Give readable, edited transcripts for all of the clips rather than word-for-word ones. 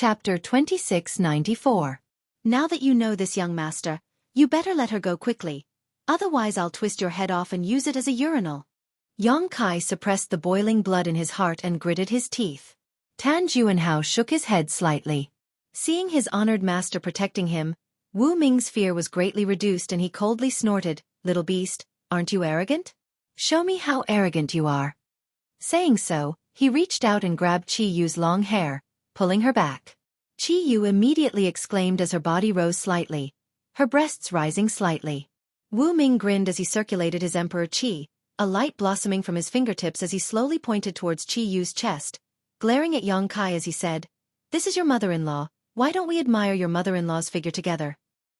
Chapter 2694. Now that you know this, young master, you better let her go quickly. Otherwise I'll twist your head off and use it as a urinal. Xueqi suppressed the boiling blood in his heart and gritted his teeth. Tan Juanhao shook his head slightly. Seeing his honored master protecting him, Wu Ming's fear was greatly reduced and he coldly snorted, "Little beast, aren't you arrogant? Show me how arrogant you are." Saying so, he reached out and grabbed Qi Yu's long hair, pulling her back. Qi Yu immediately exclaimed as her body rose slightly, her breasts rising slightly. Wu Ming grinned as he circulated his emperor Qi, a light blossoming from his fingertips as he slowly pointed towards Qi Yu's chest, glaring at Xueqi as he said, "This is your mother-in-law, why don't we admire your mother-in-law's figure together?"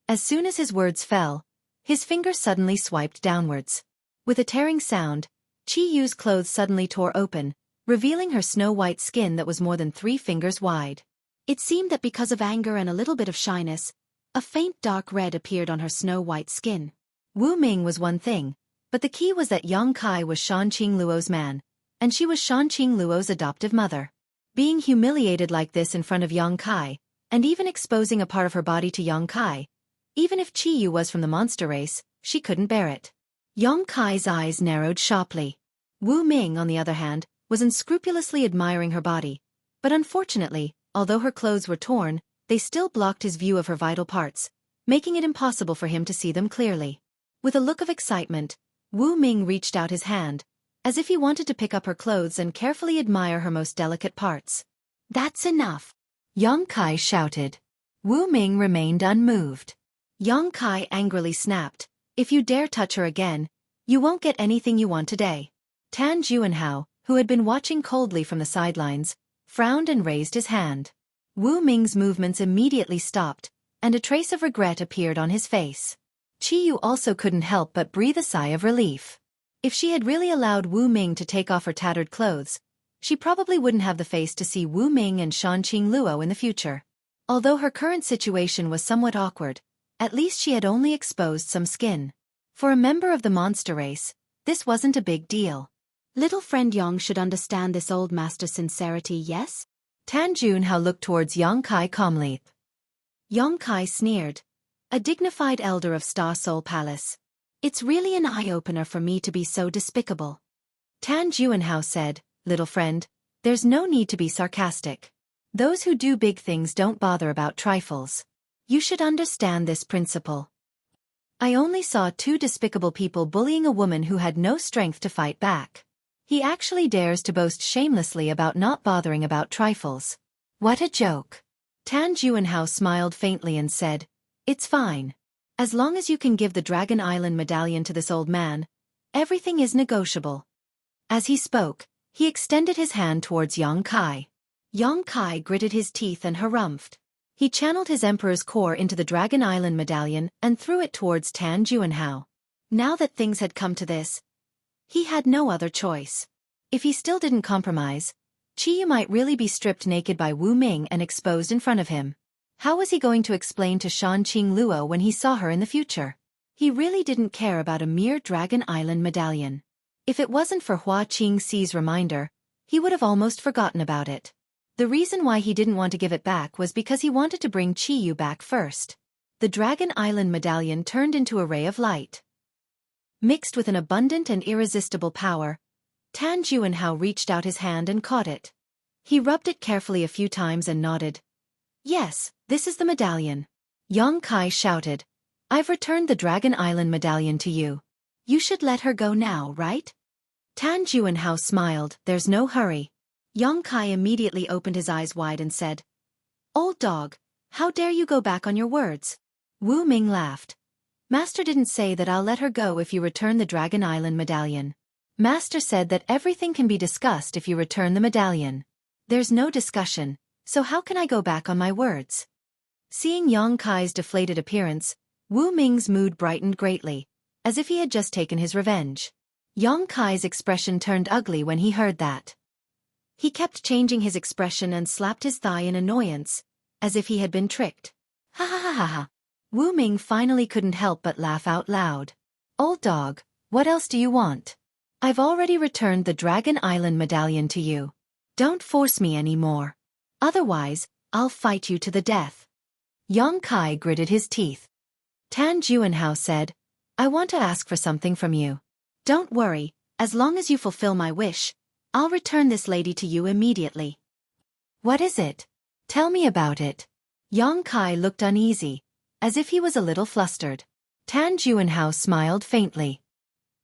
As soon as his words fell, his fingers suddenly swiped downwards. With a tearing sound, Qi Yu's clothes suddenly tore open, revealing her snow-white skin that was more than 3 fingers wide. It seemed that because of anger and a little bit of shyness, a faint dark red appeared on her snow-white skin. Wu Ming was one thing, but the key was that Xueqi was Shan Qingluo's man, and she was Shan Qingluo's adoptive mother. Being humiliated like this in front of Xueqi, and even exposing a part of her body to Xueqi, even if Qi Yu was from the monster race, she couldn't bear it. Xueqi's eyes narrowed sharply. Wu Ming, on the other hand, was unscrupulously admiring her body, but unfortunately, although her clothes were torn, they still blocked his view of her vital parts, making it impossible for him to see them clearly. With a look of excitement, Wu Ming reached out his hand, as if he wanted to pick up her clothes and carefully admire her most delicate parts. "That's enough!" Xueqi shouted. Wu Ming remained unmoved. Xueqi angrily snapped, "If you dare touch her again, you won't get anything you want today." Tan Juanhao, who had been watching coldly from the sidelines, frowned and raised his hand. Wu Ming's movements immediately stopped, and a trace of regret appeared on his face. Qi Yu also couldn't help but breathe a sigh of relief. If she had really allowed Wu Ming to take off her tattered clothes, she probably wouldn't have the face to see Wu Ming and Shan Qingluo in the future. Although her current situation was somewhat awkward, at least she had only exposed some skin. For a member of the monster race, this wasn't a big deal. Little friend Yang should understand this old master's sincerity, yes? Tan Juanhao looked towards Xueqi calmly. Xueqi sneered, a dignified elder of Star Soul Palace. "It's really an eye-opener for me to be so despicable." Tan Juanhao said, "Little friend, there's no need to be sarcastic. Those who do big things don't bother about trifles. You should understand this principle. I only saw 2 despicable people bullying a woman who had no strength to fight back. He actually dares to boast shamelessly about not bothering about trifles. What a joke." Tan Juanhao smiled faintly and said, "It's fine. As long as you can give the Dragon Island medallion to this old man, everything is negotiable." As he spoke, he extended his hand towards Xueqi. Xueqi gritted his teeth and harumphed. He channeled his emperor's core into the Dragon Island medallion and threw it towards Tan Juanhao. Now that things had come to this, he had no other choice. If he still didn't compromise, Qi Yu might really be stripped naked by Wu Ming and exposed in front of him. How was he going to explain to Shan Qingluo when he saw her in the future? He really didn't care about a mere Dragon Island medallion. If it wasn't for Hua Qingxi's reminder, he would have almost forgotten about it. The reason why he didn't want to give it back was because he wanted to bring Qi Yu back first. The Dragon Island medallion turned into a ray of light. Mixed with an abundant and irresistible power, Tan Juanhao reached out his hand and caught it. He rubbed it carefully a few times and nodded. "Yes, this is the medallion." Xueqi shouted, "I've returned the Dragon Island medallion to you. You should let her go now, right?" Tan Juanhao smiled, "There's no hurry." Xueqi immediately opened his eyes wide and said, "Old dog, how dare you go back on your words?" Wu Ming laughed. "Master didn't say that I'll let her go if you return the Dragon Island medallion. Master said that everything can be discussed if you return the medallion. There's no discussion, so how can I go back on my words?" Seeing Xueqi's deflated appearance, Wu Ming's mood brightened greatly, as if he had just taken his revenge. Xueqi's expression turned ugly when he heard that. He kept changing his expression and slapped his thigh in annoyance, as if he had been tricked. "Ha ha ha ha ha." Wu Ming finally couldn't help but laugh out loud. "Old dog, what else do you want? I've already returned the Dragon Island medallion to you. Don't force me anymore. Otherwise, I'll fight you to the death. Yang Kai gritted his teeth. Tan Juanhao said, I want to ask for something from you. Don't worry, as long as you fulfill my wish, I'll return this lady to you immediately. What is it? Tell me about it. Yang Kai looked uneasy, as if he was a little flustered. Tan Juanhao smiled faintly.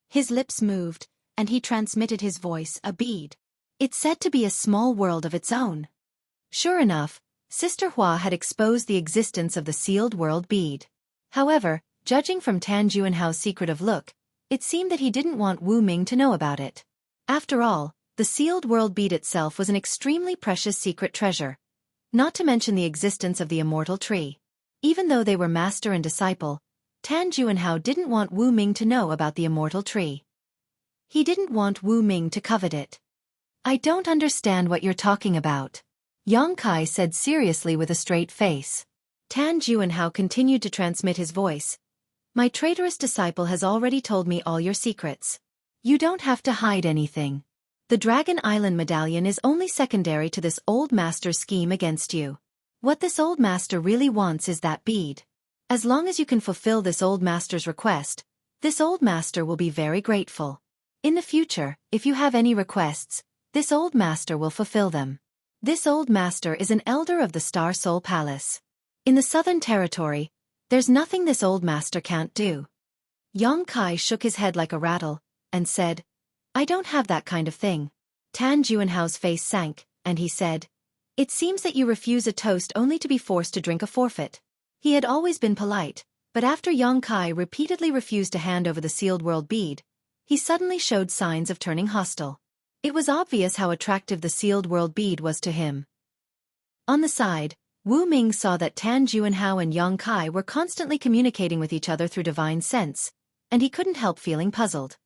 His lips moved, and he transmitted his voice, a bead. It's said to be a small world of its own. Sure enough, Sister Hua had exposed the existence of the sealed world bead. However, judging from Tan Juanhao's secretive look, it seemed that he didn't want Wu Ming to know about it. After all, the sealed world bead itself was an extremely precious secret treasure, not to mention the existence of the immortal tree. Even though they were master and disciple, Tan Juanhao didn't want Wu Ming to know about the immortal tree. He didn't want Wu Ming to covet it. I don't understand what you're talking about, Yang Kai said seriously with a straight face. Tan Juanhao continued to transmit his voice. My traitorous disciple has already told me all your secrets. You don't have to hide anything. The Dragon Island medallion is only secondary to this old master's scheme against you. What this old master really wants is that bead. As long as you can fulfill this old master's request, this old master will be very grateful. In the future, if you have any requests, this old master will fulfill them. This old master is an elder of the Star Soul Palace. In the Southern Territory, there's nothing this old master can't do. Yang Kai shook his head like a rattle, and said, I don't have that kind of thing. Tan Juanhao's face sank, and he said, It seems that you refuse a toast only to be forced to drink a forfeit. He had always been polite, but after Yang Kai repeatedly refused to hand over the sealed world bead, he suddenly showed signs of turning hostile. It was obvious how attractive the sealed world bead was to him. On the side, Wu Ming saw that Tan Juanhao and Yang Kai were constantly communicating with each other through divine sense, and he couldn't help feeling puzzled.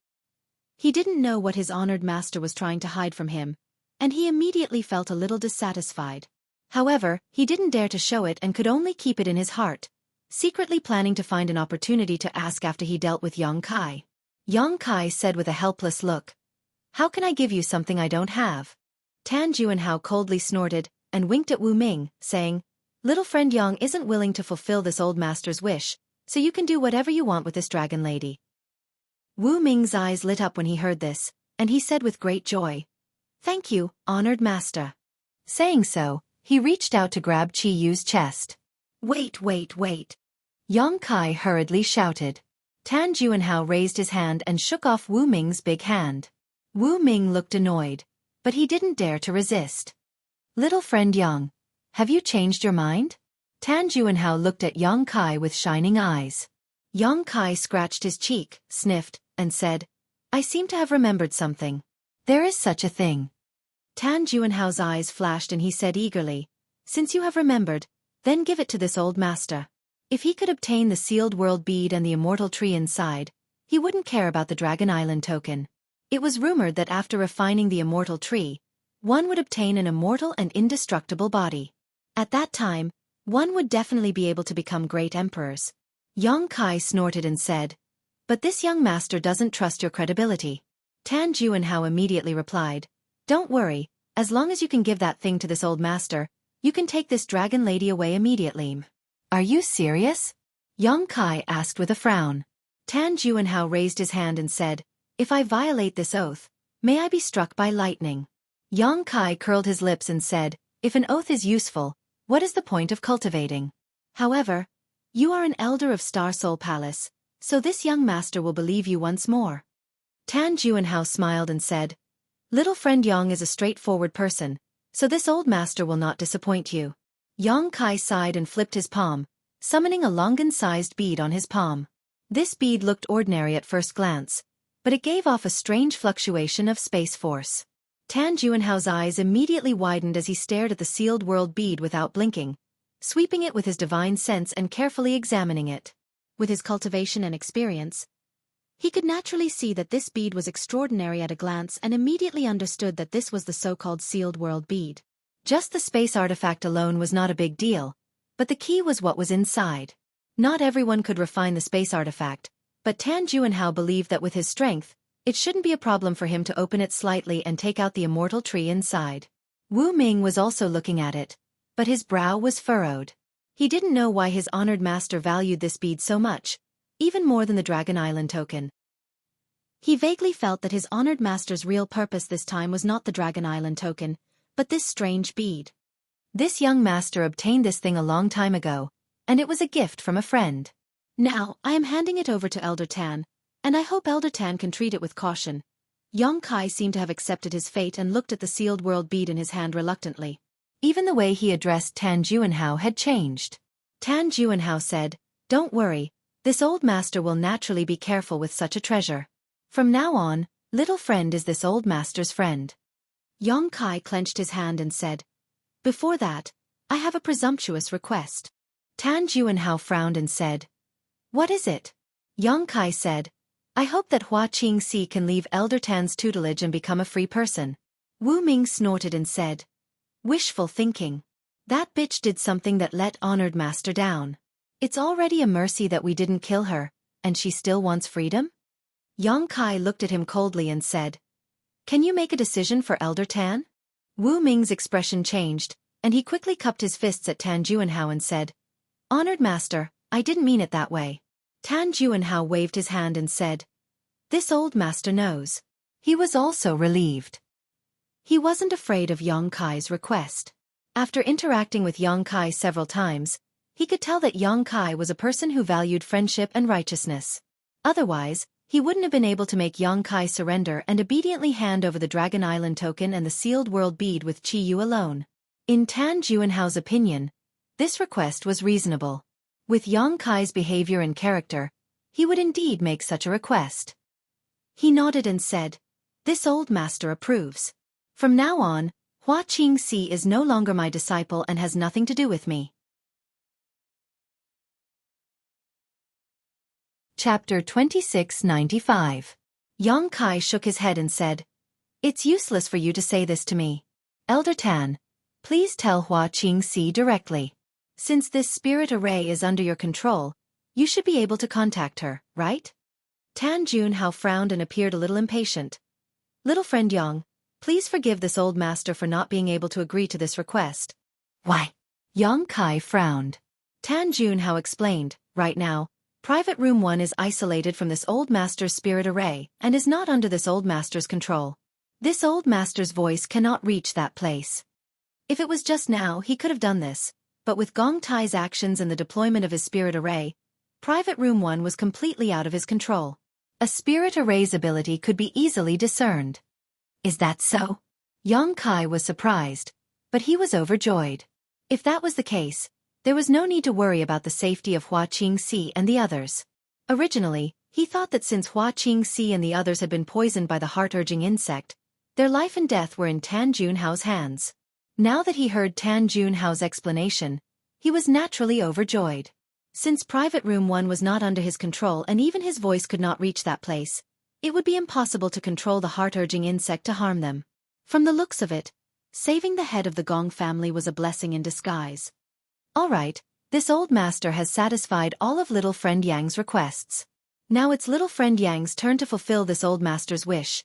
He didn't know what his honored master was trying to hide from him, and he immediately felt a little dissatisfied. However, he didn't dare to show it and could only keep it in his heart, secretly planning to find an opportunity to ask after he dealt with Yang Kai. Yang Kai said with a helpless look, How can I give you something I don't have? Tan Juanhao coldly snorted and winked at Wu Ming, saying, Little friend Yang isn't willing to fulfill this old master's wish, so you can do whatever you want with this dragon lady. Wu Ming's eyes lit up when he heard this, and he said with great joy, Thank you, honored master. Saying so, he reached out to grab Qi Yu's chest. Wait. Yang Kai hurriedly shouted. Tan Juanhao raised his hand and shook off Wu Ming's big hand. Wu Ming looked annoyed, but he didn't dare to resist. Little friend Yang, have you changed your mind? Tan Juanhao looked at Yang Kai with shining eyes. Yang Kai scratched his cheek, sniffed, and said, I seem to have remembered something. There is such a thing. Tan Juanhao's eyes flashed and he said eagerly, Since you have remembered, then give it to this old master. If he could obtain the sealed world bead and the immortal tree inside, he wouldn't care about the Dragon Island token. It was rumored that after refining the immortal tree, one would obtain an immortal and indestructible body. At that time, one would definitely be able to become great emperors. Yang Kai snorted and said, But this young master doesn't trust your credibility. Tan Juanhao immediately replied, Don't worry, as long as you can give that thing to this old master, you can take this dragon lady away immediately. Are you serious? Yang Kai asked with a frown. Tan Juanhao raised his hand and said, If I violate this oath, may I be struck by lightning. Yang Kai curled his lips and said, If an oath is useful, what is the point of cultivating? However, you are an elder of Star Soul Palace, so this young master will believe you once more. Tan Juanhao smiled and said, Little friend Yang is a straightforward person, so this old master will not disappoint you. Yang Kai sighed and flipped his palm, summoning a longan-sized bead on his palm. This bead looked ordinary at first glance, but it gave off a strange fluctuation of space force. Tan Juanhao's eyes immediately widened as he stared at the sealed world bead without blinking, sweeping it with his divine sense and carefully examining it. With his cultivation and experience, he could naturally see that this bead was extraordinary at a glance and immediately understood that this was the so-called sealed world bead. Just the space artifact alone was not a big deal, but the key was what was inside. Not everyone could refine the space artifact, but Tan Juanhao believed that with his strength, it shouldn't be a problem for him to open it slightly and take out the immortal tree inside. Wu Ming was also looking at it, but his brow was furrowed. He didn't know why his honored master valued this bead so much, even more than the Dragon Island token. He vaguely felt that his honored master's real purpose this time was not the Dragon Island token, but this strange bead. This young master obtained this thing a long time ago, and it was a gift from a friend. Now, I am handing it over to Elder Tan, and I hope Elder Tan can treat it with caution. Yong Kai seemed to have accepted his fate and looked at the sealed world bead in his hand reluctantly. Even the way he addressed Tan Juanhao had changed. Tan Juanhao said, "Don't worry, this old master will naturally be careful with such a treasure. From now on, little friend is this old master's friend." Yong Kai clenched his hand and said, "Before that, I have a presumptuous request." Tan Juanhao frowned and said, "What is it?" Yong Kai said, "I hope that Hua Qingxi can leave Elder Tan's tutelage and become a free person." Wu Ming snorted and said, "Wishful thinking. That bitch did something that let honored master down. It's already a mercy that we didn't kill her, and she still wants freedom?" Yong Kai looked at him coldly and said, "Can you make a decision for Elder Tan?" Wu Ming's expression changed, and he quickly cupped his fists at Tan Juanhao and said, "Honored master, I didn't mean it that way." Tan Juanhao waved his hand and said, "This old master knows." He was also relieved. He wasn't afraid of Yong Kai's request. After interacting with Yong Kai several times, he could tell that Yong Kai was a person who valued friendship and righteousness. Otherwise, he wouldn't have been able to make Yong Kai surrender and obediently hand over the Dragon Island token and the sealed world bead with Qi Yu alone. In Tan Juanhao's opinion, this request was reasonable. With Yong Kai's behavior and character, he would indeed make such a request. He nodded and said, "This old master approves. From now on, Hua Qingxi is no longer my disciple and has nothing to do with me." Chapter 2695. Yong Kai shook his head and said, "It's useless for you to say this to me. Elder Tan, please tell Hua Qingxi directly. Since this spirit array is under your control, you should be able to contact her, right?" Tan Juanhao frowned and appeared a little impatient. "Little friend Yong, please forgive this old master for not being able to agree to this request." "Why?" Yong Kai frowned. Tan Juanhao explained, "Right now, Private Room 1 is isolated from this old master's spirit array and is not under this old master's control. This old master's voice cannot reach that place. If it was just now, he could have done this, but with Gong Tai's actions and the deployment of his spirit array, Private Room 1 was completely out of his control. A spirit array's ability could be easily discerned." "Is that so?" Yong Kai was surprised, but he was overjoyed. If that was the case, there was no need to worry about the safety of Hua Qingxi and the others. Originally, he thought that since Hua Qingxi and the others had been poisoned by the heart-urging insect, their life and death were in Tan Juanhao's hands. Now that he heard Tan Juanhao's explanation, he was naturally overjoyed. Since Private Room 1 was not under his control and even his voice could not reach that place, it would be impossible to control the heart-urging insect to harm them. From the looks of it, saving the head of the Gong family was a blessing in disguise. All right, this old master has satisfied all of little friend Yang's requests. Now it's little friend Yang's turn to fulfill this old master's wish.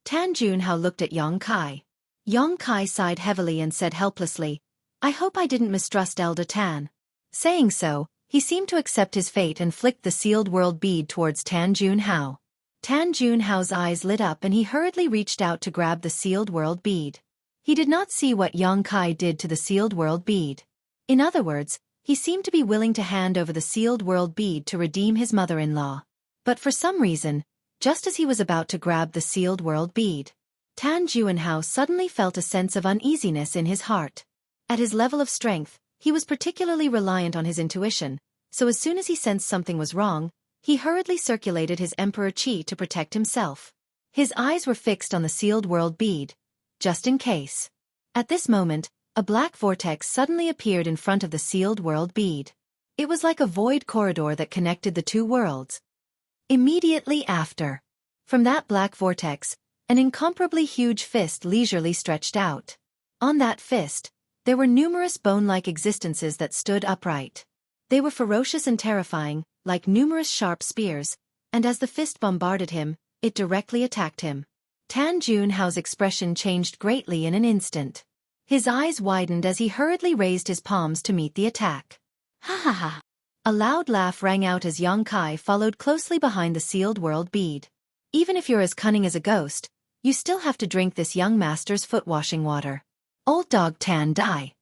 Tan Juanhao looked at Yong Kai. Yong Kai sighed heavily and said helplessly, "I hope I didn't mistrust Elder Tan." Saying so, he seemed to accept his fate and flicked the sealed world bead towards Tan Juanhao. Tan Juanhao's eyes lit up and he hurriedly reached out to grab the sealed world bead. He did not see what Yong Kai did to the sealed world bead. In other words, he seemed to be willing to hand over the sealed world bead to redeem his mother-in-law. But for some reason, just as he was about to grab the sealed world bead, Tan Juanhao suddenly felt a sense of uneasiness in his heart. At his level of strength, he was particularly reliant on his intuition, so as soon as he sensed something was wrong, he hurriedly circulated his Emperor Qi to protect himself. His eyes were fixed on the sealed world bead, just in case. At this moment, a black vortex suddenly appeared in front of the sealed world bead. It was like a void corridor that connected the two worlds. Immediately after, from that black vortex, an incomparably huge fist leisurely stretched out. On that fist, there were numerous bone-like existences that stood upright. They were ferocious and terrifying, like numerous sharp spears, and as the fist bombarded him, it directly attacked him. Tan Juanhao's expression changed greatly in an instant. His eyes widened as he hurriedly raised his palms to meet the attack. Ha ha ha. A loud laugh rang out as young Kai followed closely behind the sealed world bead. Even if you're as cunning as a ghost, you still have to drink this young master's foot-washing water. Old dog Tan die.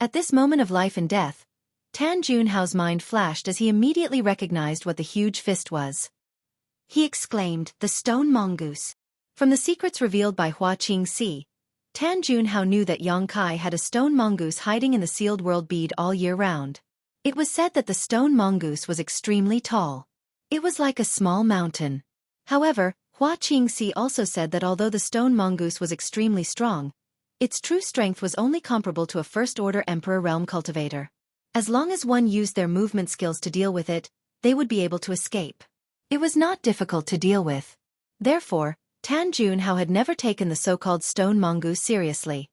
At this moment of life and death, Tan Junhao's mind flashed as he immediately recognized what the huge fist was. He exclaimed, "The stone mongoose." From the secrets revealed by Xueqi, Tan Junhao knew that Yang Kai had a stone mongoose hiding in the sealed world bead all year round. It was said that the stone mongoose was extremely tall. It was like a small mountain. However, Xueqi also said that although the stone mongoose was extremely strong, its true strength was only comparable to a first-order Emperor Realm cultivator. As long as one used their movement skills to deal with it, they would be able to escape. It was not difficult to deal with. Therefore, Tan Junhao had never taken the so-called stone mongoose seriously.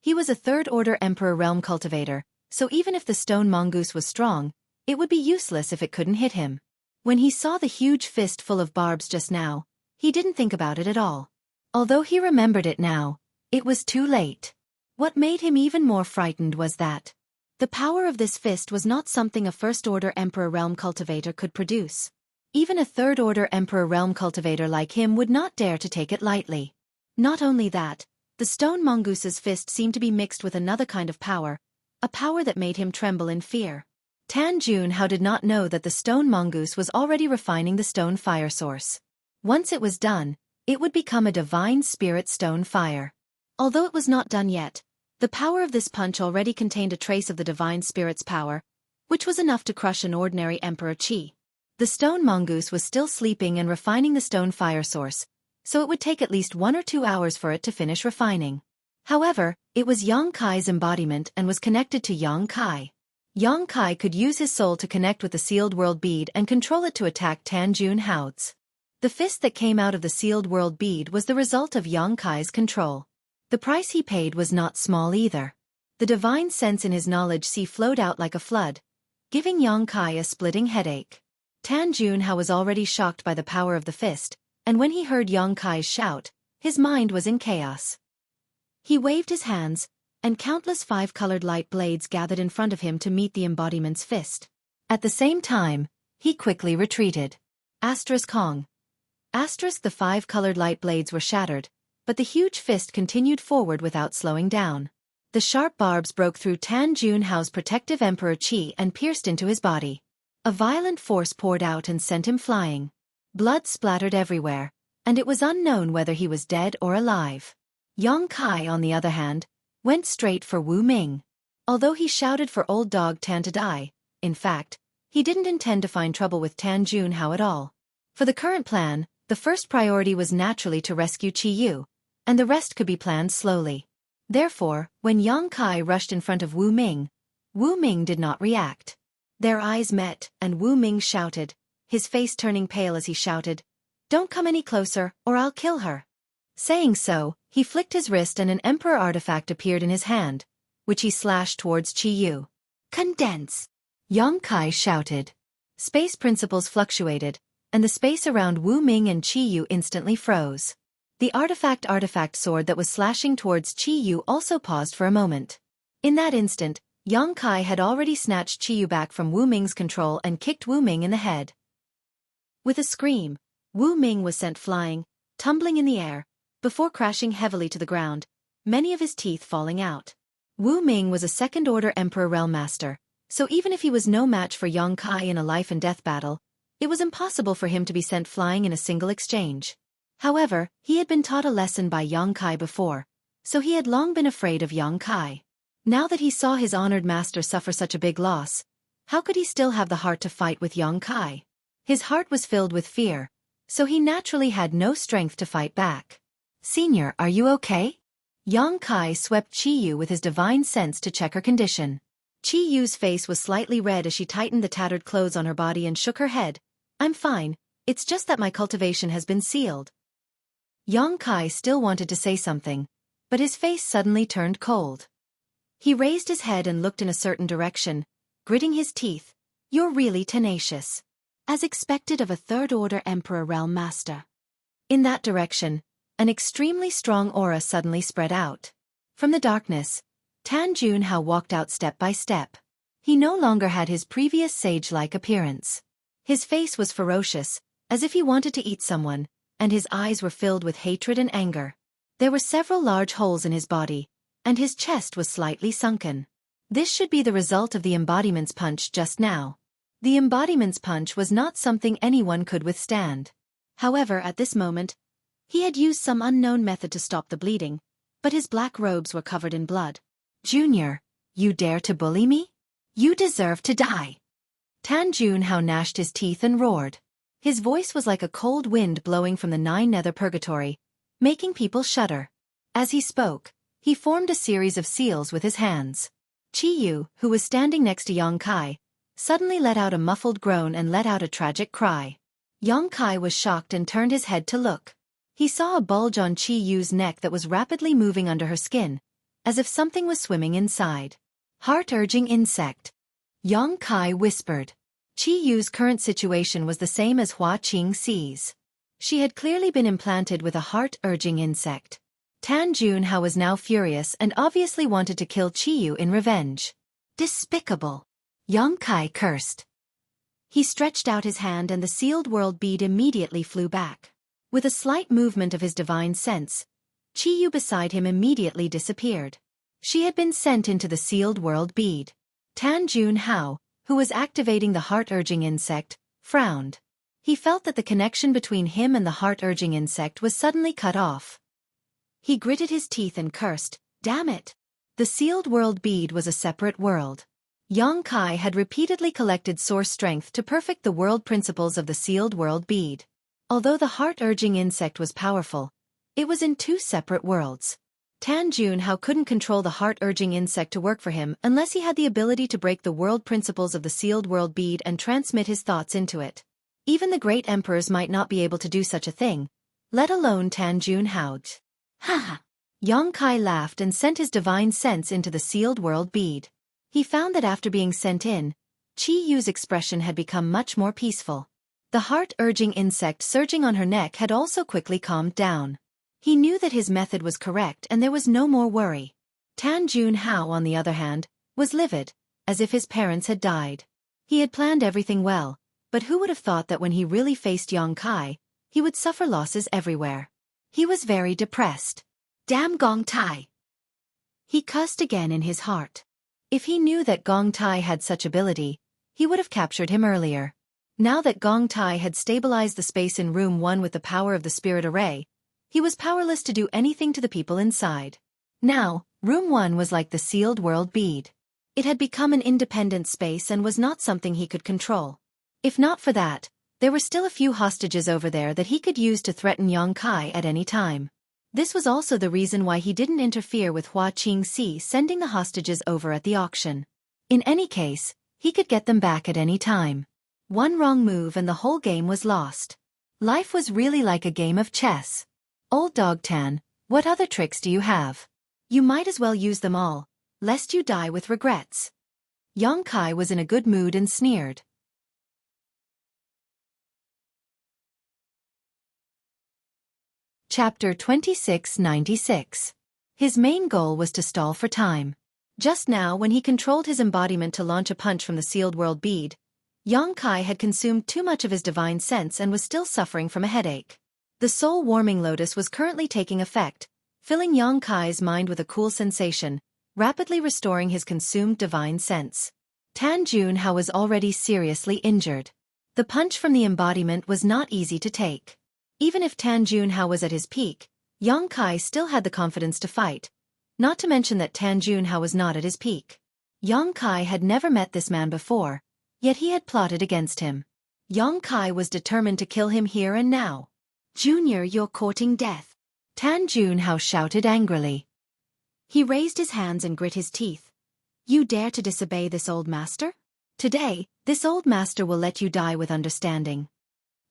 He was a third-order Emperor Realm cultivator, so even if the stone mongoose was strong, it would be useless if it couldn't hit him. When he saw the huge fist full of barbs just now, he didn't think about it at all. Although he remembered it now, it was too late. What made him even more frightened was that the power of this fist was not something a first-order Emperor Realm cultivator could produce. Even a third-order Emperor Realm cultivator like him would not dare to take it lightly. Not only that, the stone mongoose's fist seemed to be mixed with another kind of power, a power that made him tremble in fear. Tan Junhao did not know that the stone mongoose was already refining the stone fire source. Once it was done, it would become a divine spirit stone fire. Although it was not done yet, the power of this punch already contained a trace of the divine spirit's power, which was enough to crush an ordinary emperor chi. The stone mongoose was still sleeping and refining the stone fire source, so it would take at least 1 or 2 hours for it to finish refining. However, it was Yang Kai's embodiment and was connected to Yang Kai. Yang Kai could use his soul to connect with the sealed world bead and control it to attack Tan Junhao's. The fist that came out of the sealed world bead was the result of Yang Kai's control. The price he paid was not small either. The divine sense in his knowledge flowed out like a flood, giving Yang Kai a splitting headache. Tan Junhao was already shocked by the power of the fist, and when he heard Yang Kai's shout, his mind was in chaos. He waved his hands, and countless 5-colored light blades gathered in front of him to meet the embodiment's fist. At the same time, he quickly retreated. Kong. The 5-colored light blades were shattered, but the huge fist continued forward without slowing down. The sharp barbs broke through Tan Junhao's protective emperor chi and pierced into his body. A violent force poured out and sent him flying. Blood splattered everywhere, and it was unknown whether he was dead or alive. Yang Kai, on the other hand, went straight for Wu Ming. Although he shouted for old dog Tan to die, in fact, he didn't intend to find trouble with Tan Junhao at all. For the current plan, the first priority was naturally to rescue Chi Yu, and the rest could be planned slowly. Therefore, when Yang Kai rushed in front of Wu Ming did not react. Their eyes met, and Wu Ming shouted, his face turning pale as he shouted, "Don't come any closer, or I'll kill her." Saying so, he flicked his wrist and an emperor artifact appeared in his hand, which he slashed towards Chi Yu. "Condense!" Yang Kai shouted. Space principles fluctuated, and the space around Wu Ming and Chi Yu instantly froze. The artifact sword that was slashing towards Chi Yu also paused for a moment. In that instant, Yang Kai had already snatched Chi Yu back from Wu Ming's control and kicked Wu Ming in the head. With a scream, Wu Ming was sent flying, tumbling in the air, before crashing heavily to the ground, many of his teeth falling out. Wu Ming was a second-order Emperor Realm Master, so even if he was no match for Yang Kai in a life-and-death battle, it was impossible for him to be sent flying in a single exchange. However, he had been taught a lesson by Yang Kai before, so he had long been afraid of Yang Kai. Now that he saw his honored master suffer such a big loss, how could he still have the heart to fight with Yang Kai? His heart was filled with fear, so he naturally had no strength to fight back. "Senior, are you okay?" Yang Kai swept Chi Yu with his divine sense to check her condition. Chi Yu's face was slightly red as she tightened the tattered clothes on her body and shook her head. "I'm fine, it's just that my cultivation has been sealed." Yang Kai still wanted to say something, but his face suddenly turned cold. He raised his head and looked in a certain direction, gritting his teeth. "You're really tenacious. As expected of a third-order Emperor Realm Master." In that direction, an extremely strong aura suddenly spread out. From the darkness, Tan Junhao walked out step by step. He no longer had his previous sage-like appearance. His face was ferocious, as if he wanted to eat someone, and his eyes were filled with hatred and anger. There were several large holes in his body, and his chest was slightly sunken. This should be the result of the embodiment's punch just now. The embodiment's punch was not something anyone could withstand. However, at this moment, he had used some unknown method to stop the bleeding, but his black robes were covered in blood. "Junior, you dare to bully me? You deserve to die." Tan Junhao gnashed his teeth and roared. His voice was like a cold wind blowing from the nine nether purgatory, making people shudder. As he spoke, he formed a series of seals with his hands. Qiyu, who was standing next to Yang Kai, suddenly let out a muffled groan and let out a tragic cry. Yang Kai was shocked and turned his head to look. He saw a bulge on Qiyu's neck that was rapidly moving under her skin, as if something was swimming inside. "Heart-urging insect," Yang Kai whispered. Qiyu's current situation was the same as Hua Qingxi's. She had clearly been implanted with a heart-urging insect. Tan Junhao was now furious and obviously wanted to kill Qiyu in revenge. "Despicable!" Yang Kai cursed. He stretched out his hand and the sealed world bead immediately flew back. With a slight movement of his divine sense, Qiyu beside him immediately disappeared. She had been sent into the sealed world bead. Tan Junhao, who was activating the heart-urging insect, frowned. He felt that the connection between him and the heart-urging insect was suddenly cut off. He gritted his teeth and cursed, "Damn it!" The sealed world bead was a separate world. Yang Kai had repeatedly collected source strength to perfect the world principles of the sealed world bead. Although the heart-urging insect was powerful, it was in two separate worlds. Tan Junhao couldn't control the heart-urging insect to work for him unless he had the ability to break the world principles of the sealed world bead and transmit his thoughts into it. Even the great emperors might not be able to do such a thing, let alone Tan Junhao. "Ha ha!" Yang Kai laughed and sent his divine sense into the sealed world bead. He found that after being sent in, Qiyu's expression had become much more peaceful. The heart-urging insect surging on her neck had also quickly calmed down. He knew that his method was correct and there was no more worry. Tan Junhao, on the other hand, was livid, as if his parents had died. He had planned everything well, but who would have thought that when he really faced Yang Kai, he would suffer losses everywhere. He was very depressed. "Damn Gong Tai!" He cussed again in his heart. If he knew that Gong Tai had such ability, he would have captured him earlier. Now that Gong Tai had stabilized the space in Room 1 with the power of the Spirit Array, he was powerless to do anything to the people inside. Now, Room 1 was like the sealed world bead. It had become an independent space and was not something he could control. If not for that, there were still a few hostages over there that he could use to threaten Yang Kai at any time. This was also the reason why he didn't interfere with Hua Qingxi sending the hostages over at the auction. In any case, he could get them back at any time. One wrong move and the whole game was lost. Life was really like a game of chess. "Old Dog Tan, what other tricks do you have? You might as well use them all, lest you die with regrets." Yang Kai was in a good mood and sneered. Chapter 2696. His main goal was to stall for time. Just now, when he controlled his embodiment to launch a punch from the sealed world bead, Yang Kai had consumed too much of his divine sense and was still suffering from a headache. The soul-warming lotus was currently taking effect, filling Yang Kai's mind with a cool sensation, rapidly restoring his consumed divine sense. Tan Junhao was already seriously injured. The punch from the embodiment was not easy to take. Even if Tan Junhao was at his peak, Yang Kai still had the confidence to fight, not to mention that Tan Junhao was not at his peak. Yang Kai had never met this man before, yet he had plotted against him. Yang Kai was determined to kill him here and now. "Junior, you're courting death," Tan Junhao shouted angrily. He raised his hands and grit his teeth. "You dare to disobey this old master? Today, this old master will let you die with understanding."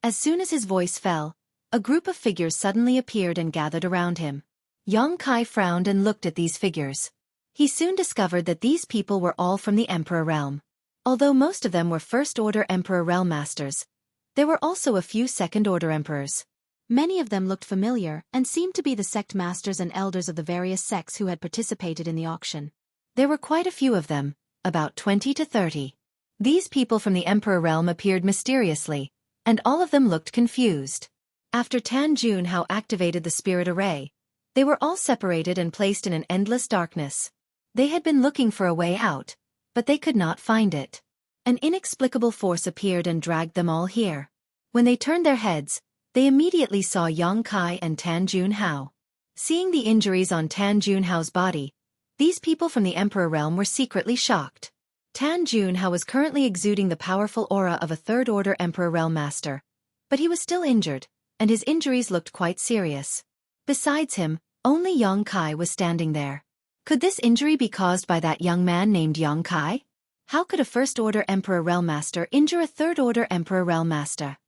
As soon as his voice fell, a group of figures suddenly appeared and gathered around him. Yang Kai frowned and looked at these figures. He soon discovered that these people were all from the Emperor Realm. Although most of them were First-Order Emperor Realm Masters, there were also a few Second-Order Emperors. Many of them looked familiar and seemed to be the sect masters and elders of the various sects who had participated in the auction. There were quite a few of them, about 20 to 30. These people from the Emperor realm appeared mysteriously, and all of them looked confused. After Tan Junhao activated the spirit array, they were all separated and placed in an endless darkness. They had been looking for a way out, but they could not find it. An inexplicable force appeared and dragged them all here. When they turned their heads, they immediately saw Yang Kai and Tan Junhao. Seeing the injuries on Tan Junhao's body, these people from the Emperor realm were secretly shocked. Tan Junhao was currently exuding the powerful aura of a third-order Emperor realm master, but he was still injured, and his injuries looked quite serious. Besides him, only Yang Kai was standing there. Could this injury be caused by that young man named Yang Kai? How could a first-order Emperor realm master injure a third-order Emperor realm master?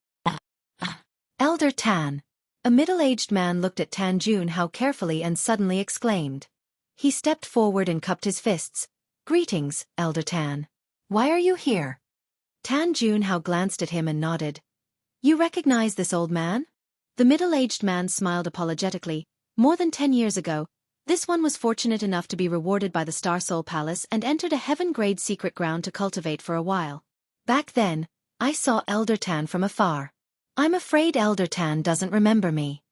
Elder Tan. A middle-aged man looked at Tan Junhao carefully and suddenly exclaimed. He stepped forward and cupped his fists. Greetings, Elder Tan. Why are you here? Tan Junhao glanced at him and nodded. You recognize this old man? The middle-aged man smiled apologetically. More than 10 years ago, this one was fortunate enough to be rewarded by the Star Soul Palace and entered a heaven-grade secret ground to cultivate for a while. Back then, I saw Elder Tan from afar. I'm afraid Elder Tan doesn't remember me.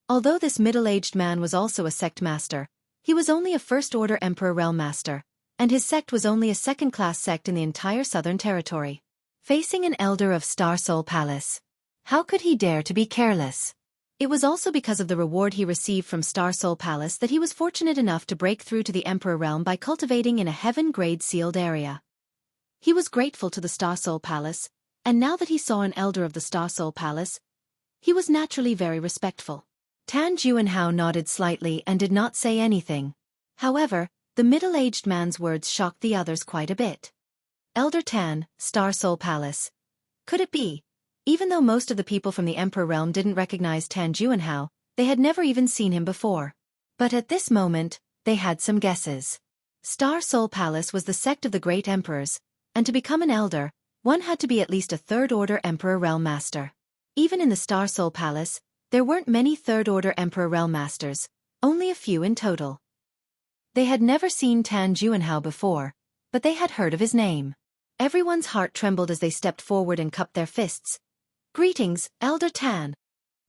Although this middle-aged man was also a sect master, he was only a first-order Emperor realm master, and his sect was only a second-class sect in the entire Southern Territory. Facing an elder of Star Soul Palace. How could he dare to be careless? It was also because of the reward he received from Star Soul Palace that he was fortunate enough to break through to the Emperor realm by cultivating in a heaven-grade sealed area. He was grateful to the Star Soul Palace, and now that he saw an elder of the Star Soul Palace, he was naturally very respectful. Tan Junhao nodded slightly and did not say anything. However, the middle-aged man's words shocked the others quite a bit. Elder Tan, Star Soul Palace. Could it be? Even though most of the people from the Emperor realm didn't recognize Tan Junhao, they had never even seen him before. But at this moment, they had some guesses. Star Soul Palace was the sect of the great emperors, and to become an elder, one had to be at least a third-order Emperor realm master. Even in the Star Soul Palace, there weren't many third-order Emperor realm masters, only a few in total. They had never seen Tan Junhao before, but they had heard of his name. Everyone's heart trembled as they stepped forward and cupped their fists. Greetings, Elder Tan.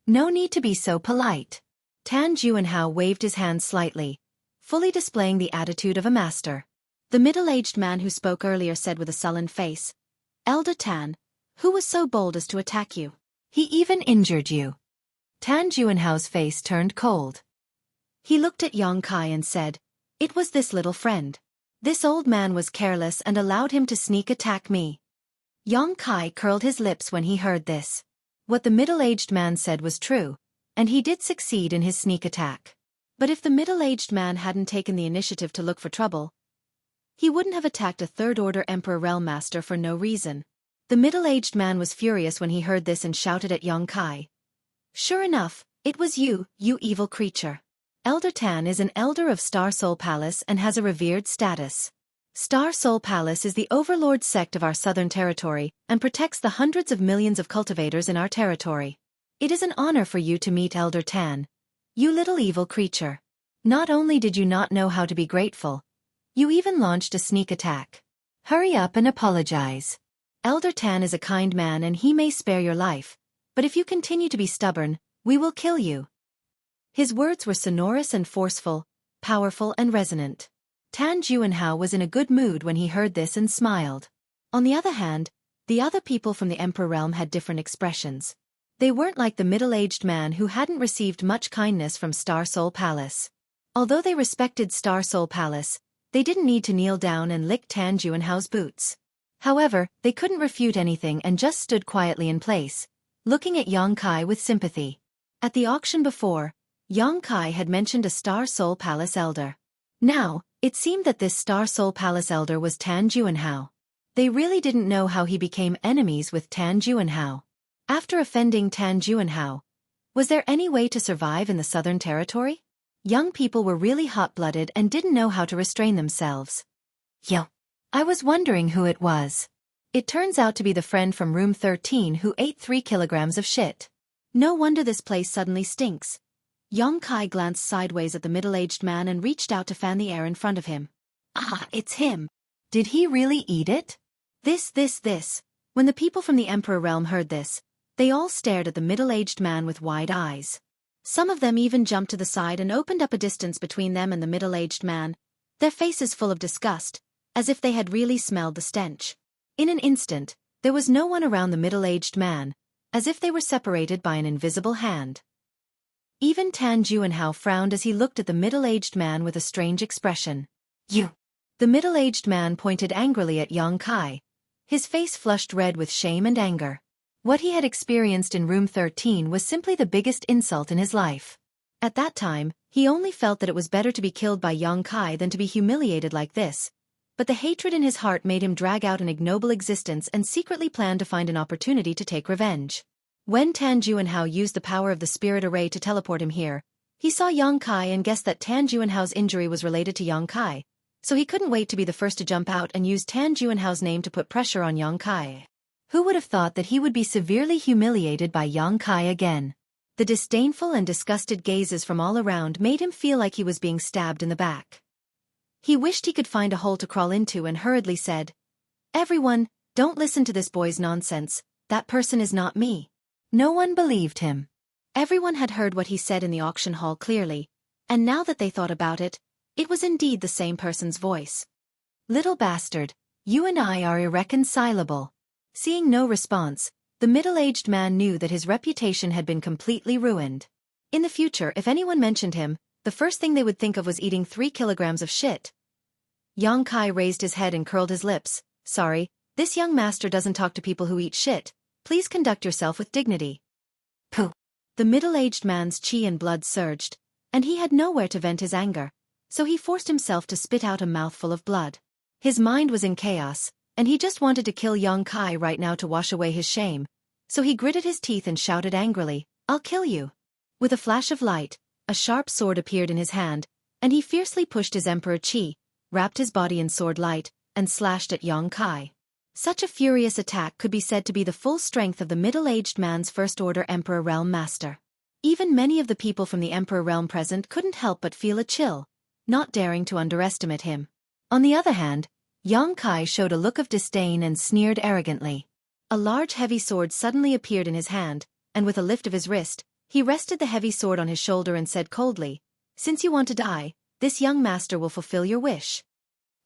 No need to be so polite. Tan Junhao waved his hand slightly, fully displaying the attitude of a master. The middle-aged man who spoke earlier said with a sullen face, Elder Tan, who was so bold as to attack you? He even injured you. Tan Junhao's face turned cold. He looked at Yang Kai and said, It was this little friend. This old man was careless and allowed him to sneak attack me. Yang Kai curled his lips when he heard this. What the middle-aged man said was true, and he did succeed in his sneak attack. But if the middle-aged man hadn't taken the initiative to look for trouble, he wouldn't have attacked a third-order Emperor realm master for no reason. The middle-aged man was furious when he heard this and shouted at Yang Kai. Sure enough, it was you, you evil creature. Elder Tan is an elder of Star Soul Palace and has a revered status. Star Soul Palace is the overlord sect of our southern territory and protects the hundreds of millions of cultivators in our territory. It is an honor for you to meet Elder Tan, you little evil creature. Not only did you not know how to be grateful, you even launched a sneak attack. Hurry up and apologize. Elder Tan is a kind man and he may spare your life, but if you continue to be stubborn, we will kill you. His words were sonorous and forceful, powerful and resonant. Tan Junhao was in a good mood when he heard this and smiled. On the other hand, the other people from the Emperor realm had different expressions. They weren't like the middle-aged man who hadn't received much kindness from Star Soul Palace. Although they respected Star Soul Palace, they didn't need to kneel down and lick Tan Junhao's boots. However, they couldn't refute anything and just stood quietly in place, looking at Yang Kai with sympathy. At the auction before, Yang Kai had mentioned a Star Soul Palace elder. Now, it seemed that this Star Soul Palace elder was Tan Junhao. They really didn't know how he became enemies with Tan Junhao. After offending Tan Junhao, was there any way to survive in the Southern Territory? Young people were really hot-blooded and didn't know how to restrain themselves. Yo. I was wondering who it was. It turns out to be the friend from room 13 who ate 3 kilograms of shit. No wonder this place suddenly stinks. Yong Kai glanced sideways at the middle-aged man and reached out to fan the air in front of him. Ah, it's him. Did he really eat it? This. When the people from the Emperor realm heard this, they all stared at the middle-aged man with wide eyes. Some of them even jumped to the side and opened up a distance between them and the middle-aged man, their faces full of disgust, as if they had really smelled the stench. In an instant, there was no one around the middle-aged man, as if they were separated by an invisible hand. Even Tan Juanhao frowned as he looked at the middle-aged man with a strange expression. You! The middle-aged man pointed angrily at Yong Kai. His face flushed red with shame and anger. What he had experienced in room 13 was simply the biggest insult in his life. At that time, he only felt that it was better to be killed by Yong Kai than to be humiliated like this. But the hatred in his heart made him drag out an ignoble existence and secretly plan to find an opportunity to take revenge. When Tan Juanhao used the power of the spirit array to teleport him here, he saw Yong Kai and guessed that Tan Juanhao's injury was related to Yong Kai, so he couldn't wait to be the first to jump out and use Tan Juanhao's name to put pressure on Yong Kai. Who would have thought that he would be severely humiliated by Yong Kai again? The disdainful and disgusted gazes from all around made him feel like he was being stabbed in the back. He wished he could find a hole to crawl into and hurriedly said, "Everyone, don't listen to this boy's nonsense, that person is not me." No one believed him. Everyone had heard what he said in the auction hall clearly, and now that they thought about it, it was indeed the same person's voice. "Little bastard, you and I are irreconcilable." Seeing no response, the middle-aged man knew that his reputation had been completely ruined. In the future, if anyone mentioned him, the first thing they would think of was eating 3 kilograms of shit. Yong Kai raised his head and curled his lips. "Sorry, this young master doesn't talk to people who eat shit. Please conduct yourself with dignity." Pooh! The middle-aged man's chi and blood surged, and he had nowhere to vent his anger, so he forced himself to spit out a mouthful of blood. His mind was in chaos, and he just wanted to kill Yong Kai right now to wash away his shame, so he gritted his teeth and shouted angrily, "I'll kill you." With a flash of light, a sharp sword appeared in his hand, and he fiercely pushed his emperor chi, wrapped his body in sword light, and slashed at Yong Kai. Such a furious attack could be said to be the full strength of the middle-aged man's first-order Emperor Realm Master. Even many of the people from the Emperor Realm present couldn't help but feel a chill, not daring to underestimate him. On the other hand, Yong Kai showed a look of disdain and sneered arrogantly. A large heavy sword suddenly appeared in his hand, and with a lift of his wrist, he rested the heavy sword on his shoulder and said coldly, "Since you want to die, this young master will fulfill your wish."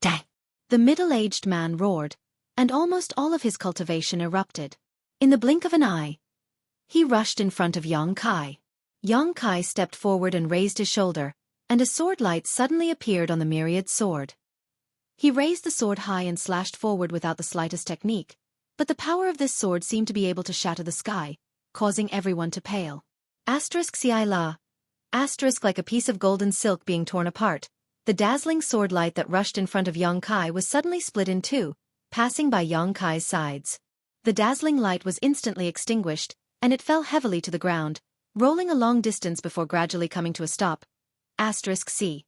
Die! The middle-aged man roared, and almost all of his cultivation erupted. In the blink of an eye, he rushed in front of Yong Kai. Yong Kai stepped forward and raised his shoulder, and a sword light suddenly appeared on the myriad sword. He raised the sword high and slashed forward without the slightest technique, but the power of this sword seemed to be able to shatter the sky, causing everyone to pale. Xi la. Like a piece of golden silk being torn apart, the dazzling sword light that rushed in front of Yong Kai was suddenly split in two, passing by Yong Kai's sides. The dazzling light was instantly extinguished, and it fell heavily to the ground, rolling a long distance before gradually coming to a stop. C.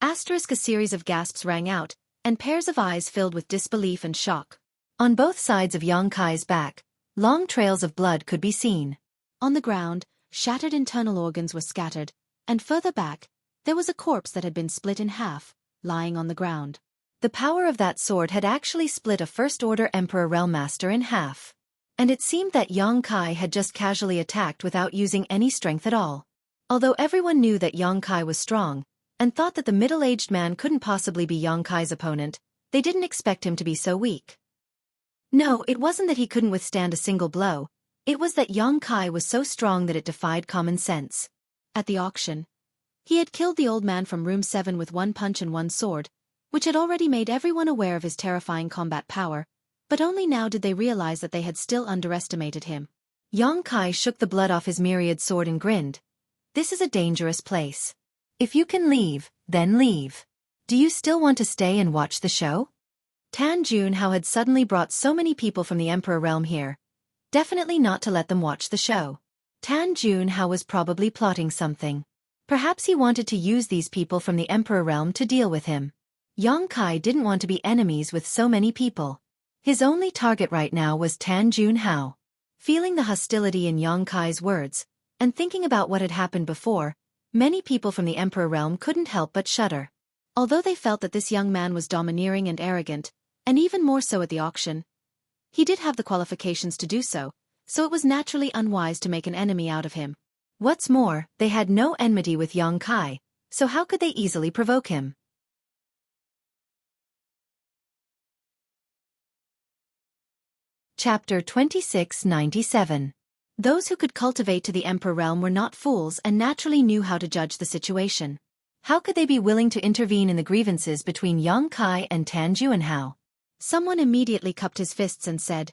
A series of gasps rang out, and pairs of eyes filled with disbelief and shock. On both sides of Yong Kai's back, long trails of blood could be seen. On the ground, shattered internal organs were scattered, and further back, there was a corpse that had been split in half, lying on the ground. The power of that sword had actually split a first-order Emperor Realm Master in half. And it seemed that Yong Kai had just casually attacked without using any strength at all. Although everyone knew that Yong Kai was strong, and thought that the middle-aged man couldn't possibly be Yong Kai's opponent, they didn't expect him to be so weak. No, it wasn't that he couldn't withstand a single blow, it was that Yong Kai was so strong that it defied common sense. At the auction, he had killed the old man from room 7 with one punch and one sword, which had already made everyone aware of his terrifying combat power, but only now did they realize that they had still underestimated him. Yong Kai shook the blood off his myriad sword and grinned. "This is a dangerous place. If you can leave, then leave. Do you still want to stay and watch the show?" Tan Juanhao had suddenly brought so many people from the Emperor Realm here. Definitely not to let them watch the show. Tan Juanhao was probably plotting something. Perhaps he wanted to use these people from the Emperor Realm to deal with him. Yong Kai didn't want to be enemies with so many people. His only target right now was Tan Juanhao. Feeling the hostility in Yang Kai's words, and thinking about what had happened before, many people from the Emperor realm couldn't help but shudder. Although they felt that this young man was domineering and arrogant, and even more so at the auction, he did have the qualifications to do so, so it was naturally unwise to make an enemy out of him. What's more, they had no enmity with Yang Kai, so how could they easily provoke him? Chapter 2697. Those who could cultivate to the Emperor realm were not fools and naturally knew how to judge the situation. How could they be willing to intervene in the grievances between Yang Kai and Tan Juanhao? Someone immediately cupped his fists and said,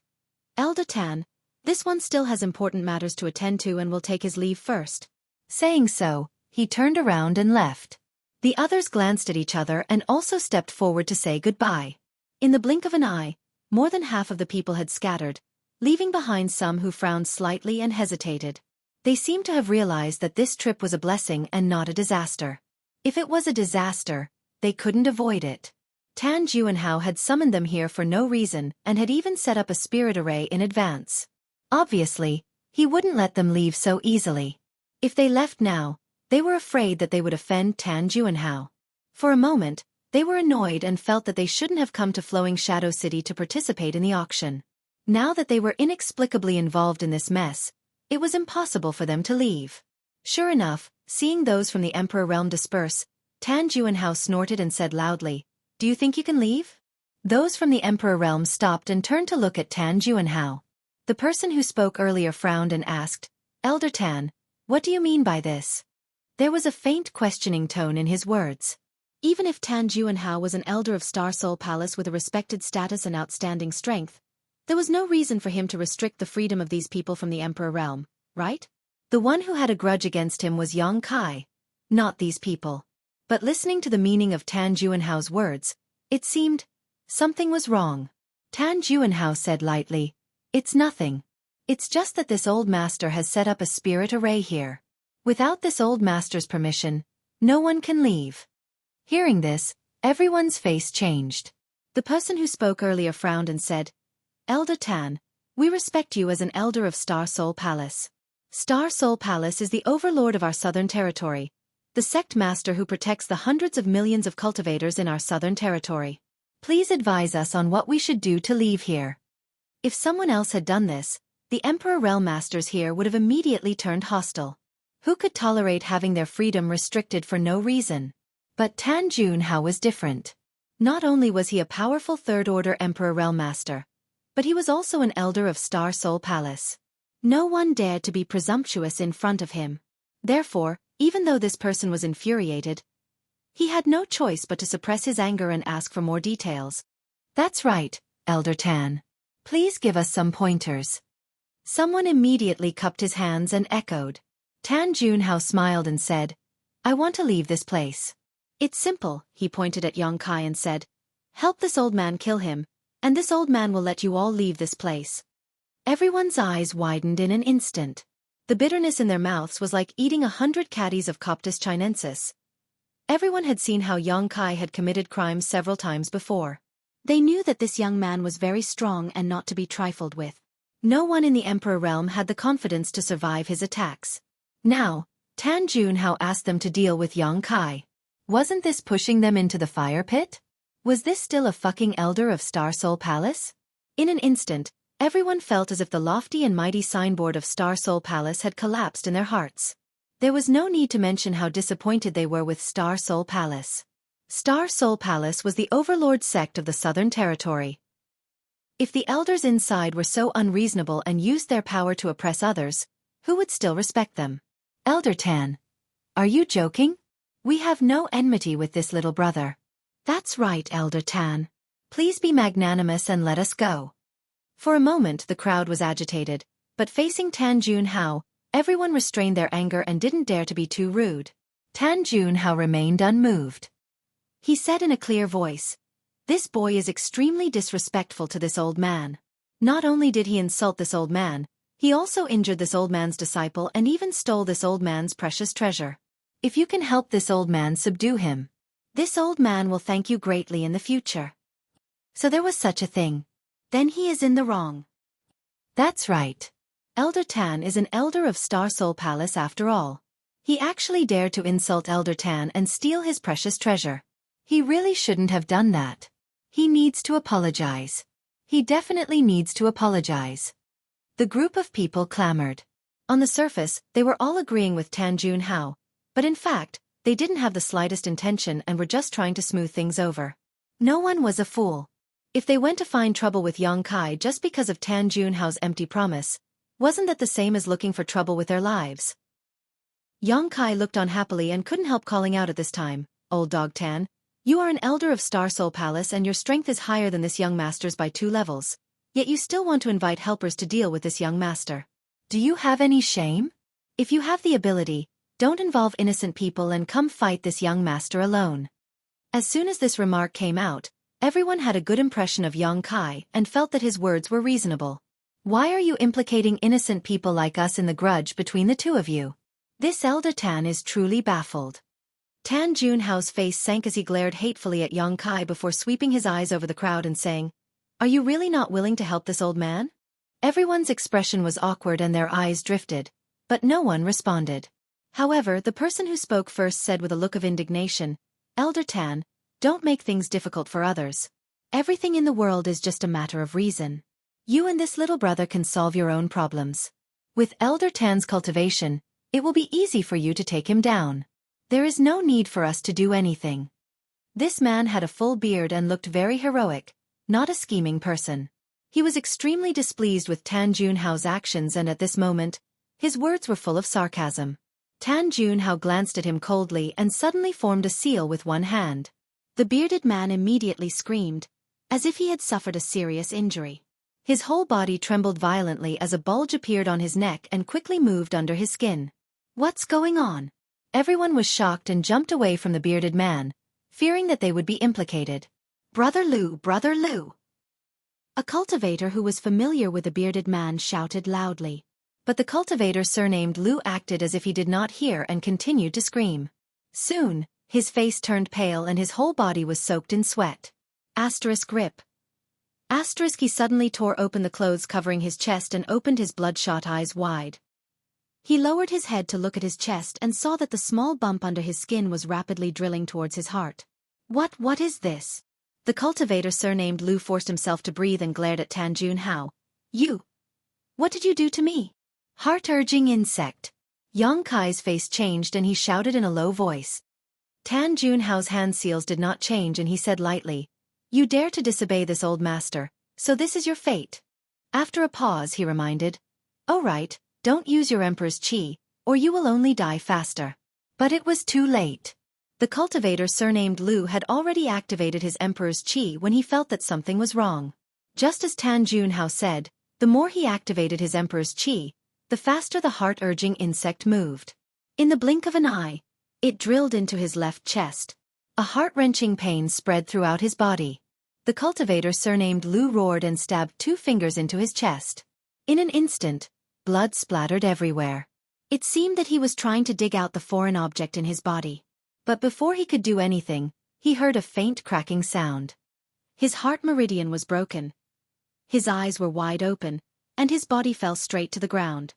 "Elder Tan, this one still has important matters to attend to and will take his leave first." Saying so, he turned around and left. The others glanced at each other and also stepped forward to say goodbye. In the blink of an eye, more than half of the people had scattered, leaving behind some who frowned slightly and hesitated. They seemed to have realized that this trip was a blessing and not a disaster. If it was a disaster, they couldn't avoid it. Tan Juanhao had summoned them here for no reason and had even set up a spirit array in advance. Obviously, he wouldn't let them leave so easily. If they left now, they were afraid that they would offend Tan Juanhao. For a moment, they were annoyed and felt that they shouldn't have come to Flowing Shadow City to participate in the auction. Now that they were inexplicably involved in this mess, it was impossible for them to leave. Sure enough, seeing those from the Emperor realm disperse, Tan Juanhao snorted and said loudly, "Do you think you can leave?" Those from the Emperor realm stopped and turned to look at Tan Juanhao. The person who spoke earlier frowned and asked, "Elder Tan, what do you mean by this?" There was a faint questioning tone in his words. Even if Tan Juanhao was an elder of Star Soul Palace with a respected status and outstanding strength, there was no reason for him to restrict the freedom of these people from the Emperor realm, right? The one who had a grudge against him was Yang Kai, not these people. But listening to the meaning of Tan Juanhao's words, it seemed something was wrong. Tan Juanhao said lightly, "It's nothing. It's just that this old master has set up a spirit array here. Without this old master's permission, no one can leave." Hearing this, everyone's face changed. The person who spoke earlier frowned and said, "Elder Tan, we respect you as an elder of Star Soul Palace. Star Soul Palace is the overlord of our southern territory, the sect master who protects the hundreds of millions of cultivators in our southern territory. Please advise us on what we should do to leave here." If someone else had done this, the Emperor Realm Masters here would have immediately turned hostile. Who could tolerate having their freedom restricted for no reason? But Tan Juanhao was different. Not only was he a powerful third-order Emperor Realm Master, but he was also an elder of Star Soul Palace. No one dared to be presumptuous in front of him. Therefore, even though this person was infuriated, he had no choice but to suppress his anger and ask for more details. "That's right, Elder Tan. Please give us some pointers." Someone immediately cupped his hands and echoed. Tan Juanhao smiled and said, "I want to leave this place." "It's simple," he pointed at Yang Kai and said, "Help this old man kill him, and this old man will let you all leave this place." Everyone's eyes widened in an instant. The bitterness in their mouths was like eating 100 caddies of Coptis chinensis. Everyone had seen how Yang Kai had committed crimes several times before. They knew that this young man was very strong and not to be trifled with. No one in the Emperor realm had the confidence to survive his attacks. Now, Tan Juanhao asked them to deal with Yang Kai. Wasn't this pushing them into the fire pit? Was this still a fucking elder of Star Soul Palace? In an instant, everyone felt as if the lofty and mighty signboard of Star Soul Palace had collapsed in their hearts. There was no need to mention how disappointed they were with Star Soul Palace. Star Soul Palace was the overlord sect of the Southern Territory. If the elders inside were so unreasonable and used their power to oppress others, who would still respect them? "Elder Tan, are you joking? We have no enmity with this little brother." "That's right, Elder Tan. Please be magnanimous and let us go." For a moment the crowd was agitated, but facing Tan Juanhao, everyone restrained their anger and didn't dare to be too rude. Tan Juanhao remained unmoved. He said in a clear voice, "This boy is extremely disrespectful to this old man. Not only did he insult this old man, he also injured this old man's disciple and even stole this old man's precious treasure. If you can help this old man subdue him, this old man will thank you greatly in the future." So there was such a thing. Then he is in the wrong. That's right. Elder Tan is an elder of Star Soul Palace after all. He actually dared to insult Elder Tan and steal his precious treasure. He really shouldn't have done that. He needs to apologize. He definitely needs to apologize. The group of people clamored. On the surface, they were all agreeing with Tan Junhao, but in fact, they didn't have the slightest intention and were just trying to smooth things over. No one was a fool. If they went to find trouble with Yang Kai just because of Tan Junhao's empty promise, wasn't that the same as looking for trouble with their lives? Yang Kai looked on happily and couldn't help calling out at this time, "Old dog Tan, you are an elder of Star Soul Palace and your strength is higher than this young master's by 2 levels, yet you still want to invite helpers to deal with this young master. Do you have any shame? If you have the ability, don't involve innocent people and come fight this young master alone." As soon as this remark came out, everyone had a good impression of Yang Kai and felt that his words were reasonable. Why are you implicating innocent people like us in the grudge between the two of you? This Elder Tan is truly baffled. Tan Junhao's face sank as he glared hatefully at Yang Kai before sweeping his eyes over the crowd and saying, "Are you really not willing to help this old man?" Everyone's expression was awkward and their eyes drifted, but no one responded. However, the person who spoke first said with a look of indignation, "Elder Tan, don't make things difficult for others. Everything in the world is just a matter of reason. You and this little brother can solve your own problems. With Elder Tan's cultivation, it will be easy for you to take him down. There is no need for us to do anything." This man had a full beard and looked very heroic, not a scheming person. He was extremely displeased with Tan Junhao's actions and at this moment, his words were full of sarcasm. Tan Junhao glanced at him coldly and suddenly formed a seal with one hand. The bearded man immediately screamed, as if he had suffered a serious injury. His whole body trembled violently as a bulge appeared on his neck and quickly moved under his skin. What's going on? Everyone was shocked and jumped away from the bearded man, fearing that they would be implicated. Brother Lu. A cultivator who was familiar with the bearded man shouted loudly. But the cultivator surnamed Lu acted as if he did not hear and continued to scream. Soon, his face turned pale and his whole body was soaked in sweat. Rip. He suddenly tore open the clothes covering his chest and opened his bloodshot eyes wide. He lowered his head to look at his chest and saw that the small bump under his skin was rapidly drilling towards his heart. What is this? The cultivator surnamed Lu forced himself to breathe and glared at Tan Junhao. What did you do to me? Heart-urging insect. Yang Kai's face changed and he shouted in a low voice. Tan Junhao's hand seals did not change and he said lightly, "You dare to disobey this old master, so this is your fate." After a pause he reminded, "Oh right, don't use your emperor's qi, or you will only die faster." But it was too late. The cultivator surnamed Lu had already activated his emperor's qi when he felt that something was wrong. Just as Tan Junhao said, the more he activated his emperor's qi, the faster the heart-urging insect moved. In the blink of an eye, it drilled into his left chest. A heart-wrenching pain spread throughout his body. The cultivator surnamed Lu roared and stabbed 2 fingers into his chest. In an instant, blood splattered everywhere. It seemed that he was trying to dig out the foreign object in his body. But before he could do anything, he heard a faint cracking sound. His heart meridian was broken. His eyes were wide open, and his body fell straight to the ground.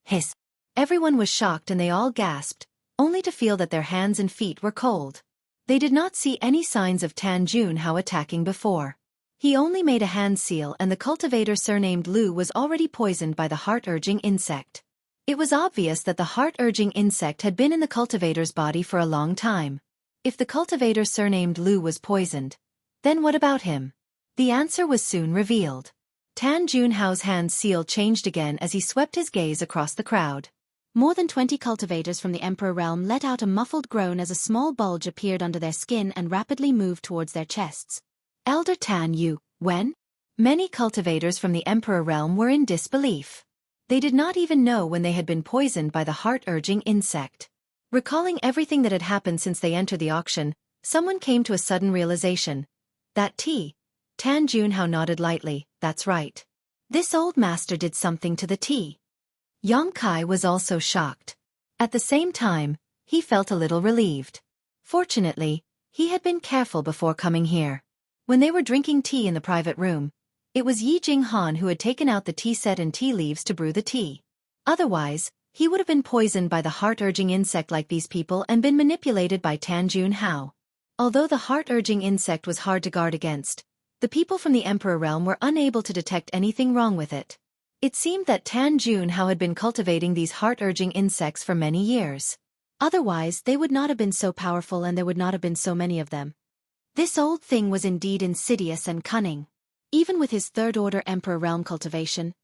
Hiss! Everyone was shocked and they all gasped, only to feel that their hands and feet were cold. They did not see any signs of Tan Junhao attacking before. He only made a hand seal and the cultivator surnamed Lu was already poisoned by the heart-urging insect. It was obvious that the heart-urging insect had been in the cultivator's body for a long time. If the cultivator surnamed Lu was poisoned, then what about him? The answer was soon revealed. Tan Junhao's hand seal changed again as he swept his gaze across the crowd. More than 20 cultivators from the Emperor realm let out a muffled groan as a small bulge appeared under their skin and rapidly moved towards their chests. Elder Tan when? Many cultivators from the Emperor realm were in disbelief. They did not even know when they had been poisoned by the heart-urging insect. Recalling everything that had happened since they entered the auction, someone came to a sudden realization. That tea. Tan Junhao nodded lightly, that's right. This old master did something to the tea. Yang Kai was also shocked. At the same time, he felt a little relieved. Fortunately, he had been careful before coming here. When they were drinking tea in the private room, It was Yi Jinghan who had taken out the tea set and tea leaves to brew the tea. Otherwise, he would have been poisoned by the heart-urging insect like these people and been manipulated by Tan Junhao. Although the heart-urging insect was hard to guard against, the people from the Emperor realm were unable to detect anything wrong with it. It seemed that Tan Junhao had been cultivating these heart-urging insects for many years. Otherwise, they would not have been so powerful and there would not have been so many of them. This old thing was indeed insidious and cunning. Even with his third-order Emperor realm cultivation,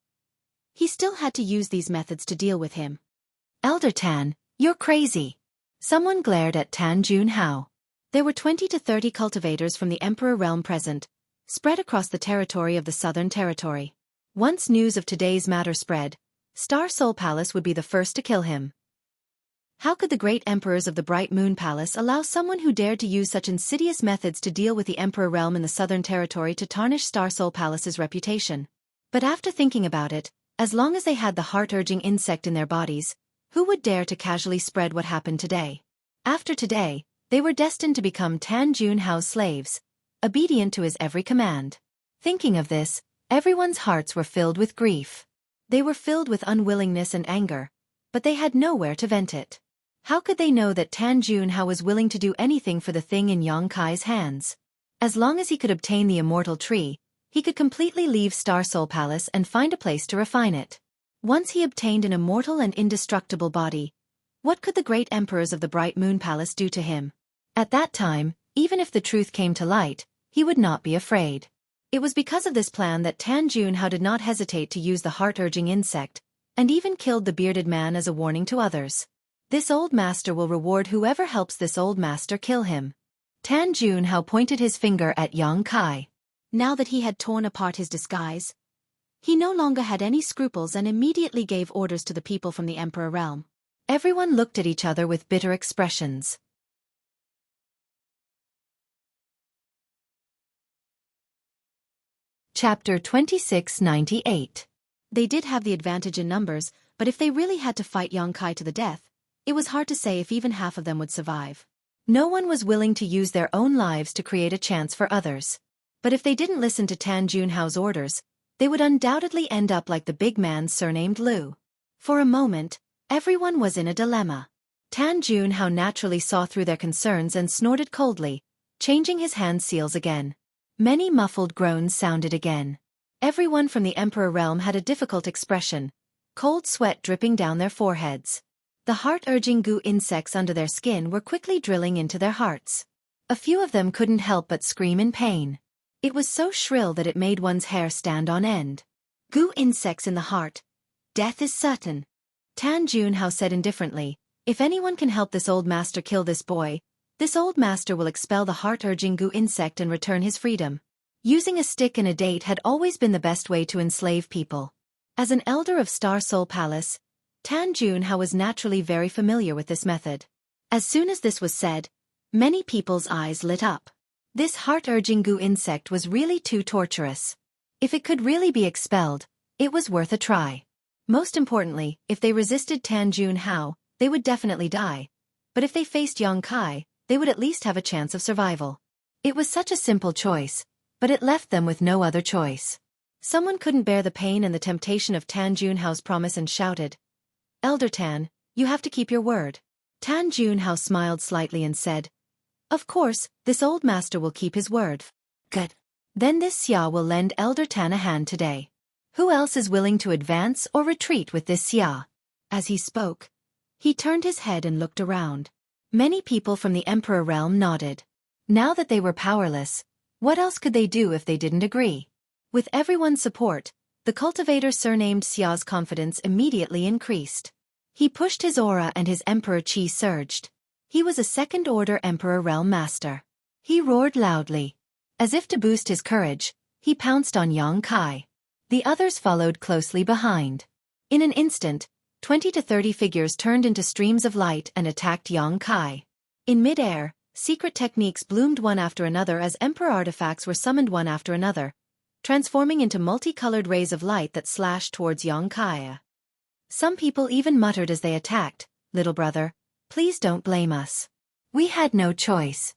he still had to use these methods to deal with him. Elder Tan, you're crazy. Someone glared at Tan Junhao. There were 20 to 30 cultivators from the Emperor realm present, spread across the territory of the Southern Territory. Once news of today's matter spread, Star Soul Palace would be the first to kill him. How could the great emperors of the Bright Moon Palace allow someone who dared to use such insidious methods to deal with the Emperor realm in the Southern Territory to tarnish Star Soul Palace's reputation? But after thinking about it, as long as they had the heart-urging insect in their bodies, who would dare to casually spread what happened today? After today, they were destined to become Tan Junhao's slaves, obedient to his every command. Thinking of this, everyone's hearts were filled with grief. They were filled with unwillingness and anger, but they had nowhere to vent it. How could they know that Tan Junhao was willing to do anything for the thing in Yang Kai's hands? As long as he could obtain the immortal tree, he could completely leave Star Soul Palace and find a place to refine it. Once he obtained an immortal and indestructible body, what could the great emperors of the Bright Moon Palace do to him? At that time, even if the truth came to light, he would not be afraid. It was because of this plan that Tan Junhao did not hesitate to use the heart-urging insect, and even killed the bearded man as a warning to others. This old master will reward whoever helps this old master kill him. Tan Junhao pointed his finger at Yang Kai. Now that he had torn apart his disguise, he no longer had any scruples and immediately gave orders to the people from the Emperor realm. Everyone looked at each other with bitter expressions. Chapter 2698. They did have the advantage in numbers, but if they really had to fight Yang Kai to the death, it was hard to say if even half of them would survive. No one was willing to use their own lives to create a chance for others. But if they didn't listen to Tan Junhao's orders, they would undoubtedly end up like the big man surnamed Lu. For a moment, everyone was in a dilemma. Tan Junhao naturally saw through their concerns and snorted coldly, changing his hand seals again. Many muffled groans sounded again. Everyone from the Emperor realm had a difficult expression, cold sweat dripping down their foreheads. The heart-urging goo insects under their skin were quickly drilling into their hearts. A few of them couldn't help but scream in pain. It was so shrill that it made one's hair stand on end. Goo insects in the heart. Death is certain. Tan Junhao said indifferently, if anyone can help this old master kill this boy, this old master will expel the heart-urging goo insect and return his freedom. Using a stick and a date had always been the best way to enslave people. As an elder of Star Soul Palace, Tan Junhao was naturally very familiar with this method. As soon as this was said, many people's eyes lit up. This heart-urging goo insect was really too torturous. If it could really be expelled, it was worth a try. Most importantly, if they resisted Tan Junhao, they would definitely die. But if they faced Yang Kai, they would at least have a chance of survival. It was such a simple choice, but it left them with no other choice. Someone couldn't bear the pain and the temptation of Tan Junhao's promise and shouted, Elder Tan, you have to keep your word. Tan Junhao smiled slightly and said, of course, this old master will keep his word. Good. Then this Xia will lend Elder Tan a hand today. Who else is willing to advance or retreat with this Xia? As he spoke, he turned his head and looked around. Many people from the Emperor realm nodded. Now that they were powerless, what else could they do if they didn't agree? With everyone's support, the cultivator surnamed Xia's confidence immediately increased. He pushed his aura and his emperor chi surged. He was a second-order Emperor realm master. He roared loudly. As if to boost his courage, he pounced on Yang Kai. The others followed closely behind. In an instant, 20 to 30 figures turned into streams of light and attacked Yang Kai. In mid-air, secret techniques bloomed one after another as Emperor artifacts were summoned one after another, transforming into multicolored rays of light that slashed towards Yang Kai. Some people even muttered as they attacked, little brother, please don't blame us. We had no choice.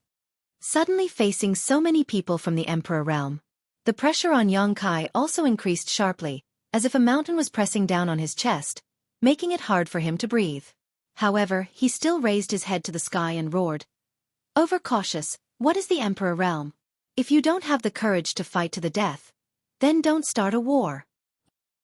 Suddenly facing so many people from the Emperor realm, The pressure on Yang Kai also increased sharply, as if a mountain was pressing down on his chest, making it hard for him to breathe. However, he still raised his head to the sky and roared, "Overcautious, what is the Emperor realm? If you don't have the courage to fight to the death, then don't start a war.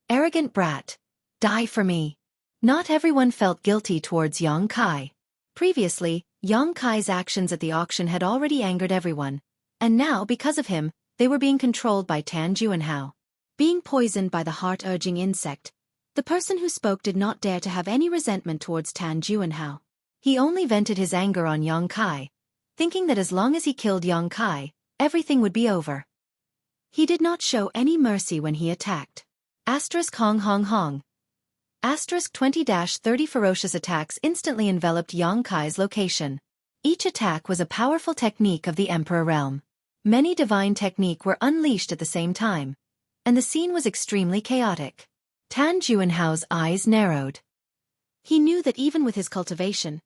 Arrogant brat, die for me." Not everyone felt guilty towards Yang Kai. Previously, Yang Kai's actions at the auction had already angered everyone, and now, because of him, they were being controlled by Tan Juanhao. Being poisoned by the heart-urging insect, the person who spoke did not dare to have any resentment towards Tan Juanhao. He only vented his anger on Yang Kai, thinking that as long as he killed Yang Kai, everything would be over. He did not show any mercy when he attacked. Hong Hong Hong. 20-30 ferocious attacks instantly enveloped Yang Kai's location. Each attack was a powerful technique of the Emperor realm. Many divine techniques were unleashed at the same time, and the scene was extremely chaotic. Tan Juanhao's eyes narrowed. He knew that even with his cultivation,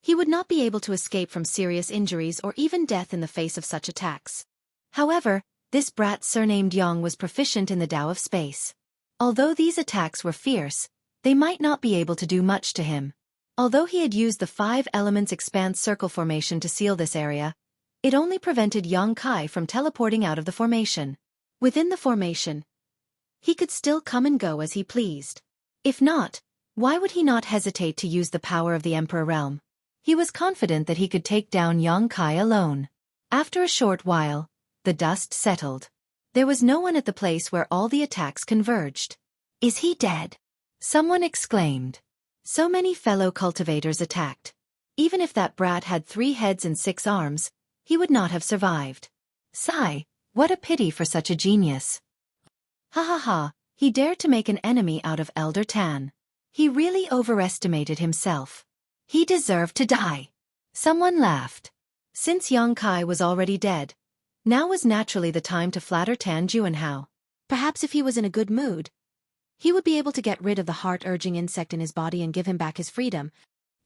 he would not be able to escape from serious injuries or even death in the face of such attacks. However, this brat surnamed Yang was proficient in the Tao of space. Although these attacks were fierce, they might not be able to do much to him. Although he had used the 5 elements expanse circle formation to seal this area, it only prevented Yang Kai from teleporting out of the formation. Within the formation, he could still come and go as he pleased. If not, why would he not hesitate to use the power of the Emperor realm? He was confident that he could take down Yang Kai alone. After a short while, the dust settled. There was no one at the place where all the attacks converged. "Is he dead?" someone exclaimed. So many fellow cultivators attacked. Even if that brat had 3 heads and 6 arms, he would not have survived. Sigh, what a pity for such a genius. Ha ha ha, he dared to make an enemy out of Elder Tan. He really overestimated himself. He deserved to die. Someone laughed. Since Yang Kai was already dead, now was naturally the time to flatter Tan Juanhao. Perhaps if he was in a good mood, he would be able to get rid of the heart-urging insect in his body and give him back his freedom.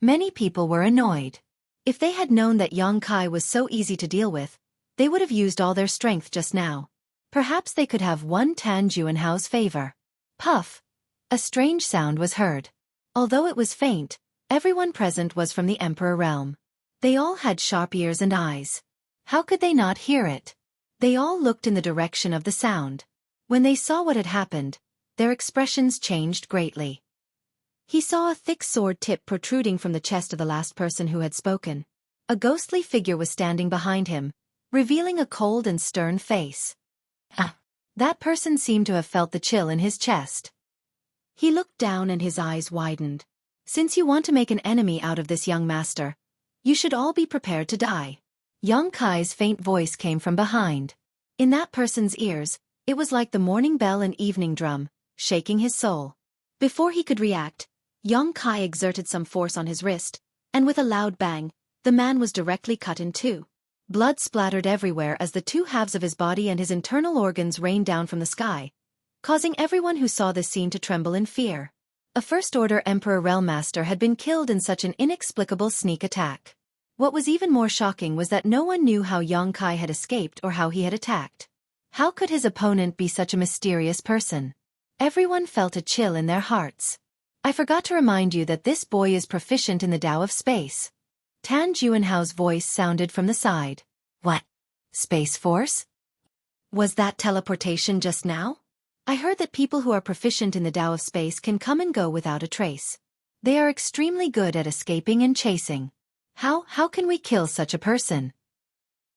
Many people were annoyed. If they had known that Yang Kai was so easy to deal with, they would have used all their strength just now. Perhaps they could have won Tan Juanhao's favor. Puff! A strange sound was heard. Although it was faint, everyone present was from the Emperor realm. They all had sharp ears and eyes. How could they not hear it? They all looked in the direction of the sound. When they saw what had happened, their expressions changed greatly. He saw a thick sword tip protruding from the chest of the last person who had spoken. A ghostly figure was standing behind him, revealing a cold and stern face. That person seemed to have felt the chill in his chest. He looked down and his eyes widened. Since you want to make an enemy out of this young master, you should all be prepared to die. Yang Kai's faint voice came from behind. In that person's ears, it was like the morning bell and evening drum, shaking his soul. Before he could react, Yang Kai exerted some force on his wrist, and with a loud bang, the man was directly cut in 2. Blood splattered everywhere as the 2 halves of his body and his internal organs rained down from the sky, causing everyone who saw this scene to tremble in fear. A First-Order Emperor Realm Master had been killed in such an inexplicable sneak attack. What was even more shocking was that no one knew how Yang Kai had escaped or how he had attacked. How could his opponent be such a mysterious person? Everyone felt a chill in their hearts. I forgot to remind you that this boy is proficient in the Tao of space. Tan Juanhao's voice sounded from the side. What? Space Force? Was that teleportation just now? I heard that people who are proficient in the Tao of space can come and go without a trace. They are extremely good at escaping and chasing. How can we kill such a person?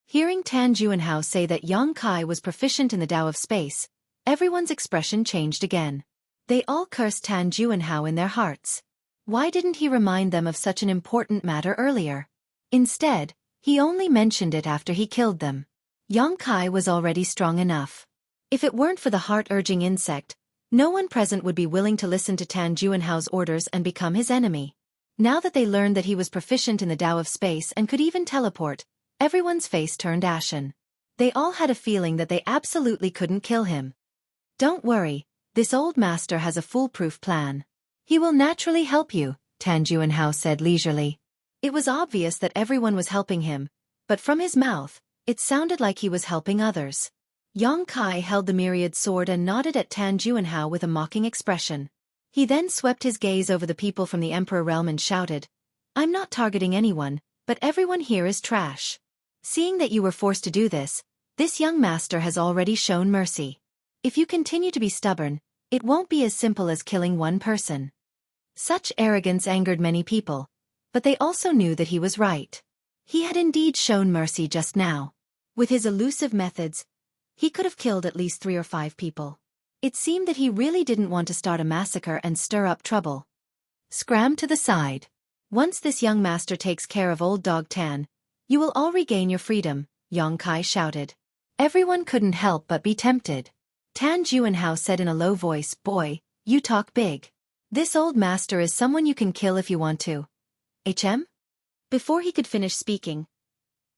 Hearing Tan Juanhao say that Yang Kai was proficient in the Tao of space, everyone's expression changed again. They all cursed Tan Juanhao in their hearts. Why didn't he remind them of such an important matter earlier? Instead, he only mentioned it after he killed them. Yang Kai was already strong enough. If it weren't for the heart-urging insect, no one present would be willing to listen to Tan Juanhao's orders and become his enemy. Now that they learned that he was proficient in the Tao of space and could even teleport, everyone's face turned ashen. They all had a feeling that they absolutely couldn't kill him. Don't worry, this old master has a foolproof plan. He will naturally help you, Tan Juanhao said leisurely. It was obvious that everyone was helping him, but from his mouth, it sounded like he was helping others. Yang Kai held the myriad sword and nodded at Tan Juanhao with a mocking expression. He then swept his gaze over the people from the Emperor realm and shouted, "I'm not targeting anyone, but everyone here is trash. Seeing that you were forced to do this young master has already shown mercy. If you continue to be stubborn, it won't be as simple as killing one person." Such arrogance angered many people, but they also knew that he was right. He had indeed shown mercy just now. With his elusive methods, he could have killed at least 3 or 5 people. It seemed that he really didn't want to start a massacre and stir up trouble. Scram to the side. Once this young master takes care of old dog Tan, you will all regain your freedom, Yang Kai shouted. Everyone couldn't help but be tempted. Tan Juanhao said in a low voice, "Boy, you talk big. This old master is someone you can kill if you want to. HM?" Before he could finish speaking,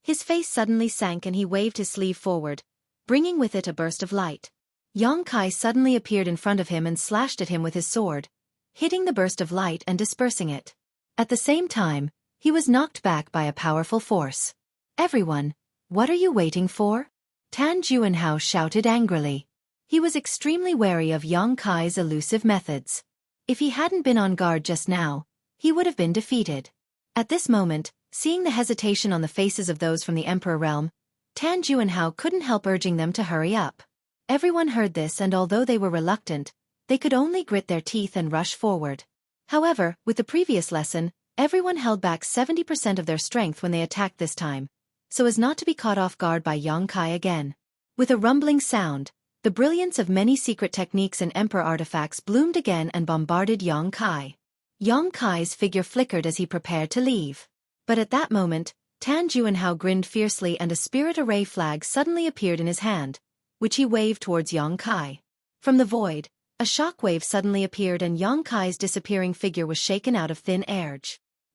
his face suddenly sank and he waved his sleeve forward, bringing with it a burst of light. Yang Kai suddenly appeared in front of him and slashed at him with his sword, hitting the burst of light and dispersing it. At the same time, he was knocked back by a powerful force. "Everyone, what are you waiting for?" Tan Juanhao shouted angrily. He was extremely wary of Yang Kai's elusive methods. If he hadn't been on guard just now, he would have been defeated. At this moment, seeing the hesitation on the faces of those from the Emperor realm, Tan Juanhao couldn't help urging them to hurry up. Everyone heard this, and although they were reluctant, they could only grit their teeth and rush forward. However, with the previous lesson, everyone held back 70% of their strength when they attacked this time, so as not to be caught off guard by Yang Kai again. With a rumbling sound, the brilliance of many secret techniques and emperor artifacts bloomed again and bombarded Yang Kai. Yang Kai's figure flickered as he prepared to leave. But at that moment, Tan Juanhao grinned fiercely and a spirit array flag suddenly appeared in his hand, which he waved towards Yang Kai. From the void, a shockwave suddenly appeared and Yang Kai's disappearing figure was shaken out of thin air.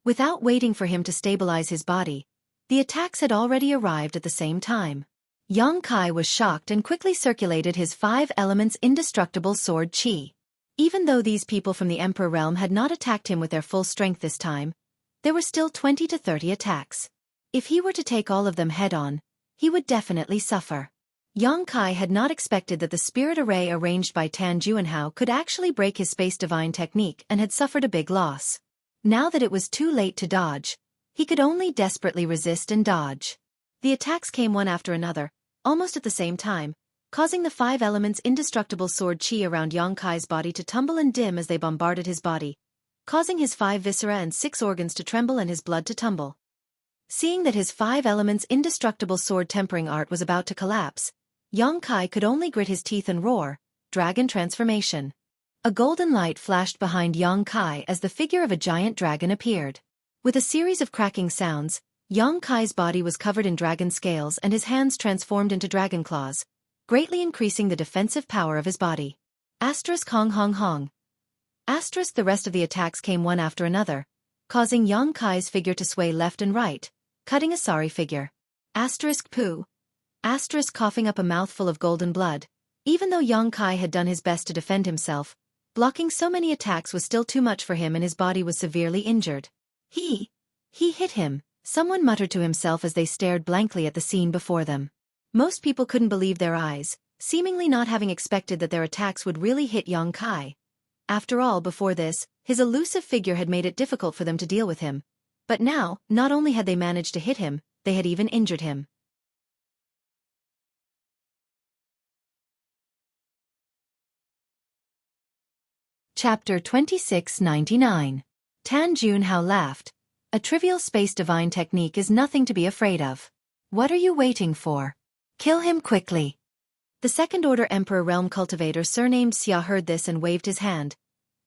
Without waiting for him to stabilize his body, the attacks had already arrived at the same time. Yang Kai was shocked and quickly circulated his 5 elements indestructible sword Qi. Even though these people from the Emperor realm had not attacked him with their full strength this time, there were still 20 to 30 attacks. If he were to take all of them head-on, he would definitely suffer. Yang Kai had not expected that the spirit array arranged by Tan Juanhao could actually break his space divine technique and had suffered a big loss. Now that it was too late to dodge, he could only desperately resist and dodge. The attacks came one after another, almost at the same time, causing the 5 elements indestructible sword Qi around Yang Kai's body to tumble and dim as they bombarded his body, causing his 5 viscera and 6 organs to tremble and his blood to tumble. Seeing that his 5 elements indestructible sword tempering art was about to collapse, Yang Kai could only grit his teeth and roar, "Dragon transformation." A golden light flashed behind Yang Kai as the figure of a giant dragon appeared. With a series of cracking sounds, Yang Kai's body was covered in dragon scales and his hands transformed into dragon claws, greatly increasing the defensive power of his body. Asterisk hong hong hong. Asterisk the rest of the attacks came one after another, causing Yang Kai's figure to sway left and right, cutting a sorry figure. Asterisk poo. Asterisk coughing up a mouthful of golden blood. Even though Yang Kai had done his best to defend himself, blocking so many attacks was still too much for him and his body was severely injured. He hit him, someone muttered to himself as they stared blankly at the scene before them. Most people couldn't believe their eyes, seemingly not having expected that their attacks would really hit Yang Kai. After all, before this, his elusive figure had made it difficult for them to deal with him. But now, not only had they managed to hit him, they had even injured him. Chapter 2699. Tan Juanhao laughed. A trivial space divine technique is nothing to be afraid of. What are you waiting for? Kill him quickly. The second-order Emperor Realm Cultivator surnamed Xia heard this and waved his hand.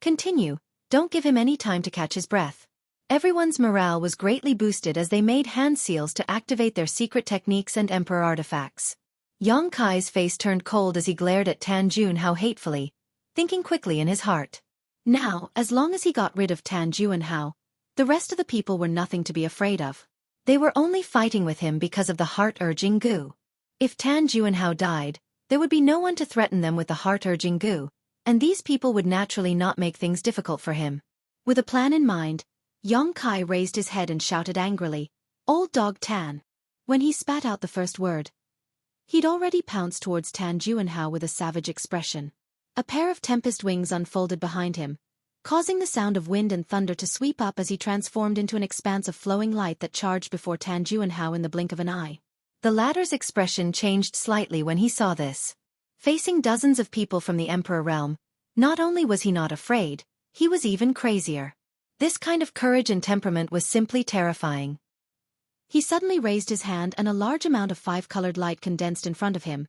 Continue, don't give him any time to catch his breath. Everyone's morale was greatly boosted as they made hand seals to activate their secret techniques and Emperor artifacts. Yang Kai's face turned cold as he glared at Tan Juanhao hatefully, thinking quickly in his heart. Now, as long as he got rid of Tan Juanhao, the rest of the people were nothing to be afraid of. They were only fighting with him because of the heart-urging goo. If Tan Juanhao died, there would be no one to threaten them with the heart-urging goo, and these people would naturally not make things difficult for him. With a plan in mind, Yang Kai raised his head and shouted angrily, "Old dog Tan." When he spat out the first word, He'd already pounced towards Tan Juanhao with a savage expression. A pair of tempest wings unfolded behind him, causing the sound of wind and thunder to sweep up as he transformed into an expanse of flowing light that charged before Tan Juanhao in the blink of an eye. The latter's expression changed slightly when he saw this. Facing dozens of people from the Emperor realm, not only was he not afraid, he was even crazier. This kind of courage and temperament was simply terrifying. He suddenly raised his hand and a large amount of five-colored light condensed in front of him,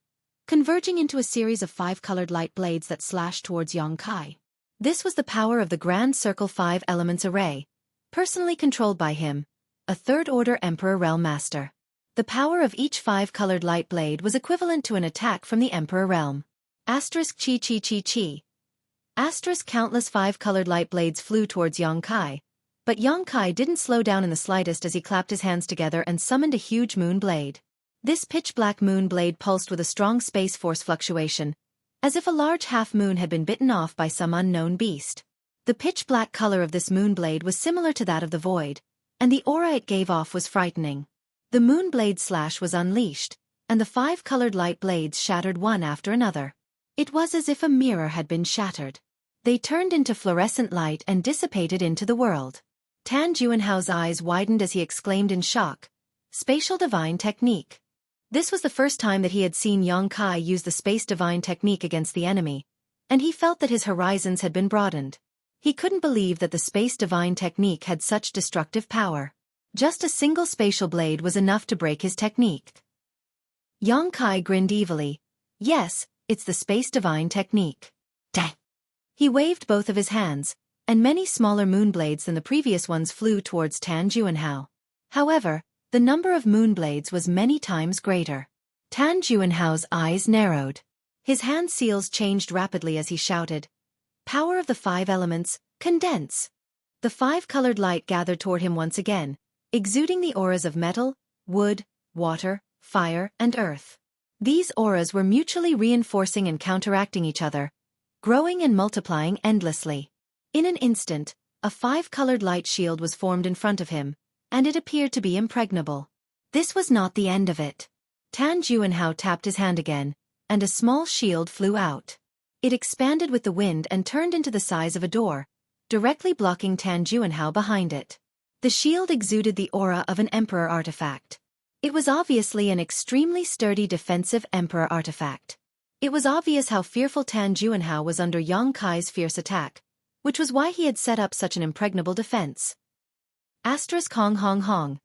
converging into a series of five-colored light blades that slashed towards Yang Kai. This was the power of the Grand Circle 5 Elements Array, personally controlled by him, a third-order Emperor Realm Master. The power of each five-colored light blade was equivalent to an attack from the Emperor Realm. Asterisk chi chi chi chi. Asterisk countless five-colored light blades flew towards Yang Kai, but Yang Kai didn't slow down in the slightest as he clapped his hands together and summoned a huge moon blade. This pitch-black moon blade pulsed with a strong space force fluctuation, as if a large half-moon had been bitten off by some unknown beast. The pitch-black color of this moon blade was similar to that of the void, and the aura it gave off was frightening. The moon blade slash was unleashed, and the five-colored light blades shattered one after another. It was as if a mirror had been shattered. They turned into fluorescent light and dissipated into the world. Tan Juanhao's eyes widened as he exclaimed in shock, "Spatial Divine Technique." This was the first time that he had seen Yang Kai use the Space Divine Technique against the enemy, and he felt that his horizons had been broadened. He couldn't believe that the Space Divine Technique had such destructive power. Just a single spatial blade was enough to break his technique. Yang Kai grinned evilly. "Yes, it's the Space Divine Technique." Dang! He waved both of his hands, and many smaller moon blades than the previous ones flew towards Tan Juanhao. However, the number of moon blades was many times greater. Tan Juanhao's eyes narrowed. His hand seals changed rapidly as he shouted, "Power of the five elements, condense!" The five-colored light gathered toward him once again, exuding the auras of metal, wood, water, fire, and earth. These auras were mutually reinforcing and counteracting each other, growing and multiplying endlessly. In an instant, a five-colored light shield was formed in front of him, and it appeared to be impregnable. This was not the end of it. Tan Juanhao tapped his hand again, and a small shield flew out. It expanded with the wind and turned into the size of a door, directly blocking Tan Juanhao behind it. The shield exuded the aura of an Emperor artifact. It was obviously an extremely sturdy defensive Emperor artifact. It was obvious how fearful Tan Juanhao was under Yang Kai's fierce attack, which was why he had set up such an impregnable defense. Asterisk hong hong hong.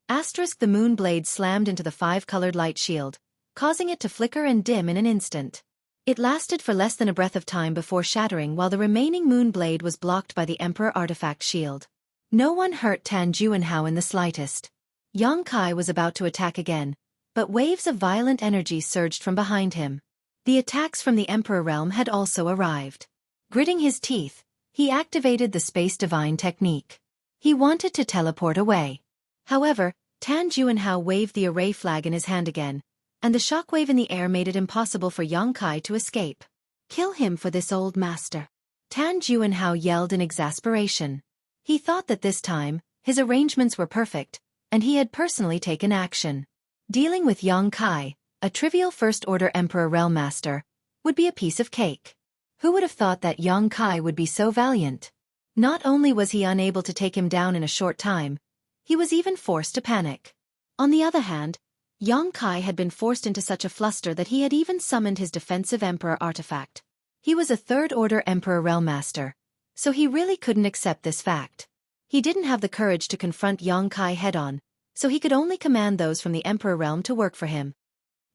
Asterisk the moon blade slammed into the five-colored light shield, causing it to flicker and dim in an instant. It lasted for less than a breath of time before shattering while the remaining moon blade was blocked by the Emperor artifact shield. No one hurt Tan Juanhao in the slightest. Yang Kai was about to attack again, but waves of violent energy surged from behind him. The attacks from the Emperor realm had also arrived. Gritting his teeth, he activated the Space Divine Technique. He wanted to teleport away. However, Tan Juanhao waved the array flag in his hand again, and the shockwave in the air made it impossible for Yang Kai to escape. "Kill him for this old master!" Tan Juanhao yelled in exasperation. He thought that this time, his arrangements were perfect, and he had personally taken action. Dealing with Yang Kai, a trivial first-order Emperor Realm Master, would be a piece of cake. Who would have thought that Yang Kai would be so valiant? Not only was he unable to take him down in a short time, he was even forced to panic. On the other hand, Yang Kai had been forced into such a fluster that he had even summoned his defensive Emperor artifact. He was a third-order Emperor Realm Master, so he really couldn't accept this fact. He didn't have the courage to confront Yang Kai head-on, so he could only command those from the Emperor realm to work for him.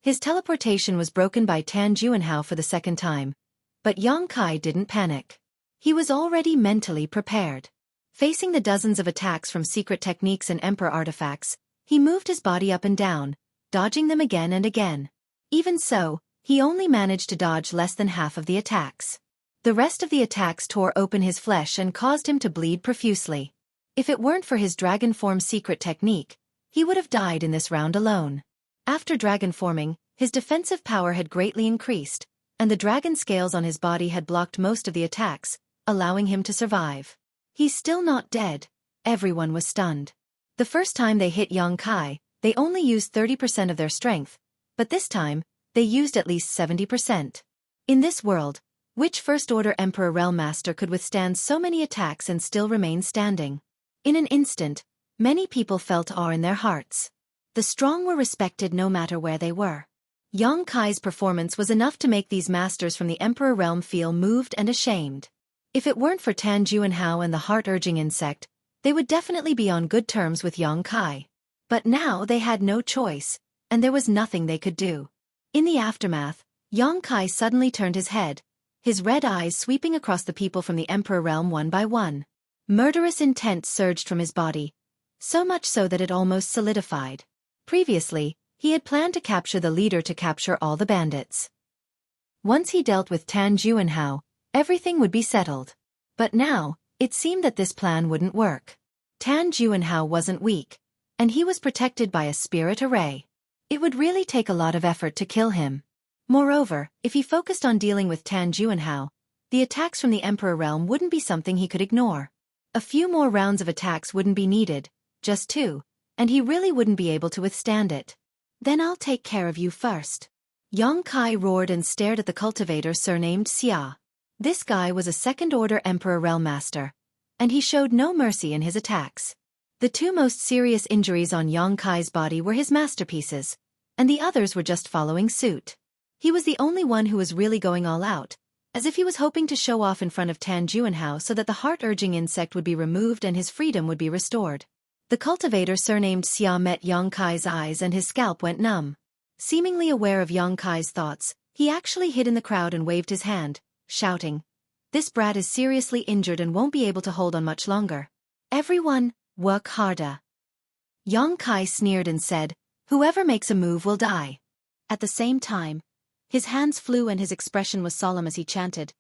His teleportation was broken by Tan Juanhao for the second time, but Yang Kai didn't panic. He was already mentally prepared. Facing the dozens of attacks from secret techniques and Emperor artifacts, he moved his body up and down, dodging them again and again. Even so, he only managed to dodge less than half of the attacks. The rest of the attacks tore open his flesh and caused him to bleed profusely. If it weren't for his dragon form secret technique, he would have died in this round alone. After dragon forming, his defensive power had greatly increased, and the dragon scales on his body had blocked most of the attacks, allowing him to survive. He's still not dead. Everyone was stunned. The first time they hit Yang Kai, they only used 30% of their strength, but this time, they used at least 70%. In this world, which First-Order Emperor Realm Master could withstand so many attacks and still remain standing? In an instant, many people felt awe in their hearts. The strong were respected no matter where they were. Yang Kai's performance was enough to make these masters from the Emperor Realm feel moved and ashamed. If it weren't for Tan Juanhao and the heart-urging insect, they would definitely be on good terms with Yang Kai. But now they had no choice, and there was nothing they could do. In the aftermath, Yang Kai suddenly turned his head, his red eyes sweeping across the people from the Emperor Realm one by one. Murderous intent surged from his body, so much so that it almost solidified. Previously, he had planned to capture the leader to capture all the bandits. Once he dealt with Tan Juanhao, everything would be settled. But now, it seemed that this plan wouldn't work. Tan Juanhao wasn't weak, and he was protected by a spirit array. It would really take a lot of effort to kill him. Moreover, if he focused on dealing with Tan Juanhao, the attacks from the Emperor Realm wouldn't be something he could ignore. A few more rounds of attacks wouldn't be needed, just 2, and he really wouldn't be able to withstand it. Then I'll take care of you first. Yang Kai roared and stared at the cultivator surnamed Xia. This guy was a second-order Emperor Realm Master, and he showed no mercy in his attacks. The 2 most serious injuries on Yang Kai's body were his masterpieces, and the others were just following suit. He was the only one who was really going all out, as if he was hoping to show off in front of Tan Juanhao so that the heart-urging insect would be removed and his freedom would be restored. The cultivator surnamed Xia met Yang Kai's eyes and his scalp went numb. Seemingly aware of Yang Kai's thoughts, he actually hid in the crowd and waved his hand, shouting, "This brat is seriously injured and won't be able to hold on much longer. Everyone, work harder." Yang Kai sneered and said, "Whoever makes a move will die." At the same time, his hands flew and his expression was solemn as he chanted,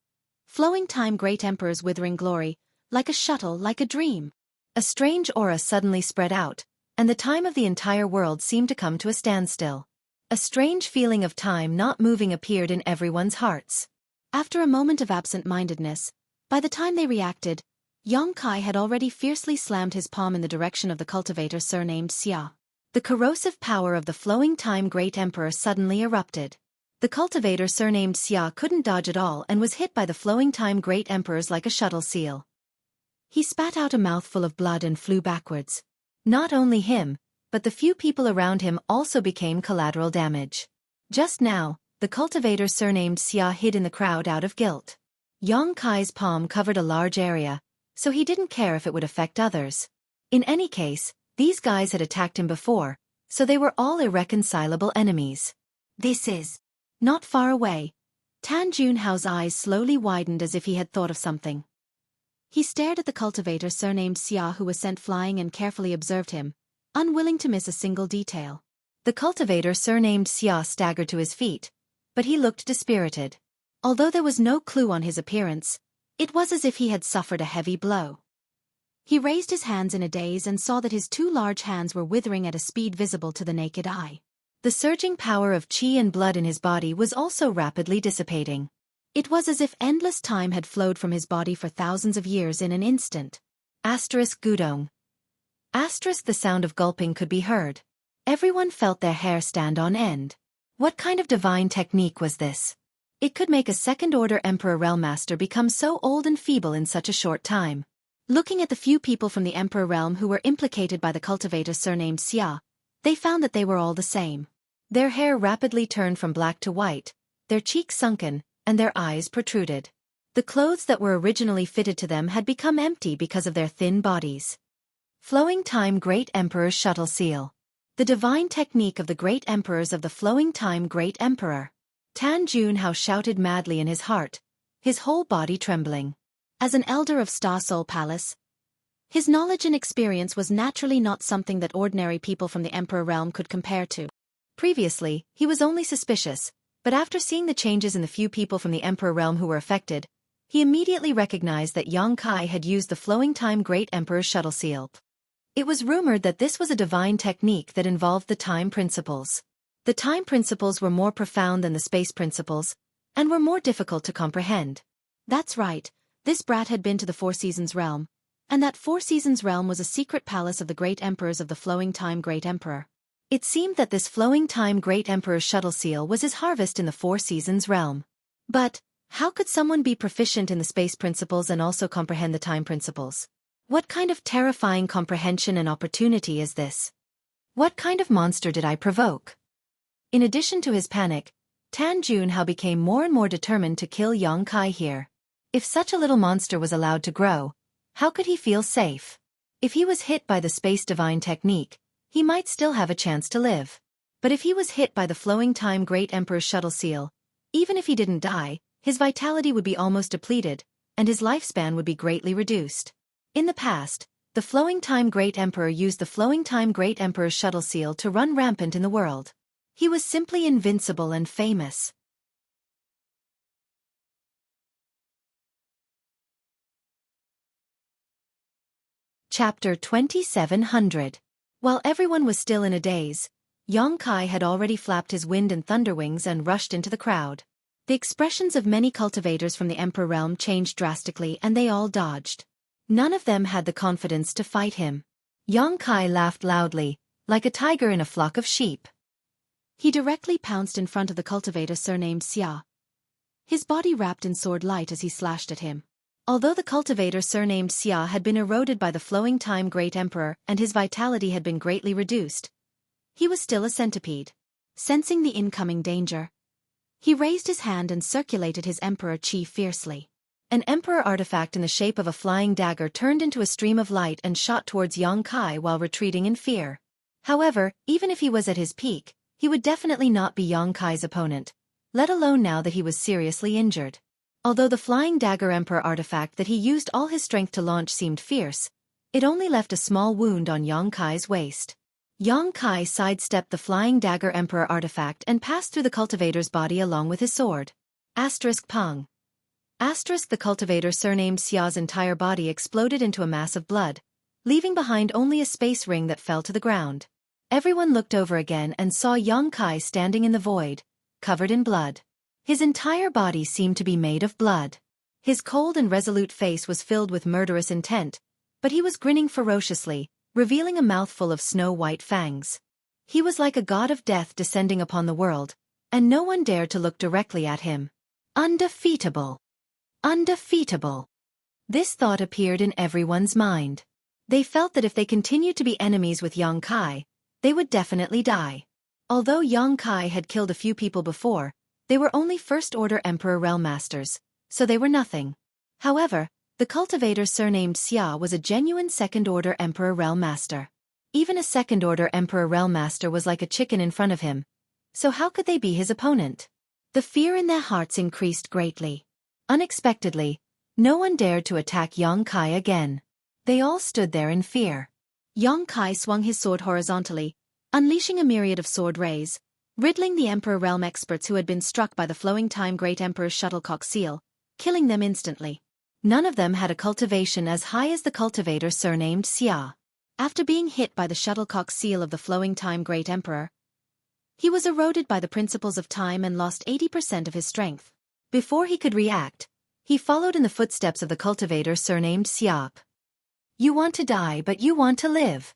"Flowing time great emperor's withering glory, like a shuttle, like a dream." A strange aura suddenly spread out, and the time of the entire world seemed to come to a standstill. A strange feeling of time not moving appeared in everyone's hearts. After a moment of absent-mindedness, by the time they reacted, Yang Kai had already fiercely slammed his palm in the direction of the cultivator surnamed Xia. The corrosive power of the flowing time great emperor suddenly erupted. The cultivator surnamed Xia couldn't dodge at all and was hit by the flowing time great emperors like a shuttle seal. He spat out a mouthful of blood and flew backwards. Not only him, but the few people around him also became collateral damage. Just now, the cultivator surnamed Xia hid in the crowd out of guilt. Yang Kai's palm covered a large area, so he didn't care if it would affect others. In any case, these guys had attacked him before, so they were all irreconcilable enemies. This is not far away. Tan Juanhao's eyes slowly widened as if he had thought of something. He stared at the cultivator surnamed Xia who was sent flying and carefully observed him, unwilling to miss a single detail. The cultivator surnamed Xia staggered to his feet, but he looked dispirited. Although there was no clue on his appearance, it was as if he had suffered a heavy blow. He raised his hands in a daze and saw that his 2 large hands were withering at a speed visible to the naked eye. The surging power of qi and blood in his body was also rapidly dissipating. It was as if endless time had flowed from his body for thousands of years in an instant. Gudong. The sound of gulping could be heard. Everyone felt their hair stand on end. What kind of divine technique was this? It could make a second-order Emperor Realm Master become so old and feeble in such a short time. Looking at the few people from the Emperor Realm who were implicated by the cultivator surnamed Xia, they found that they were all the same. Their hair rapidly turned from black to white, their cheeks sunken, and their eyes protruded. The clothes that were originally fitted to them had become empty because of their thin bodies. Flowing Time Great Emperor's Shuttle Seal. The divine technique of the great emperors of the Flowing Time Great Emperor. Tan Juanhao shouted madly in his heart, his whole body trembling. As an elder of Star Soul Palace, his knowledge and experience was naturally not something that ordinary people from the Emperor Realm could compare to. Previously, he was only suspicious, but after seeing the changes in the few people from the Emperor Realm who were affected, he immediately recognized that Yang Kai had used the Flowing Time Great Emperor's Shuttle Seal. It was rumored that this was a divine technique that involved the time principles. The time principles were more profound than the space principles, and were more difficult to comprehend. That's right, this brat had been to the Four Seasons realm, and that Four Seasons realm was a secret palace of the great emperors of the Flowing Time Great Emperor. It seemed that this flowing time Great Emperor's shuttle seal was his harvest in the Four Seasons realm. But, how could someone be proficient in the space principles and also comprehend the time principles? What kind of terrifying comprehension and opportunity is this? What kind of monster did I provoke? In addition to his panic, Tan Junhao became more and more determined to kill Yang Kai here. If such a little monster was allowed to grow, how could he feel safe? If he was hit by the space divine technique, he might still have a chance to live. But if he was hit by the flowing time Great Emperor's shuttle seal, even if he didn't die, his vitality would be almost depleted, and his lifespan would be greatly reduced. In the past, the flowing time Great Emperor used the flowing time Great Emperor's shuttle seal to run rampant in the world. He was simply invincible and famous. Chapter 2700. While everyone was still in a daze, Yang Kai had already flapped his wind and thunder wings and rushed into the crowd. The expressions of many cultivators from the Emperor realm changed drastically and they all dodged. None of them had the confidence to fight him. Yang Kai laughed loudly, like a tiger in a flock of sheep. He directly pounced in front of the cultivator surnamed Xia. His body wrapped in sword light as he slashed at him. Although the cultivator surnamed Xia had been eroded by the flowing time Great Emperor and his vitality had been greatly reduced, he was still a centipede. Sensing the incoming danger, he raised his hand and circulated his emperor chi fiercely. An emperor artifact in the shape of a flying dagger turned into a stream of light and shot towards Yang Kai while retreating in fear. However, even if he was at his peak, he would definitely not be Yang Kai's opponent, let alone now that he was seriously injured. Although the flying dagger emperor artifact that he used all his strength to launch seemed fierce, it only left a small wound on Yang Kai's waist. Yang Kai sidestepped the flying dagger emperor artifact and passed through the cultivator's body along with his sword. Pong. The cultivator surnamed Xia's entire body exploded into a mass of blood, leaving behind only a space ring that fell to the ground. Everyone looked over again and saw Yang Kai standing in the void, covered in blood. His entire body seemed to be made of blood. His cold and resolute face was filled with murderous intent, but he was grinning ferociously, revealing a mouthful of snow-white fangs. He was like a god of death descending upon the world, and no one dared to look directly at him. Undefeatable. Undefeatable. This thought appeared in everyone's mind. They felt that if they continued to be enemies with Yang Kai, they would definitely die. Although Yang Kai had killed a few people before, they were only First-Order Emperor Realm Masters, so they were nothing. However, the cultivator surnamed Xia was a genuine Second-Order Emperor Realm Master. Even a Second-Order Emperor Realm Master was like a chicken in front of him, so how could they be his opponent? The fear in their hearts increased greatly. Unexpectedly, no one dared to attack Yang Kai again. They all stood there in fear. Yang Kai swung his sword horizontally, unleashing a myriad of sword rays, riddling the Emperor Realm experts who had been struck by the flowing time Great Emperor's shuttlecock seal, killing them instantly. None of them had a cultivation as high as the cultivator surnamed Xia. After being hit by the shuttlecock seal of the flowing time Great Emperor, he was eroded by the principles of time and lost 80% of his strength. Before he could react, he followed in the footsteps of the cultivator surnamed Xia. You want to die but you want to live.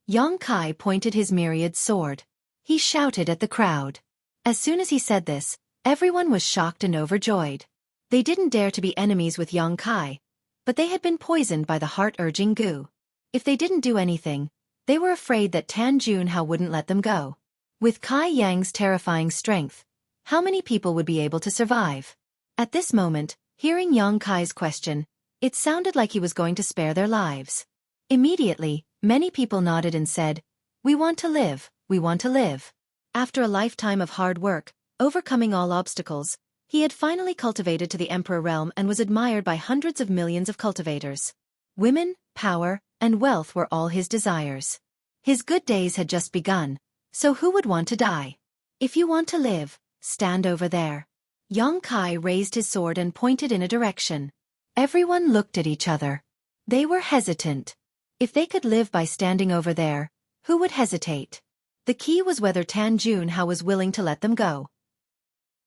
Yang Kai pointed his myriad sword. He shouted at the crowd. As soon as he said this, everyone was shocked and overjoyed. They didn't dare to be enemies with Yang Kai, but they had been poisoned by the heart-urging goo. If they didn't do anything, they were afraid that Tan Junhao wouldn't let them go. With Kai Yang's terrifying strength, how many people would be able to survive? At this moment, hearing Yang Kai's question, it sounded like he was going to spare their lives. Immediately, many people nodded and said, "We want to live, we want to live." After a lifetime of hard work, overcoming all obstacles, he had finally cultivated to the Emperor realm and was admired by hundreds of millions of cultivators. Women, power, and wealth were all his desires. His good days had just begun, so who would want to die? If you want to live, stand over there. Yang Kai raised his sword and pointed in a direction. Everyone looked at each other. They were hesitant. If they could live by standing over there, who would hesitate? The key was whether Tan Junhao was willing to let them go.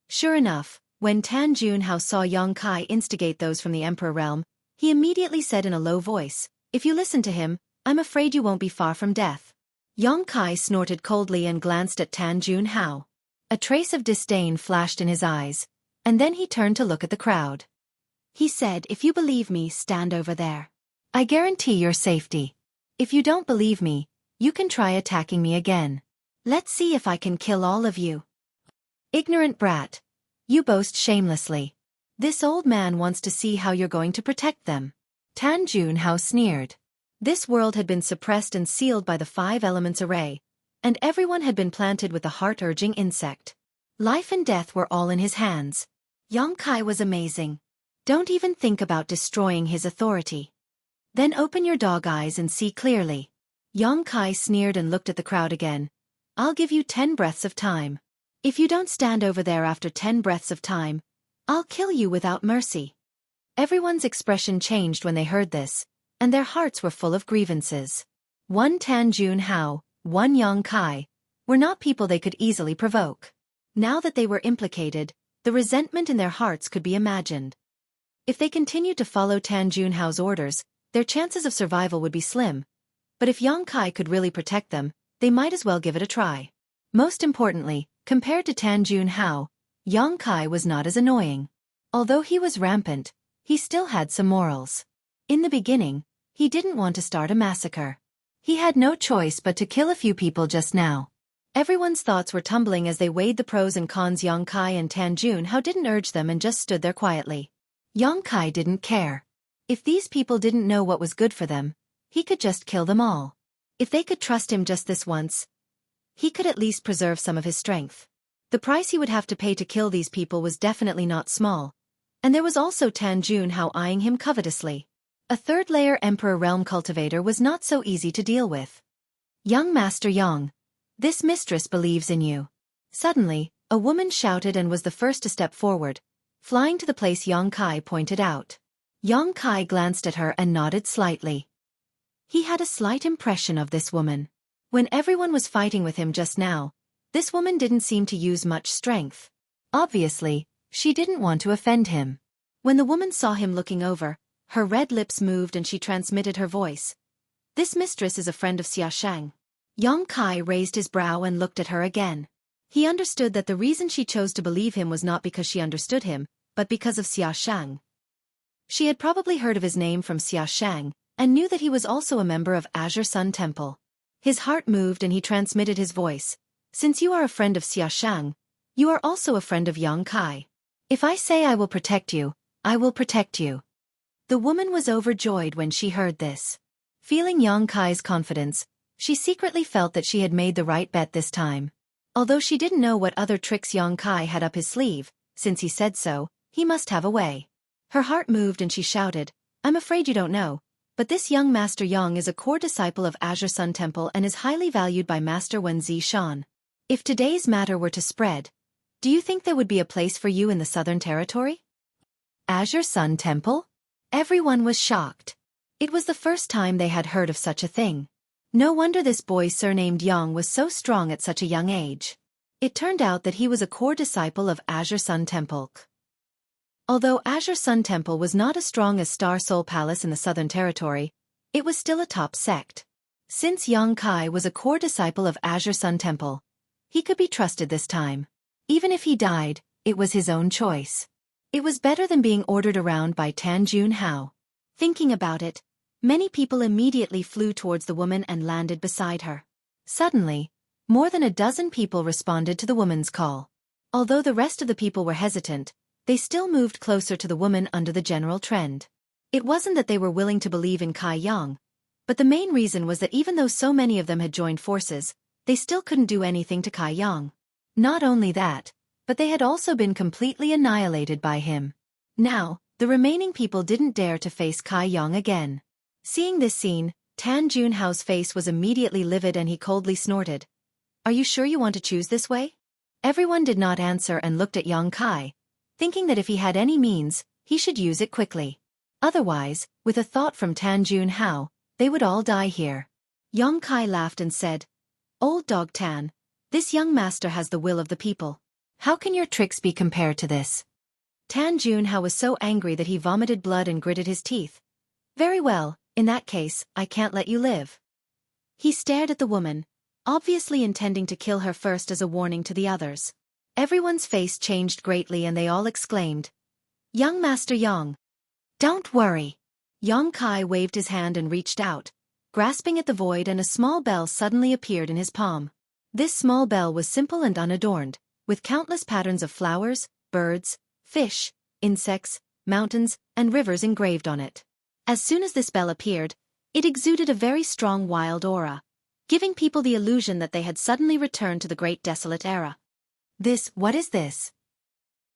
Sure enough, when Tan Junhao saw Yang Kai instigate those from the Emperor realm, he immediately said in a low voice, "If you listen to him, I'm afraid you won't be far from death." Yong Kai snorted coldly and glanced at Tan Junhao. A trace of disdain flashed in his eyes, and then he turned to look at the crowd. He said, "If you believe me, stand over there. I guarantee your safety. If you don't believe me, you can try attacking me again. Let's see if I can kill all of you." Ignorant brat. You boast shamelessly. This old man wants to see how you're going to protect them. Tan Junhao sneered. This world had been suppressed and sealed by the 5 elements array, and everyone had been planted with the heart-urging insect. Life and death were all in his hands. Yong Kai was amazing. Don't even think about destroying his authority. Then open your dog eyes and see clearly. Yong Kai sneered and looked at the crowd again. I'll give you 10 breaths of time. If you don't stand over there after 10 breaths of time, I'll kill you without mercy. Everyone's expression changed when they heard this, and their hearts were full of grievances. One Tan Junhao, one Yong Kai, were not people they could easily provoke. Now that they were implicated, the resentment in their hearts could be imagined. If they continued to follow Tan Junhao's orders, their chances of survival would be slim. But if Yong Kai could really protect them, they might as well give it a try. Most importantly, compared to Tan Junhao, Yong Kai was not as annoying. Although he was rampant, he still had some morals. In the beginning, he didn't want to start a massacre. He had no choice but to kill a few people just now. Everyone's thoughts were tumbling as they weighed the pros and cons. Yong Kai and Tan Junhao didn't urge them and just stood there quietly. Yong Kai didn't care. If these people didn't know what was good for them, he could just kill them all. If they could trust him just this once, he could at least preserve some of his strength. The price he would have to pay to kill these people was definitely not small, and there was also Tan Junhao eyeing him covetously. A third-layer Emperor Realm Cultivator was not so easy to deal with. Young Master Yong, this mistress believes in you. Suddenly, a woman shouted and was the first to step forward, flying to the place Yong Kai pointed out. Yong Kai glanced at her and nodded slightly. He had a slight impression of this woman. When everyone was fighting with him just now, this woman didn't seem to use much strength. Obviously, she didn't want to offend him. When the woman saw him looking over, her red lips moved and she transmitted her voice. This mistress is a friend of Xiaoshang. Yong Kai raised his brow and looked at her again. He understood that the reason she chose to believe him was not because she understood him, but because of Xiaoshang. She had probably heard of his name from Xiaoshang, and knew that he was also a member of Azure Sun Temple. His heart moved and he transmitted his voice. Since you are a friend of Xiaoshang, you are also a friend of Yong Kai. If I say I will protect you, I will protect you. The woman was overjoyed when she heard this. Feeling Yong Kai's confidence, she secretly felt that she had made the right bet this time. Although she didn't know what other tricks Yong Kai had up his sleeve, since he said so, he must have a way. Her heart moved and she shouted, I'm afraid you don't know, but this young Master Yong is a core disciple of Azure Sun Temple and is highly valued by Master Wen Zishan. If today's matter were to spread, do you think there would be a place for you in the Southern Territory? Azure Sun Temple? Everyone was shocked. It was the first time they had heard of such a thing. No wonder this boy surnamed Yong was so strong at such a young age. It turned out that he was a core disciple of Azure Sun Temple. Although Azure Sun Temple was not as strong as Star Soul Palace in the Southern Territory, it was still a top sect. Since Yong Kai was a core disciple of Azure Sun Temple, he could be trusted this time. Even if he died, it was his own choice. It was better than being ordered around by Tan Junhao. Thinking about it, many people immediately flew towards the woman and landed beside her. Suddenly, more than a dozen people responded to the woman's call. Although the rest of the people were hesitant, they still moved closer to the woman under the general trend. It wasn't that they were willing to believe in Kai Yong, but the main reason was that even though so many of them had joined forces, they still couldn't do anything to Kai Yong. Not only that, but they had also been completely annihilated by him. Now, the remaining people didn't dare to face Kai Yong again. Seeing this scene, Tan Junhao's face was immediately livid and he coldly snorted. Are you sure you want to choose this way? Everyone did not answer and looked at Yong Kai, thinking that if he had any means, he should use it quickly. Otherwise, with a thought from Tan Junhao, they would all die here. Yong Kai laughed and said, Old dog Tan, this young master has the will of the people. How can your tricks be compared to this? Tan Junhao was so angry that he vomited blood and gritted his teeth. Very well, in that case, I can't let you live. He stared at the woman, obviously intending to kill her first as a warning to the others. Everyone's face changed greatly and they all exclaimed, "Young Master Yang! Don't worry!" Yang Kai waved his hand and reached out, grasping at the void, and a small bell suddenly appeared in his palm. This small bell was simple and unadorned, with countless patterns of flowers, birds, fish, insects, mountains, and rivers engraved on it. As soon as this bell appeared, it exuded a very strong wild aura, giving people the illusion that they had suddenly returned to the Great Desolate Era. What is this?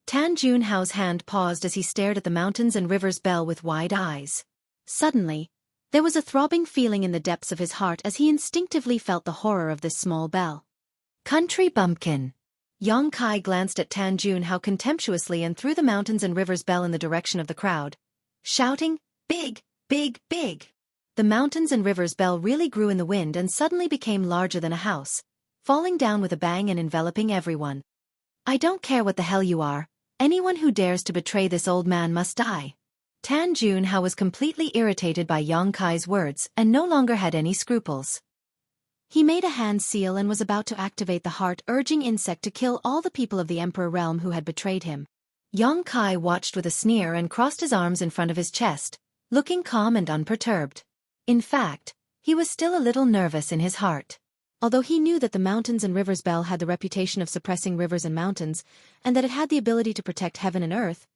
Tan Junhao's hand paused as he stared at the mountains and rivers bell with wide eyes. Suddenly, there was a throbbing feeling in the depths of his heart as he instinctively felt the horror of this small bell. Country bumpkin. Yang Kai glanced at Tan Junhao contemptuously and threw the mountains and rivers bell in the direction of the crowd, shouting, "Big, big, big!" The mountains and rivers bell really grew in the wind and suddenly became larger than a house, falling down with a bang and enveloping everyone. "I don't care what the hell you are. Anyone who dares to betray this old man must die." Tan Junhao was completely irritated by Yang Kai's words and no longer had any scruples. He made a hand seal and was about to activate the heart-urging insect to kill all the people of the Emperor realm who had betrayed him. Yang Kai watched with a sneer and crossed his arms in front of his chest, looking calm and unperturbed. In fact, he was still a little nervous in his heart. Although he knew that the mountains and rivers bell had the reputation of suppressing rivers and mountains, and that it had the ability to protect heaven and earth,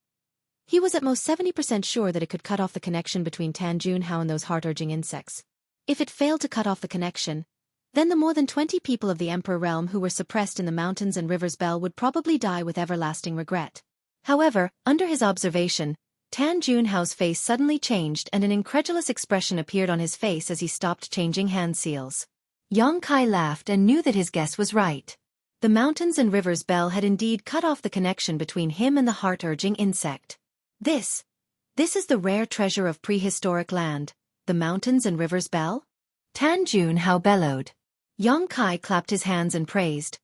he was at most 70% sure that it could cut off the connection between Tan Junhao and those heart-urging insects. If it failed to cut off the connection, then the more than 20 people of the Emperor realm who were suppressed in the mountains and rivers bell would probably die with everlasting regret. However, under his observation, Tan Junhao's face suddenly changed and an incredulous expression appeared on his face as he stopped changing hand seals. Yang Kai laughed and knew that his guess was right. The mountains and rivers bell had indeed cut off the connection between him and the heart-urging insect. This is the rare treasure of prehistoric land, the mountains and rivers bell? Tan Junhao bellowed. Yang Kai clapped his hands and praised,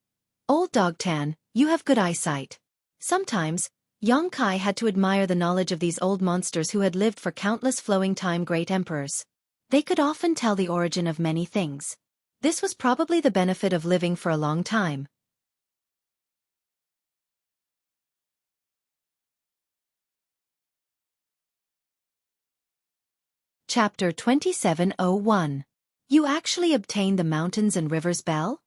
"Old dog Tan, you have good eyesight." Sometimes, Yang Kai had to admire the knowledge of these old monsters who had lived for countless flowing time great emperors. They could often tell the origin of many things. This was probably the benefit of living for a long time. Chapter 2701. You actually obtained the mountains and rivers bell?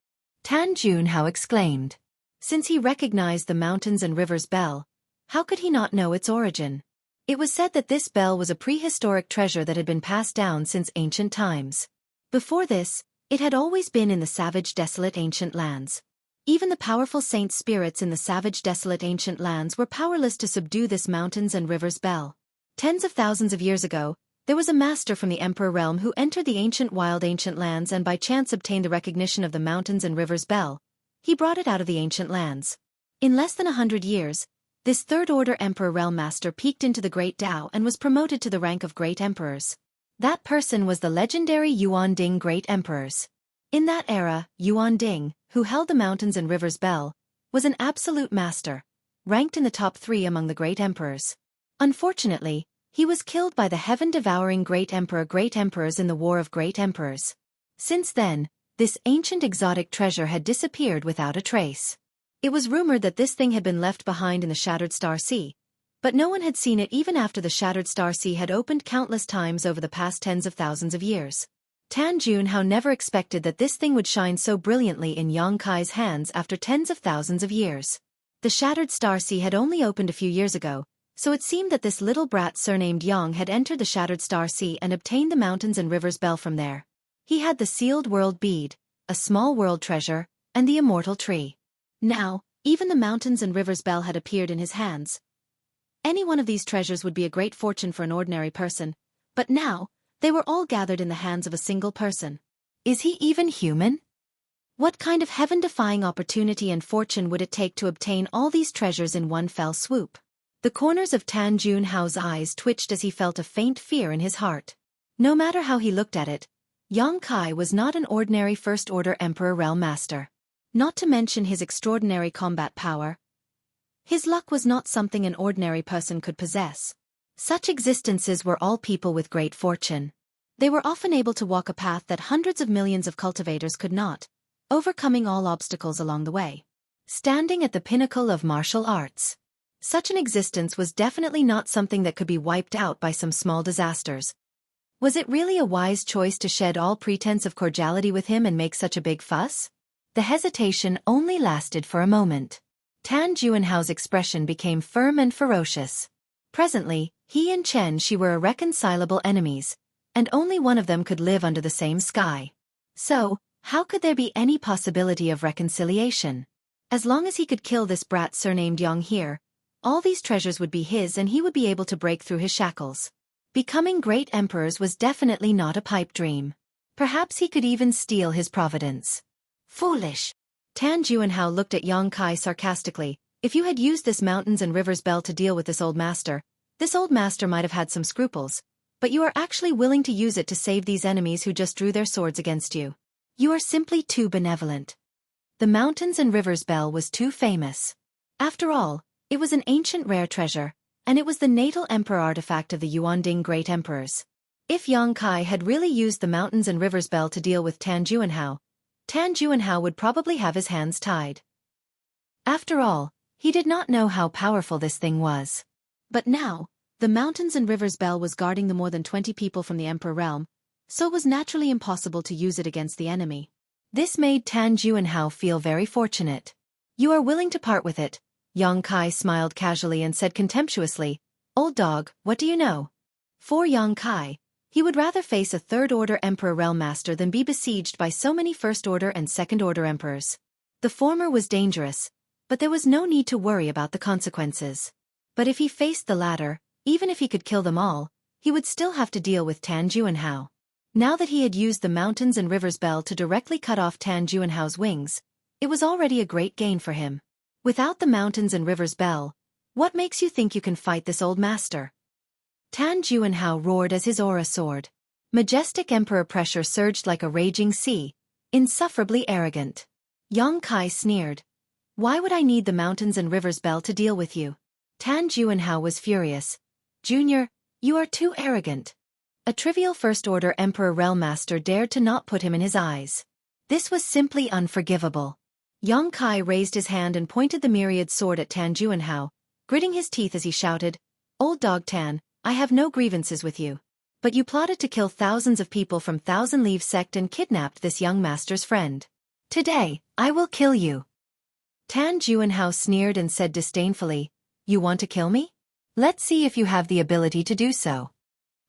Tan Junhao exclaimed. Since he recognized the mountains and rivers bell, how could he not know its origin? It was said that this bell was a prehistoric treasure that had been passed down since ancient times. Before this, it had always been in the savage desolate ancient lands. Even the powerful saint spirits in the savage desolate ancient lands were powerless to subdue this mountains and rivers bell. Tens of thousands of years ago, there was a master from the Emperor realm who entered the ancient wild ancient lands and by chance obtained the recognition of the mountains and rivers bell. He brought it out of the ancient lands. In less than 100 years, this third-order Emperor realm master peaked into the Great Tao and was promoted to the rank of Great Emperors. That person was the legendary Yuan Ding Great Emperors. In that era, Yuan Ding, who held the mountains and rivers bell, was an absolute master, ranked in the top 3 among the Great Emperors. Unfortunately, he was killed by the heaven-devouring Great Emperors in the War of Great Emperors. Since then, this ancient exotic treasure had disappeared without a trace. It was rumored that this thing had been left behind in the Shattered Star Sea, but no one had seen it even after the Shattered Star Sea had opened countless times over the past tens of thousands of years. Tan Junhao never expected that this thing would shine so brilliantly in Yang Kai's hands after tens of thousands of years. The Shattered Star Sea had only opened a few years ago, so it seemed that this little brat surnamed Yang had entered the Shattered Star Sea and obtained the mountains and rivers bell from there. He had the sealed world bead, a small world treasure, and the immortal tree. Now, even the mountains and rivers bell had appeared in his hands. Any one of these treasures would be a great fortune for an ordinary person, but now, they were all gathered in the hands of a single person. Is he even human? What kind of heaven-defying opportunity and fortune would it take to obtain all these treasures in one fell swoop? The corners of Tan Junhao's eyes twitched as he felt a faint fear in his heart. No matter how he looked at it, Yang Kai was not an ordinary first-order Emperor realm master. Not to mention his extraordinary combat power, his luck was not something an ordinary person could possess. Such existences were all people with great fortune. They were often able to walk a path that hundreds of millions of cultivators could not, overcoming all obstacles along the way. Standing at the pinnacle of martial arts. Such an existence was definitely not something that could be wiped out by some small disasters. Was it really a wise choice to shed all pretense of cordiality with him and make such a big fuss? The hesitation only lasted for a moment. Tan Juanhao's expression became firm and ferocious. Presently, he and Chen Shi were irreconcilable enemies, and only one of them could live under the same sky. So, how could there be any possibility of reconciliation? As long as he could kill this brat surnamed Yang here, all these treasures would be his and he would be able to break through his shackles. Becoming great emperors was definitely not a pipe dream. Perhaps he could even steal his providence. Foolish. Tan Juanhao looked at Yang Kai sarcastically. If you had used this mountains and rivers bell to deal with this old master might have had some scruples, but you are actually willing to use it to save these enemies who just drew their swords against you. You are simply too benevolent. The mountains and rivers bell was too famous. After all, it was an ancient rare treasure, and it was the natal emperor artifact of the Yuanding great emperors. If Yang Kai had really used the mountains and rivers bell to deal with Tan Juanhao would probably have his hands tied. After all, he did not know how powerful this thing was. But now, the mountains and rivers bell was guarding the more than 20 people from the emperor realm, so it was naturally impossible to use it against the enemy. This made Tan Juanhao feel very fortunate. You are willing to part with it, Yang Kai smiled casually and said contemptuously, "Old dog, what do you know?" For Yang Kai, he would rather face a third-order emperor realm master than be besieged by so many first-order and second-order emperors. The former was dangerous, but there was no need to worry about the consequences. But if he faced the latter, even if he could kill them all, he would still have to deal with Tan Juanhao. Now that he had used the mountains and rivers bell to directly cut off Tan Juanhao's wings, it was already a great gain for him. Without the mountains and rivers bell, what makes you think you can fight this old master? Tan Juanhao roared as his aura soared. Majestic emperor pressure surged like a raging sea, insufferably arrogant. Yang Kai sneered. Why would I need the mountains and rivers bell to deal with you? Tan Juanhao was furious. Junior, you are too arrogant. A trivial first-order emperor realm master dared to not put him in his eyes. This was simply unforgivable. Yang Kai raised his hand and pointed the myriad sword at Tan Juanhao, gritting his teeth as he shouted, "Old dog Tan, I have no grievances with you. But you plotted to kill thousands of people from Thousand Leaves sect and kidnapped this young master's friend. Today, I will kill you." Tan Juanhao sneered and said disdainfully, "You want to kill me? Let's see if you have the ability to do so."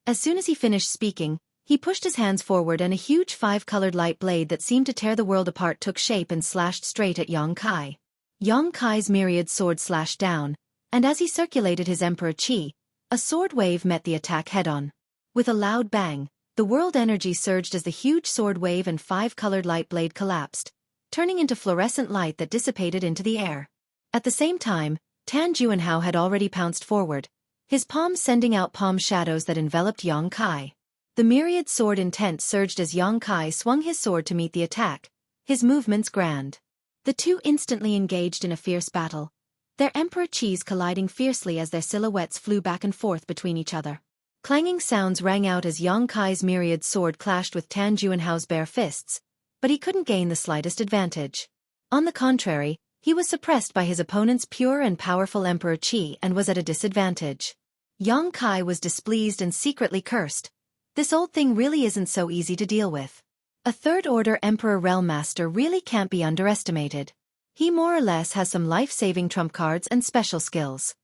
As soon as he finished speaking, he pushed his hands forward and a huge five-colored light blade that seemed to tear the world apart took shape and slashed straight at Yang Kai. Yang Kai's myriad sword slashed down, and as he circulated his emperor chi, a sword wave met the attack head-on. With a loud bang, the world energy surged as the huge sword wave and five-colored light blade collapsed, turning into fluorescent light that dissipated into the air. At the same time, Tan Juanhao had already pounced forward, his palms sending out palm shadows that enveloped Yang Kai. The myriad sword intent surged as Yang Kai swung his sword to meet the attack, his movements grand. The two instantly engaged in a fierce battle, their emperor chis colliding fiercely as their silhouettes flew back and forth between each other. Clanging sounds rang out as Yang Kai's myriad sword clashed with Tan Juanhao's bare fists, but he couldn't gain the slightest advantage. On the contrary, he was suppressed by his opponent's pure and powerful emperor chi and was at a disadvantage. Yang Kai was displeased and secretly cursed. This old thing really isn't so easy to deal with. A third-order emperor realm master really can't be underestimated. He more or less has some life-saving trump cards and special skills.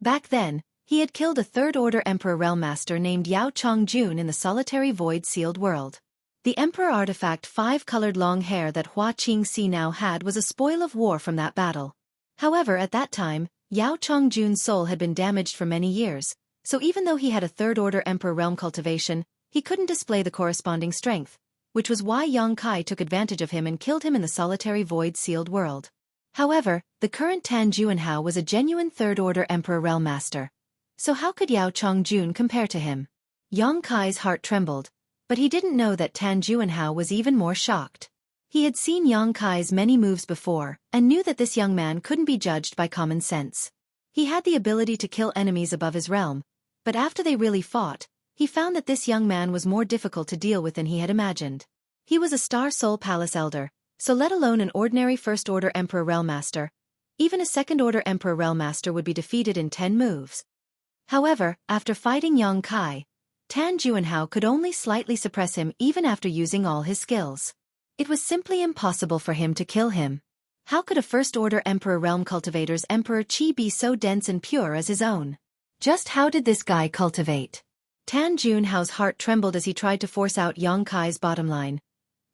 Back then, he had killed a third-order emperor realm master named Yao Chongjun in the solitary void-sealed world. The emperor artifact five-colored long hair that Hua Qingxi now had was a spoil of war from that battle. However, at that time, Yao Chongjun's soul had been damaged for many years, so even though he had a third-order emperor realm cultivation, he couldn't display the corresponding strength, which was why Yang Kai took advantage of him and killed him in the solitary void-sealed world. However, the current Tan Juanhao was a genuine third-order emperor realm master. So how could Yao Chongjun compare to him? Yang Kai's heart trembled, but he didn't know that Tan Juanhao was even more shocked. He had seen Yang Kai's many moves before, and knew that this young man couldn't be judged by common sense. He had the ability to kill enemies above his realm, but after they really fought, he found that this young man was more difficult to deal with than he had imagined. He was a Star Soul Palace elder, so let alone an ordinary first-order Emperor Realmaster, even a second-order Emperor Realmaster would be defeated in 10 moves. However, after fighting Yang Kai, Tan Juanhao could only slightly suppress him even after using all his skills. It was simply impossible for him to kill him. How could a first-order Emperor Realm Cultivator's Emperor Qi be so dense and pure as his own? Just how did this guy cultivate? Tan Juanhao's heart trembled as he tried to force out Yang Kai's bottom line,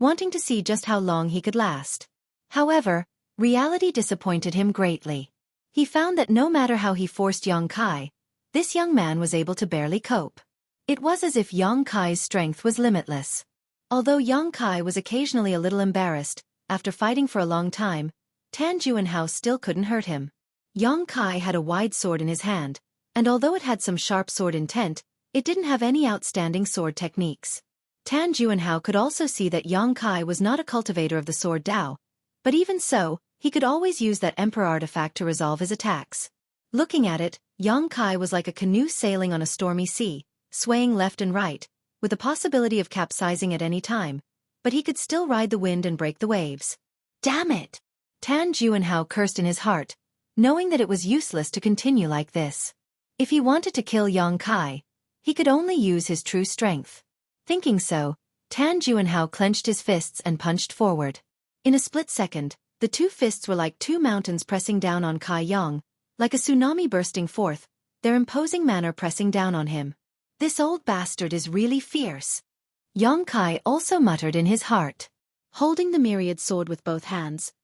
wanting to see just how long he could last. However, reality disappointed him greatly. He found that no matter how he forced Yang Kai, this young man was able to barely cope. It was as if Yang Kai's strength was limitless. Although Yang Kai was occasionally a little embarrassed, after fighting for a long time, Tan Juanhao still couldn't hurt him. Yang Kai had a wide sword in his hand, and although it had some sharp sword intent, it didn't have any outstanding sword techniques. Tan Juanhao could also see that Yang Kai was not a cultivator of the sword Dao, but even so, he could always use that Emperor artifact to resolve his attacks. Looking at it, Yang Kai was like a canoe sailing on a stormy sea, swaying left and right, with the possibility of capsizing at any time, but he could still ride the wind and break the waves. Damn it! Tan Juanhao cursed in his heart, knowing that it was useless to continue like this. If he wanted to kill Yang Kai, he could only use his true strength. Thinking so, Tan Juanhao clenched his fists and punched forward. In a split second, the two fists were like two mountains pressing down on Kai Yang, like a tsunami bursting forth, their imposing manner pressing down on him. This old bastard is really fierce. Yang Kai also muttered in his heart. Holding the myriad sword with both hands,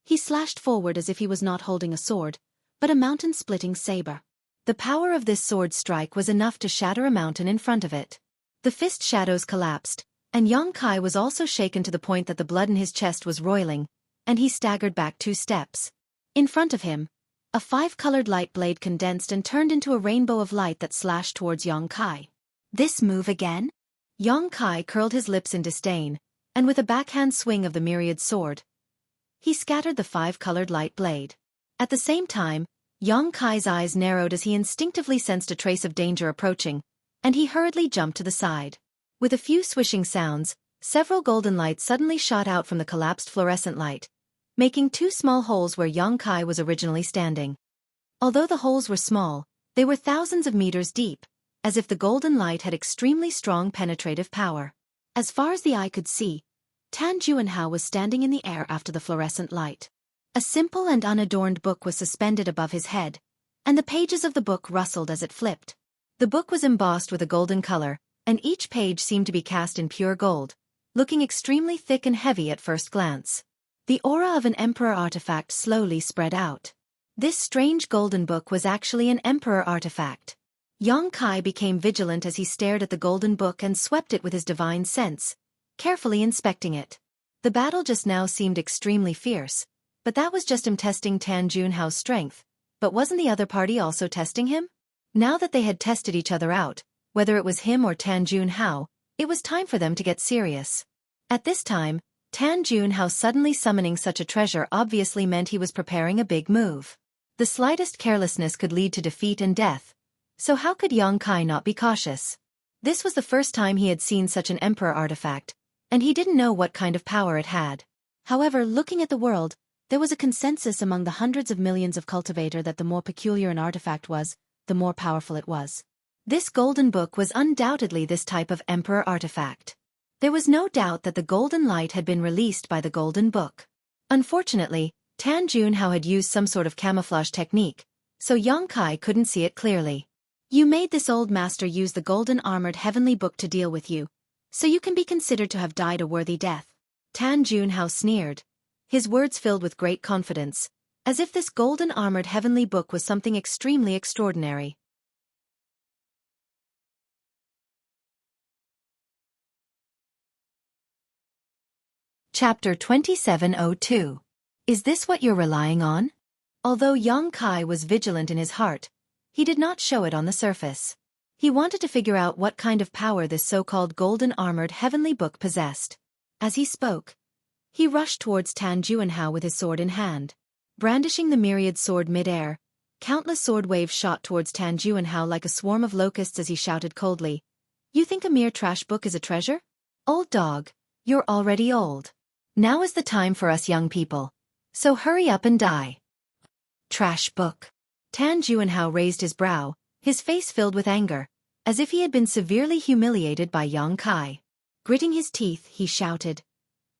he slashed forward as if he was not holding a sword, but a mountain-splitting saber. The power of this sword strike was enough to shatter a mountain in front of it. The fist shadows collapsed, and Yang Kai was also shaken to the point that the blood in his chest was roiling, and he staggered back 2 steps. In front of him, a 5-colored light blade condensed and turned into a rainbow of light that slashed towards Yang Kai. This move again? Yang Kai curled his lips in disdain, and with a backhand swing of the myriad sword, he scattered the 5-colored light blade. At the same time, Yang Kai's eyes narrowed as he instinctively sensed a trace of danger approaching, and he hurriedly jumped to the side. With a few swishing sounds, several golden lights suddenly shot out from the collapsed fluorescent light, making 2 small holes where Yang Kai was originally standing. Although the holes were small, they were thousands of meters deep, as if the golden light had extremely strong penetrative power. As far as the eye could see, Tan Juanhao was standing in the air after the fluorescent light. A simple and unadorned book was suspended above his head, and the pages of the book rustled as it flipped. The book was embossed with a golden color, and each page seemed to be cast in pure gold, looking extremely thick and heavy at first glance. The aura of an emperor artifact slowly spread out. This strange golden book was actually an emperor artifact. Yang Kai became vigilant as he stared at the golden book and swept it with his divine sense, carefully inspecting it. The battle just now seemed extremely fierce, but that was just him testing Tan Juanhao's strength. But wasn't the other party also testing him? Now that they had tested each other out, whether it was him or Tan Juanhao, it was time for them to get serious. At this time, Tan Juanhao suddenly summoning such a treasure obviously meant he was preparing a big move. The slightest carelessness could lead to defeat and death, so how could Yang Kai not be cautious? This was the first time he had seen such an emperor artifact, and he didn't know what kind of power it had. However, looking at the world, there was a consensus among the hundreds of millions of cultivator that the more peculiar an artifact was, the more powerful it was. This golden book was undoubtedly this type of emperor artifact. There was no doubt that the golden light had been released by the golden book. Unfortunately, Tan Juanhao had used some sort of camouflage technique, so Yang Kai couldn't see it clearly. You made this old master use the golden armored heavenly book to deal with you, so you can be considered to have died a worthy death. Tan Juanhao sneered, his words filled with great confidence, as if this golden armored heavenly book was something extremely extraordinary. Chapter 2702. Is this what you're relying on? Although Yang Kai was vigilant in his heart, he did not show it on the surface. He wanted to figure out what kind of power this so-called golden armored heavenly book possessed. As he spoke, he rushed towards Tan Juanhao with his sword in hand. Brandishing the myriad sword mid-air, countless sword waves shot towards Tan Juanhao like a swarm of locusts as he shouted coldly, "You think a mere trash book is a treasure? Old dog, you're already old." Now is the time for us young people. So hurry up and die. Trash book. Tan Juanhao raised his brow, his face filled with anger, as if he had been severely humiliated by Yang Kai. Gritting his teeth, he shouted,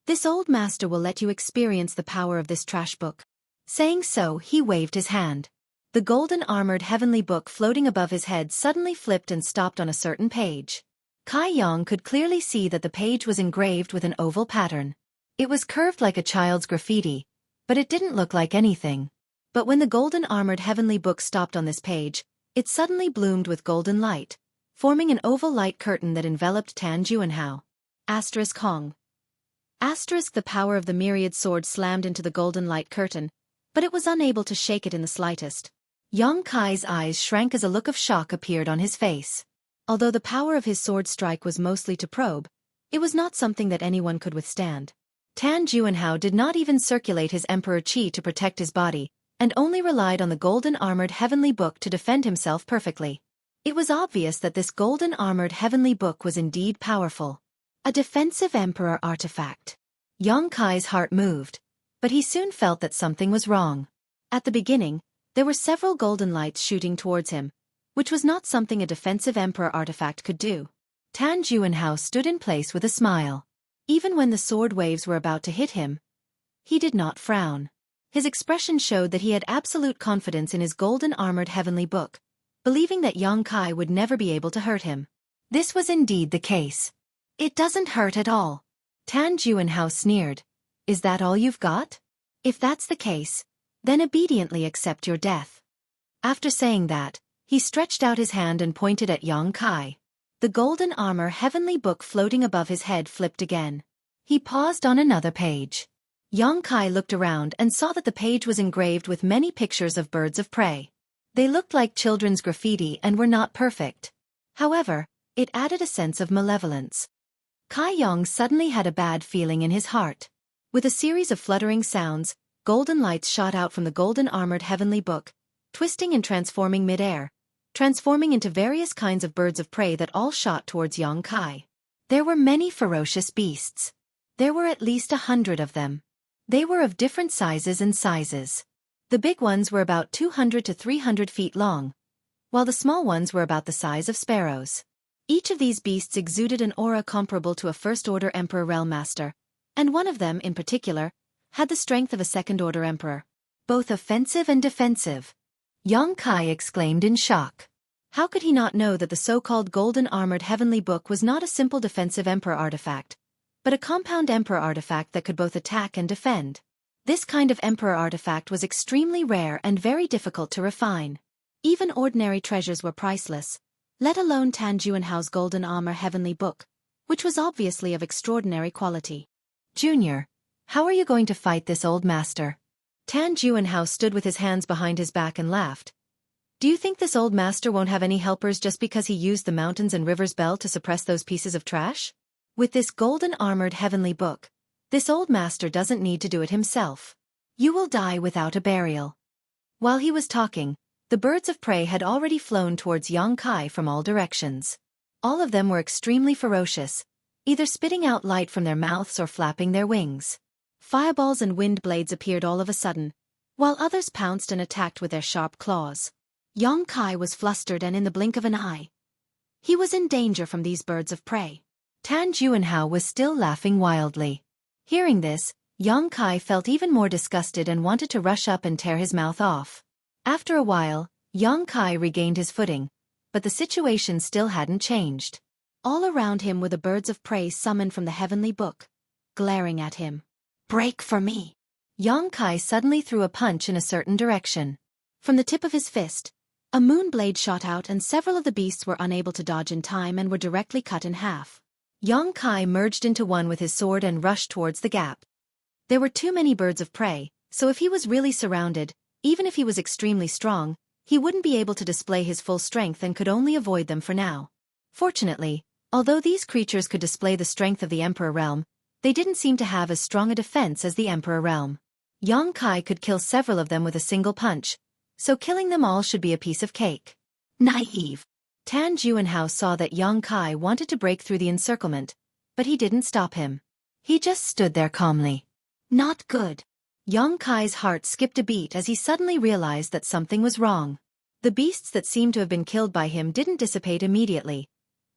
"This old master will let you experience the power of this trash book." Saying so, he waved his hand. The golden-armored heavenly book floating above his head suddenly flipped and stopped on a certain page. Kai Yang could clearly see that the page was engraved with an oval pattern. It was curved like a child's graffiti, but it didn't look like anything. But when the golden-armored heavenly book stopped on this page, it suddenly bloomed with golden light, forming an oval light curtain that enveloped Tan Juanhao. Asterisk Hong. Asterisk the power of the myriad sword slammed into the golden light curtain, but it was unable to shake it in the slightest. Yang Kai's eyes shrank as a look of shock appeared on his face. Although the power of his sword strike was mostly to probe, it was not something that anyone could withstand. Tan Juanhao did not even circulate his emperor qi to protect his body, and only relied on the golden-armored heavenly book to defend himself perfectly. It was obvious that this golden-armored heavenly book was indeed powerful. A defensive emperor artifact. Yang Kai's heart moved, but he soon felt that something was wrong. At the beginning, there were several golden lights shooting towards him, which was not something a defensive emperor artifact could do. Tan Juanhao stood in place with a smile. Even when the sword waves were about to hit him, he did not frown. His expression showed that he had absolute confidence in his golden-armored heavenly book, believing that Yang Kai would never be able to hurt him. This was indeed the case. "It doesn't hurt at all." Tan Juanhao sneered. "Is that all you've got? If that's the case, then obediently accept your death." After saying that, he stretched out his hand and pointed at Yang Kai. The golden armor heavenly book floating above his head flipped again. He paused on another page. Yang Kai looked around and saw that the page was engraved with many pictures of birds of prey. They looked like children's graffiti and were not perfect. However, it added a sense of malevolence. Kai Yang suddenly had a bad feeling in his heart. With a series of fluttering sounds, golden lights shot out from the golden-armored heavenly book, twisting and transforming mid-air, transforming into various kinds of birds of prey that all shot towards Yang Kai. There were many ferocious beasts. There were at least 100 of them. They were of different sizes and sizes. The big ones were about 200 to 300 feet long, while the small ones were about the size of sparrows. Each of these beasts exuded an aura comparable to a first-order Emperor Realm Master, and one of them, in particular, had the strength of a second-order Emperor. Both offensive and defensive. Yang Kai exclaimed in shock. How could he not know that the so-called golden-armored heavenly book was not a simple defensive Emperor artifact, but a compound Emperor artifact that could both attack and defend? This kind of Emperor artifact was extremely rare and very difficult to refine. Even ordinary treasures were priceless, let alone Tan Juanhao's golden armor heavenly book, which was obviously of extraordinary quality. "Junior, how are you going to fight this old master?" Tan Juanhao stood with his hands behind his back and laughed. "Do you think this old master won't have any helpers just because he used the mountains and rivers bell to suppress those pieces of trash? With this golden-armored heavenly book, this old master doesn't need to do it himself. You will die without a burial." While he was talking, the birds of prey had already flown towards Yang Kai from all directions. All of them were extremely ferocious, either spitting out light from their mouths or flapping their wings. Fireballs and wind blades appeared all of a sudden, while others pounced and attacked with their sharp claws. Yang Kai was flustered and in the blink of an eye, he was in danger from these birds of prey. Tan Juanhao was still laughing wildly. Hearing this, Yang Kai felt even more disgusted and wanted to rush up and tear his mouth off. After a while, Yang Kai regained his footing, but the situation still hadn't changed. All around him were the birds of prey summoned from the heavenly book, glaring at him. "Break for me!" Yang Kai suddenly threw a punch in a certain direction. From the tip of his fist, a moon blade shot out and several of the beasts were unable to dodge in time and were directly cut in half. Yang Kai merged into one with his sword and rushed towards the gap. There were too many birds of prey, so if he was really surrounded, even if he was extremely strong, he wouldn't be able to display his full strength and could only avoid them for now. Fortunately, although these creatures could display the strength of the Emperor Realm, they didn't seem to have as strong a defense as the Emperor Realm. Yang Kai could kill several of them with a single punch, so killing them all should be a piece of cake. Naive. Tan Juanhao saw that Yang Kai wanted to break through the encirclement, but he didn't stop him. He just stood there calmly. Not good. Yang Kai's heart skipped a beat as he suddenly realized that something was wrong. The beasts that seemed to have been killed by him didn't dissipate immediately,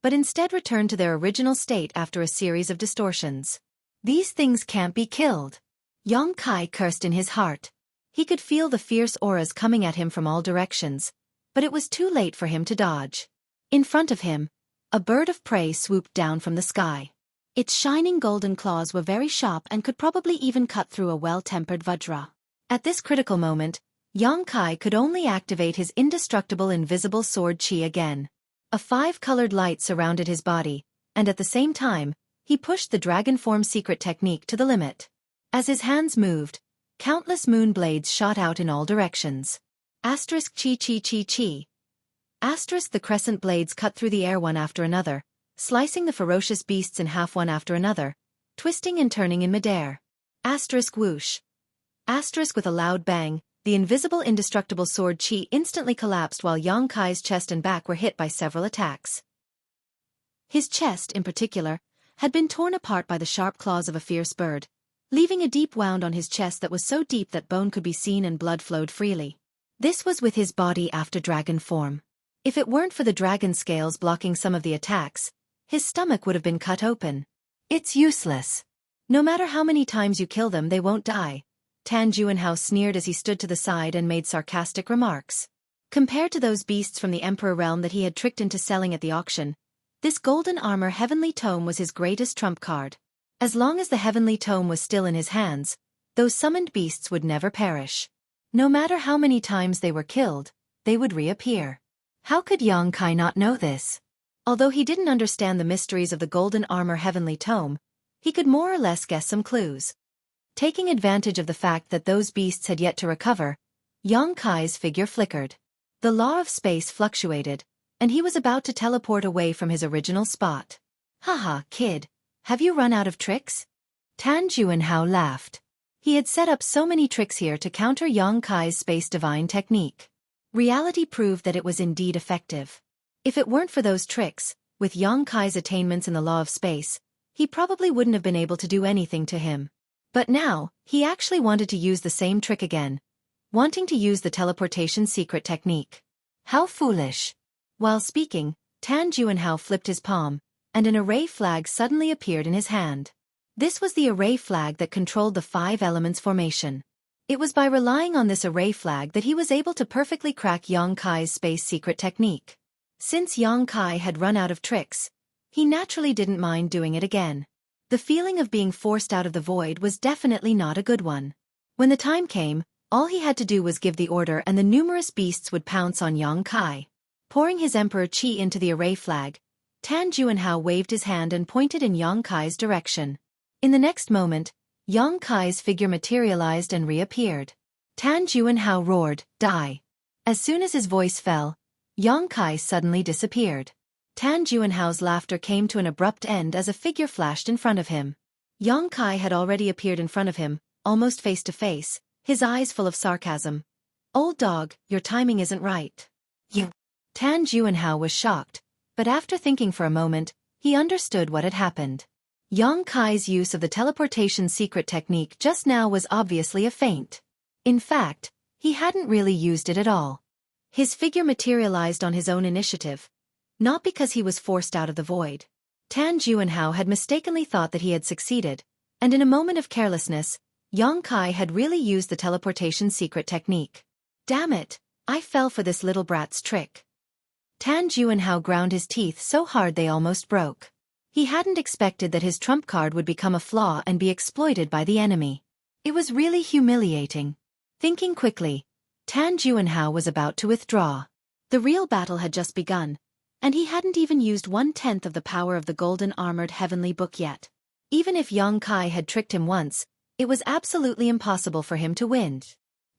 but instead returned to their original state after a series of distortions. These things can't be killed. Yang Kai cursed in his heart. He could feel the fierce auras coming at him from all directions, but it was too late for him to dodge. In front of him, a bird of prey swooped down from the sky. Its shining golden claws were very sharp and could probably even cut through a well-tempered vajra. At this critical moment, Yang Kai could only activate his indestructible invisible sword chi again. A five-colored light surrounded his body, and at the same time, he pushed the dragon form secret technique to the limit. As his hands moved, countless moon blades shot out in all directions. Asterisk chi chi chi chi. Asterisk the crescent blades cut through the air one after another, slicing the ferocious beasts in half one after another, twisting and turning in midair. Asterisk whoosh. Asterisk with a loud bang, the invisible indestructible sword chi instantly collapsed while Yang Kai's chest and back were hit by several attacks. His chest, in particular, had been torn apart by the sharp claws of a fierce bird, leaving a deep wound on his chest that was so deep that bone could be seen and blood flowed freely. This was with his body after dragon form. If it weren't for the dragon scales blocking some of the attacks, his stomach would have been cut open. It's useless. No matter how many times you kill them, they won't die. Tan Juanhao sneered as he stood to the side and made sarcastic remarks. Compared to those beasts from the Emperor realm that he had tricked into selling at the auction, this golden armor heavenly tome was his greatest trump card. As long as the heavenly tome was still in his hands, those summoned beasts would never perish. No matter how many times they were killed, they would reappear. How could Yang Kai not know this? Although he didn't understand the mysteries of the golden armor heavenly tome, he could more or less guess some clues. Taking advantage of the fact that those beasts had yet to recover, Yang Kai's figure flickered. The law of space fluctuated, and he was about to teleport away from his original spot. Haha, kid, have you run out of tricks? Tan Juanhao laughed. He had set up so many tricks here to counter Yang Kai's space divine technique. Reality proved that it was indeed effective. If it weren't for those tricks, with Yang Kai's attainments in the law of space, he probably wouldn't have been able to do anything to him. But now, he actually wanted to use the same trick again, wanting to use the teleportation secret technique. How foolish. While speaking, Tan Juanhao flipped his palm, and an array flag suddenly appeared in his hand. This was the array flag that controlled the five elements formation. It was by relying on this array flag that he was able to perfectly crack Yang Kai's space secret technique. Since Yang Kai had run out of tricks, he naturally didn't mind doing it again. The feeling of being forced out of the void was definitely not a good one. When the time came, all he had to do was give the order and the numerous beasts would pounce on Yang Kai. Pouring his Emperor Chi into the array flag, Tan Juanhao waved his hand and pointed in Yang Kai's direction. In the next moment, Yang Kai's figure materialized and reappeared. Tan Juanhao roared, "Die!" As soon as his voice fell, Yang Kai suddenly disappeared. Tan Juanhao's laughter came to an abrupt end as a figure flashed in front of him. Yang Kai had already appeared in front of him, almost face to face, his eyes full of sarcasm. "Old dog, your timing isn't right." "You." Tan Juanhao was shocked, but after thinking for a moment, he understood what had happened. Yang Kai's use of the teleportation secret technique just now was obviously a feint. In fact, he hadn't really used it at all. His figure materialized on his own initiative, not because he was forced out of the void. Tan Juanhao had mistakenly thought that he had succeeded, and in a moment of carelessness, Yang Kai had really used the teleportation secret technique. Damn it, I fell for this little brat's trick. Tan Juanhao ground his teeth so hard they almost broke. He hadn't expected that his trump card would become a flaw and be exploited by the enemy. It was really humiliating. Thinking quickly, Tan Juanhao was about to withdraw. The real battle had just begun, and he hadn't even used 1/10 of the power of the golden armored heavenly book yet. Even if Yang Kai had tricked him once, it was absolutely impossible for him to win.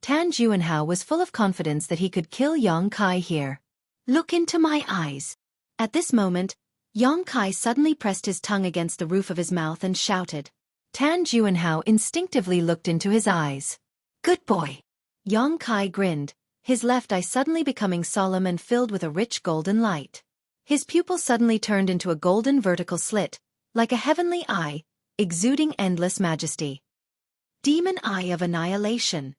Tan Juanhao was full of confidence that he could kill Yang Kai here. "Look into my eyes." At this moment, Yang Kai suddenly pressed his tongue against the roof of his mouth and shouted. Tan Juanhao instinctively looked into his eyes. "Good boy." Yang Kai grinned, his left eye suddenly becoming solemn and filled with a rich golden light. His pupil suddenly turned into a golden vertical slit, like a heavenly eye, exuding endless majesty. Demon Eye of Annihilation.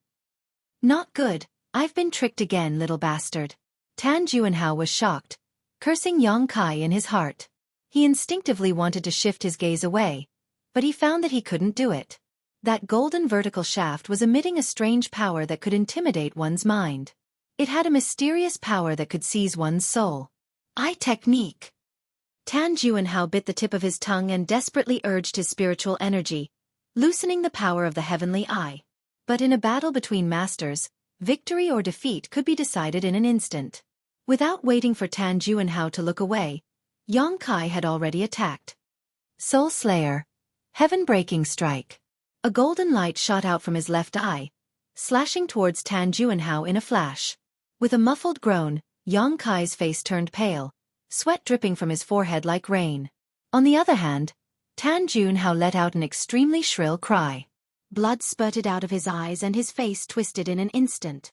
Not good, I've been tricked again, little bastard. Tan Juanhao was shocked, cursing Yang Kai in his heart. He instinctively wanted to shift his gaze away, but he found that he couldn't do it. That golden vertical shaft was emitting a strange power that could intimidate one's mind. It had a mysterious power that could seize one's soul. Eye technique. Tan Juanhao bit the tip of his tongue and desperately urged his spiritual energy, loosening the power of the heavenly eye. But in a battle between masters, victory or defeat could be decided in an instant. Without waiting for Tan Juanhao to look away, Yang Kai had already attacked. Soul Slayer. Heaven-breaking strike. A golden light shot out from his left eye, slashing towards Tan Juanhao in a flash. With a muffled groan, Yang Kai's face turned pale, sweat dripping from his forehead like rain. On the other hand, Tan Juanhao let out an extremely shrill cry. Blood spurted out of his eyes and his face twisted in an instant.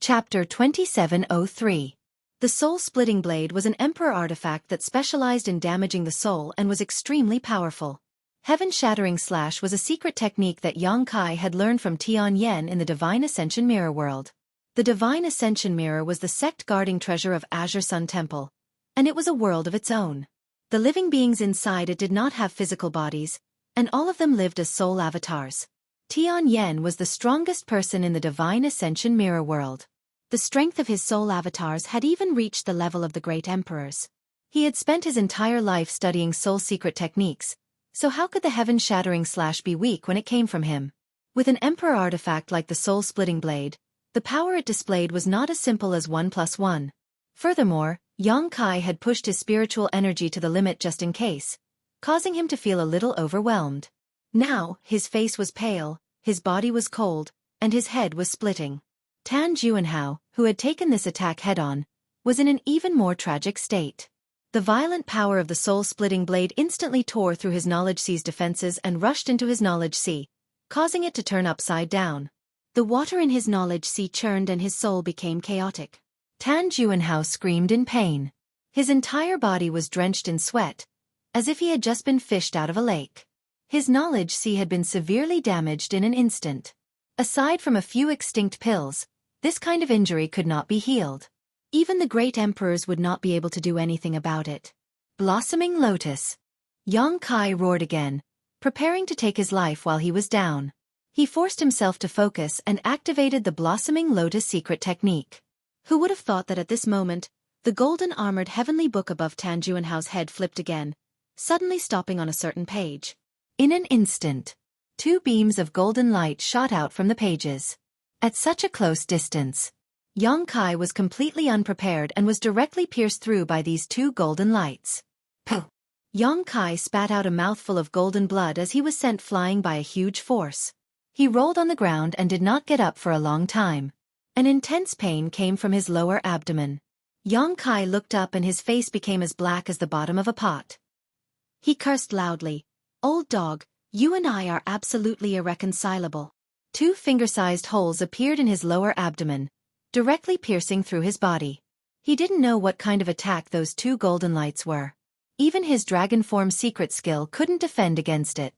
Chapter 2703. The soul-splitting blade was an emperor artifact that specialized in damaging the soul and was extremely powerful. Heaven-shattering slash was a secret technique that Yang Kai had learned from Tian Yen in the Divine Ascension Mirror world. The Divine Ascension Mirror was the sect-guarding treasure of Azure Sun Temple, and it was a world of its own. The living beings inside it did not have physical bodies, and all of them lived as soul avatars. Tian Yen was the strongest person in the Divine Ascension Mirror world. The strength of his soul avatars had even reached the level of the great emperors. He had spent his entire life studying soul secret techniques, so how could the heaven-shattering slash be weak when it came from him? With an emperor artifact like the soul-splitting blade, the power it displayed was not as simple as 1 + 1. Furthermore, Yang Kai had pushed his spiritual energy to the limit just in case, causing him to feel a little overwhelmed. Now, his face was pale, his body was cold, and his head was splitting. Tan Juanhao, who had taken this attack head-on, was in an even more tragic state. The violent power of the soul-splitting blade instantly tore through his knowledge sea's defenses and rushed into his knowledge sea, causing it to turn upside down. The water in his knowledge sea churned and his soul became chaotic. Tan Juanhao screamed in pain. His entire body was drenched in sweat, as if he had just been fished out of a lake. His knowledge sea had been severely damaged in an instant. Aside from a few extinct pills, this kind of injury could not be healed. Even the great emperors would not be able to do anything about it. Blossoming Lotus. Yang Kai roared again, preparing to take his life while he was down. He forced himself to focus and activated the Blossoming Lotus secret technique. Who would have thought that at this moment, the golden armored heavenly book above Tan Juanhao's head flipped again, suddenly stopping on a certain page. In an instant, 2 beams of golden light shot out from the pages. At such a close distance, Yang Kai was completely unprepared and was directly pierced through by these 2 golden lights. Puh! Yang Kai spat out a mouthful of golden blood as he was sent flying by a huge force. He rolled on the ground and did not get up for a long time. An intense pain came from his lower abdomen. Yang Kai looked up and his face became as black as the bottom of a pot. He cursed loudly. "Old dog, you and I are absolutely irreconcilable." 2 finger-sized holes appeared in his lower abdomen, directly piercing through his body. He didn't know what kind of attack those 2 golden lights were. Even his dragon form secret skill couldn't defend against it.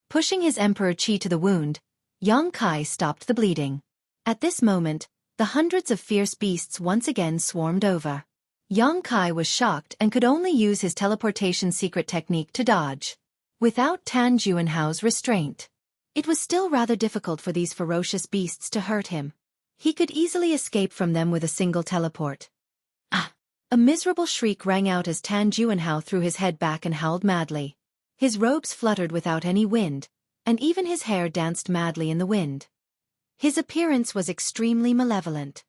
Pushing his emperor chi to the wound, Yang Kai stopped the bleeding. At this moment, the hundreds of fierce beasts once again swarmed over. Yang Kai was shocked and could only use his teleportation secret technique to dodge. Without Tan Juanhao's restraint, it was still rather difficult for these ferocious beasts to hurt him. He could easily escape from them with a single teleport. Ah! A miserable shriek rang out as Tan Juanhao threw his head back and howled madly. His robes fluttered without any wind, and even his hair danced madly in the wind. His appearance was extremely malevolent.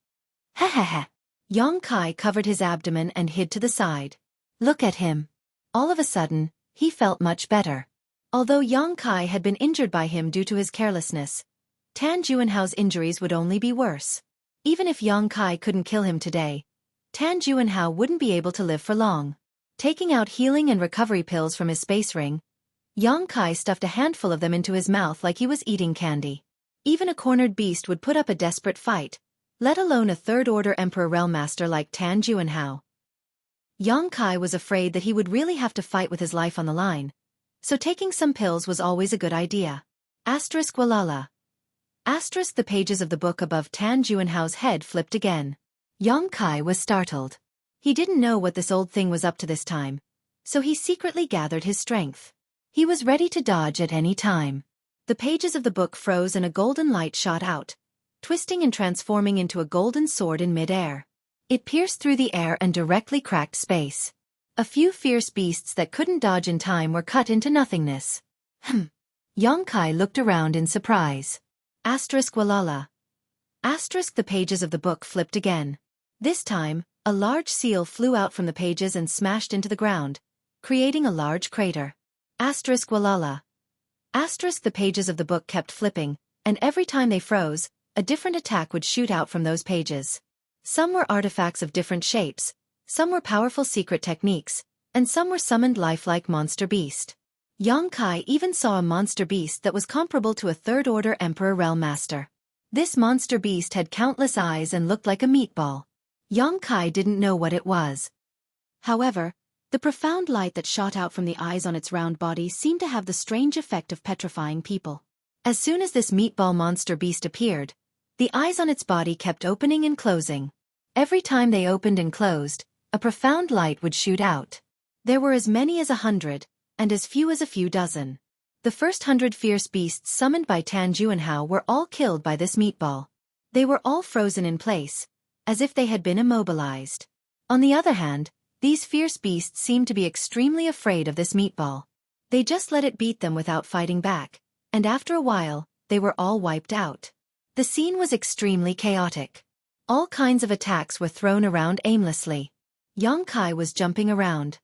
Ha ha ha! Yang Kai covered his abdomen and hid to the side. Look at him. All of a sudden, he felt much better. Although Yang Kai had been injured by him due to his carelessness, Tan Juanhao's injuries would only be worse. Even if Yang Kai couldn't kill him today, Tan Juanhao wouldn't be able to live for long. Taking out healing and recovery pills from his space ring, Yang Kai stuffed a handful of them into his mouth like he was eating candy. Even a cornered beast would put up a desperate fight, let alone a third-order Emperor Realm Master like Tan Juanhao. Yang Kai was afraid that he would really have to fight with his life on the line, so taking some pills was always a good idea. Asterisk Walala. Asterisk the pages of the book above Tan Juanhao's head flipped again. Yang Kai was startled. He didn't know what this old thing was up to this time, so he secretly gathered his strength. He was ready to dodge at any time. The pages of the book froze and a golden light shot out, twisting and transforming into a golden sword in mid-air. It pierced through the air and directly cracked space. A few fierce beasts that couldn't dodge in time were cut into nothingness. Yang Kai looked around in surprise. Asterisk Walala. Asterisk the pages of the book flipped again. This time, a large seal flew out from the pages and smashed into the ground, creating a large crater. Asterisk Walala. Asterisk the pages of the book kept flipping, and every time they froze, a different attack would shoot out from those pages. Some were artifacts of different shapes, some were powerful secret techniques, and some were summoned lifelike monster beast. Yang Kai even saw a monster beast that was comparable to a third-order Emperor Realm Master. This monster beast had countless eyes and looked like a meatball. Yang Kai didn't know what it was. However, the profound light that shot out from the eyes on its round body seemed to have the strange effect of petrifying people. As soon as this meatball monster beast appeared, the eyes on its body kept opening and closing. Every time they opened and closed, a profound light would shoot out. There were as many as 100, and as few as a few dozen. The first 100 fierce beasts summoned by Tan Juanhao were all killed by this meatball. They were all frozen in place, as if they had been immobilized. On the other hand, these fierce beasts seemed to be extremely afraid of this meatball. They just let it beat them without fighting back, and after a while, they were all wiped out. The scene was extremely chaotic. All kinds of attacks were thrown around aimlessly. Yang Kai was jumping around,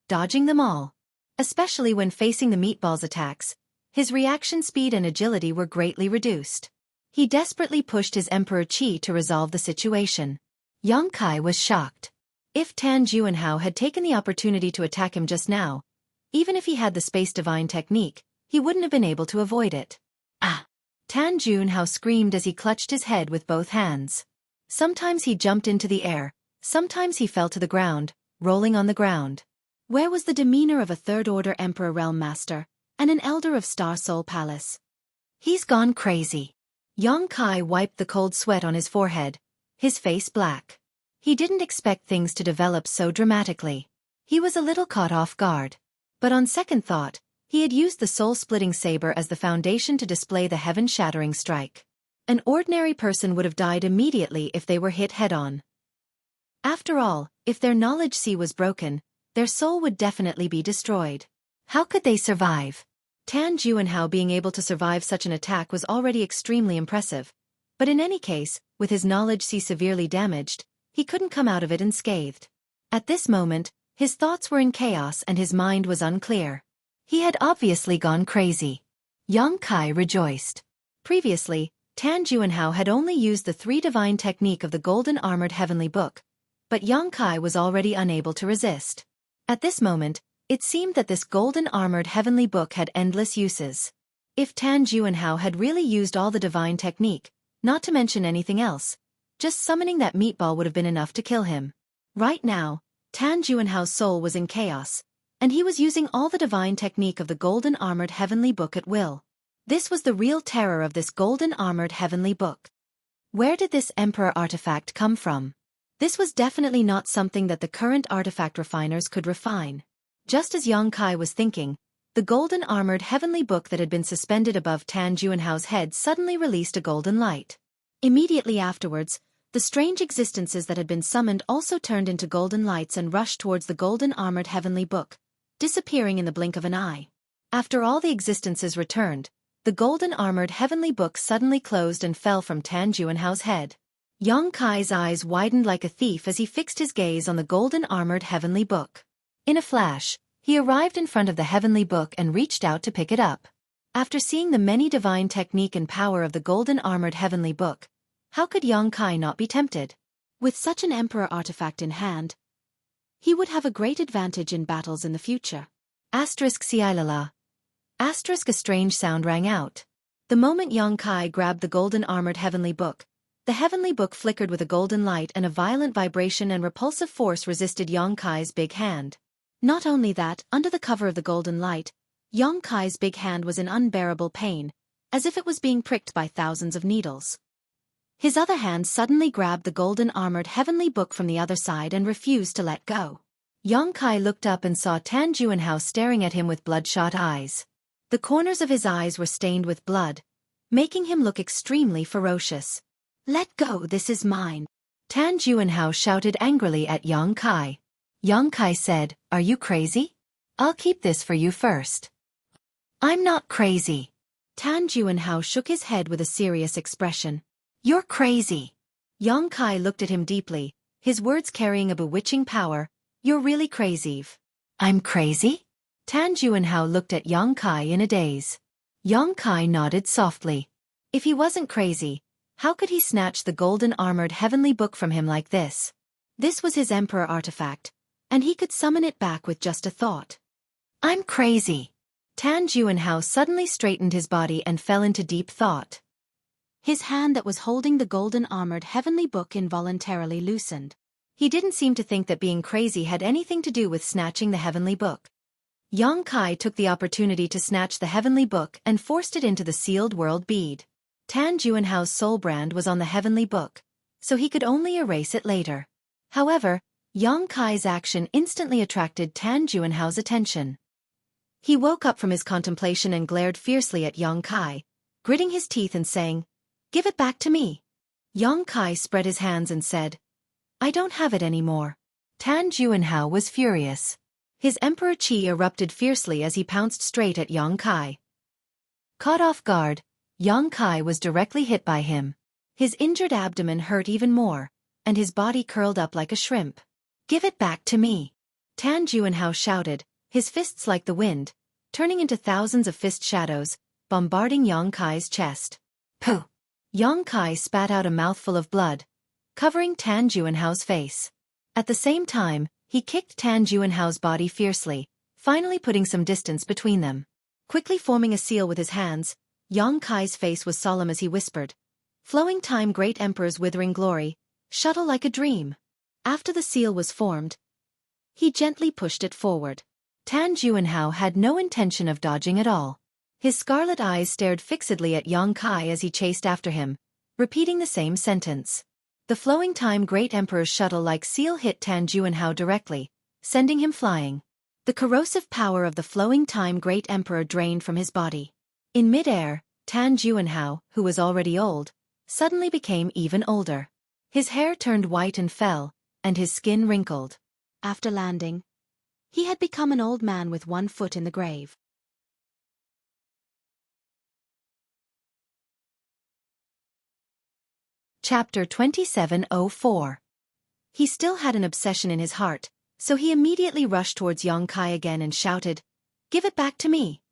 dodging them all. Especially when facing the meatball's attacks, his reaction speed and agility were greatly reduced. He desperately pushed his Emperor Qi to resolve the situation. Yang Kai was shocked. If Tan Juanhao had taken the opportunity to attack him just now, even if he had the Space Divine technique, he wouldn't have been able to avoid it. Ah! Tan Juanhao screamed as he clutched his head with both hands. Sometimes he jumped into the air, sometimes he fell to the ground, rolling on the ground. Where was the demeanor of a third-order Emperor Realm Master, and an elder of Star Soul Palace? He's gone crazy. Yang Kai wiped the cold sweat on his forehead, his face black. He didn't expect things to develop so dramatically. He was a little caught off guard. But on second thought, he had used the soul-splitting saber as the foundation to display the heaven-shattering strike. An ordinary person would have died immediately if they were hit head-on. After all, if their knowledge sea was broken, their soul would definitely be destroyed. How could they survive? Tan Juanhao being able to survive such an attack was already extremely impressive, but in any case, with his knowledge sea severely damaged, he couldn't come out of it unscathed. At this moment, his thoughts were in chaos and his mind was unclear. He had obviously gone crazy. Yang Kai rejoiced. Previously, Tan Juanhao had only used the 3 divine technique of the golden armored heavenly book, but Yang Kai was already unable to resist. At this moment, it seemed that this golden armored heavenly book had endless uses. If Tan Juanhao had really used all the divine technique, not to mention anything else, just summoning that meatball would have been enough to kill him. Right now, Tan Juanhao's soul was in chaos, and he was using all the divine technique of the golden armored heavenly book at will. This was the real terror of this golden armored heavenly book. Where did this Emperor artifact come from? This was definitely not something that the current artifact refiners could refine. Just as Yang Kai was thinking, the golden armored heavenly book that had been suspended above Tan Juanhao's head suddenly released a golden light. Immediately afterwards, the strange existences that had been summoned also turned into golden lights and rushed towards the golden armored heavenly book, disappearing in the blink of an eye. After all the existences returned, the golden armored heavenly book suddenly closed and fell from Tan Juanhao's head. Yang Kai's eyes widened like a thief as he fixed his gaze on the golden armored heavenly book. In a flash, he arrived in front of the heavenly book and reached out to pick it up. After seeing the many divine technique and power of the golden armored heavenly book, how could Yang Kai not be tempted? With such an emperor artifact in hand, he would have a great advantage in battles in the future. Asterisk Siilala. Asterisk a strange sound rang out. The moment Yang Kai grabbed the golden armored heavenly book, The heavenly book flickered with a golden light, and a violent vibration and repulsive force resisted Yang Kai's big hand. Not only that, under the cover of the golden light, Yang Kai's big hand was in unbearable pain, as if it was being pricked by thousands of needles. His other hand suddenly grabbed the golden armored heavenly book from the other side and refused to let go. Yang Kai looked up and saw Tan Juanhao staring at him with bloodshot eyes. The corners of his eyes were stained with blood, making him look extremely ferocious. "Let go, this is mine," Tan Juanhao shouted angrily at Yang Kai. Yang Kai said, "Are you crazy? I'll keep this for you first." "I'm not crazy." Tan Juanhao shook his head with a serious expression. "You're crazy." Yang Kai looked at him deeply, his words carrying a bewitching power. "You're really crazy." "I'm crazy?" Tan Juanhao looked at Yang Kai in a daze. Yang Kai nodded softly. If he wasn't crazy, how could he snatch the golden armored heavenly book from him like this? This was his emperor artifact, and he could summon it back with just a thought. "I'm crazy." Tan Juanhao suddenly straightened his body and fell into deep thought. His hand that was holding the golden armored heavenly book involuntarily loosened. He didn't seem to think that being crazy had anything to do with snatching the heavenly book. Yang Kai took the opportunity to snatch the heavenly book and forced it into the sealed world bead. Tan Juanhao's soul brand was on the heavenly book, so he could only erase it later. However, Yang Kai's action instantly attracted Tan Juanhao's attention. He woke up from his contemplation and glared fiercely at Yang Kai, gritting his teeth and saying, "Give it back to me." Yang Kai spread his hands and said, "I don't have it anymore." Tan Juanhao was furious. His emperor chi erupted fiercely as he pounced straight at Yang Kai. Caught off guard, Yang Kai was directly hit by him. His injured abdomen hurt even more, and his body curled up like a shrimp. "Give it back to me," Tan Juanhao shouted, his fists like the wind, turning into thousands of fist shadows, bombarding Yang Kai's chest. "Pooh!" Yang Kai spat out a mouthful of blood, covering Tan Juanhao's face. At the same time, he kicked Tan Juanhao's body fiercely, finally putting some distance between them. Quickly forming a seal with his hands, Yang Kai's face was solemn as he whispered, "Flowing time, great emperor's withering glory, shuttle like a dream." After the seal was formed, he gently pushed it forward. Tan Juanhao had no intention of dodging at all. His scarlet eyes stared fixedly at Yang Kai as he chased after him, repeating the same sentence. The flowing time great emperor's shuttle-like seal hit Tan Juanhao directly, sending him flying. The corrosive power of the flowing time great emperor drained from his body. In mid-air, Tan Juanhao, who was already old, suddenly became even older. His hair turned white and fell, and his skin wrinkled. After landing, he had become an old man with one foot in the grave. Chapter 2704. He still had an obsession in his heart, so he immediately rushed towards Yang Kai again and shouted, "Give it back to me."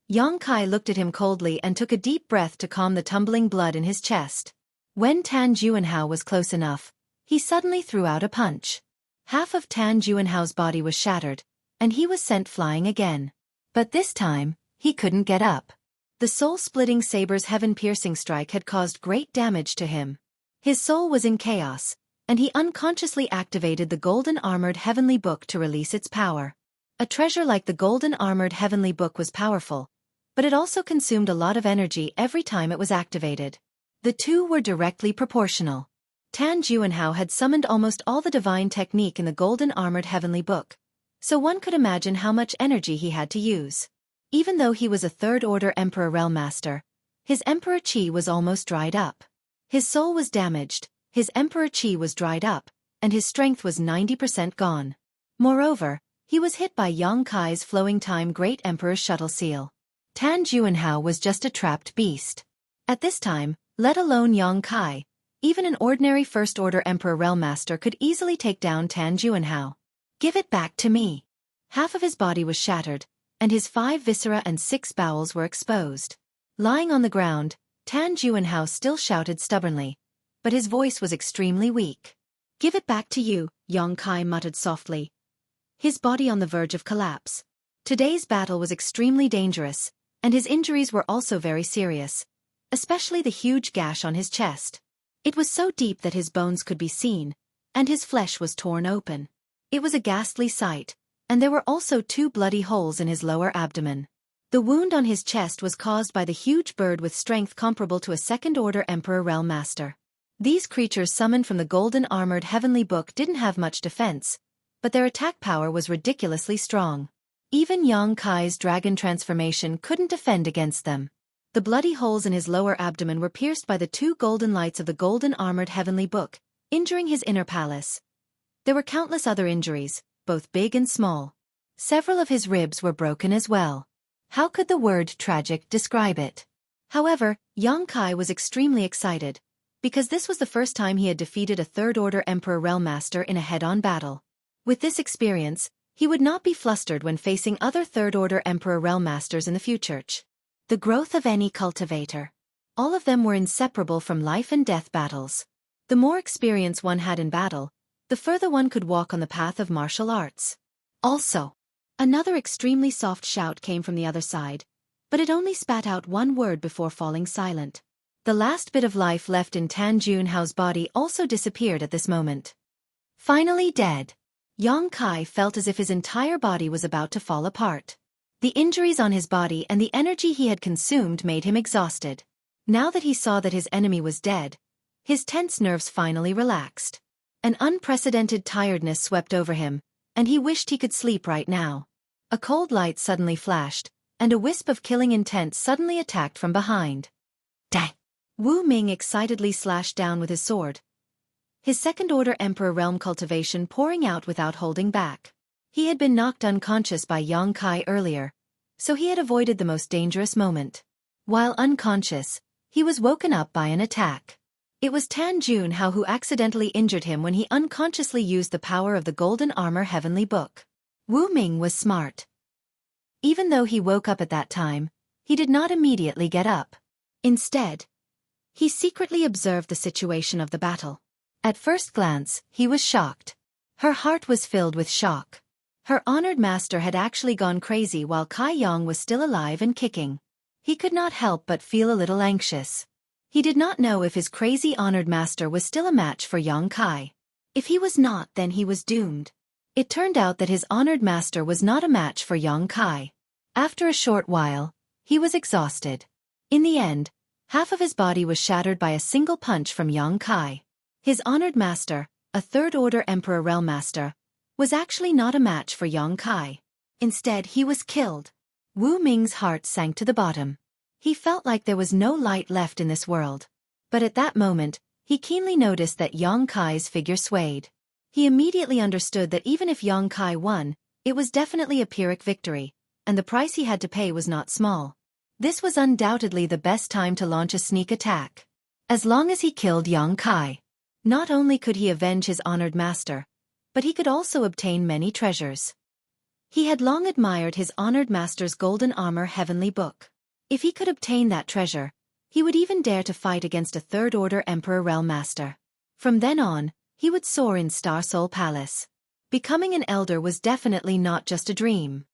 Yang Kai looked at him coldly and took a deep breath to calm the tumbling blood in his chest. When Tan Juanhao was close enough, he suddenly threw out a punch. Half of Tan Juanhao's body was shattered, and he was sent flying again. But this time, he couldn't get up. The soul-splitting saber's heaven-piercing strike had caused great damage to him. His soul was in chaos, and he unconsciously activated the golden armored heavenly book to release its power. A treasure like the golden armored heavenly book was powerful, but it also consumed a lot of energy every time it was activated. The two were directly proportional. Tan Juanhao had summoned almost all the divine technique in the golden armored heavenly book, so one could imagine how much energy he had to use. Even though he was a third-order Emperor Realm Master, his Emperor Chi was almost dried up. His soul was damaged, his Emperor Chi was dried up, and his strength was 90% gone. Moreover, he was hit by Yang Kai's flowing time great Emperor's shuttle seal. Tan Juanhao was just a trapped beast. At this time, let alone Yang Kai, even an ordinary first-order Emperor Realm Master could easily take down Tan Juanhao. "Give it back to me." Half of his body was shattered, and his 5 viscera and 6 bowels were exposed. Lying on the ground, Tan Juanhao still shouted stubbornly, but his voice was extremely weak. "Give it back to you," Yang Kai muttered softly, his body on the verge of collapse. Today's battle was extremely dangerous, and his injuries were also very serious, especially the huge gash on his chest. It was so deep that his bones could be seen, and his flesh was torn open. It was a ghastly sight, and there were also 2 bloody holes in his lower abdomen. The wound on his chest was caused by the huge bird with strength comparable to a second-order Emperor Realm Master. These creatures summoned from the golden-armored Heavenly Book didn't have much defense, but their attack power was ridiculously strong. Even Yang Kai's dragon transformation couldn't defend against them. The bloody holes in his lower abdomen were pierced by the 2 golden lights of the golden-armored Heavenly Book, injuring his inner palace. There were countless other injuries, both big and small. Several of his ribs were broken as well. How could the word tragic describe it? However, Yang Kai was extremely excited, because this was the first time he had defeated a third-order Emperor Realm Master in a head-on battle. With this experience, he would not be flustered when facing other third-order Emperor Realm Masters in the future. The growth of any cultivator. All of them were inseparable from life and death battles. The more experience one had in battle, the further one could walk on the path of martial arts. Also, another extremely soft shout came from the other side, but it only spat out one word before falling silent. The last bit of life left in Tan Junhao's body also disappeared at this moment. Finally dead. Yang Kai felt as if his entire body was about to fall apart. The injuries on his body and the energy he had consumed made him exhausted. Now that he saw that his enemy was dead, his tense nerves finally relaxed. An unprecedented tiredness swept over him, and he wished he could sleep right now. A cold light suddenly flashed, and a wisp of killing intent suddenly attacked from behind. Dang! Wu Ming excitedly slashed down with his sword, his second-order Emperor Realm cultivation pouring out without holding back. He had been knocked unconscious by Yang Kai earlier, so he had avoided the most dangerous moment. While unconscious, he was woken up by an attack. It was Tan Junhao who accidentally injured him when he unconsciously used the power of the Golden Armor Heavenly Book. Wu Ming was smart. Even though he woke up at that time, he did not immediately get up. Instead, he secretly observed the situation of the battle. At first glance, he was shocked. Her heart was filled with shock. Her honored master had actually gone crazy while Kai Yang was still alive and kicking. He could not help but feel a little anxious. He did not know if his crazy honored master was still a match for Yang Kai. If he was not, then he was doomed. It turned out that his honored master was not a match for Yang Kai. After a short while, he was exhausted. In the end, half of his body was shattered by a single punch from Yang Kai. His honored master, a third-order Emperor Realm Master, was actually not a match for Yang Kai. Instead, he was killed. Wu Ming's heart sank to the bottom. He felt like there was no light left in this world. But at that moment, he keenly noticed that Yang Kai's figure swayed. He immediately understood that even if Yang Kai won, it was definitely a Pyrrhic victory, and the price he had to pay was not small. This was undoubtedly the best time to launch a sneak attack. As long as he killed Yang Kai, not only could he avenge his honored master, but he could also obtain many treasures. He had long admired his honored master's golden armor Heavenly Book. If he could obtain that treasure, he would even dare to fight against a third-order Emperor Realm Master. From then on, he would soar in Star Soul Palace. Becoming an elder was definitely not just a dream.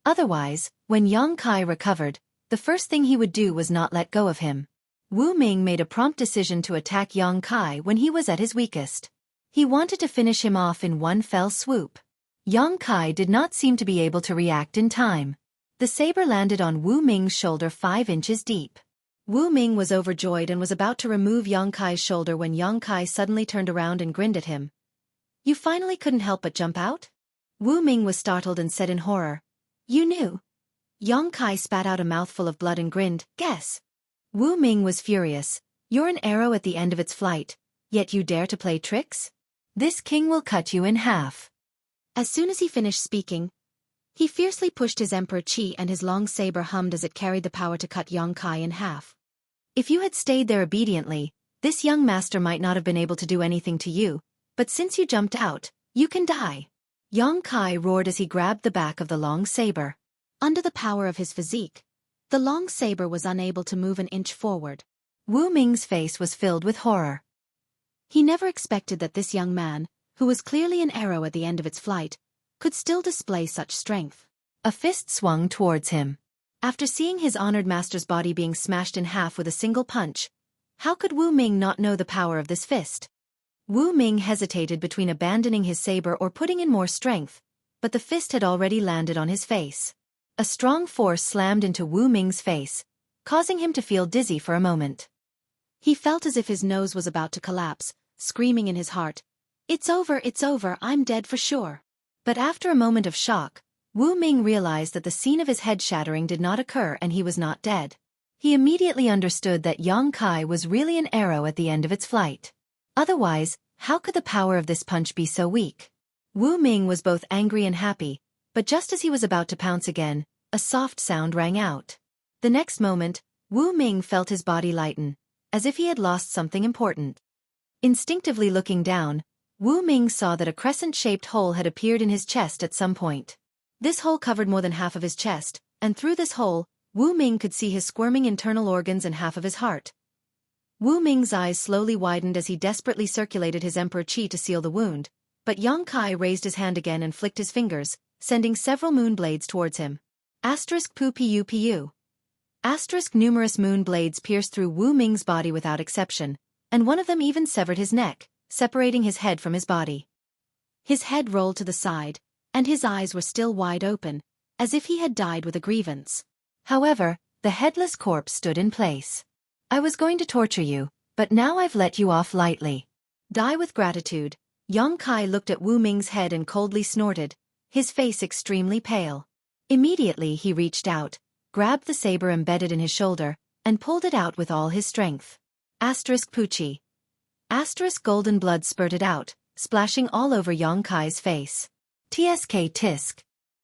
Otherwise, when Yang Kai recovered, the first thing he would do was not let go of him. Wu Ming made a prompt decision to attack Yang Kai when he was at his weakest. He wanted to finish him off in one fell swoop. Yang Kai did not seem to be able to react in time. The saber landed on Wu Ming's shoulder 5 inches deep. Wu Ming was overjoyed and was about to remove Yang Kai's shoulder when Yang Kai suddenly turned around and grinned at him. "You finally couldn't help but jump out?" Wu Ming was startled and said in horror, "You knew?" Yang Kai spat out a mouthful of blood and grinned, "Guess." Wu Ming was furious. "You're an arrow at the end of its flight, yet you dare to play tricks? This king will cut you in half." As soon as he finished speaking, he fiercely pushed his Emperor Qi, and his long saber hummed as it carried the power to cut Yang Kai in half. "If you had stayed there obediently, this young master might not have been able to do anything to you, but since you jumped out, you can die." Yang Kai roared as he grabbed the back of the long saber. Under the power of his physique, the long saber was unable to move an inch forward. Wu Ming's face was filled with horror. He never expected that this young man, who was clearly an arrow at the end of its flight, could still display such strength. A fist swung towards him. After seeing his honored master's body being smashed in half with a single punch, How could Wu Ming not know the power of this fist? Wu Ming hesitated between abandoning his saber or putting in more strength, but the fist had already landed on his face. A strong force slammed into Wu Ming's face, causing him to feel dizzy for a moment. He felt as if his nose was about to collapse, screaming in his heart, it's over, I'm dead for sure." But after a moment of shock, Wu Ming realized that the scene of his head shattering did not occur and he was not dead. He immediately understood that Yang Kai was really an arrow at the end of its flight. Otherwise, how could the power of this punch be so weak? Wu Ming was both angry and happy, but just as he was about to pounce again, a soft sound rang out. The next moment, Wu Ming felt his body lighten, as if he had lost something important. Instinctively looking down, Wu Ming saw that a crescent-shaped hole had appeared in his chest at some point. This hole covered more than half of his chest, and through this hole, Wu Ming could see his squirming internal organs and half of his heart. Wu Ming's eyes slowly widened as he desperately circulated his emperor qi to seal the wound, but Yang Kai raised his hand again and flicked his fingers, sending several moon blades towards him. *pu. Numerous moon blades pierced through Wu Ming's body without exception, and one of them even severed his neck, separating his head from his body. His head rolled to the side, and his eyes were still wide open, as if he had died with a grievance. However, the headless corpse stood in place. "I was going to torture you, but now I've let you off lightly." Die with gratitude, Yang Kai looked at Wu Ming's head and coldly snorted, his face extremely pale. Immediately he reached out, grabbed the saber embedded in his shoulder, and pulled it out with all his strength. *Puchi. Golden blood spurted out, splashing all over Yang Kai's face. Tisk.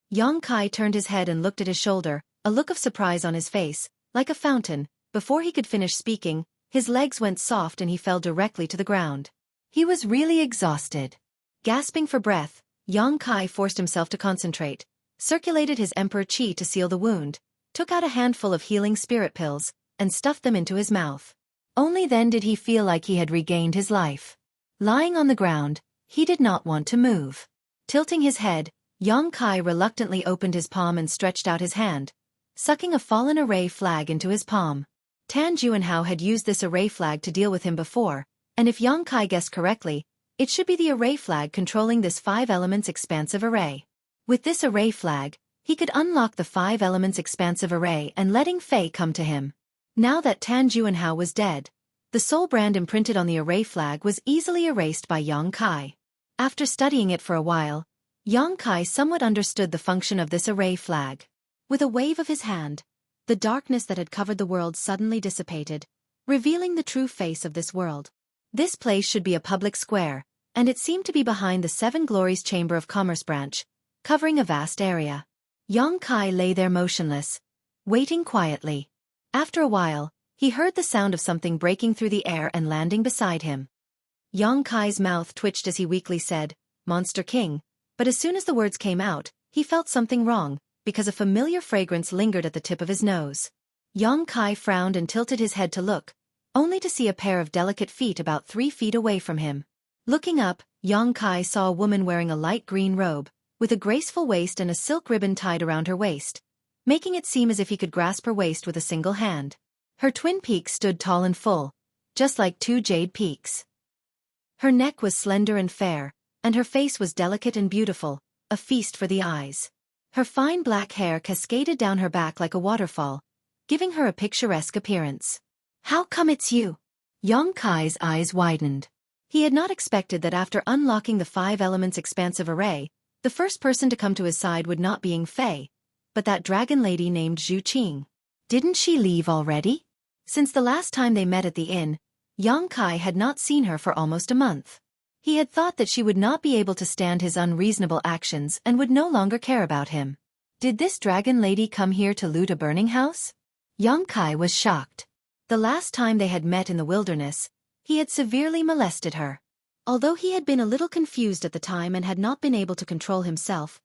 Yang Kai turned his head and looked at his shoulder, a look of surprise on his face, like a fountain. Before he could finish speaking, his legs went soft and he fell directly to the ground. He was really exhausted. Gasping for breath, Yang Kai forced himself to concentrate, circulated his emperor qi to seal the wound, took out a handful of healing spirit pills, and stuffed them into his mouth. Only then did he feel like he had regained his life. Lying on the ground, he did not want to move. Tilting his head, Yang Kai reluctantly opened his palm and stretched out his hand, sucking a fallen array flag into his palm. Tan Juanhao had used this array flag to deal with him before, and if Yang Kai guessed correctly, it should be the array flag controlling this 5 elements expansive array. With this array flag, he could unlock the 5 elements expansive array and letting Fei come to him. Now that Tan Juanhao was dead, the soul brand imprinted on the array flag was easily erased by Yang Kai. After studying it for a while, Yang Kai somewhat understood the function of this array flag. With a wave of his hand, the darkness that had covered the world suddenly dissipated, revealing the true face of this world. This place should be a public square, and it seemed to be behind the 7 Glories Chamber of Commerce branch, covering a vast area. Yang Kai lay there motionless, waiting quietly. After a while, he heard the sound of something breaking through the air and landing beside him. Yang Kai's mouth twitched as he weakly said, "Monster King," but as soon as the words came out, he felt something wrong, because a familiar fragrance lingered at the tip of his nose. Yang Kai frowned and tilted his head to look, only to see a pair of delicate feet about 3 feet away from him. Looking up, Yang Kai saw a woman wearing a light green robe, with a graceful waist and a silk ribbon tied around her waist, making it seem as if he could grasp her waist with a single hand. Her twin peaks stood tall and full, just like 2 jade peaks. Her neck was slender and fair, and her face was delicate and beautiful, a feast for the eyes. Her fine black hair cascaded down her back like a waterfall, giving her a picturesque appearance. "How come it's you?" Yang Kai's eyes widened. He had not expected that after unlocking the 5 elements expansive array, the first person to come to his side would not be Fei, but that dragon lady named Zhu Qing. Didn't she leave already? Since the last time they met at the inn, Yang Kai had not seen her for almost a month. He had thought that she would not be able to stand his unreasonable actions and would no longer care about him. Did this dragon lady come here to loot a burning house? Yang Kai was shocked. The last time they had met in the wilderness, he had severely molested her. Although he had been a little confused at the time and had not been able to control himself,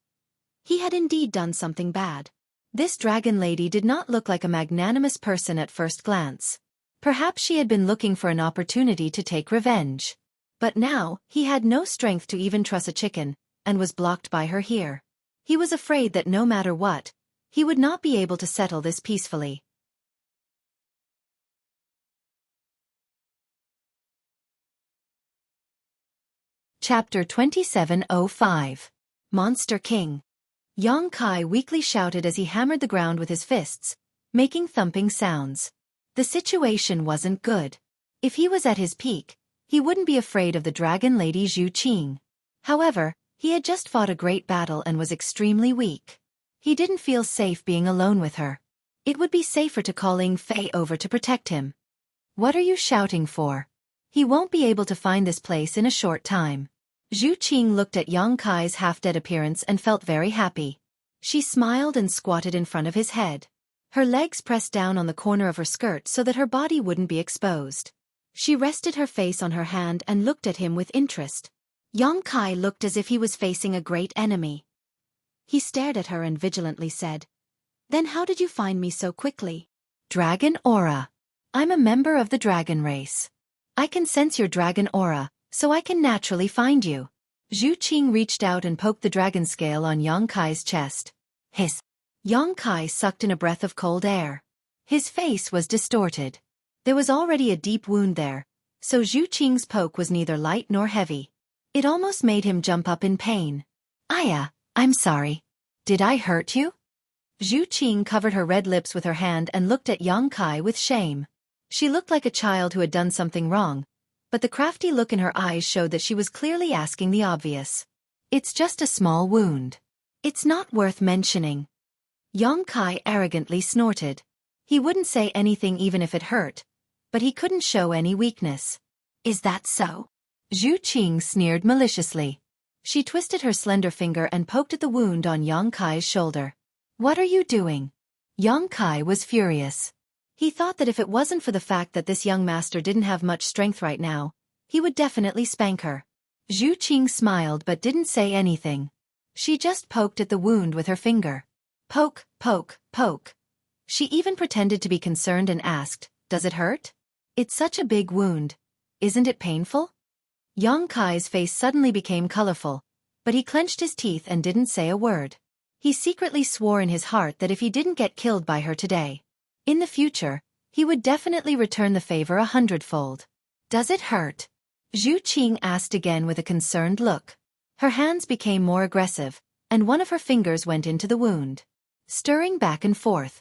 he had indeed done something bad. This dragon lady did not look like a magnanimous person at first glance. Perhaps she had been looking for an opportunity to take revenge. But now, he had no strength to even truss a chicken, and was blocked by her here. He was afraid that no matter what, he would not be able to settle this peacefully. Chapter 2705. Monster King. Yang Kai weakly shouted as he hammered the ground with his fists, making thumping sounds. The situation wasn't good. If he was at his peak, he wouldn't be afraid of the dragon lady Xueqi. However, he had just fought a great battle and was extremely weak. He didn't feel safe being alone with her. It would be safer to call Ling Fei over to protect him. What are you shouting for? He won't be able to find this place in a short time. Xueqi looked at Yang Kai's half-dead appearance and felt very happy. She smiled and squatted in front of his head. Her legs pressed down on the corner of her skirt so that her body wouldn't be exposed. She rested her face on her hand and looked at him with interest. Yang Kai looked as if he was facing a great enemy. He stared at her and vigilantly said, "Then how did you find me so quickly?" "Dragon aura. I'm a member of the dragon race. I can sense your dragon aura, so I can naturally find you." Xueqi reached out and poked the dragon scale on Yang Kai's chest. Hiss. Yang Kai sucked in a breath of cold air. His face was distorted. There was already a deep wound there, so Xueqi's poke was neither light nor heavy. It almost made him jump up in pain. I'm sorry. Did I hurt you?" Xueqi covered her red lips with her hand and looked at Yang Kai with shame. She looked like a child who had done something wrong, but the crafty look in her eyes showed that she was clearly asking the obvious. "It's just a small wound. It's not worth mentioning." Yang Kai arrogantly snorted. He wouldn't say anything even if it hurt, but he couldn't show any weakness. "Is that so?" Xueqi sneered maliciously. She twisted her slender finger and poked at the wound on Yang Kai's shoulder. "What are you doing?" Yang Kai was furious. He thought that if it wasn't for the fact that this young master didn't have much strength right now, he would definitely spank her. Xueqi smiled but didn't say anything. She just poked at the wound with her finger. Poke, poke, poke. She even pretended to be concerned and asked, "Does it hurt?" "It's such a big wound. Isn't it painful?" Yang Kai's face suddenly became colorful, but he clenched his teeth and didn't say a word. He secretly swore in his heart that if he didn't get killed by her today, in the future, he would definitely return the favor 100-fold. "Does it hurt?" Xueqi asked again with a concerned look. Her hands became more aggressive, and one of her fingers went into the wound, stirring back and forth.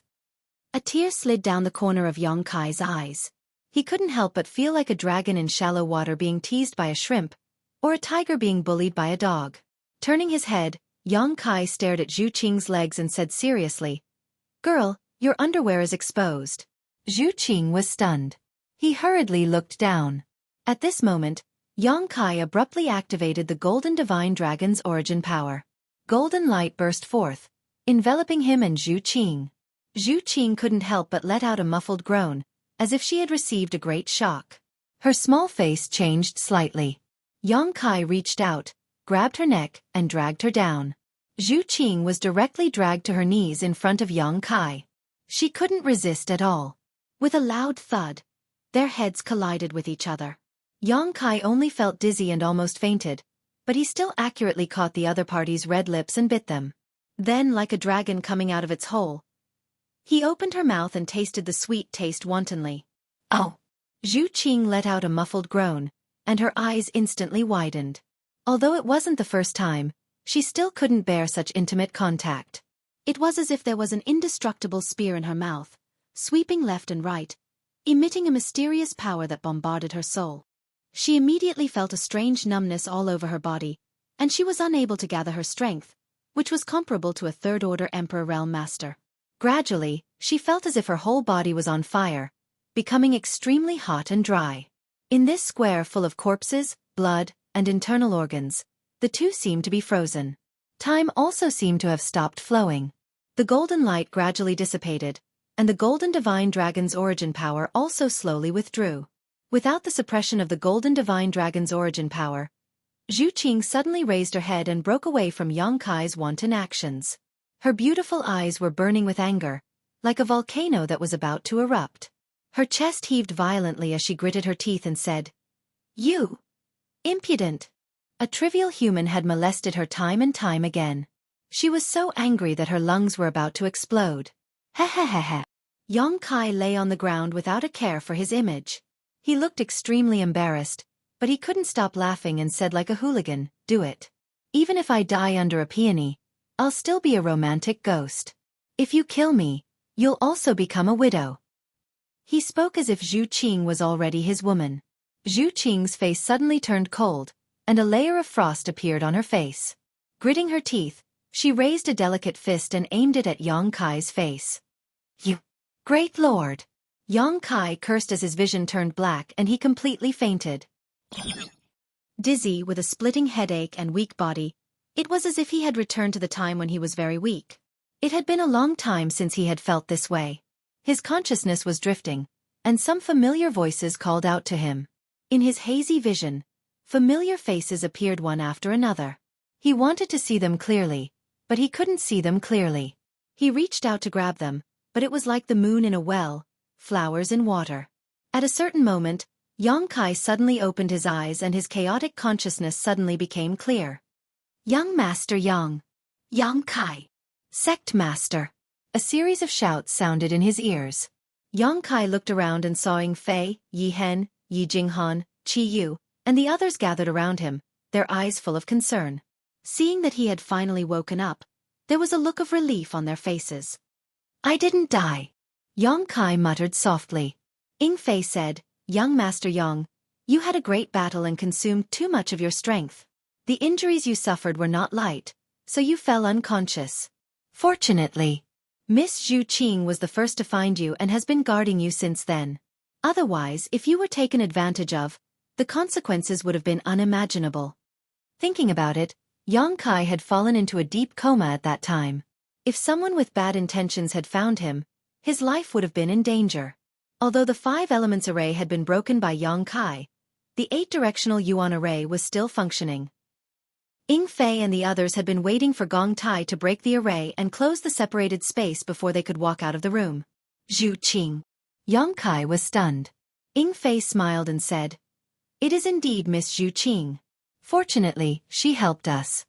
A tear slid down the corner of Yang Kai's eyes. He couldn't help but feel like a dragon in shallow water being teased by a shrimp, or a tiger being bullied by a dog. Turning his head, Yang Kai stared at Xueqi's legs and said seriously, "Girl, your underwear is exposed." Xueqi was stunned. He hurriedly looked down. At this moment, Yang Kai abruptly activated the Golden Divine Dragon's origin power. Golden light burst forth, enveloping him and Xueqi. Xueqi couldn't help but let out a muffled groan, as if she had received a great shock. Her small face changed slightly. Yang Kai reached out, grabbed her neck, and dragged her down. Xueqi was directly dragged to her knees in front of Yang Kai. She couldn't resist at all. With a loud thud, their heads collided with each other. Yang Kai only felt dizzy and almost fainted, but he still accurately caught the other party's red lips and bit them. Then, like a dragon coming out of its hole, he opened her mouth and tasted the sweet taste wantonly. "Oh!" Xueqi let out a muffled groan, and her eyes instantly widened. Although it wasn't the first time, she still couldn't bear such intimate contact. It was as if there was an indestructible spear in her mouth, sweeping left and right, emitting a mysterious power that bombarded her soul. She immediately felt a strange numbness all over her body, and she was unable to gather her strength, which was comparable to a third-order Emperor Realm Master. Gradually, she felt as if her whole body was on fire, becoming extremely hot and dry. In this square full of corpses, blood, and internal organs, the two seemed to be frozen. Time also seemed to have stopped flowing. The golden light gradually dissipated, and the Golden Divine Dragon's origin power also slowly withdrew. Without the suppression of the Golden Divine Dragon's origin power, Xueqi suddenly raised her head and broke away from Yang Kai's wanton actions. Her beautiful eyes were burning with anger, like a volcano that was about to erupt. Her chest heaved violently as she gritted her teeth and said, "You! Impudent!" A trivial human had molested her time and time again. She was so angry that her lungs were about to explode. "Hehehehe." Yang Kai lay on the ground without a care for his image. He looked extremely embarrassed, but he couldn't stop laughing and said like a hooligan, "Do it. Even if I die under a peony, I'll still be a romantic ghost. If you kill me, you'll also become a widow." He spoke as if Xueqi was already his woman. Xueqi's face suddenly turned cold, and a layer of frost appeared on her face. Gritting her teeth, she raised a delicate fist and aimed it at Yang Kai's face. "You! Great Lord!" Yang Kai cursed as his vision turned black and he completely fainted. Dizzy with a splitting headache and weak body, it was as if he had returned to the time when he was very weak. It had been a long time since he had felt this way. His consciousness was drifting, and some familiar voices called out to him. In his hazy vision, familiar faces appeared one after another. He wanted to see them clearly, but he couldn't see them clearly. He reached out to grab them, but it was like the moon in a well, flowers in water. At a certain moment, Yang Kai suddenly opened his eyes and his chaotic consciousness suddenly became clear. "Young Master Yang! Yang Kai! Sect Master!" A series of shouts sounded in his ears. Yang Kai looked around and saw Ying Fei, Yi Hen, Yi Jinghan, Qi Yu, and the others gathered around him, their eyes full of concern. Seeing that he had finally woken up, there was a look of relief on their faces. "I didn't die," Yang Kai muttered softly. Ying Fei said, "Young Master Yang, you had a great battle and consumed too much of your strength. The injuries you suffered were not light, so you fell unconscious. Fortunately, Miss Xueqi was the first to find you and has been guarding you since then. Otherwise, if you were taken advantage of, the consequences would have been unimaginable." Thinking about it, Yang Kai had fallen into a deep coma at that time. If someone with bad intentions had found him, his life would have been in danger. Although the 5 elements array had been broken by Yang Kai, the 8-directional Yuan array was still functioning. Ying Fei and the others had been waiting for Gong Tai to break the array and close the separated space before they could walk out of the room. "Xueqi." Yang Kai was stunned. Ying Fei smiled and said, "It is indeed Miss Xueqi. Fortunately, she helped us."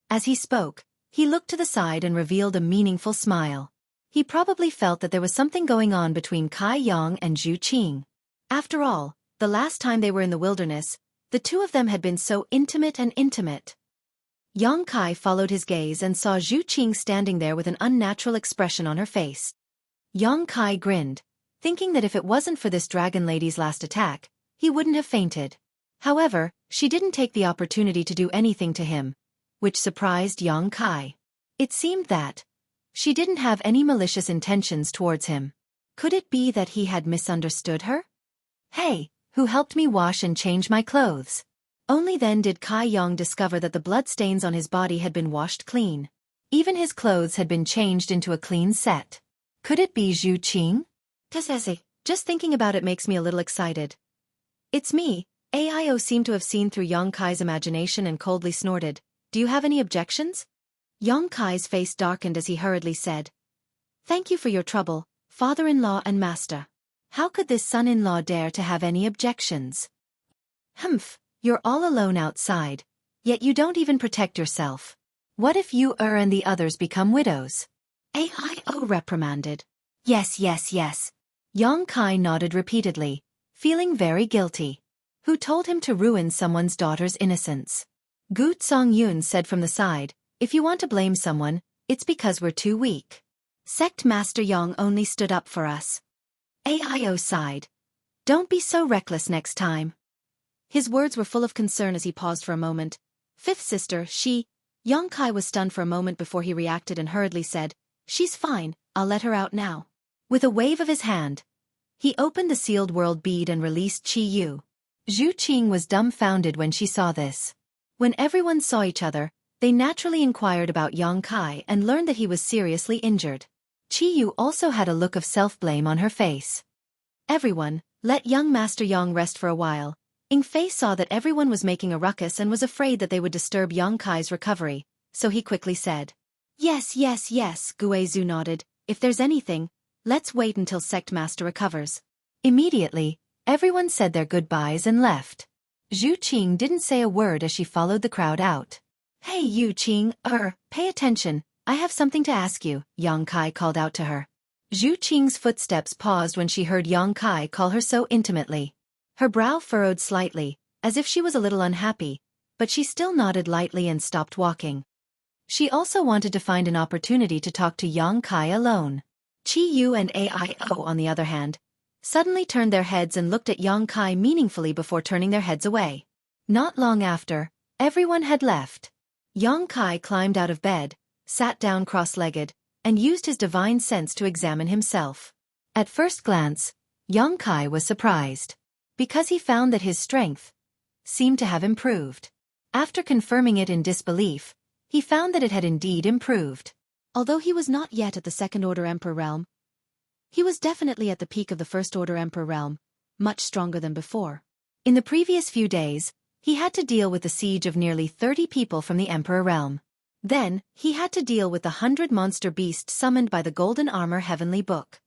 As he spoke, he looked to the side and revealed a meaningful smile. He probably felt that there was something going on between Kai Yang and Xueqi. After all, the last time they were in the wilderness, the two of them had been so intimate and intimate. Yang Kai followed his gaze and saw Xueqi standing there with an unnatural expression on her face. Yang Kai grinned, thinking that if it wasn't for this dragon lady's last attack, he wouldn't have fainted. However, she didn't take the opportunity to do anything to him, which surprised Yang Kai. It seemed that she didn't have any malicious intentions towards him. Could it be that he had misunderstood her? "Hey, who helped me wash and change my clothes?" Only then did Kai Yang discover that the bloodstains on his body had been washed clean. Even his clothes had been changed into a clean set. Could it be Xueqi? Just thinking about it makes me a little excited. "It's me." Aio seemed to have seen through Yang Kai's imagination and coldly snorted, "Do you have any objections?" Yang Kai's face darkened as he hurriedly said, "Thank you for your trouble, father-in-law and master. How could this son-in-law dare to have any objections?" "Humph, you're all alone outside, yet you don't even protect yourself. What if you and the others become widows?" Aio reprimanded. Yes. Yang Kai nodded repeatedly, feeling very guilty. Who told him to ruin someone's daughter's innocence? Gu Songyun said from the side, "If you want to blame someone, it's because we're too weak. Sect Master Yang only stood up for us." Aio sighed. "Don't be so reckless next time." His words were full of concern as he paused for a moment. "Fifth sister, Yang Kai was stunned for a moment before he reacted and hurriedly said, "She's fine, I'll let her out now." With a wave of his hand, he opened the sealed world bead and released Qi Yu. Xueqi was dumbfounded when she saw this. When everyone saw each other, they naturally inquired about Yang Kai and learned that he was seriously injured. Qi Yu also had a look of self-blame on her face. "Everyone, let young Master Yang rest for a while." Ying Fei saw that everyone was making a ruckus and was afraid that they would disturb Yang Kai's recovery, so he quickly said, Yes, Guizhu nodded, "If there's anything, let's wait until Sect Master recovers." Immediately, everyone said their goodbyes and left. Xueqi didn't say a word as she followed the crowd out. "Hey Xueqi, pay attention, I have something to ask you," Yang Kai called out to her. Xueqing's footsteps paused when she heard Yang Kai call her so intimately. Her brow furrowed slightly, as if she was a little unhappy, but she still nodded lightly and stopped walking. She also wanted to find an opportunity to talk to Yang Kai alone. Qi Yu and Aio, on the other hand, suddenly turned their heads and looked at Yang Kai meaningfully before turning their heads away. Not long after, everyone had left. Yang Kai climbed out of bed, sat down cross-legged, and used his divine sense to examine himself. At first glance, Yang Kai was surprised, because he found that his strength seemed to have improved. After confirming it in disbelief, he found that it had indeed improved. Although he was not yet at the second-order Emperor realm, he was definitely at the peak of the first-order Emperor realm, much stronger than before. In the previous few days, he had to deal with the siege of nearly 30 people from the Emperor realm. Then, he had to deal with the 100 monster beasts summoned by the Golden Armor Heavenly Book.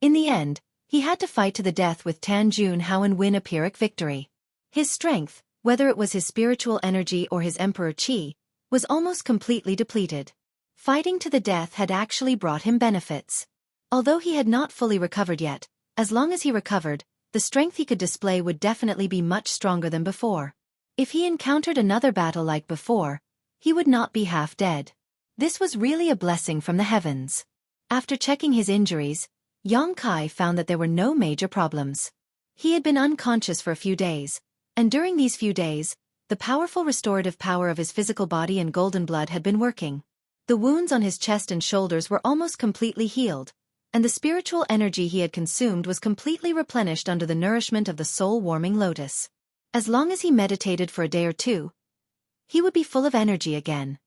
In the end, he had to fight to the death with Tan Jun Hao and win a Pyrrhic victory. His strength, whether it was his spiritual energy or his Emperor Qi, was almost completely depleted. Fighting to the death had actually brought him benefits. Although he had not fully recovered yet, as long as he recovered, the strength he could display would definitely be much stronger than before. If he encountered another battle like before, he would not be half dead. This was really a blessing from the heavens. After checking his injuries, Yang Kai found that there were no major problems. He had been unconscious for a few days, and during these few days, the powerful restorative power of his physical body and golden blood had been working. The wounds on his chest and shoulders were almost completely healed, and the spiritual energy he had consumed was completely replenished under the nourishment of the soul-warming lotus. As long as he meditated for a day or two, he would be full of energy again.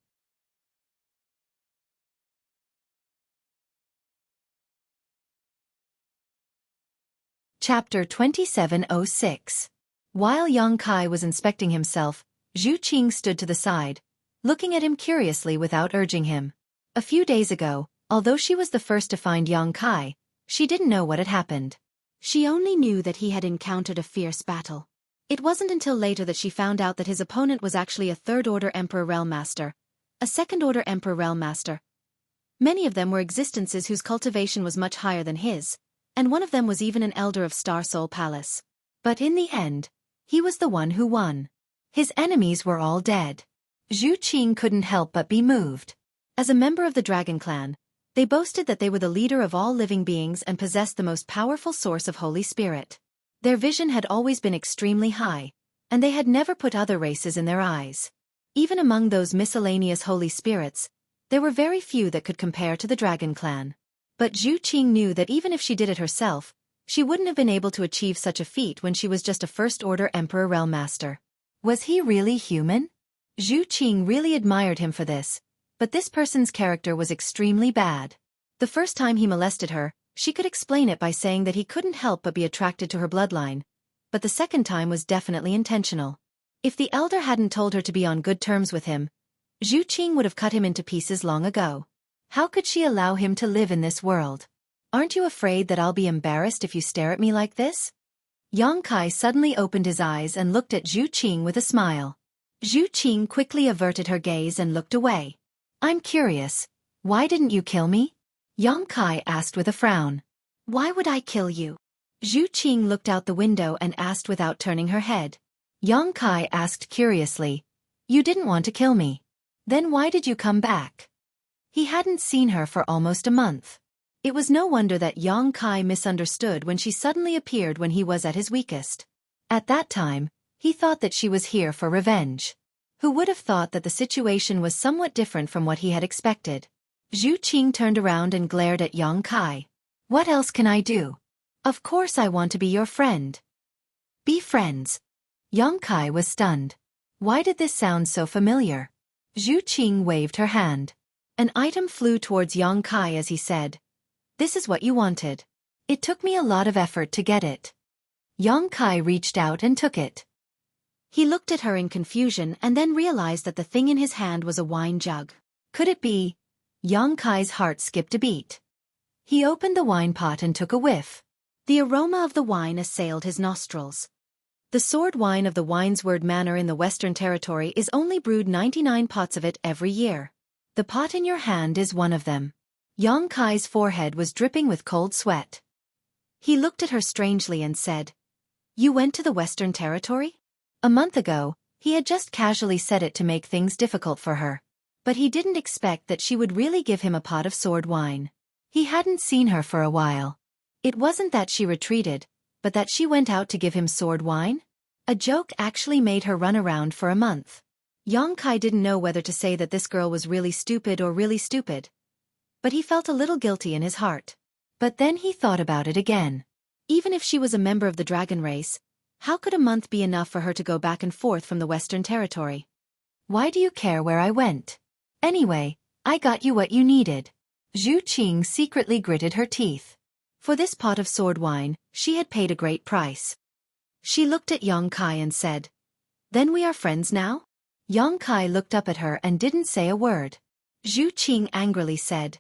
Chapter 2706. While Yang Kai was inspecting himself, Xueqi stood to the side, looking at him curiously without urging him. A few days ago, although she was the first to find Yang Kai, she didn't know what had happened. She only knew that he had encountered a fierce battle. It wasn't until later that she found out that his opponent was actually a third-order Emperor Realm Master, a second-order Emperor Realm Master. Many of them were existences whose cultivation was much higher than his, and one of them was even an elder of Star Soul Palace. But in the end, he was the one who won. His enemies were all dead. Xueqi couldn't help but be moved. As a member of the Dragon Clan, they boasted that they were the leader of all living beings and possessed the most powerful source of Holy Spirit. Their vision had always been extremely high, and they had never put other races in their eyes. Even among those miscellaneous Holy Spirits, there were very few that could compare to the Dragon Clan. But Xueqi knew that even if she did it herself, she wouldn't have been able to achieve such a feat when she was just a first-order Emperor Realm Master. Was he really human? Xueqi really admired him for this, but this person's character was extremely bad. The first time he molested her, she could explain it by saying that he couldn't help but be attracted to her bloodline, but the second time was definitely intentional. If the elder hadn't told her to be on good terms with him, Xueqi would have cut him into pieces long ago. How could she allow him to live in this world? Aren't you afraid that I'll be embarrassed if you stare at me like this? Yang Kai suddenly opened his eyes and looked at Xueqi with a smile. Xueqi quickly averted her gaze and looked away. I'm curious, why didn't you kill me? Yang Kai asked with a frown. Why would I kill you? Xueqi looked out the window and asked without turning her head. Yang Kai asked curiously. You didn't want to kill me. Then why did you come back? He hadn't seen her for almost a month. It was no wonder that Yang Kai misunderstood when she suddenly appeared when he was at his weakest. At that time, he thought that she was here for revenge. Who would have thought that the situation was somewhat different from what he had expected? Xueqi turned around and glared at Yang Kai. What else can I do? Of course I want to be your friend. Be friends. Yang Kai was stunned. Why did this sound so familiar? Xueqi waved her hand. An item flew towards Yang Kai as he said, This is what you wanted. It took me a lot of effort to get it. Yang Kai reached out and took it. He looked at her in confusion and then realized that the thing in his hand was a wine jug. Could it be? Yang Kai's heart skipped a beat. He opened the wine pot and took a whiff. The aroma of the wine assailed his nostrils. The sword wine of the Winesword Manor in the Western Territory is only brewed 99 pots of it every year. The pot in your hand is one of them. Yang Kai's forehead was dripping with cold sweat. He looked at her strangely and said, You went to the Western Territory? A month ago, he had just casually said it to make things difficult for her. But he didn't expect that she would really give him a pot of sword wine. He hadn't seen her for a while. It wasn't that she retreated, but that she went out to give him sword wine? A joke actually made her run around for a month. Yongkai didn't know whether to say that this girl was really stupid or really stupid. But he felt a little guilty in his heart. But then he thought about it again. Even if she was a member of the dragon race, how could a month be enough for her to go back and forth from the Western Territory? Why do you care where I went? Anyway, I got you what you needed. Xueqi secretly gritted her teeth. For this pot of sword wine, she had paid a great price. She looked at Yongkai and said, "Then we are friends now?" Yongkai looked up at her and didn't say a word. Xueqi angrily said,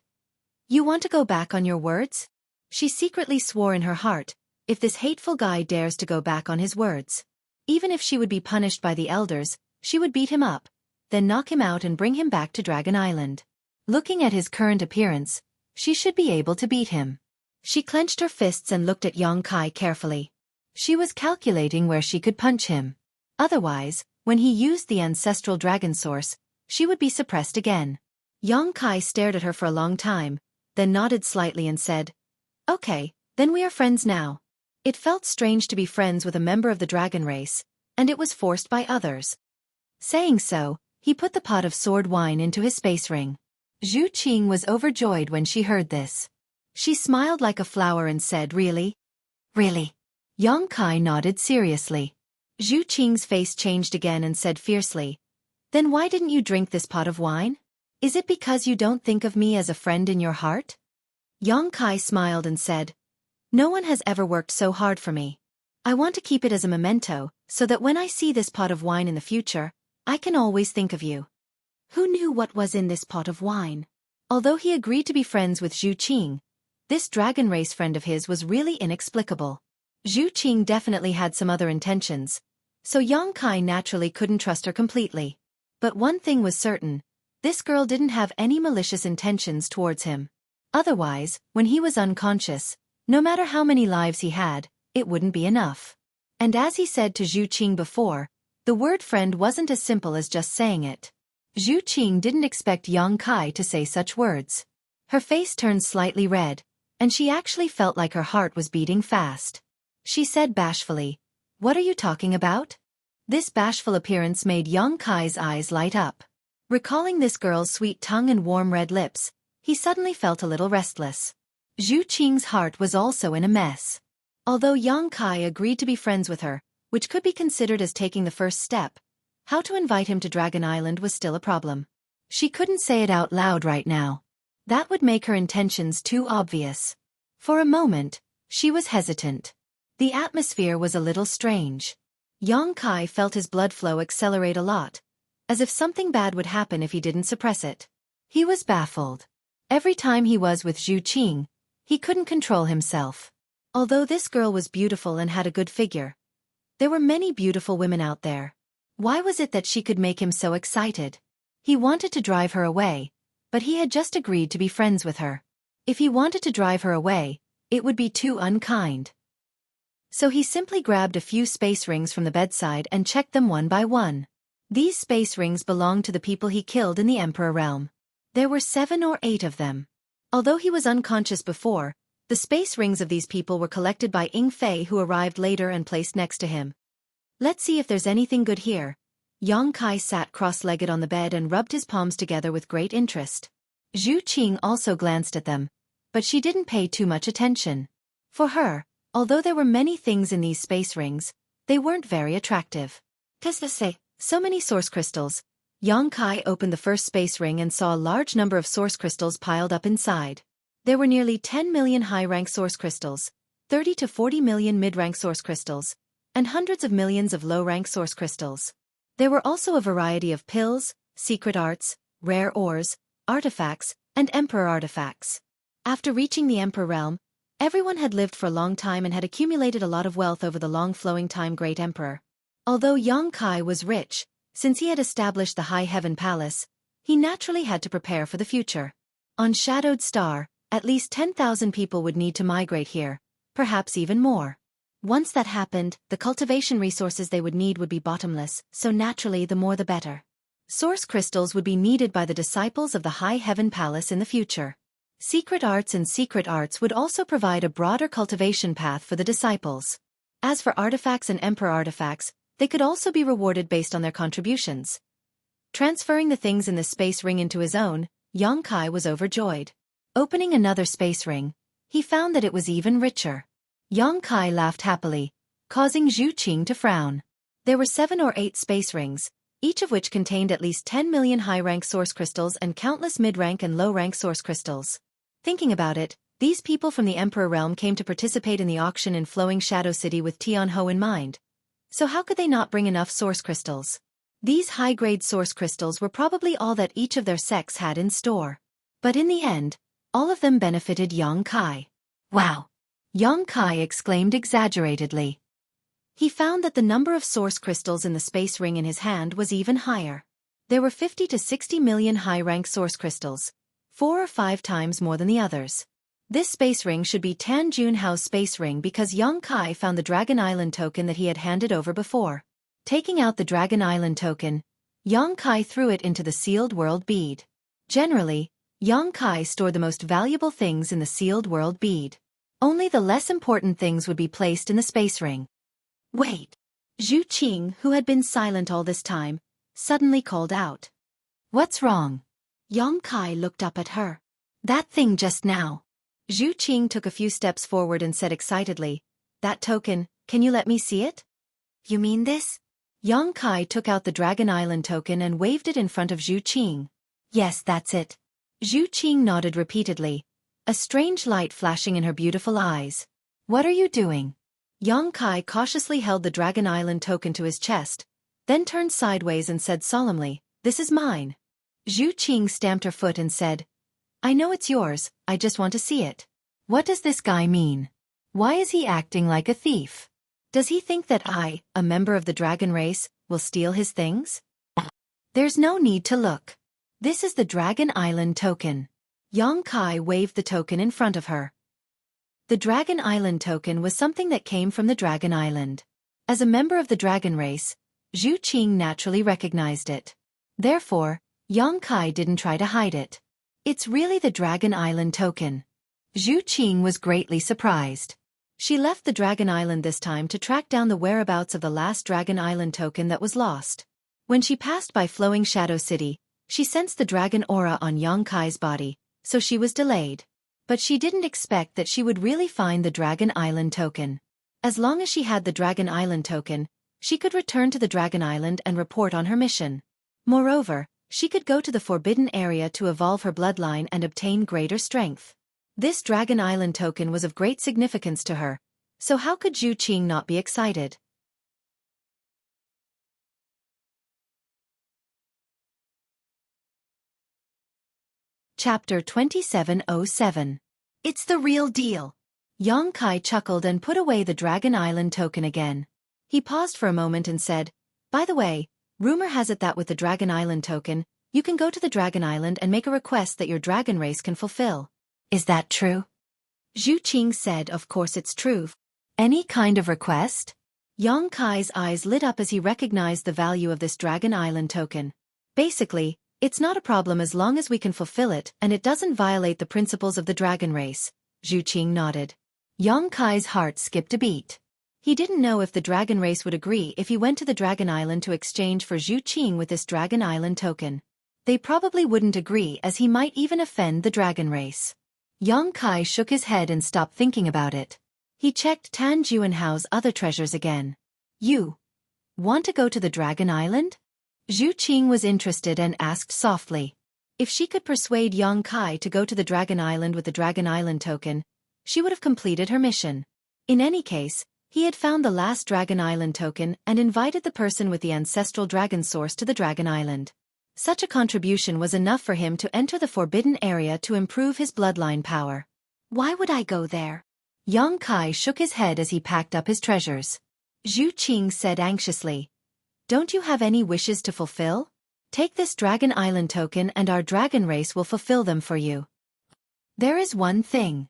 "You want to go back on your words?" She secretly swore in her heart, if this hateful guy dares to go back on his words. Even if she would be punished by the elders, she would beat him up, then knock him out and bring him back to Dragon Island. Looking at his current appearance, she should be able to beat him. She clenched her fists and looked at Yongkai carefully. She was calculating where she could punch him. Otherwise, when he used the ancestral dragon source, she would be suppressed again. Yongkai stared at her for a long time, then nodded slightly and said, "Okay, then we are friends now." It felt strange to be friends with a member of the dragon race, and it was forced by others. Saying so, he put the pot of sword wine into his space ring. Xueqi was overjoyed when she heard this. She smiled like a flower and said, "Really? Really?" Yongkai nodded seriously. Xueqi's face changed again and said fiercely, "Then why didn't you drink this pot of wine? Is it because you don't think of me as a friend in your heart?" Yongkai smiled and said, "No one has ever worked so hard for me. I want to keep it as a memento, so that when I see this pot of wine in the future, I can always think of you." Who knew what was in this pot of wine? Although he agreed to be friends with Xueqi, this dragon race friend of his was really inexplicable. Xueqi definitely had some other intentions, so Yongkai naturally couldn't trust her completely. But one thing was certain, this girl didn't have any malicious intentions towards him. Otherwise, when he was unconscious, no matter how many lives he had, it wouldn't be enough. And as he said to Xueqi before, the word friend wasn't as simple as just saying it. Xueqi didn't expect Yongkai to say such words. Her face turned slightly red, and she actually felt like her heart was beating fast. She said bashfully, "What are you talking about?" This bashful appearance made Yongkai's eyes light up. Recalling this girl's sweet tongue and warm red lips, he suddenly felt a little restless. Xueqi's heart was also in a mess. Although Yongkai agreed to be friends with her, which could be considered as taking the first step, how to invite him to Dragon Island was still a problem. She couldn't say it out loud right now. That would make her intentions too obvious. For a moment, she was hesitant. The atmosphere was a little strange. Yongkai felt his blood flow accelerate a lot, as if something bad would happen if he didn't suppress it. He was baffled. Every time he was with Xueqi, he couldn't control himself. Although this girl was beautiful and had a good figure, there were many beautiful women out there. Why was it that she could make him so excited? He wanted to drive her away, but he had just agreed to be friends with her. If he wanted to drive her away, it would be too unkind. So he simply grabbed a few space rings from the bedside and checked them one by one. These space rings belonged to the people he killed in the Emperor realm. There were 7 or 8 of them. Although he was unconscious before, the space rings of these people were collected by Ying Fei, who arrived later and placed next to him. "Let's see if there's anything good here." Yongkai sat cross-legged on the bed and rubbed his palms together with great interest. Xueqi also glanced at them, but she didn't pay too much attention. For her, although there were many things in these space rings, they weren't very attractive. So many source crystals. Yongkai opened the first space ring and saw a large number of source crystals piled up inside. There were nearly 10 million high-rank source crystals, 30 to 40 million mid-rank source crystals, and hundreds of millions of low-rank source crystals. There were also a variety of pills, secret arts, rare ores, artifacts, and emperor artifacts. After reaching the Emperor realm, everyone had lived for a long time and had accumulated a lot of wealth over the long-flowing time Great Emperor. Although Yongkai was rich, since he had established the High Heaven Palace, he naturally had to prepare for the future. On Shadowed Star, at least 10,000 people would need to migrate here, perhaps even more. Once that happened, the cultivation resources they would need would be bottomless, so naturally the more the better. Source crystals would be needed by the disciples of the High Heaven Palace in the future. Secret arts would also provide a broader cultivation path for the disciples. As for artifacts and emperor artifacts, they could also be rewarded based on their contributions. Transferring the things in the space ring into his own, Xueqi was overjoyed. Opening another space ring, he found that it was even richer. Xueqi laughed happily, causing Xueqi to frown. There were 7 or 8 space rings, each of which contained at least 10 million high-rank source crystals and countless mid-rank and low-rank source crystals. Thinking about it, these people from the Emperor realm came to participate in the auction in Flowing Shadow City with Tianhou in mind. So how could they not bring enough source crystals? These high-grade source crystals were probably all that each of their sects had in store. But in the end, all of them benefited Xueqi. Wow! Xueqi exclaimed exaggeratedly. He found that the number of source crystals in the space ring in his hand was even higher. There were 50 to 60 million high-rank source crystals, 4 or 5 times more than the others. This space ring should be Tan Junhao's space ring because Xueqi found the Dragon Island token that he had handed over before. Taking out the Dragon Island token, Xueqi threw it into the sealed world bead. Generally, Xueqi stored the most valuable things in the sealed world bead. Only the less important things would be placed in the space ring. Wait! Xueqi, who had been silent all this time, suddenly called out. What's wrong? Xueqi looked up at her. That thing just now. Xueqi took a few steps forward and said excitedly, That token, can you let me see it? You mean this? Xueqi took out the Dragon Island token and waved it in front of Xueqi. Yes, that's it. Xueqi nodded repeatedly, a strange light flashing in her beautiful eyes. What are you doing? Xueqi cautiously held the Dragon Island token to his chest, then turned sideways and said solemnly, This is mine. Xueqi stamped her foot and said, I know it's yours, I just want to see it. What does this guy mean? Why is he acting like a thief? Does he think that I, a member of the dragon race, will steal his things? There's no need to look. This is the Dragon Island token. Xueqi waved the token in front of her. The Dragon Island token was something that came from the Dragon Island. As a member of the dragon race, Xueqi naturally recognized it. Therefore, Xueqi didn't try to hide it. It's really the Dragon Island token. Xueqi was greatly surprised. She left the Dragon Island this time to track down the whereabouts of the last Dragon Island token that was lost. When she passed by Flowing Shadow City, she sensed the dragon aura on Xueqi's body, so she was delayed. But she didn't expect that she would really find the Dragon Island token. As long as she had the Dragon Island token, she could return to the Dragon Island and report on her mission. Moreover, she could go to the Forbidden Area to evolve her bloodline and obtain greater strength. This Dragon Island token was of great significance to her, so how could Xueqi not be excited? Chapter 2707. It's the real deal. Xueqi chuckled and put away the Dragon Island token again. He paused for a moment and said, By the way, rumor has it that with the Dragon Island token, you can go to the Dragon Island and make a request that your dragon race can fulfill. Is that true? Xueqi said, Of course it's true. Any kind of request? Xueqi's eyes lit up as he recognized the value of this Dragon Island token. Basically, it's not a problem as long as we can fulfill it and it doesn't violate the principles of the dragon race. Xueqi nodded. Xueqi's heart skipped a beat. He didn't know if the dragon race would agree if he went to the Dragon Island to exchange for Xueqi with this Dragon Island token. They probably wouldn't agree as he might even offend the dragon race. Xueqi shook his head and stopped thinking about it. He checked Tan Junhao's other treasures again. You want to go to the Dragon Island? Xueqi was interested and asked softly. If she could persuade Xueqi to go to the Dragon Island with the Dragon Island token, she would have completed her mission. In any case, he had found the last Dragon Island token and invited the person with the ancestral dragon source to the Dragon Island. Such a contribution was enough for him to enter the Forbidden Area to improve his bloodline power. Why would I go there? Xueqi shook his head as he packed up his treasures. Xueqi said anxiously, Don't you have any wishes to fulfill? Take this Dragon Island token and our dragon race will fulfill them for you. There is one thing.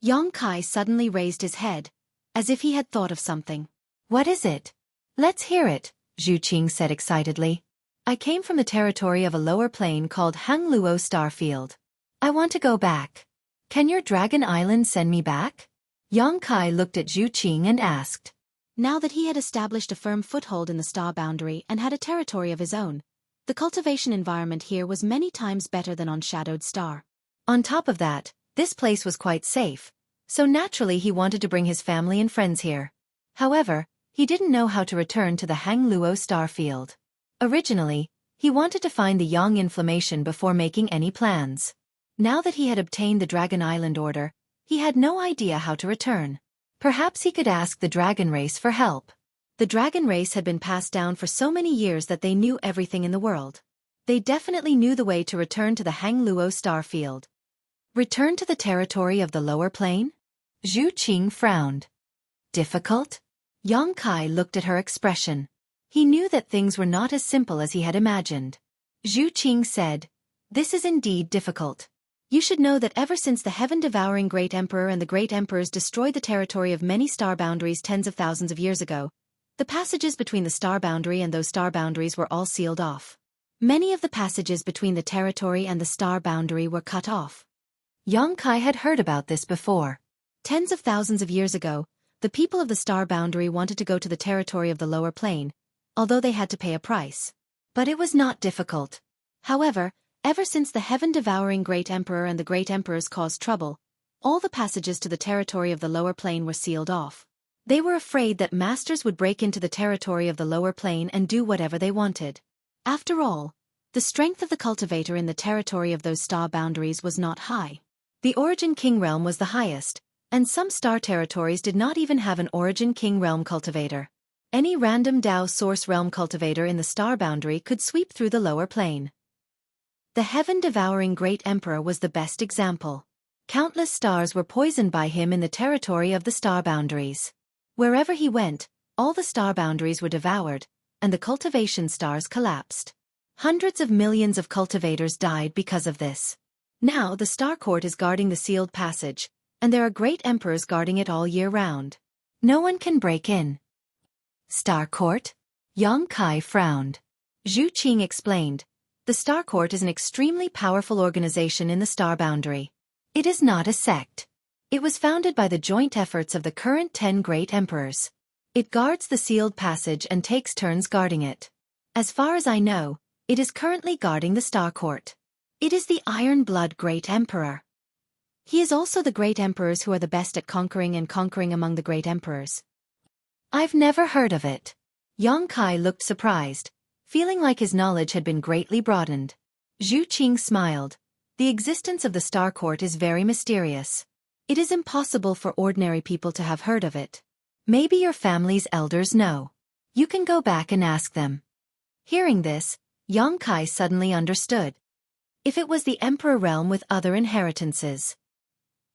Xueqi suddenly raised his head, as if he had thought of something. What is it? Let's hear it, Xueqi said excitedly. I came from the territory of a lower plane called Hangluo Starfield. I want to go back. Can your Dragon Island send me back? Yang Kai looked at Xueqi and asked. Now that he had established a firm foothold in the star boundary and had a territory of his own, the cultivation environment here was many times better than on Shadowed Star. On top of that, this place was quite safe, so naturally he wanted to bring his family and friends here. However, he didn't know how to return to the Hangluo Starfield. Originally, he wanted to find the Yang inflammation before making any plans. Now that he had obtained the Dragon Island order, he had no idea how to return. Perhaps he could ask the dragon race for help. The dragon race had been passed down for so many years that they knew everything in the world. They definitely knew the way to return to the Hangluo Starfield. Return to the territory of the lower plane? Xueqi frowned. Difficult? Yang Kai looked at her expression. He knew that things were not as simple as he had imagined. Xueqi said, This is indeed difficult. You should know that ever since the heaven-devouring Great Emperor and the Great Emperors destroyed the territory of many star boundaries tens of thousands of years ago, the passages between the star boundary and those star boundaries were all sealed off. Many of the passages between the territory and the star boundary were cut off. Yang Kai had heard about this before. Tens of thousands of years ago, the people of the star boundary wanted to go to the territory of the lower plane, although they had to pay a price. But it was not difficult. However, ever since the heaven-devouring Great Emperor and the Great Emperors caused trouble, all the passages to the territory of the lower plane were sealed off. They were afraid that masters would break into the territory of the lower plane and do whatever they wanted. After all, the strength of the cultivator in the territory of those star boundaries was not high. The Origin King Realm was the highest, and some star territories did not even have an Origin King Realm cultivator. Any random Dao Source Realm cultivator in the star boundary could sweep through the lower plane. The heaven-devouring Great Emperor was the best example. Countless stars were poisoned by him in the territory of the star boundaries. Wherever he went, all the star boundaries were devoured, and the cultivation stars collapsed. Hundreds of millions of cultivators died because of this. Now the Star Court is guarding the sealed passage, and there are great emperors guarding it all year round. No one can break in. Star Court? Yang Kai frowned. Xueqi explained. The Star Court is an extremely powerful organization in the star boundary. It is not a sect. It was founded by the joint efforts of the current 10 great emperors. It guards the sealed passage and takes turns guarding it. As far as I know, it is currently guarding the Star Court. It is the Iron Blood Great Emperor. He is also the great emperors who are the best at conquering among the great emperors. I've never heard of it. Yang Kai looked surprised, feeling like his knowledge had been greatly broadened. Xueqi smiled. The existence of the Star Court is very mysterious. It is impossible for ordinary people to have heard of it. Maybe your family's elders know. You can go back and ask them. Hearing this, Yang Kai suddenly understood. If it was the Emperor realm with other inheritances,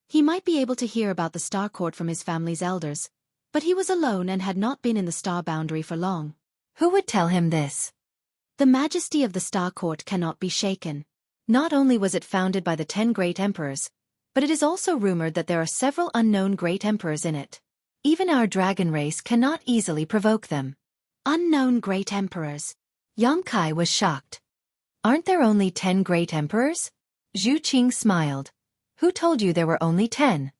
he might be able to hear about the Star Court from his family's elders, but he was alone and had not been in the star boundary for long. Who would tell him this? The majesty of the Star Court cannot be shaken. Not only was it founded by the 10 great emperors, but it is also rumored that there are several unknown great emperors in it. Even our dragon race cannot easily provoke them. Unknown great emperors. Yang Kai was shocked. Aren't there only 10 great emperors? Xueqi smiled. Who told you there were only 10?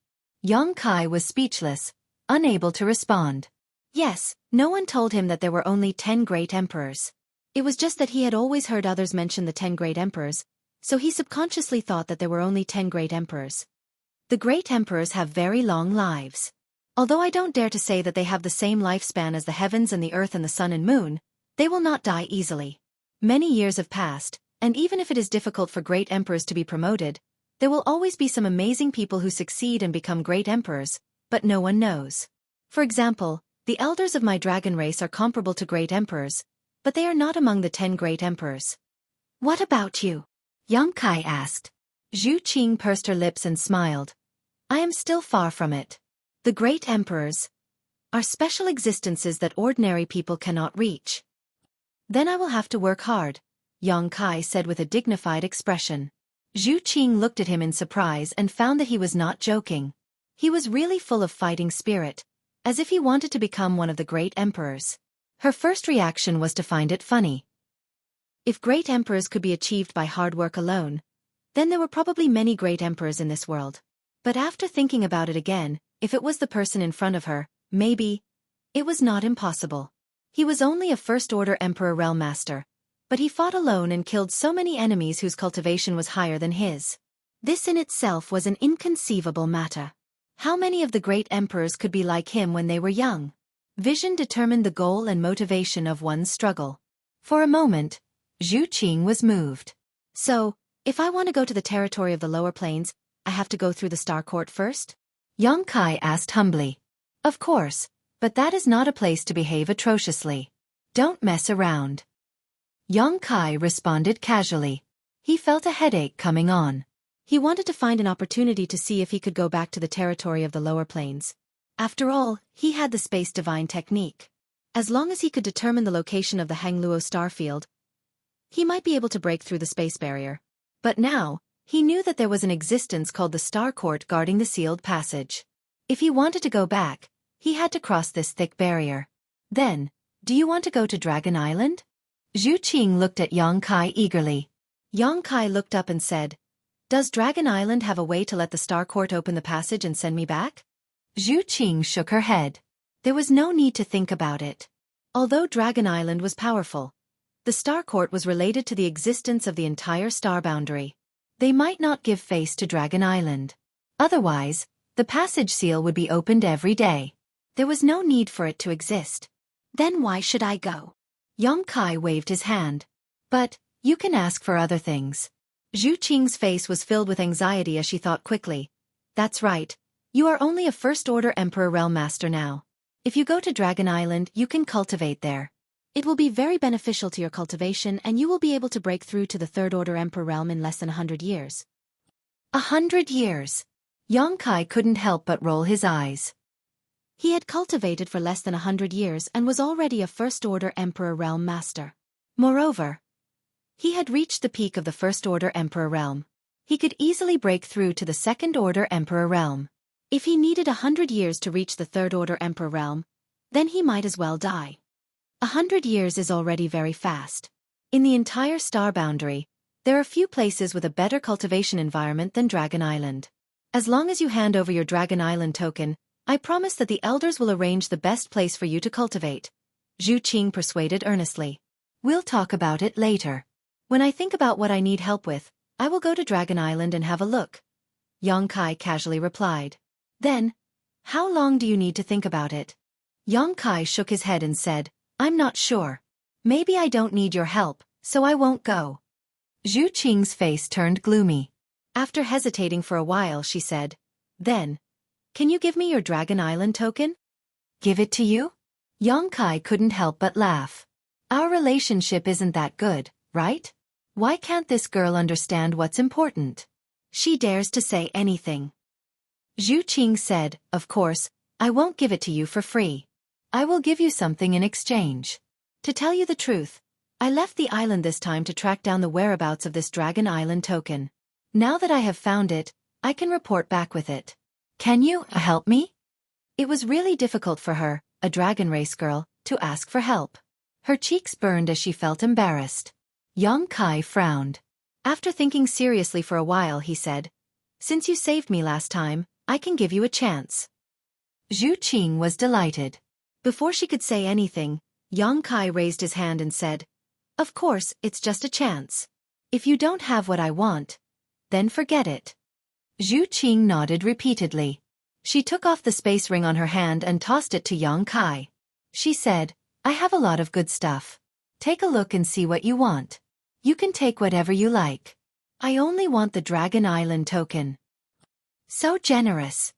Yang Kai was speechless, unable to respond. Yes, no one told him that there were only 10 great emperors. It was just that he had always heard others mention the 10 great emperors, so he subconsciously thought that there were only 10 great emperors. The great emperors have very long lives. Although I don't dare to say that they have the same lifespan as the heavens and the earth and the sun and moon, they will not die easily. Many years have passed, and even if it is difficult for great emperors to be promoted, there will always be some amazing people who succeed and become great emperors, but no one knows. For example, the elders of my dragon race are comparable to great emperors, but they are not among the 10 great emperors. What about you? Yang Kai asked. Xueqi pursed her lips and smiled. I am still far from it. The great emperors are special existences that ordinary people cannot reach. Then I will have to work hard, Yang Kai said with a dignified expression. Xueqi looked at him in surprise and found that he was not joking. He was really full of fighting spirit, as if he wanted to become one of the great emperors. Her first reaction was to find it funny. If great emperors could be achieved by hard work alone, then there were probably many great emperors in this world. But after thinking about it again, if it was the person in front of her, maybe it was not impossible. He was only a first-order emperor realm master, but he fought alone and killed so many enemies whose cultivation was higher than his. This in itself was an inconceivable matter. How many of the great emperors could be like him when they were young? Vision determined the goal and motivation of one's struggle. For a moment, Xueqi was moved. So, if I want to go to the territory of the lower plains, I have to go through the Star Court first? Kai asked humbly. Of course, but that is not a place to behave atrociously. Don't mess around. Kai responded casually. He felt a headache coming on. He wanted to find an opportunity to see if he could go back to the territory of the lower plains. After all, he had the space divine technique. As long as he could determine the location of the Hangluo star field, he might be able to break through the space barrier. But now, he knew that there was an existence called the Star Court guarding the sealed passage. If he wanted to go back, he had to cross this thick barrier. Then, do you want to go to Dragon Island? Xueqi looked at Kai eagerly. Kai looked up and said, Does Dragon Island have a way to let the Star Court open the passage and send me back? Xueqi shook her head. There was no need to think about it. Although Dragon Island was powerful, the Star Court was related to the existence of the entire star boundary. They might not give face to Dragon Island. Otherwise, the passage seal would be opened every day. There was no need for it to exist. Then why should I go? Kai waved his hand. But, you can ask for other things. Xueqi's face was filled with anxiety as she thought quickly. That's right. You are only a first-order Emperor Realm Master now. If you go to Dragon Island, you can cultivate there. It will be very beneficial to your cultivation and you will be able to break through to the third-order Emperor Realm in less than 100 years. 100 years? Kai couldn't help but roll his eyes. He had cultivated for less than 100 years and was already a first-order Emperor Realm Master. Moreover, he had reached the peak of the first-order Emperor Realm. He could easily break through to the second-order Emperor Realm. If he needed 100 years to reach the third-order Emperor Realm, then he might as well die. 100 years is already very fast. In the entire star boundary, there are few places with a better cultivation environment than Dragon Island. As long as you hand over your Dragon Island token, I promise that the elders will arrange the best place for you to cultivate. Xueqi persuaded earnestly. We'll talk about it later. When I think about what I need help with, I will go to Dragon Island and have a look. Kai casually replied. Then, how long do you need to think about it? Kai shook his head and said, I'm not sure. Maybe I don't need your help, so I won't go. Xueqi's face turned gloomy. After hesitating for a while, she said, Then, can you give me your Dragon Island token? Give it to you? Kai couldn't help but laugh. Our relationship isn't that good, right? Why can't this girl understand what's important? She dares to say anything. Xueqi said, Of course, I won't give it to you for free. I will give you something in exchange. To tell you the truth, I left the island this time to track down the whereabouts of this Dragon Island token. Now that I have found it, I can report back with it. Can you help me? It was really difficult for her, a dragon race girl, to ask for help. Her cheeks burned as she felt embarrassed. Kai frowned. After thinking seriously for a while, he said, Since you saved me last time, I can give you a chance. Xueqi was delighted. Before she could say anything, Kai raised his hand and said, Of course, it's just a chance. If you don't have what I want, then forget it. Xueqi nodded repeatedly. She took off the space ring on her hand and tossed it to Kai. She said, I have a lot of good stuff. Take a look and see what you want. You can take whatever you like. I only want the Dragon Island token. So generous.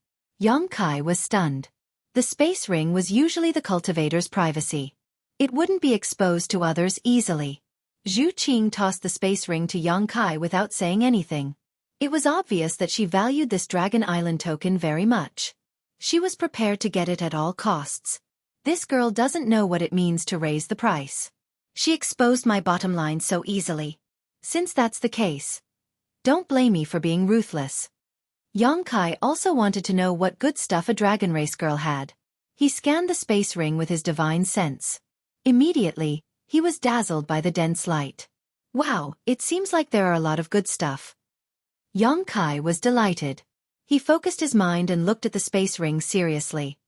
Kai was stunned. The space ring was usually the cultivator's privacy. It wouldn't be exposed to others easily. Xueqi tossed the space ring to Kai without saying anything. It was obvious that she valued this Dragon Island token very much. She was prepared to get it at all costs. This girl doesn't know what it means to raise the price. She exposed my bottom line so easily. Since that's the case, don't blame me for being ruthless. Kai also wanted to know what good stuff a dragon race girl had. He scanned the space ring with his divine sense. Immediately, he was dazzled by the dense light. Wow, it seems like there are a lot of good stuff. Kai was delighted. He focused his mind and looked at the space ring seriously.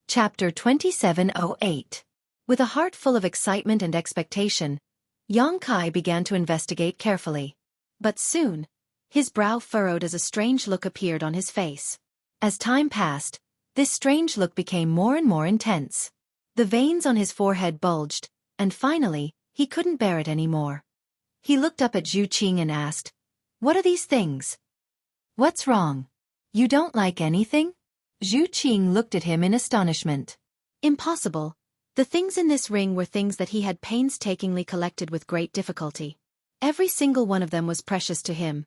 Chapter 2708. With a heart full of excitement and expectation, Kai began to investigate carefully. But soon, his brow furrowed as a strange look appeared on his face. As time passed, this strange look became more and more intense. The veins on his forehead bulged, and finally, he couldn't bear it anymore. He looked up at Xueqi and asked, "What are these things? What's wrong? You don't like anything?" Xueqi looked at him in astonishment. Impossible. The things in this ring were things that he had painstakingly collected with great difficulty. Every single one of them was precious to him.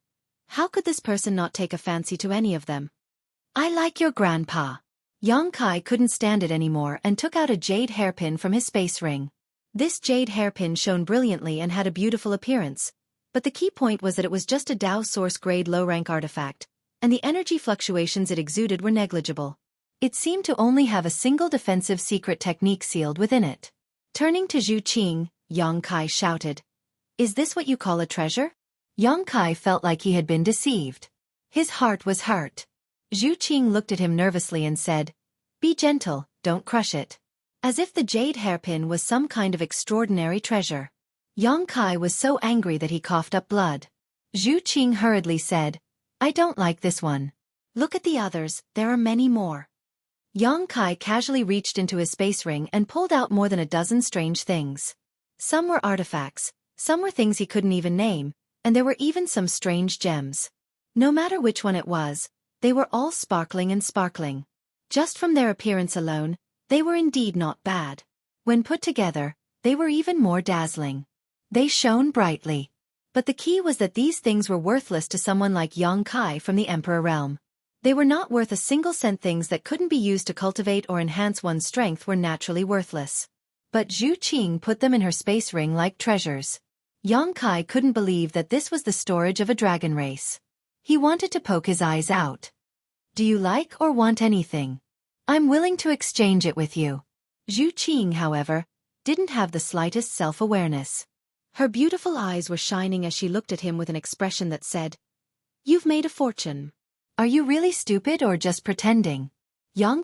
How could this person not take a fancy to any of them? "I like your grandpa." Kai couldn't stand it anymore and took out a jade hairpin from his space ring. This jade hairpin shone brilliantly and had a beautiful appearance, but the key point was that it was just a Dao source-grade low-rank artifact, and the energy fluctuations it exuded were negligible. It seemed to only have a single defensive secret technique sealed within it. Turning to Xueqi, Kai shouted, "Is this what you call a treasure?" Kai felt like he had been deceived. His heart was hurt. Xueqi looked at him nervously and said, "Be gentle, don't crush it." As if the jade hairpin was some kind of extraordinary treasure. Kai was so angry that he coughed up blood. Xueqi hurriedly said, "I don't like this one. Look at the others, there are many more." Kai casually reached into his space ring and pulled out more than a dozen strange things. Some were artifacts, some were things he couldn't even name, and there were even some strange gems. No matter which one it was, they were all sparkling and sparkling. Just from their appearance alone, they were indeed not bad. When put together, they were even more dazzling. They shone brightly. But the key was that these things were worthless to someone like Kai from the Emperor realm. They were not worth a single cent. Things that couldn't be used to cultivate or enhance one's strength were naturally worthless. But Xueqi put them in her space ring like treasures. Kai couldn't believe that this was the storage of a dragon race. He wanted to poke his eyes out. "Do you like or want anything? I'm willing to exchange it with you." Xueqi, however, didn't have the slightest self-awareness. Her beautiful eyes were shining as she looked at him with an expression that said, "You've made a fortune. Are you really stupid or just pretending?"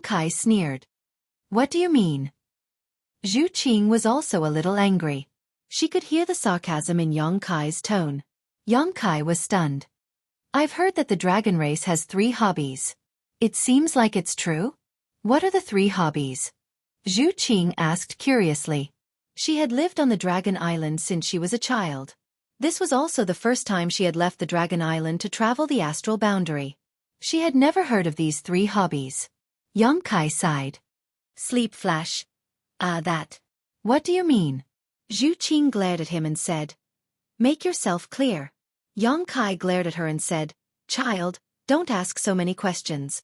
Kai sneered. "What do you mean?" Xueqi was also a little angry. She could hear the sarcasm in Kai's tone. Kai was stunned. "I've heard that the dragon race has 3 hobbies. It seems like it's true? What are the 3 hobbies?" Xueqi asked curiously. She had lived on the Dragon Island since she was a child. This was also the first time she had left the Dragon Island to travel the astral boundary. She had never heard of these 3 hobbies. Kai sighed. "Sleep flash. That. What do you mean?" Xueqi glared at him and said, "Make yourself clear." Kai glared at her and said, "Child, don't ask so many questions.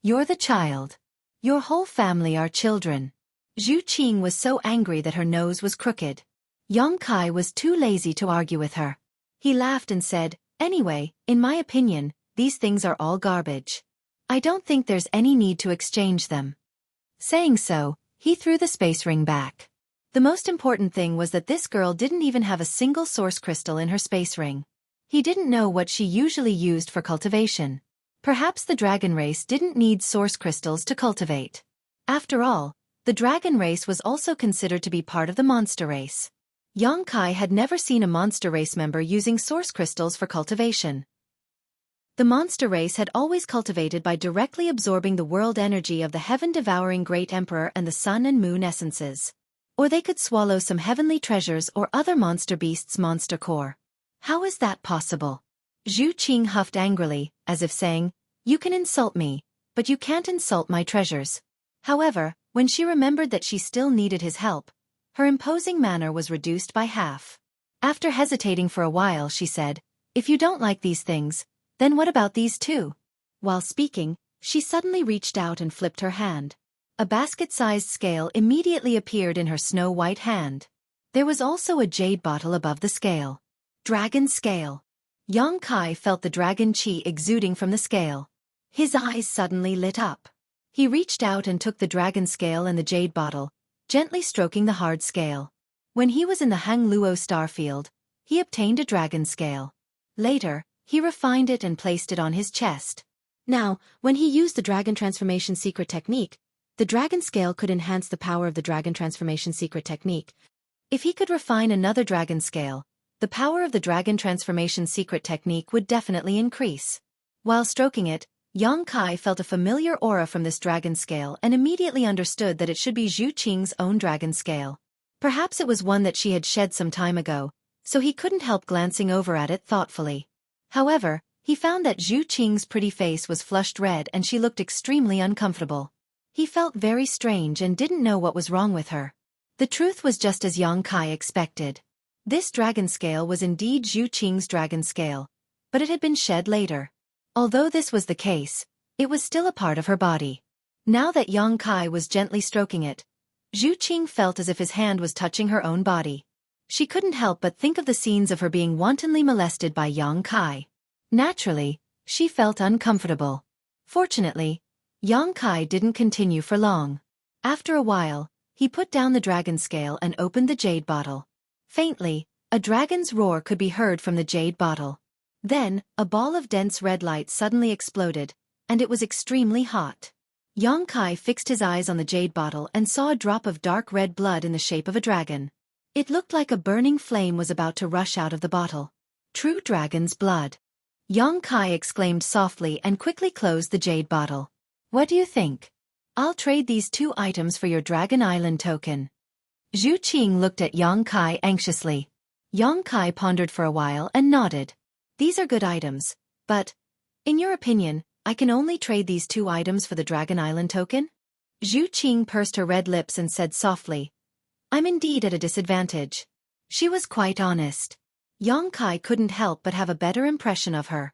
You're the child. Your whole family are children." Xueqi was so angry that her nose was crooked. Kai was too lazy to argue with her. He laughed and said, "Anyway, in my opinion, these things are all garbage. I don't think there's any need to exchange them." Saying so, he threw the space ring back. The most important thing was that this girl didn't even have a single source crystal in her space ring. He didn't know what she usually used for cultivation. Perhaps the dragon race didn't need source crystals to cultivate. After all, the dragon race was also considered to be part of the monster race. Kai had never seen a monster race member using source crystals for cultivation. The monster race had always cultivated by directly absorbing the world energy of the heaven-devouring Great Emperor and the sun and moon essences. Or they could swallow some heavenly treasures or other monster beasts' monster core. How is that possible? Xueqi huffed angrily, as if saying, "You can insult me, but you can't insult my treasures." However, when she remembered that she still needed his help, her imposing manner was reduced by half. After hesitating for a while, she said, "If you don't like these things, then what about these 2? While speaking, she suddenly reached out and flipped her hand. A basket-sized scale immediately appeared in her snow-white hand. There was also a jade bottle above the scale. Dragon scale. Yang Kai felt the dragon qi exuding from the scale. His eyes suddenly lit up. He reached out and took the dragon scale and the jade bottle, gently stroking the hard scale. When he was in the Hangluo starfield, he obtained a dragon scale. Later, he refined it and placed it on his chest. Now, when he used the dragon transformation secret technique, the dragon scale could enhance the power of the dragon transformation secret technique. If he could refine another dragon scale, the power of the dragon transformation secret technique would definitely increase. While stroking it, Yang Kai felt a familiar aura from this dragon scale and immediately understood that it should be Zhu Qing's own dragon scale. Perhaps it was one that she had shed some time ago, so he couldn't help glancing over at it thoughtfully. However, he found that Zhu Qing's pretty face was flushed red and she looked extremely uncomfortable. He felt very strange and didn't know what was wrong with her. The truth was just as Yang Kai expected. This dragon scale was indeed Zhu Qing's dragon scale, but it had been shed later. Although this was the case, it was still a part of her body. Now that Yang Kai was gently stroking it, Zhu Qing felt as if his hand was touching her own body. She couldn't help but think of the scenes of her being wantonly molested by Yang Kai. Naturally, she felt uncomfortable. Fortunately, Yang Kai didn't continue for long. After a while, he put down the dragon scale and opened the jade bottle. Faintly, a dragon's roar could be heard from the jade bottle. Then, a ball of dense red light suddenly exploded, and it was extremely hot. Yang Kai fixed his eyes on the jade bottle and saw a drop of dark red blood in the shape of a dragon. It looked like a burning flame was about to rush out of the bottle. True dragon's blood. Yang Kai exclaimed softly and quickly closed the jade bottle. What do you think? I'll trade these 2 items for your Dragon Island token. Zhu Qing looked at Yang Kai anxiously. Yang Kai pondered for a while and nodded. These are good items, but, in your opinion, I can only trade these 2 items for the Dragon Island token? Zhu Qing pursed her red lips and said softly, I'm indeed at a disadvantage. She was quite honest. Yang Kai couldn't help but have a better impression of her.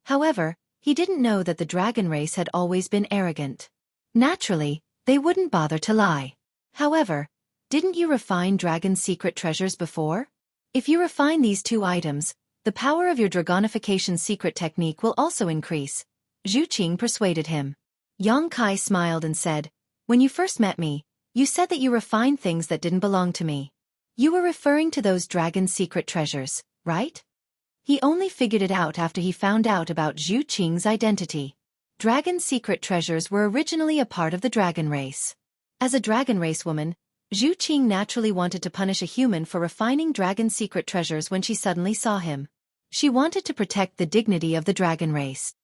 However, he didn't know that the dragon race had always been arrogant. Naturally, they wouldn't bother to lie. However, didn't you refine dragon's secret treasures before? If you refine these 2 items, the power of your dragonification secret technique will also increase, Zhu Qing persuaded him. Yang Kai smiled and said, when you first met me, you said that you refined things that didn't belong to me. You were referring to those dragon secret treasures, right? He only figured it out after he found out about Zhu Qing's identity. Dragon secret treasures were originally a part of the dragon race. As a dragon race woman, Zhu Qing naturally wanted to punish a human for refining dragon secret treasures when she suddenly saw him. She wanted to protect the dignity of the dragon race.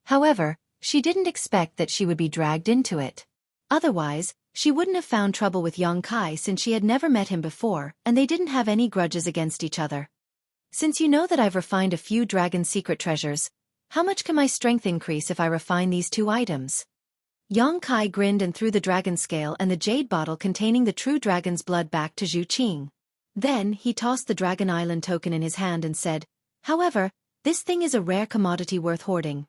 However, she didn't expect that she would be dragged into it. Otherwise, she wouldn't have found trouble with Yang Kai since she had never met him before and they didn't have any grudges against each other. Since you know that I've refined a few dragon secret treasures, how much can my strength increase if I refine these 2 items? Yang Kai grinned and threw the dragon scale and the jade bottle containing the true dragon's blood back to Zhu Qing. Then he tossed the Dragon Island token in his hand and said, however, this thing is a rare commodity worth hoarding.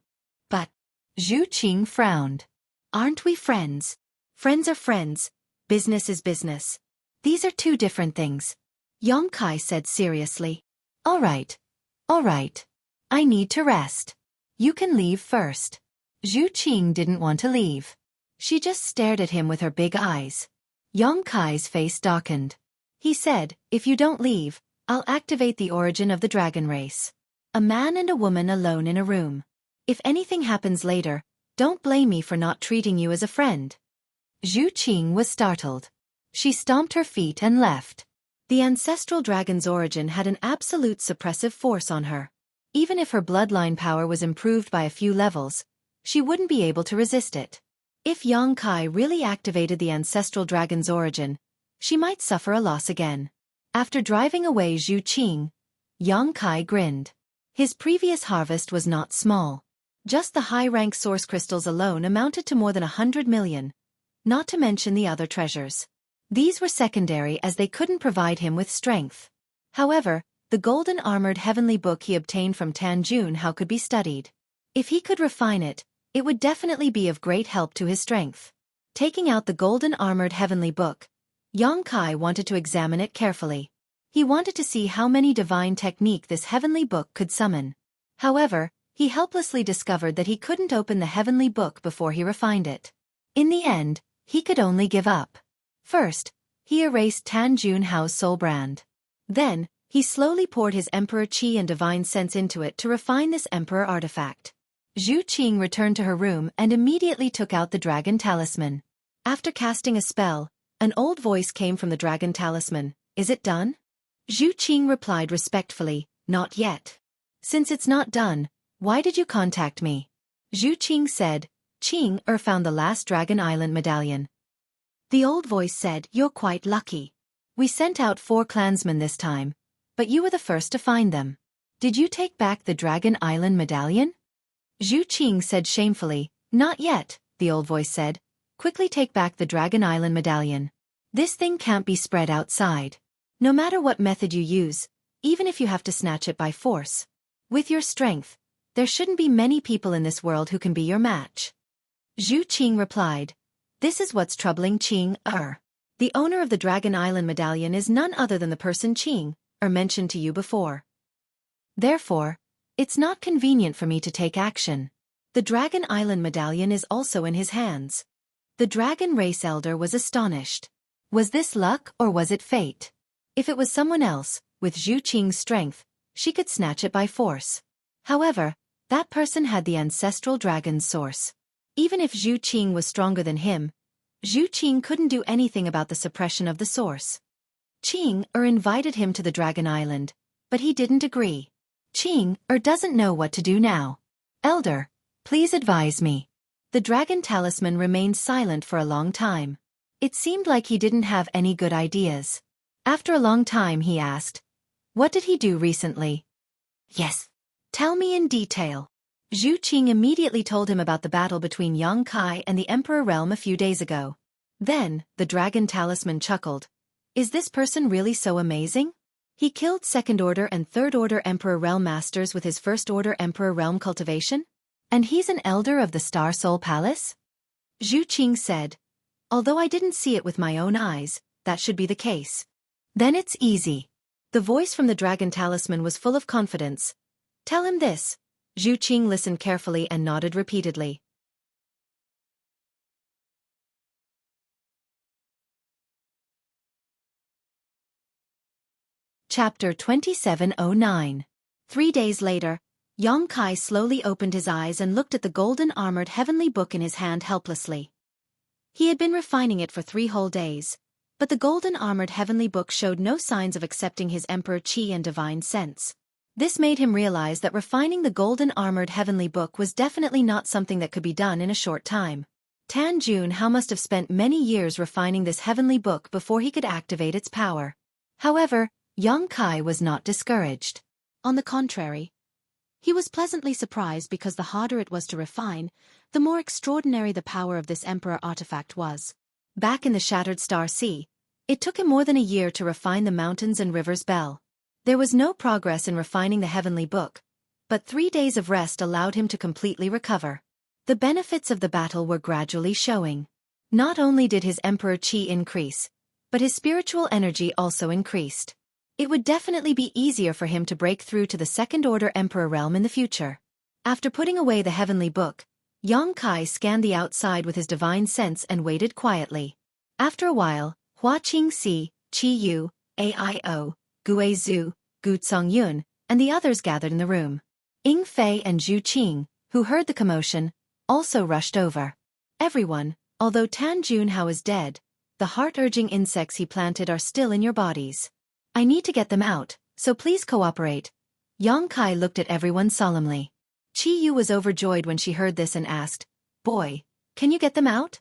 But, Zhu Qing frowned. Aren't we friends? Friends are friends, business is business. These are 2 different things. Yang Kai said seriously. All right. I need to rest. You can leave first. Zhu Qing didn't want to leave. She just stared at him with her big eyes. Yang Kai's face darkened. He said, if you don't leave, I'll activate the origin of the dragon race. A man and a woman alone in a room. If anything happens later, don't blame me for not treating you as a friend. Zhu Qing was startled. She stomped her feet and left. The ancestral dragon's origin had an absolute suppressive force on her. Even if her bloodline power was improved by a few levels, she wouldn't be able to resist it. If Yang Kai really activated the ancestral dragon's origin, she might suffer a loss again. After driving away Zhu Qing, Yang Kai grinned. His previous harvest was not small. Just the high-rank source crystals alone amounted to more than 100 million, not to mention the other treasures. These were secondary as they couldn't provide him with strength. However, the golden armored heavenly book he obtained from Tanjun Hao could be studied. If he could refine it, it would definitely be of great help to his strength. Taking out the golden armored heavenly book, Yang Kai wanted to examine it carefully. He wanted to see how many divine technique this heavenly book could summon. However, he helplessly discovered that he couldn't open the heavenly book before he refined it. In the end, he could only give up. First, he erased Tan Junhao's soul brand. Then, he slowly poured his emperor qi and divine sense into it to refine this emperor artifact. Zhu Qing returned to her room and immediately took out the dragon talisman. After casting a spell, an old voice came from the dragon talisman. Is it done? Zhu Qing replied respectfully, not yet. Since it's not done, why did you contact me? Zhu Qing said, Qing found the last Dragon Island medallion. The old voice said, you're quite lucky. We sent out 4 clansmen this time, but you were the first to find them. Did you take back the Dragon Island medallion? Zhu Qing said shamefully, not yet, the old voice said. Quickly take back the Dragon Island medallion. This thing can't be spread outside. No matter what method you use, even if you have to snatch it by force. With your strength, there shouldn't be many people in this world who can be your match. Zhu Qing replied, this is what's troubling Qing. The owner of the Dragon Island medallion is none other than the person Qing mentioned to you before. Therefore, it's not convenient for me to take action. The Dragon Island medallion is also in his hands. The dragon race elder was astonished. Was this luck or was it fate? If it was someone else, with Zhu Qing's strength, she could snatch it by force. However, that person had the ancestral dragon's source. Even if Zhu Qing was stronger than him, Zhu Qing couldn't do anything about the suppression of the source. Qing invited him to the Dragon Island, but he didn't agree. Qing doesn't know what to do now. Elder, please advise me. The dragon talisman remained silent for a long time. It seemed like he didn't have any good ideas. After a long time he asked, what did he do recently? Yes. Tell me in detail. Zhu Qing immediately told him about the battle between Yang Kai and the Emperor Realm a few days ago. Then, the dragon talisman chuckled. Is this person really so amazing? He killed Second Order and Third Order Emperor Realm Masters with his First Order Emperor Realm cultivation? And he's an elder of the Star Soul Palace? Zhu Qing said, although I didn't see it with my own eyes, that should be the case. Then it's easy. The voice from the dragon talisman was full of confidence. Tell him this. Zhu Qing listened carefully and nodded repeatedly. Chapter 2709. 3 days later, Yang Kai slowly opened his eyes and looked at the golden-armored heavenly book in his hand helplessly. He had been refining it for 3 whole days, but the golden-armored heavenly book showed no signs of accepting his emperor qi and divine sense. This made him realize that refining the golden-armored heavenly book was definitely not something that could be done in a short time. Tan Junhao must have spent many years refining this heavenly book before he could activate its power. However, Yang Kai was not discouraged. On the contrary, he was pleasantly surprised because the harder it was to refine, the more extraordinary the power of this emperor artifact was. Back in the Shattered Star Sea, it took him more than a year to refine the mountains and rivers bell. There was no progress in refining the heavenly book, but 3 days of rest allowed him to completely recover. The benefits of the battle were gradually showing. Not only did his emperor qi increase, but his spiritual energy also increased. It would definitely be easier for him to break through to the Second Order Emperor realm in the future. After putting away the heavenly book, Yang Kai scanned the outside with his divine sense and waited quietly. After a while, Hua Qingxi, Qi Yu, Aio, Gue Zhu, Gu Songyun, and the others gathered in the room. Ying Fei and Zhu Qing, who heard the commotion, also rushed over. Everyone, although Tan Junhao is dead, the heart-urging insects he planted are still in your bodies. I need to get them out, so please cooperate. Yang Kai looked at everyone solemnly. Qi Yu was overjoyed when she heard this and asked, Boy, can you get them out?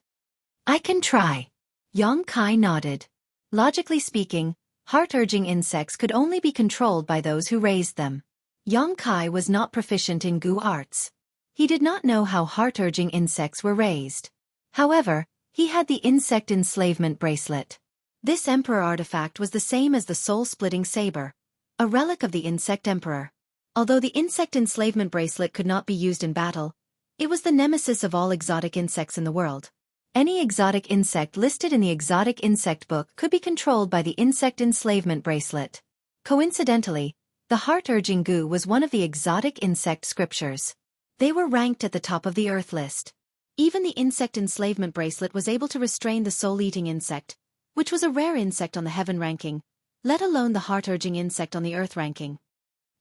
I can try. Yang Kai nodded. Logically speaking, heart-urging insects could only be controlled by those who raised them. Yang Kai was not proficient in Gu arts. He did not know how heart-urging insects were raised. However, he had the insect enslavement bracelet. This emperor artifact was the same as the soul-splitting saber, a relic of the insect emperor. Although the insect enslavement bracelet could not be used in battle, it was the nemesis of all exotic insects in the world. Any exotic insect listed in the exotic insect book could be controlled by the insect enslavement bracelet. Coincidentally, the heart-urging goo was one of the exotic insect scriptures. They were ranked at the top of the Earth list. Even the insect enslavement bracelet was able to restrain the soul-eating insect, which was a rare insect on the heaven ranking, let alone the heart-urging insect on the Earth ranking.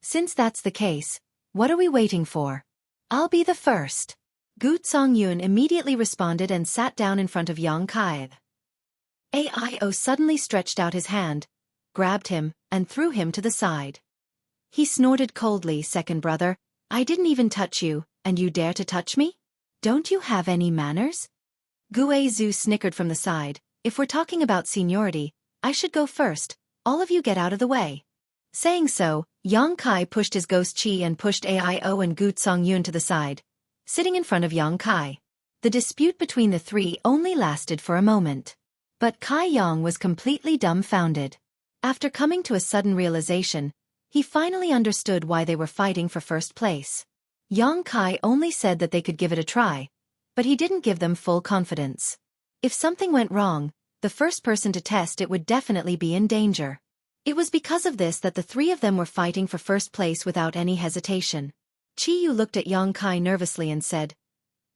Since that's the case, what are we waiting for? I'll be the first. Gu Songyun immediately responded and sat down in front of Yang Kai. Ao suddenly stretched out his hand, grabbed him, and threw him to the side. He snorted coldly, "Second brother, I didn't even touch you, and you dare to touch me? Don't you have any manners?" Guizhu snickered from the side, "If we're talking about seniority, I should go first, all of you get out of the way." Saying so, Yang Kai pushed his ghost chi and pushed Ao and Gu Songyun to the side, sitting in front of Yang Kai. The dispute between the three only lasted for a moment. But Kai Yang was completely dumbfounded. After coming to a sudden realization, he finally understood why they were fighting for first place. Yang Kai only said that they could give it a try, but he didn't give them full confidence. If something went wrong, the first person to test it would definitely be in danger. It was because of this that the three of them were fighting for first place without any hesitation. Qiyu looked at Yang Kai nervously and said,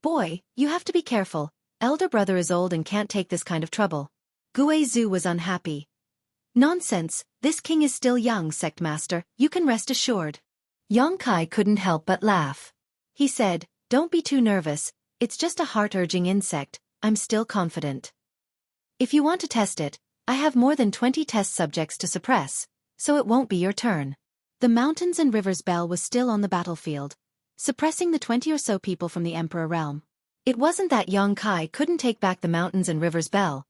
"Boy, you have to be careful. Elder brother is old and can't take this kind of trouble." Guizhu was unhappy. "Nonsense, this king is still young, sect master, you can rest assured." Yang Kai couldn't help but laugh. He said, "Don't be too nervous, it's just a heart-urging insect, I'm still confident. If you want to test it, I have more than 20 test subjects to suppress, so it won't be your turn." The mountains and rivers bell was still on the battlefield, suppressing the 20 or so people from the Emperor realm. It wasn't that Yang Kai couldn't take back the mountains and rivers bell,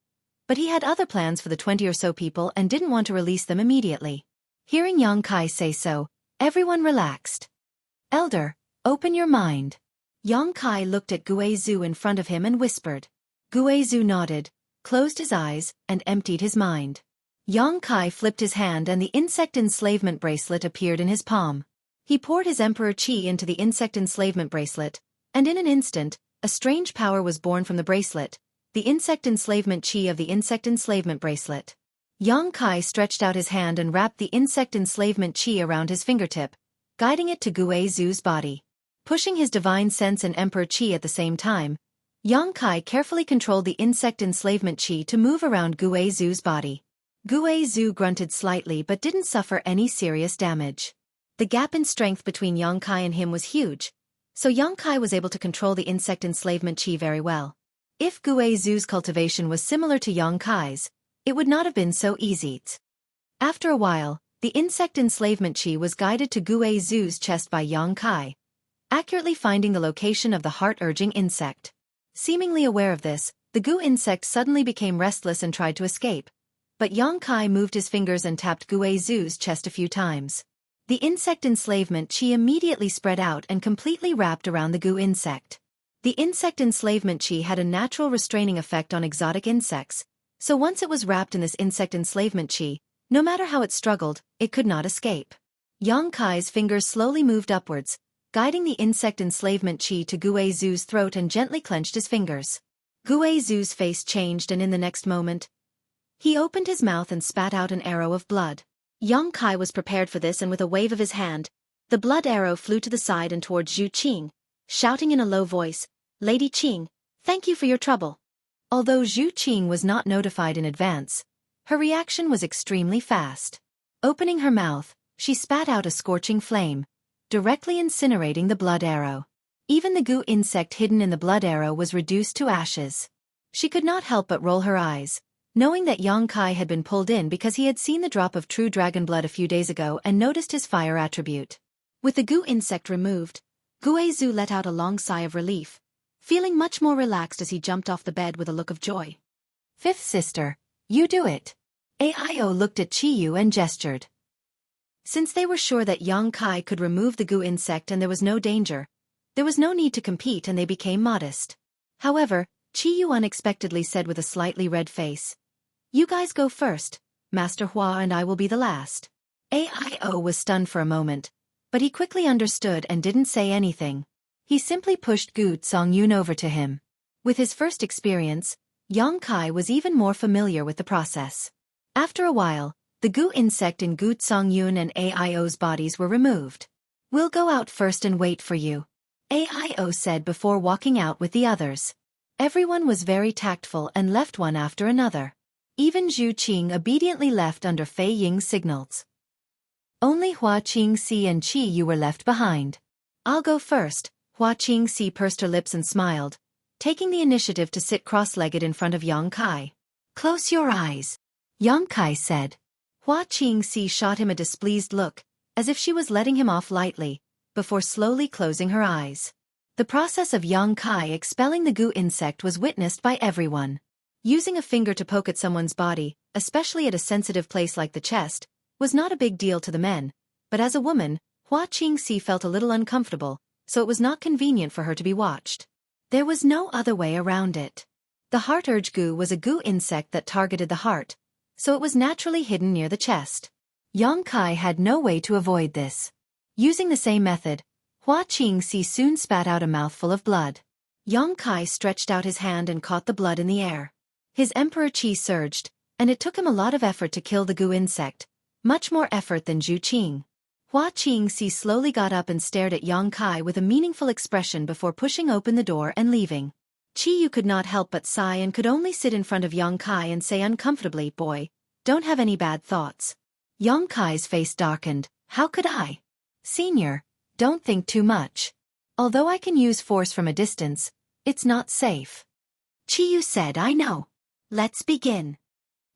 but he had other plans for the 20 or so people and didn't want to release them immediately. Hearing Yang Kai say so, everyone relaxed. "Elder, open your mind." Yang Kai looked at Guizhu in front of him and whispered. Guizhu nodded, closed his eyes, and emptied his mind. Yang Kai flipped his hand and the insect enslavement bracelet appeared in his palm. He poured his emperor chi into the insect enslavement bracelet, and in an instant, a strange power was born from the bracelet, the insect enslavement chi of the insect enslavement bracelet. Yang Kai stretched out his hand and wrapped the insect enslavement chi around his fingertip, guiding it to Guizhu's body. Pushing his divine sense and emperor chi at the same time, Yang Kai carefully controlled the insect enslavement chi to move around Guizhu's body. Guizhu grunted slightly but didn't suffer any serious damage. The gap in strength between Yang Kai and him was huge, so Yang Kai was able to control the insect enslavement chi very well. If Guizhu's cultivation was similar to Yang Kai's, it would not have been so easy. After a while, the insect enslavement chi was guided to Guizhu's chest by Yang Kai, accurately finding the location of the heart-urging insect. Seemingly aware of this, the Gu insect suddenly became restless and tried to escape, but Yang Kai moved his fingers and tapped Guizhu's chest a few times. The insect enslavement chi immediately spread out and completely wrapped around the Gu insect. The insect enslavement chi had a natural restraining effect on exotic insects, so once it was wrapped in this insect enslavement chi, no matter how it struggled, it could not escape. Yang Kai's fingers slowly moved upwards, guiding the insect enslavement chi to Guizhu's throat and gently clenched his fingers. Guizhu's face changed and in the next moment, he opened his mouth and spat out an arrow of blood. Yang Kai was prepared for this and with a wave of his hand, the blood arrow flew to the side and towards Zhu Qing, shouting in a low voice, "Lady Qing, thank you for your trouble." Although Zhu Qing was not notified in advance, her reaction was extremely fast. Opening her mouth, she spat out a scorching flame, directly incinerating the blood arrow. Even the Gu insect hidden in the blood arrow was reduced to ashes. She could not help but roll her eyes, knowing that Yang Kai had been pulled in because he had seen the drop of true dragon blood a few days ago and noticed his fire attribute. With the Gu insect removed, Guizhu let out a long sigh of relief, feeling much more relaxed as he jumped off the bed with a look of joy. "Fifth sister, you do it." Ao looked at Qiyu and gestured. Since they were sure that Yang Kai could remove the Gu insect and there was no danger, there was no need to compete and they became modest. However, Qiyu unexpectedly said with a slightly red face, "You guys go first, Master Hua and I will be the last." Ao was stunned for a moment, but he quickly understood and didn't say anything. He simply pushed Gu Songyun over to him. With his first experience, Yang Kai was even more familiar with the process. After a while, The goo insect in Gu Yun and Aio's bodies were removed. "We'll go out first and wait for you," Aio said before walking out with the others. Everyone was very tactful and left one after another. Even Zhu Qing obediently left under Fei Ying's signals. Only Hua Qingxi and Qi Yu were left behind. "I'll go first," Hua Qingxi pursed her lips and smiled, taking the initiative to sit cross-legged in front of Yang Kai. "Close your eyes," Yang Kai said. Hua Qingxi shot him a displeased look, as if she was letting him off lightly, before slowly closing her eyes. The process of Yang Kai expelling the goo insect was witnessed by everyone. Using a finger to poke at someone's body, especially at a sensitive place like the chest, was not a big deal to the men, but as a woman, Hua Qingxi felt a little uncomfortable, so it was not convenient for her to be watched. There was no other way around it. The heart urge goo was a goo insect that targeted the heart, so it was naturally hidden near the chest. Yang Kai had no way to avoid this. Using the same method, Hua Qingxi soon spat out a mouthful of blood. Yang Kai stretched out his hand and caught the blood in the air. His emperor chi surged, and it took him a lot of effort to kill the goo insect, much more effort than Zhu Qing. Hua Qingxi slowly got up and stared at Yang Kai with a meaningful expression before pushing open the door and leaving. Qi Yu could not help but sigh and could only sit in front of Yang Kai and say uncomfortably, "Boy, don't have any bad thoughts." Yang Kai's face darkened. "How could I? Senior, don't think too much. Although I can use force from a distance, it's not safe." Qi Yu said, "I know. Let's begin."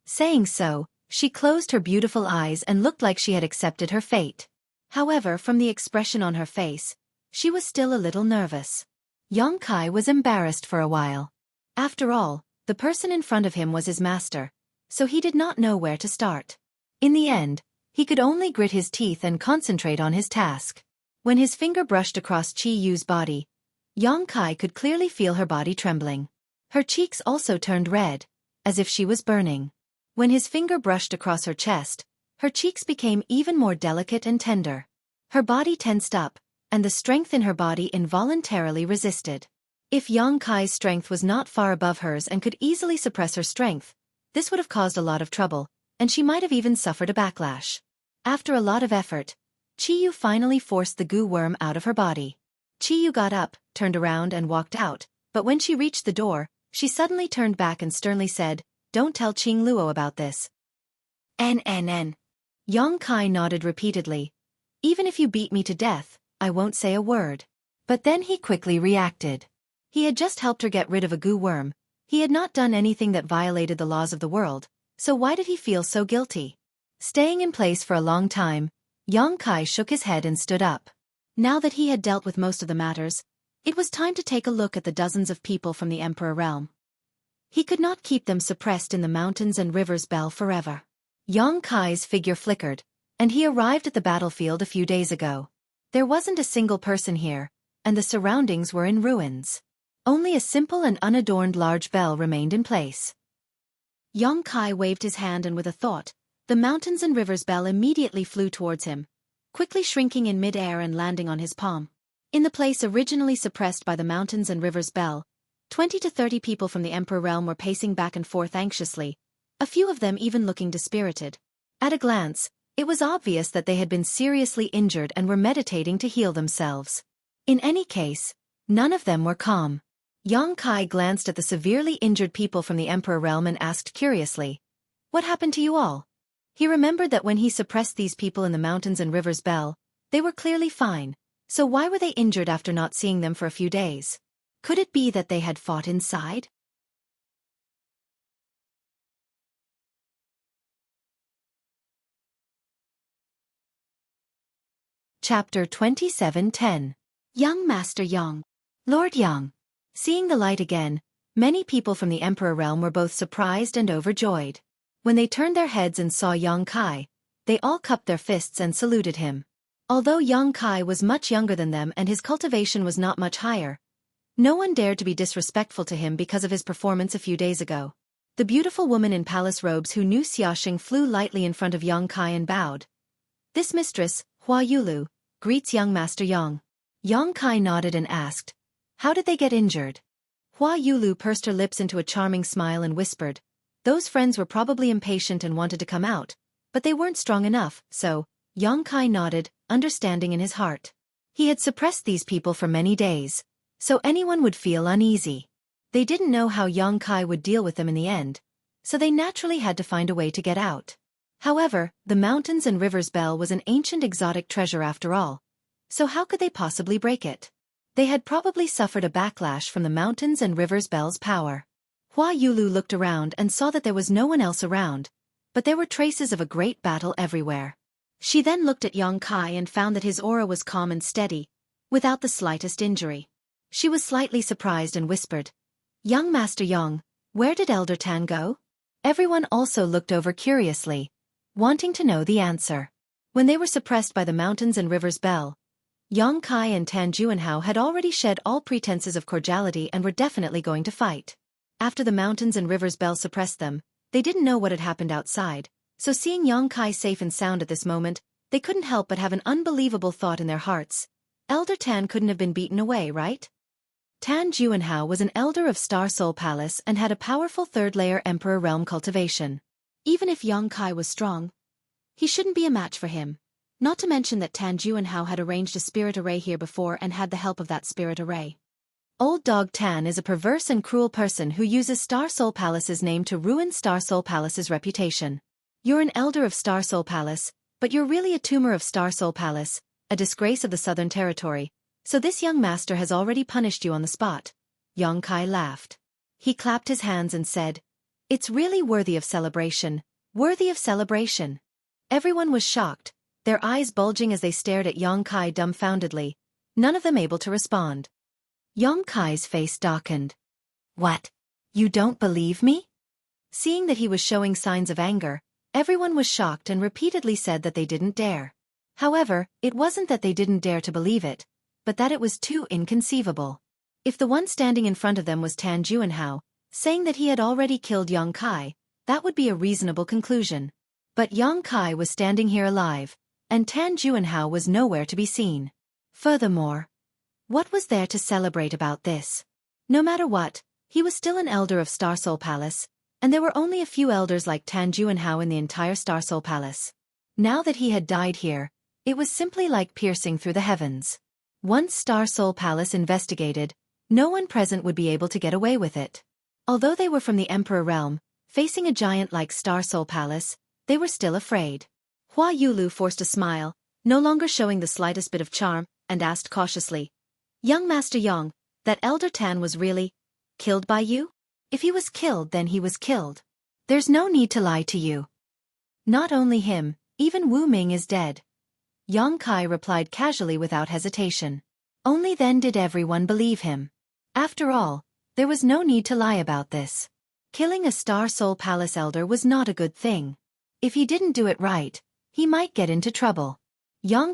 Saying so, she closed her beautiful eyes and looked like she had accepted her fate. However, from the expression on her face, she was still a little nervous. Yang Kai was embarrassed for a while. After all, the person in front of him was his master, so he did not know where to start. In the end, he could only grit his teeth and concentrate on his task. When his finger brushed across Qi Yu's body, Yang Kai could clearly feel her body trembling. Her cheeks also turned red, as if she was burning. When his finger brushed across her chest, her cheeks became even more delicate and tender. Her body tensed up, and the strength in her body involuntarily resisted. If Yang Kai's strength was not far above hers and could easily suppress her strength, this would have caused a lot of trouble, and she might have even suffered a backlash. After a lot of effort, Qi Yu finally forced the goo worm out of her body. Qi Yu got up, turned around and walked out, but when she reached the door, she suddenly turned back and sternly said, "Don't tell Qing Luo about this." N. Yang Kai nodded repeatedly. "Even if you beat me to death, I won't say a word." But then he quickly reacted. He had just helped her get rid of a goo worm. He had not done anything that violated the laws of the world, so why did he feel so guilty? Staying in place for a long time, Yang Kai shook his head and stood up. Now that he had dealt with most of the matters, it was time to take a look at the dozens of people from the Emperor realm. He could not keep them suppressed in the mountains and rivers Bell forever. Yang Kai's figure flickered, and he arrived at the battlefield a few days ago. There wasn't a single person here, and the surroundings were in ruins. Only a simple and unadorned large bell remained in place. Yang Kai waved his hand and with a thought, the mountains and rivers bell immediately flew towards him, quickly shrinking in mid-air and landing on his palm. In the place originally suppressed by the mountains and rivers bell, 20 to 30 people from the Emperor realm were pacing back and forth anxiously, a few of them even looking dispirited. At a glance, it was obvious that they had been seriously injured and were meditating to heal themselves. In any case, none of them were calm. Yang Kai glanced at the severely injured people from the Emperor realm and asked curiously, "What happened to you all?" He remembered that when he suppressed these people in the mountains and rivers bell, they were clearly fine, so why were they injured after not seeing them for a few days? Could it be that they had fought inside? Chapter 27:10. Young Master Yang. Lord Yang. Seeing the light again, many people from the Emperor realm were both surprised and overjoyed. When they turned their heads and saw Yang Kai, they all cupped their fists and saluted him. Although Yang Kai was much younger than them and his cultivation was not much higher, no one dared to be disrespectful to him because of his performance a few days ago. The beautiful woman in palace robes who knew Xiaxing flew lightly in front of Yang Kai and bowed. "This mistress, Hua Yulu, greets young Master Yang." Yang Kai nodded and asked, "How did they get injured?" Hua Yulu pursed her lips into a charming smile and whispered, "Those friends were probably impatient and wanted to come out, but they weren't strong enough, so Kai nodded, understanding in his heart. He had suppressed these people for many days, so anyone would feel uneasy. They didn't know how Kai would deal with them in the end, so they naturally had to find a way to get out. However, the Mountains and Rivers Bell was an ancient exotic treasure after all, so how could they possibly break it? They had probably suffered a backlash from the Mountains and Rivers Bell's power. Hua Yulu looked around and saw that there was no one else around, but there were traces of a great battle everywhere. She then looked at Kai and found that his aura was calm and steady, without the slightest injury. She was slightly surprised and whispered, "Young Master Yang, where did Elder Tan go?" Everyone also looked over curiously, wanting to know the answer. When they were suppressed by the Mountains and Rivers Bell, Kai and Tan Juanhao had already shed all pretenses of cordiality and were definitely going to fight. After the Mountains and Rivers Bell suppressed them, they didn't know what had happened outside, so seeing Kai safe and sound at this moment, they couldn't help but have an unbelievable thought in their hearts. Elder Tan couldn't have been beaten away, right? Tan Juanhao was an elder of Star Soul Palace and had a powerful third-layer Emperor Realm cultivation. Even if Kai was strong, he shouldn't be a match for him. Not to mention that Tan Juanhao had arranged a spirit array here before and had the help of that spirit array. Old Dog Tan is a perverse and cruel person who uses Star Soul Palace's name to ruin Star Soul Palace's reputation. You're an elder of Star Soul Palace, but you're really a tumor of Star Soul Palace, a disgrace of the Southern Territory, so this young master has already punished you on the spot. Kai laughed. He clapped his hands and said, "It's really worthy of celebration, worthy of celebration." Everyone was shocked, their eyes bulging as they stared at Kai dumbfoundedly, none of them able to respond. Kai's face darkened. "What? You don't believe me?" Seeing that he was showing signs of anger, everyone was shocked and repeatedly said that they didn't dare. However, it wasn't that they didn't dare to believe it, but that it was too inconceivable. If the one standing in front of them was Tan Juanhao, saying that he had already killed Kai, that would be a reasonable conclusion. But Kai was standing here alive, and Tan Juanhao was nowhere to be seen. Furthermore, what was there to celebrate about this? No matter what, he was still an elder of Star Soul Palace, and there were only a few elders like Tan Juanhao in the entire Star Soul Palace. Now that he had died here, it was simply like piercing through the heavens. Once Star Soul Palace investigated, no one present would be able to get away with it. Although they were from the Emperor Realm, facing a giant like Star Soul Palace, they were still afraid. Hua Yulu forced a smile, no longer showing the slightest bit of charm, and asked cautiously, "Young Master Yang, that Elder Tan was really killed by you? If he was killed, then he was killed. There's no need to lie to you." "Not only him, even Wu Ming is dead." Kai replied casually without hesitation. Only then did everyone believe him. After all, there was no need to lie about this. Killing a Star Soul Palace elder was not a good thing. If he didn't do it right, he might get into trouble.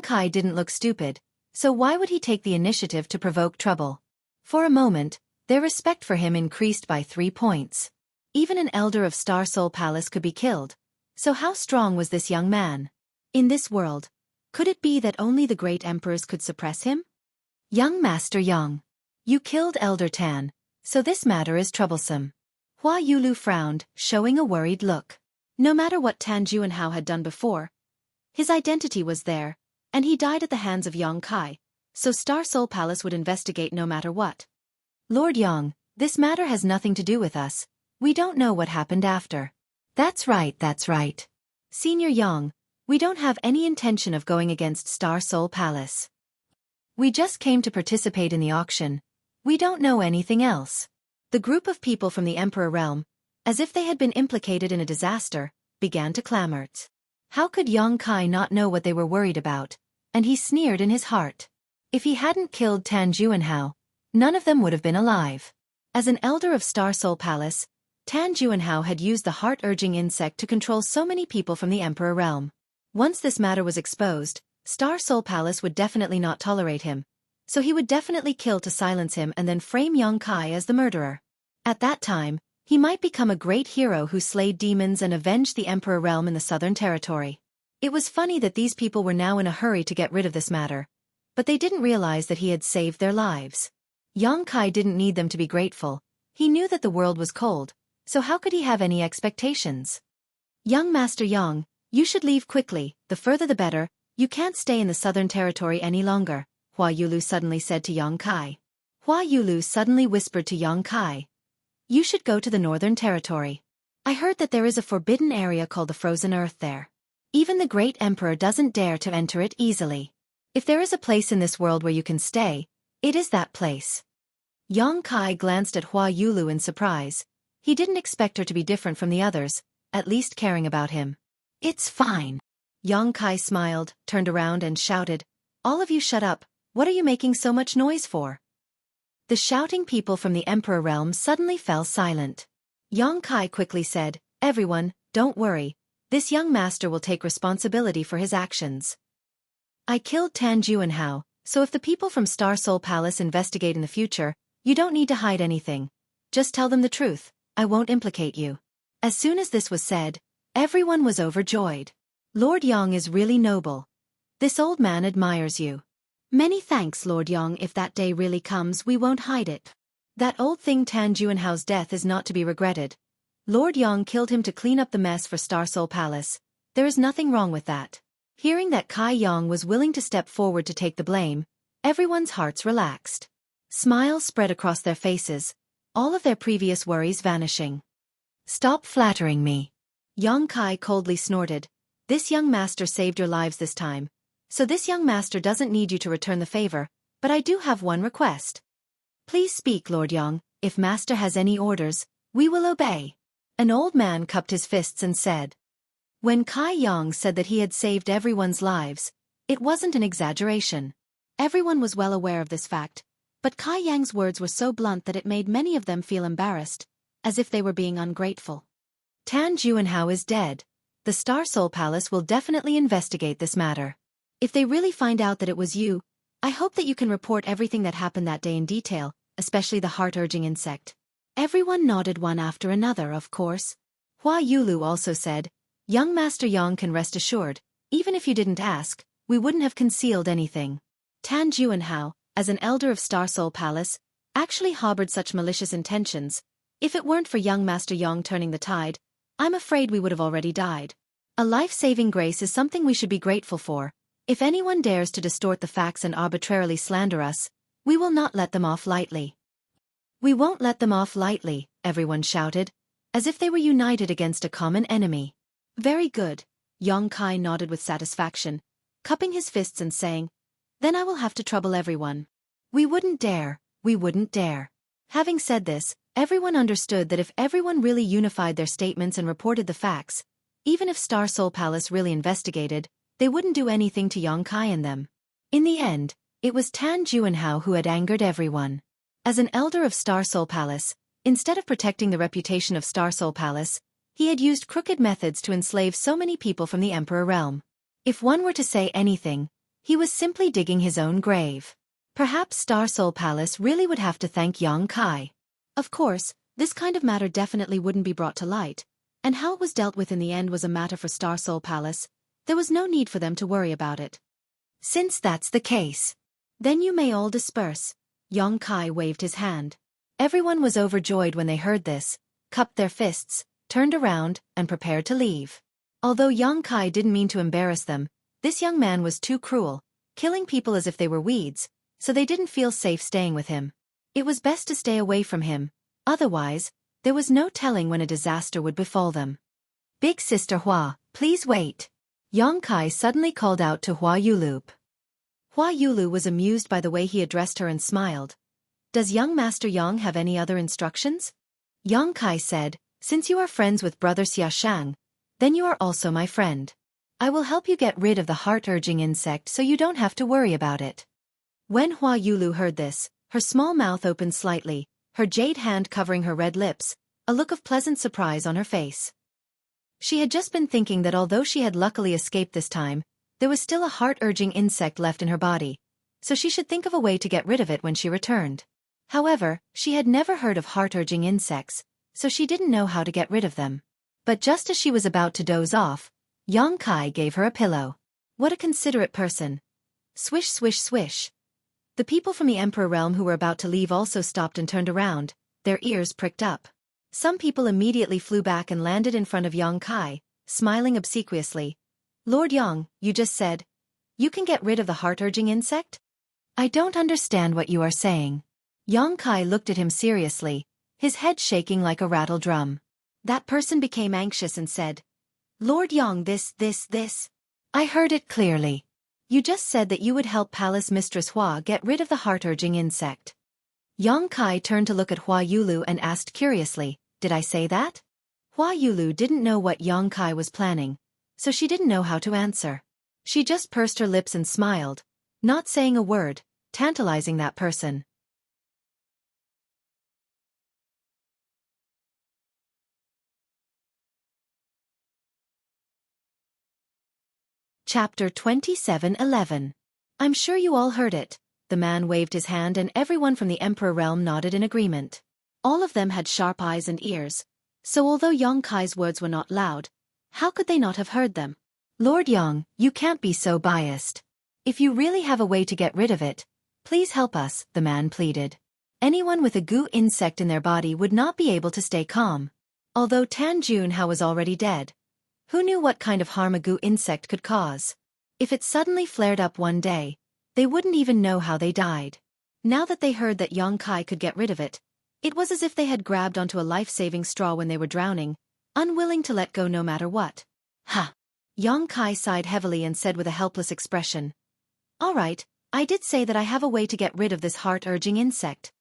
Kai didn't look stupid, so why would he take the initiative to provoke trouble? For a moment, their respect for him increased by 3 points. Even an elder of Star Soul Palace could be killed, so how strong was this young man? In this world, could it be that only the great emperors could suppress him? "Young Master Yang, you killed Elder Tan, so this matter is troublesome." Hua Yulu frowned, showing a worried look. No matter what Tan Juanhao had done before, his identity was there, and he died at the hands of Kai, so Star Soul Palace would investigate no matter what. "Lord Yang, this matter has nothing to do with us. We don't know what happened after." That's right. Senior Yang, we don't have any intention of going against Star Soul Palace. We just came to participate in the auction. We don't know anything else. The group of people from the Emperor Realm, as if they had been implicated in a disaster, began to clamor. How could Kai not know what they were worried about? And he sneered in his heart. If he hadn't killed Tan Juanhao, none of them would have been alive. As an elder of Star Soul Palace, Tan Juanhao had used the heart-urging insect to control so many people from the Emperor Realm. Once this matter was exposed, Star Soul Palace would definitely not tolerate him, so he would definitely kill to silence him and then frame Kai as the murderer. At that time, he might become a great hero who slayed demons and avenged the Emperor Realm in the Southern Territory. It was funny that these people were now in a hurry to get rid of this matter, but they didn't realize that he had saved their lives. Kai didn't need them to be grateful. He knew that the world was cold, so how could he have any expectations? "Young Master Yang, You should leave quickly, the further the better, you can't stay in the southern territory any longer, Hua Yulu suddenly said to Yang Kai. Hua Yulu suddenly whispered to Yang Kai. You should go to the northern territory. I heard that there is a forbidden area called the Frozen Earth there. Even the great emperor doesn't dare to enter it easily. If there is a place in this world where you can stay, it is that place. Yang Kai glanced at Hua Yulu in surprise. He didn't expect her to be different from the others, at least caring about him. It's fine. Yang Kai smiled, turned around and shouted, All of you shut up, what are you making so much noise for? The shouting people from the Emperor realm suddenly fell silent. Yang Kai quickly said, Everyone, don't worry, this young master will take responsibility for his actions. I killed Tan Juanhao, so if the people from Star Soul Palace investigate in the future, you don't need to hide anything. Just tell them the truth, I won't implicate you. As soon as this was said, everyone was overjoyed. Lord Yang is really noble. This old man admires you. Many thanks, Lord Yang. If that day really comes, we won't hide it. That old thing Tan Juanhao's death is not to be regretted. Lord Yang killed him to clean up the mess for Star Soul Palace. There is nothing wrong with that. Hearing that Kai Yang was willing to step forward to take the blame, everyone's hearts relaxed. Smiles spread across their faces, all of their previous worries vanishing. Stop flattering me. Yang Kai coldly snorted. This young master saved your lives this time, so this young master doesn't need you to return the favor, but I do have one request. Please speak, Lord Yang. If master has any orders, we will obey. An old man cupped his fists and said. When Kai Yang said that he had saved everyone's lives, it wasn't an exaggeration. Everyone was well aware of this fact, but Kai Yang's words were so blunt that it made many of them feel embarrassed, as if they were being ungrateful. Tan Juanhao is dead. The Star Soul Palace will definitely investigate this matter. If they really find out that it was you, I hope that you can report everything that happened that day in detail, especially the heart-urging insect. Everyone nodded one after another, of course. Hua Yulu also said, Young Master Yang can rest assured, even if you didn't ask, we wouldn't have concealed anything. Tan Juanhao, as an elder of Star Soul Palace, actually harbored such malicious intentions. If it weren't for young Master Yang turning the tide, I'm afraid we would have already died. A life-saving grace is something we should be grateful for. If anyone dares to distort the facts and arbitrarily slander us, we will not let them off lightly. We won't let them off lightly, everyone shouted, as if they were united against a common enemy. Very good, Yang Kai nodded with satisfaction, cupping his fists and saying, Then I will have to trouble everyone. We wouldn't dare, we wouldn't dare. Having said this, everyone understood that if everyone really unified their statements and reported the facts, even if Star Soul Palace really investigated, they wouldn't do anything to Yang Kai and them. In the end, it was Tan Juanhao who had angered everyone. As an elder of Star Soul Palace, instead of protecting the reputation of Star Soul Palace, he had used crooked methods to enslave so many people from the Emperor realm. If one were to say anything, he was simply digging his own grave. Perhaps Star Soul Palace really would have to thank Yang Kai. Of course, this kind of matter definitely wouldn't be brought to light, and how it was dealt with in the end was a matter for Star Soul Palace. There was no need for them to worry about it. Since that's the case, then you may all disperse. Yang Kai waved his hand. Everyone was overjoyed when they heard this, cupped their fists, turned around, and prepared to leave. Although Yang Kai didn't mean to embarrass them, this young man was too cruel, killing people as if they were weeds, so they didn't feel safe staying with him. It was best to stay away from him, otherwise, there was no telling when a disaster would befall them. Big Sister Hua, please wait. Yang Kai suddenly called out to Hua Yulu. Hua Yulu was amused by the way he addressed her and smiled. Does young Master Yang have any other instructions? Yang Kai said, Since you are friends with Brother Xiaoshang, then you are also my friend. I will help you get rid of the heart-urging insect so you don't have to worry about it. When Hua Yulu heard this, her small mouth opened slightly, her jade hand covering her red lips, a look of pleasant surprise on her face. She had just been thinking that although she had luckily escaped this time, there was still a heart-urging insect left in her body, so she should think of a way to get rid of it when she returned. However, she had never heard of heart-urging insects, so she didn't know how to get rid of them. But just as she was about to doze off, Yang Kai gave her a pillow. What a considerate person. Swish swish swish. The people from the Emperor realm who were about to leave also stopped and turned around, their ears pricked up. Some people immediately flew back and landed in front of Yang Kai, smiling obsequiously, Lord Yang, you just said, you can get rid of the heart-urging insect? I don't understand what you are saying. Yang Kai looked at him seriously, his head shaking like a rattle drum. That person became anxious and said, Lord Yang, this. I heard it clearly. You just said that you would help Palace Mistress Hua get rid of the heart-urging insect. Yang Kai turned to look at Hua Yulu and asked curiously, did I say that? Hua Yulu didn't know what Yang Kai was planning, so she didn't know how to answer. She just pursed her lips and smiled, not saying a word, tantalizing that person. Chapter 27:11. I'm sure you all heard it. The man waved his hand and everyone from the Emperor realm nodded in agreement. All of them had sharp eyes and ears, so although Yang Kai's words were not loud, how could they not have heard them? Lord Yang, you can't be so biased. If you really have a way to get rid of it, please help us, the man pleaded. Anyone with a goo insect in their body would not be able to stay calm. Although Tan Junhao was already dead, who knew what kind of harm a goo insect could cause? If it suddenly flared up one day, they wouldn't even know how they died. Now that they heard that Yang Kai could get rid of it, it was as if they had grabbed onto a life-saving straw when they were drowning, unwilling to let go no matter what. Ha! Yang Kai sighed heavily and said with a helpless expression, All right, I did say that I have a way to get rid of this heart-urging insect.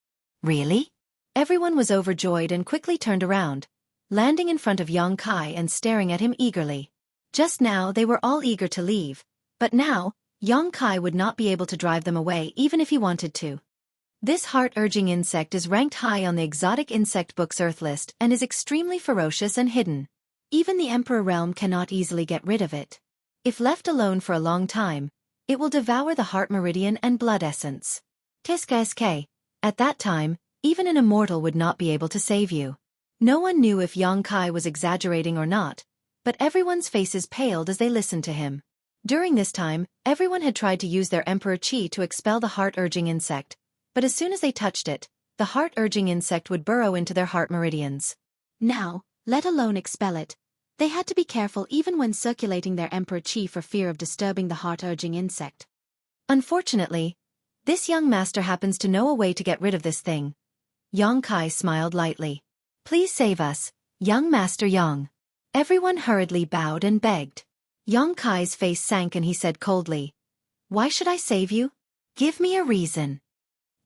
Really? Everyone was overjoyed and quickly turned around, landing in front of Yang Kai and staring at him eagerly. Just now they were all eager to leave, but now, Yang Kai would not be able to drive them away even if he wanted to. This heart-urging insect is ranked high on the exotic insect book's Earth list and is extremely ferocious and hidden. Even the Emperor realm cannot easily get rid of it. If left alone for a long time, it will devour the heart meridian and blood essence. Tisk. At that time, even an immortal would not be able to save you. No one knew if Yang Kai was exaggerating or not, but everyone's faces paled as they listened to him. During this time, everyone had tried to use their Emperor Qi to expel the heart-urging insect, but as soon as they touched it, the heart-urging insect would burrow into their heart meridians. Now, let alone expel it, they had to be careful even when circulating their Emperor Qi for fear of disturbing the heart-urging insect. Unfortunately, this young master happens to know a way to get rid of this thing. Yang Kai smiled lightly. Please save us, young Master Yang. Everyone hurriedly bowed and begged. Yang Kai's face sank and he said coldly, Why should I save you? Give me a reason.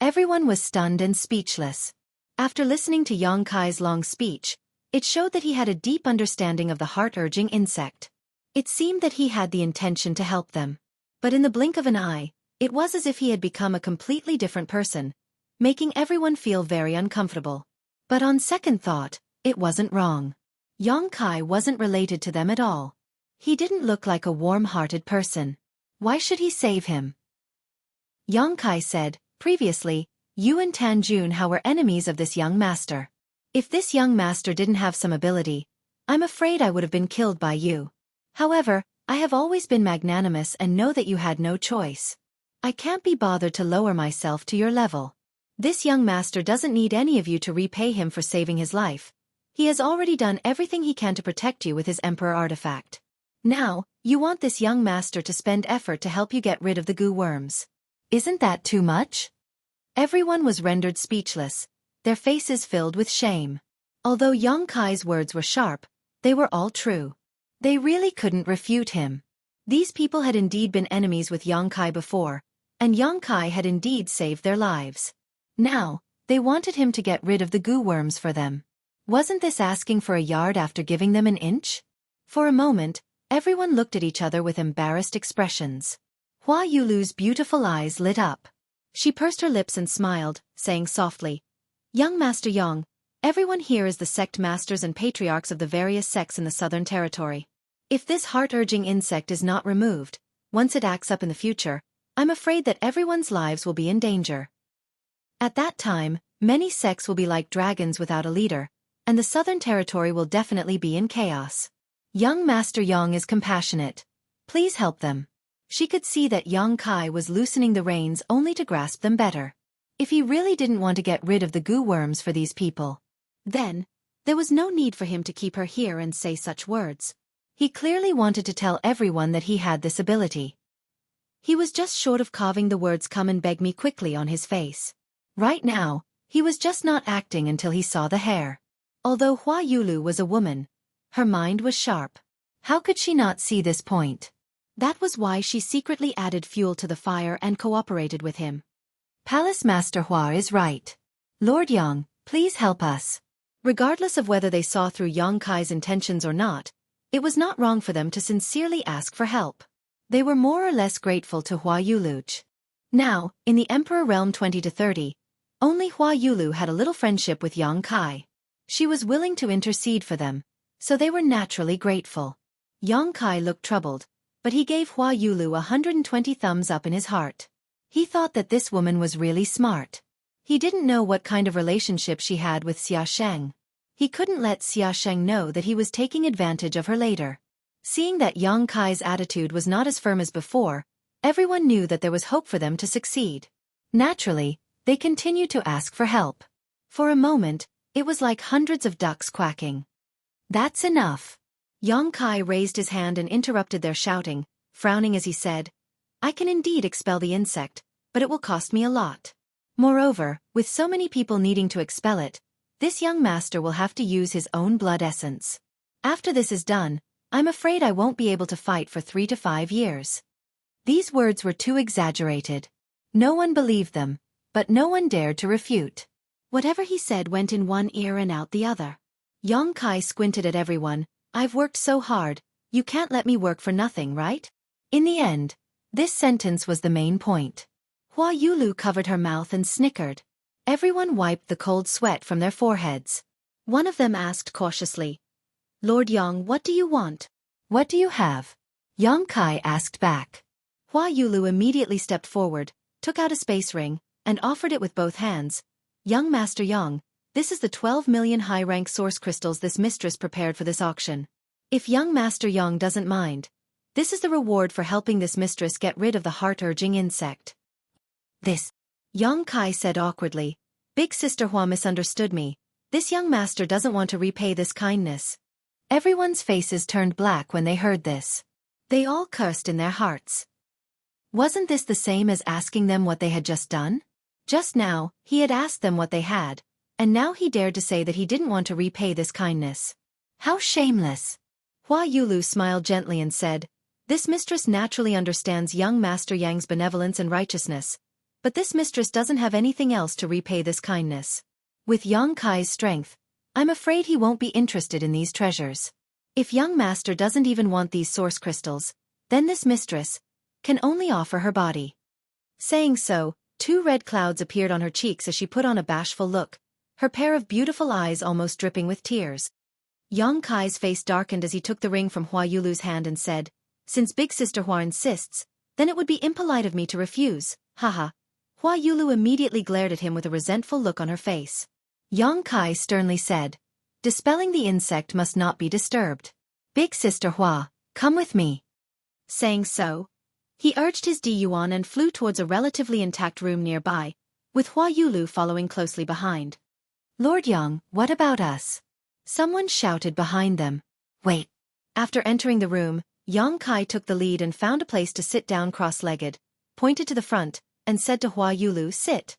Everyone was stunned and speechless. After listening to Yang Kai's long speech, it showed that he had a deep understanding of the heart-urging insect. It seemed that he had the intention to help them. But in the blink of an eye, it was as if he had become a completely different person, making everyone feel very uncomfortable. But on second thought, it wasn't wrong. Yang Kai wasn't related to them at all. He didn't look like a warm-hearted person. Why should he save him? Yang Kai said, previously, you and Tan Junhao were enemies of this young master. If this young master didn't have some ability, I'm afraid I would have been killed by you. However, I have always been magnanimous and know that you had no choice. I can't be bothered to lower myself to your level. This young master doesn't need any of you to repay him for saving his life. He has already done everything he can to protect you with his Emperor artifact. Now, you want this young master to spend effort to help you get rid of the goo worms. Isn't that too much? Everyone was rendered speechless, their faces filled with shame. Although Yang Kai's words were sharp, they were all true. They really couldn't refute him. These people had indeed been enemies with Yang Kai before, and Yang Kai had indeed saved their lives. Now, they wanted him to get rid of the goo worms for them. Wasn't this asking for a yard after giving them an inch? For a moment, everyone looked at each other with embarrassed expressions. Hua Yulu's beautiful eyes lit up. She pursed her lips and smiled, saying softly, Young Master Yang, everyone here is the sect masters and patriarchs of the various sects in the Southern Territory. If this heart-urging insect is not removed, once it acts up in the future, I'm afraid that everyone's lives will be in danger. At that time, many sects will be like dragons without a leader, and the Southern Territory will definitely be in chaos. Young Master Yang is compassionate. Please help them. She could see that Yang Kai was loosening the reins only to grasp them better. If he really didn't want to get rid of the goo worms for these people, then there was no need for him to keep her here and say such words. He clearly wanted to tell everyone that he had this ability. He was just short of carving the words "come and beg me quickly" on his face. Right now, he was just not acting until he saw the hair. Although Hua Yulu was a woman, her mind was sharp. How could she not see this point? That was why she secretly added fuel to the fire and cooperated with him. Palace Master Hua is right. Lord Yang, please help us. Regardless of whether they saw through Yang Kai's intentions or not, it was not wrong for them to sincerely ask for help. They were more or less grateful to Hua Yuluj. Now, in the Emperor Realm 20 to 30, only Hua Yulu had a little friendship with Yang Kai. She was willing to intercede for them, so they were naturally grateful. Yang Kai looked troubled, but he gave Hua Yulu 120 thumbs up in his heart. He thought that this woman was really smart. He didn't know what kind of relationship she had with Xia Sheng. He couldn't let Xia Sheng know that he was taking advantage of her later. Seeing that Yang Kai's attitude was not as firm as before, everyone knew that there was hope for them to succeed. Naturally, they continued to ask for help. For a moment, it was like hundreds of ducks quacking. That's enough. Yang Kai raised his hand and interrupted their shouting, frowning as he said, I can indeed expel the insect, but it will cost me a lot. Moreover, with so many people needing to expel it, this young master will have to use his own blood essence. After this is done, I'm afraid I won't be able to fight for 3 to 5 years. These words were too exaggerated. No one believed them, but no one dared to refute. Whatever he said went in one ear and out the other. Yang Kai squinted at everyone. I've worked so hard, you can't let me work for nothing, right? In the end, this sentence was the main point. Hua Yulu covered her mouth and snickered. Everyone wiped the cold sweat from their foreheads. One of them asked cautiously, Lord Yang, what do you want? What do you have? Yang Kai asked back. Hua Yulu immediately stepped forward, took out a space ring, and offered it with both hands. Young Master Yang, this is the 12 million high-rank source crystals this mistress prepared for this auction. If young Master Yang doesn't mind, this is the reward for helping this mistress get rid of the heart-urging insect. This, Yang Kai said awkwardly. Big Sister Hua misunderstood me. This young master doesn't want to repay this kindness. Everyone's faces turned black when they heard this. They all cursed in their hearts. Wasn't this the same as asking them what they had just done? Just now, he had asked them what they had, and now he dared to say that he didn't want to repay this kindness. How shameless! Hua Yulu smiled gently and said, This mistress naturally understands young Master Yang's benevolence and righteousness, but this mistress doesn't have anything else to repay this kindness. With Yang Kai's strength, I'm afraid he won't be interested in these treasures. If young master doesn't even want these source crystals, then this mistress can only offer her body. Saying so, 2 red clouds appeared on her cheeks as she put on a bashful look, her pair of beautiful eyes almost dripping with tears. Yang Kai's face darkened as he took the ring from Hua Yulu's hand and said, Since Big Sister Hua insists, then it would be impolite of me to refuse, haha. Hua Yulu immediately glared at him with a resentful look on her face. Yang Kai sternly said, Dispelling the insect must not be disturbed. Big Sister Hua, come with me. Saying so, he urged his Diyuan and flew towards a relatively intact room nearby, with Hua Yulu following closely behind. Lord Yang, what about us? Someone shouted behind them. Wait. After entering the room, Yang Kai took the lead and found a place to sit down cross-legged, pointed to the front, and said to Hua Yulu, Sit.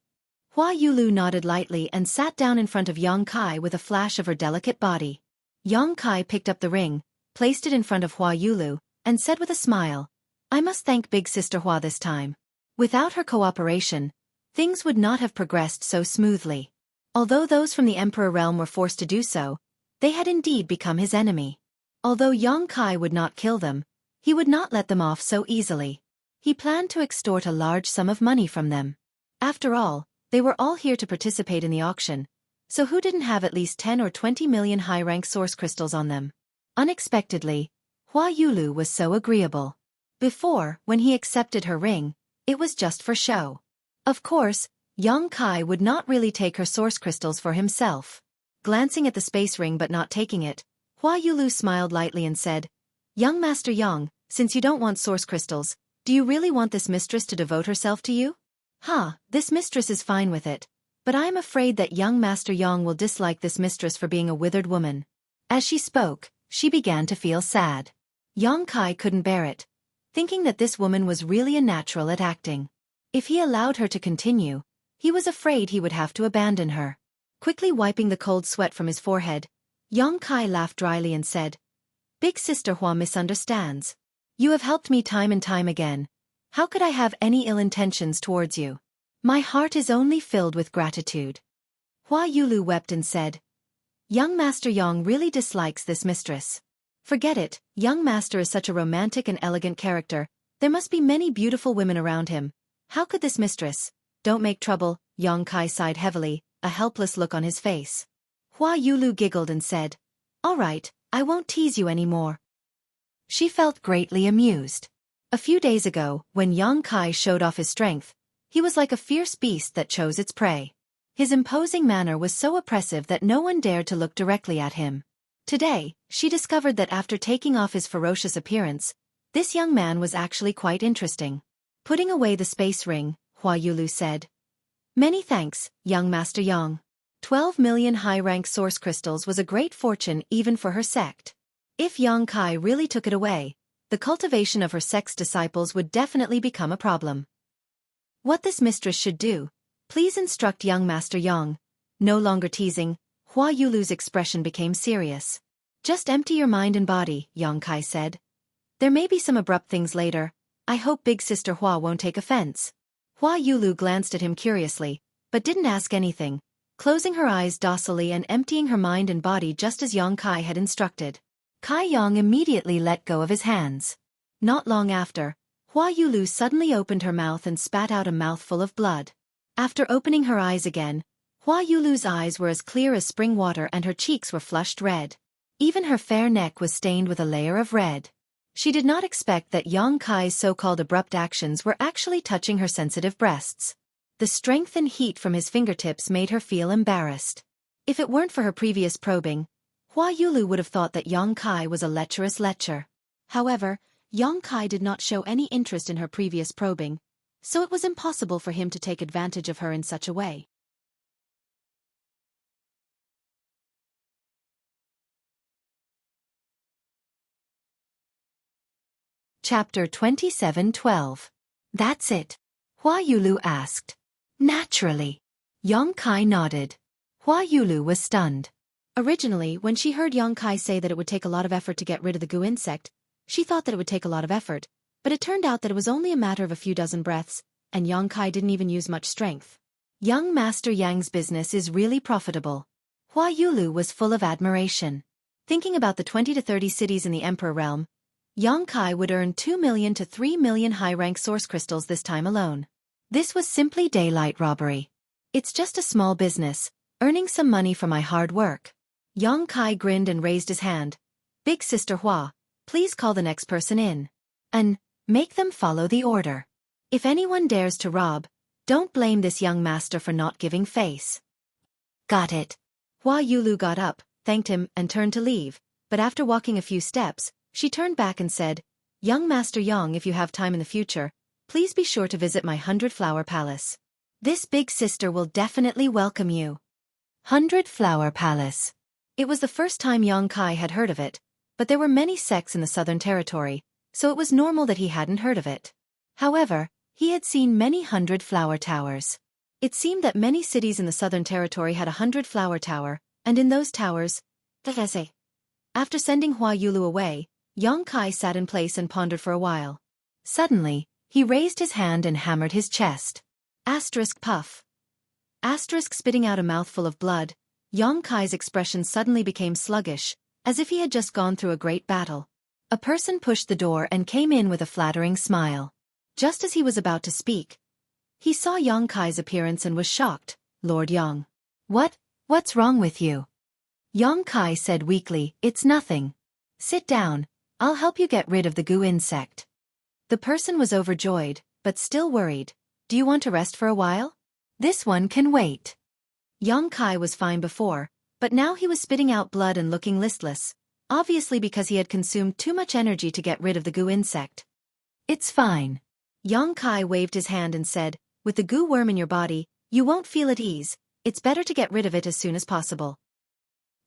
Hua Yulu nodded lightly and sat down in front of Yang Kai with a flash of her delicate body. Yang Kai picked up the ring, placed it in front of Hua Yulu, and said with a smile, I must thank Big Sister Hua this time. Without her cooperation, things would not have progressed so smoothly. Although those from the Emperor realm were forced to do so, they had indeed become his enemy. Although Yang Kai would not kill them, he would not let them off so easily. He planned to extort a large sum of money from them. After all, they were all here to participate in the auction, so who didn't have at least 10 or 20 million high-rank source crystals on them? Unexpectedly, Hua Yulu was so agreeable. Before, when he accepted her ring, it was just for show. Of course, Yang Kai would not really take her source crystals for himself. Glancing at the space ring but not taking it, Hua Yulu smiled lightly and said, Young Master Yang, since you don't want source crystals, do you really want this mistress to devote herself to you? This mistress is fine with it, but I am afraid that young Master Yang will dislike this mistress for being a withered woman. As she spoke, she began to feel sad. Yang Kai couldn't bear it, thinking that this woman was really a natural at acting. If he allowed her to continue, he was afraid he would have to abandon her. Quickly wiping the cold sweat from his forehead, Yang Kai laughed dryly and said, "Big Sister Hua misunderstands. You have helped me time and time again. How could I have any ill intentions towards you? My heart is only filled with gratitude." Hua Yulu wept and said, "Young Master Yang really dislikes this mistress. Forget it, young master is such a romantic and elegant character, there must be many beautiful women around him. How could this mistress? Don't make trouble." Yang Kai sighed heavily, a helpless look on his face. Hua Yulu giggled and said, "All right, I won't tease you anymore." She felt greatly amused. A few days ago, when Yang Kai showed off his strength, he was like a fierce beast that chose its prey. His imposing manner was so oppressive that no one dared to look directly at him. Today, she discovered that after taking off his ferocious appearance, this young man was actually quite interesting. Putting away the space ring, Hua Yulu said, "Many thanks, young Master Yang. 12 million high-rank source crystals was a great fortune even for her sect. If Yang Kai really took it away, the cultivation of her sect's disciples would definitely become a problem. What this mistress should do, please instruct young Master Yang." No longer teasing, Hua Yulu's expression became serious. "Just empty your mind and body," Yang Kai said. "There may be some abrupt things later. I hope Big Sister Hua won't take offense." Hua Yulu glanced at him curiously, but didn't ask anything, closing her eyes docilely and emptying her mind and body just as Yang Kai had instructed. Kai Yang immediately let go of his hands. Not long after, Hua Yulu suddenly opened her mouth and spat out a mouthful of blood. After opening her eyes again, Hua Yulu's eyes were as clear as spring water and her cheeks were flushed red. Even her fair neck was stained with a layer of red. She did not expect that Yang Kai's so-called abrupt actions were actually touching her sensitive breasts. The strength and heat from his fingertips made her feel embarrassed. If it weren't for her previous probing, Hua Yulu would have thought that Yang Kai was a lecherous lecher. However, Yang Kai did not show any interest in her previous probing, so it was impossible for him to take advantage of her in such a way. Chapter 27:12. "That's it?" Hua Yulu asked. "Naturally." Yang Kai nodded. Hua Yulu was stunned. Originally, when she heard Yang Kai say that it would take a lot of effort to get rid of the goo insect, she thought that it would take a lot of effort, but it turned out that it was only a matter of a few dozen breaths, and Yang Kai didn't even use much strength. Young Master Yang's business is really profitable. Hua Yulu was full of admiration. Thinking about the 20 to 30 cities in the Emperor realm, Yang Kai would earn 2 million to 3 million high-rank source crystals this time alone. This was simply daylight robbery. "It's just a small business, earning some money from my hard work." Yang Kai grinned and raised his hand. "Big Sister Hua, please call the next person in. And make them follow the order. If anyone dares to rob, don't blame this young master for not giving face." "Got it." Hua Yulu got up, thanked him, and turned to leave, but after walking a few steps, she turned back and said, "Young Master Yang, if you have time in the future, please be sure to visit my 100-flower palace. This big sister will definitely welcome you." 100-flower palace. It was the first time Yang Kai had heard of it, but there were many sects in the Southern Territory, so it was normal that he hadn't heard of it. However, he had seen many 100-flower towers. It seemed that many cities in the Southern Territory had a 100-flower tower, and in those towers, after sending Hua Yulu away, Yang Kai sat in place and pondered for a while. Suddenly, he raised his hand and hammered his chest. Asterisk puff. Asterisk spitting out a mouthful of blood, Yang Kai's expression suddenly became sluggish, as if he had just gone through a great battle. A person pushed the door and came in with a flattering smile. Just as he was about to speak, he saw Yang Kai's appearance and was shocked. "Lord Yang. What's wrong with you?" Yang Kai said weakly, "It's nothing. Sit down, I'll help you get rid of the goo insect." The person was overjoyed, but still worried. "Do you want to rest for a while? This one can wait." Yang Kai was fine before, but now he was spitting out blood and looking listless, obviously because he had consumed too much energy to get rid of the goo insect. "It's fine." Yang Kai waved his hand and said, "With the goo worm in your body, you won't feel at ease. It's better to get rid of it as soon as possible."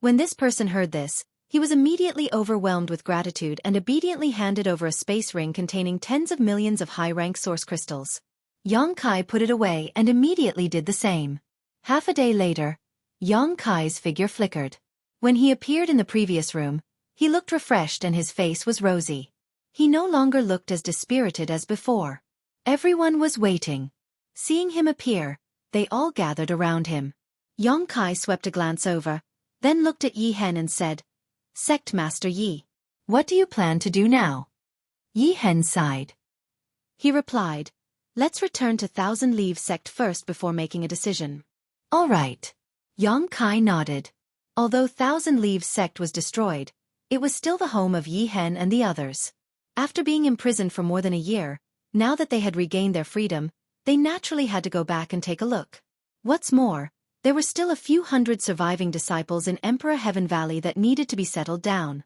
When this person heard this, He was immediately overwhelmed with gratitude and obediently handed over a space ring containing tens of millions of high-rank source crystals. Yang Kai put it away and immediately did the same. Half a day later, Yang Kai's figure flickered. When he appeared in the previous room, he looked refreshed and his face was rosy. He no longer looked as dispirited as before. Everyone was waiting. Seeing him appear, they all gathered around him. Yang Kai swept a glance over, then looked at Yi Hen and said, "Sect Master Yi, what do you plan to do now?" Yi Hen sighed. He replied, "Let's return to Thousand Leaves Sect first before making a decision." "All right." Yang Kai nodded. Although Thousand Leaves Sect was destroyed, it was still the home of Yi Hen and the others. After being imprisoned for more than a year, now that they had regained their freedom, they naturally had to go back and take a look. What's more, there were still a few hundred surviving disciples in Emperor Heaven Valley that needed to be settled down.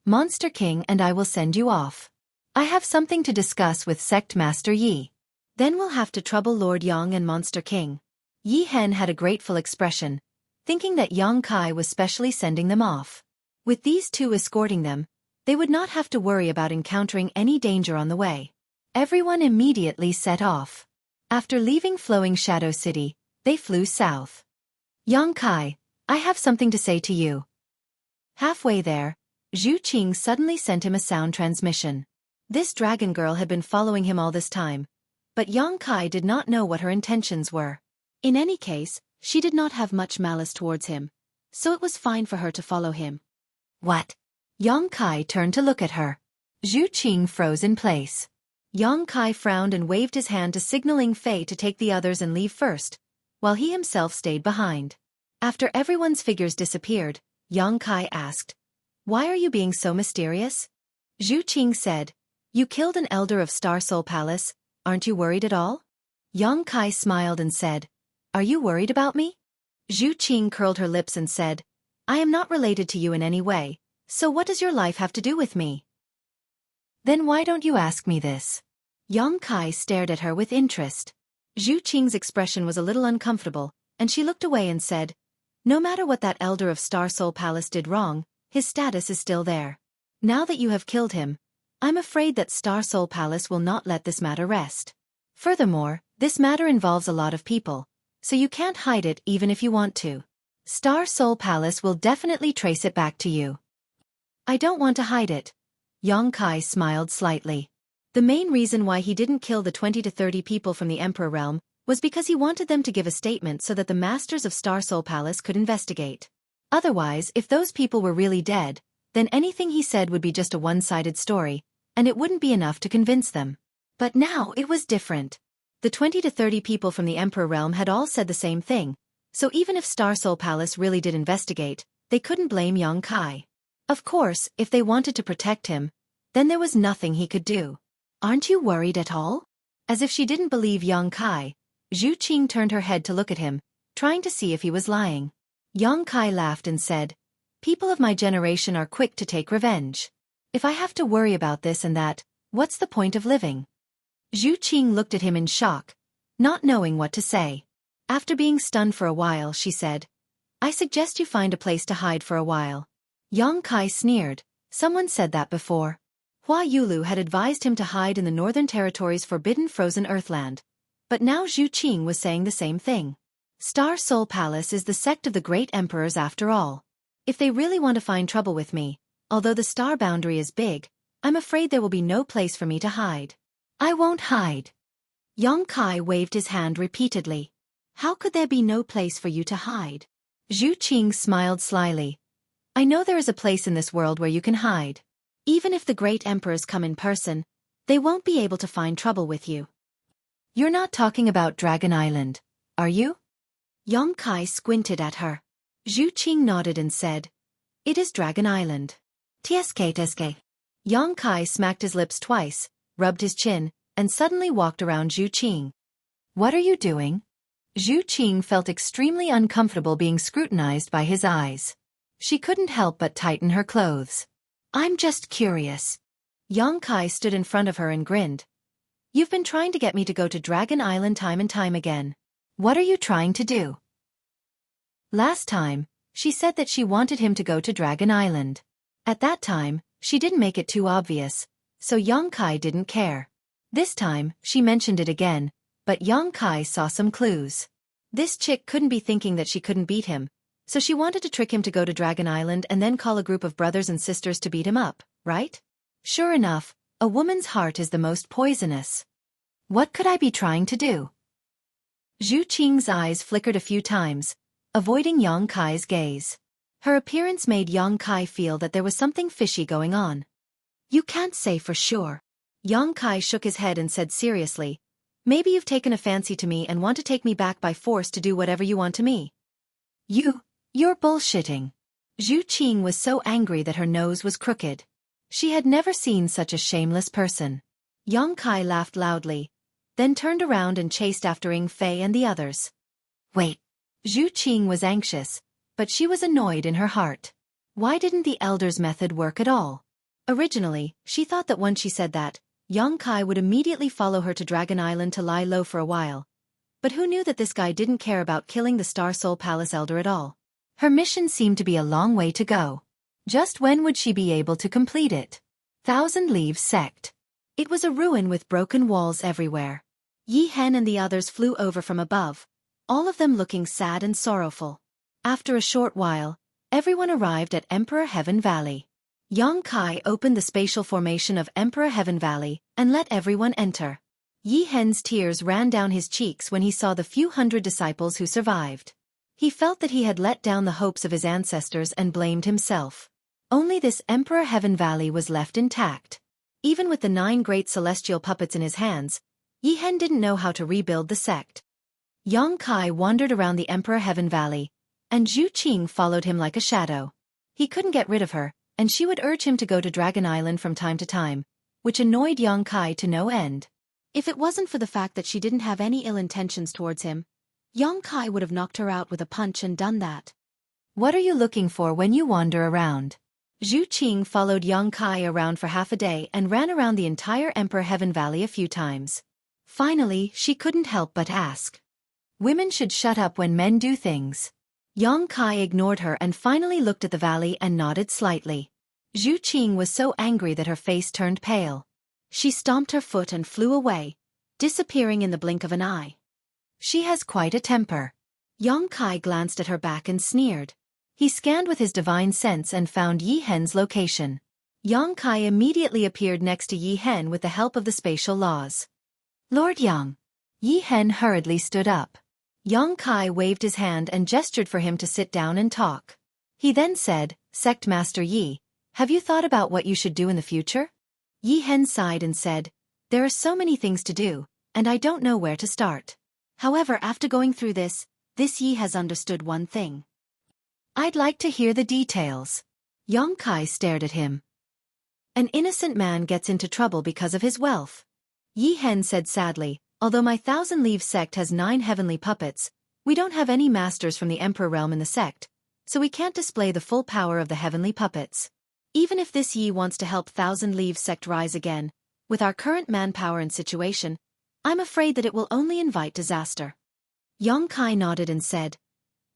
"Monster King and I will send you off. I have something to discuss with Sect Master Yi. Then we'll have to trouble Lord Yang and Monster King." Yi Hen had a grateful expression, thinking that Yang Kai was specially sending them off. With these two escorting them, they would not have to worry about encountering any danger on the way. Everyone immediately set off. After leaving Flowing Shadow City, they flew south. "Yang Kai, I have something to say to you." Halfway there, Xueqi suddenly sent him a sound transmission. This dragon girl had been following him all this time, but Yang Kai did not know what her intentions were. In any case, she did not have much malice towards him, so it was fine for her to follow him. "What?" Yang Kai turned to look at her. Xueqi froze in place. Yang Kai frowned and waved his hand to signaling Fei to take the others and leave first, while he himself stayed behind. After everyone's figures disappeared, Yang Kai asked, "Why are you being so mysterious?" Xueqi said, "You killed an elder of Star Soul Palace, aren't you worried at all?" Yang Kai smiled and said, "Are you worried about me?" Xueqi curled her lips and said, "I am not related to you in any way, so what does your life have to do with me?" "Then why don't you ask me this?" Yang Kai stared at her with interest. Xueqing's expression was a little uncomfortable, and she looked away and said, "No matter what that elder of Star Soul Palace did wrong, his status is still there. Now that you have killed him, I'm afraid that Star Soul Palace will not let this matter rest. Furthermore, this matter involves a lot of people, so you can't hide it even if you want to. Star Soul Palace will definitely trace it back to you." "I don't want to hide it." Yang Kai smiled slightly. The main reason why he didn't kill the 20 to 30 people from the Emperor realm was because he wanted them to give a statement so that the masters of Star Soul Palace could investigate. Otherwise, if those people were really dead, then anything he said would be just a one-sided story, and it wouldn't be enough to convince them. But now it was different. The 20 to 30 people from the Emperor realm had all said the same thing, so even if Star Soul Palace really did investigate, they couldn't blame Yang Kai. Of course, if they wanted to protect him, then there was nothing he could do. "Aren't you worried at all?" As if she didn't believe Yang Kai, Xueqi turned her head to look at him, trying to see if he was lying. Yang Kai laughed and said, "People of my generation are quick to take revenge. If I have to worry about this and that, what's the point of living?" Xueqi looked at him in shock, not knowing what to say. After being stunned for a while, she said, "I suggest you find a place to hide for a while." Yang Kai sneered, "Someone said that before." Hua Yulu had advised him to hide in the Northern Territory's forbidden frozen earthland, but now Xueqi was saying the same thing. Star Soul Palace is the sect of the great emperors after all. If they really want to find trouble with me, although the star boundary is big, I'm afraid there will be no place for me to hide. "I won't hide." Yang Kai waved his hand repeatedly. "How could there be no place for you to hide?" Xueqi smiled slyly. "I know there is a place in this world where you can hide. Even if the great emperors come in person, they won't be able to find trouble with you." "You're not talking about Dragon Island, are you?" Yang Kai squinted at her. Xueqi nodded and said, "It is Dragon Island." "Tsk. Yang Kai smacked his lips twice, rubbed his chin, and suddenly walked around Xueqi. "What are you doing?" Xueqi felt extremely uncomfortable being scrutinized by his eyes. She couldn't help but tighten her clothes. "I'm just curious." Yang Kai stood in front of her and grinned. "You've been trying to get me to go to Dragon Island time and time again. What are you trying to do?" Last time, she said that she wanted him to go to Dragon Island. At that time, she didn't make it too obvious, so Yang Kai didn't care. This time, she mentioned it again, but Yang Kai saw some clues. This chick couldn't be thinking that she couldn't beat him, so she wanted to trick him to go to Dragon Island and then call a group of brothers and sisters to beat him up, right? Sure enough, a woman's heart is the most poisonous. What could I be trying to do? Zhu Qing's eyes flickered a few times, avoiding Yang Kai's gaze. Her appearance made Yang Kai feel that there was something fishy going on. You can't say for sure. Yang Kai shook his head and said seriously, maybe you've taken a fancy to me and want to take me back by force to do whatever you want to me. You're bullshitting. Zhu Qing was so angry that her nose was crooked. She had never seen such a shameless person. Yang Kai laughed loudly, then turned around and chased after Ying Fei and the others. Wait. Zhu Qing was anxious, but she was annoyed in her heart. Why didn't the elder's method work at all? Originally, she thought that once she said that, Yang Kai would immediately follow her to Dragon Island to lie low for a while. But who knew that this guy didn't care about killing the Star Soul Palace elder at all? Her mission seemed to be a long way to go. Just when would she be able to complete it? Thousand Leaves Sect. It was a ruin with broken walls everywhere. Yi Hen and the others flew over from above, all of them looking sad and sorrowful. After a short while, everyone arrived at Emperor Heaven Valley. Yang Kai opened the spatial formation of Emperor Heaven Valley and let everyone enter. Yi Hen's tears ran down his cheeks when he saw the few hundred disciples who survived. He felt that he had let down the hopes of his ancestors and blamed himself. Only this Emperor Heaven Valley was left intact. Even with the 9 great celestial puppets in his hands, Yi Hen didn't know how to rebuild the sect. Yang Kai wandered around the Emperor Heaven Valley, and Zhu Qing followed him like a shadow. He couldn't get rid of her, and she would urge him to go to Dragon Island from time to time, which annoyed Yang Kai to no end. If it wasn't for the fact that she didn't have any ill intentions towards him, Yang Kai would have knocked her out with a punch and done that. What are you looking for when you wander around? Zhu Qing followed Yang Kai around for half a day and ran around the entire Emperor Heaven Valley a few times. Finally, she couldn't help but ask. Women should shut up when men do things. Yang Kai ignored her and finally looked at the valley and nodded slightly. Zhu Qing was so angry that her face turned pale. She stomped her foot and flew away, disappearing in the blink of an eye. She has quite a temper. Yang Kai glanced at her back and sneered. He scanned with his divine sense and found Yi Hen's location. Yang Kai immediately appeared next to Yi Hen with the help of the spatial laws. Lord Yang. Yi Hen hurriedly stood up. Yang Kai waved his hand and gestured for him to sit down and talk. He then said, Sect Master Yi, have you thought about what you should do in the future? Yi Hen sighed and said, there are so many things to do, and I don't know where to start. However, after going through this Yi has understood one thing. I'd like to hear the details. Yang Kai stared at him. An innocent man gets into trouble because of his wealth. Yi Hen said sadly, although my Thousand Leaves sect has 9 heavenly puppets, we don't have any masters from the Emperor realm in the sect, so we can't display the full power of the heavenly puppets. Even if this Yi wants to help Thousand Leaves sect rise again, with our current manpower and situation, I'm afraid that it will only invite disaster. Yang Kai nodded and said,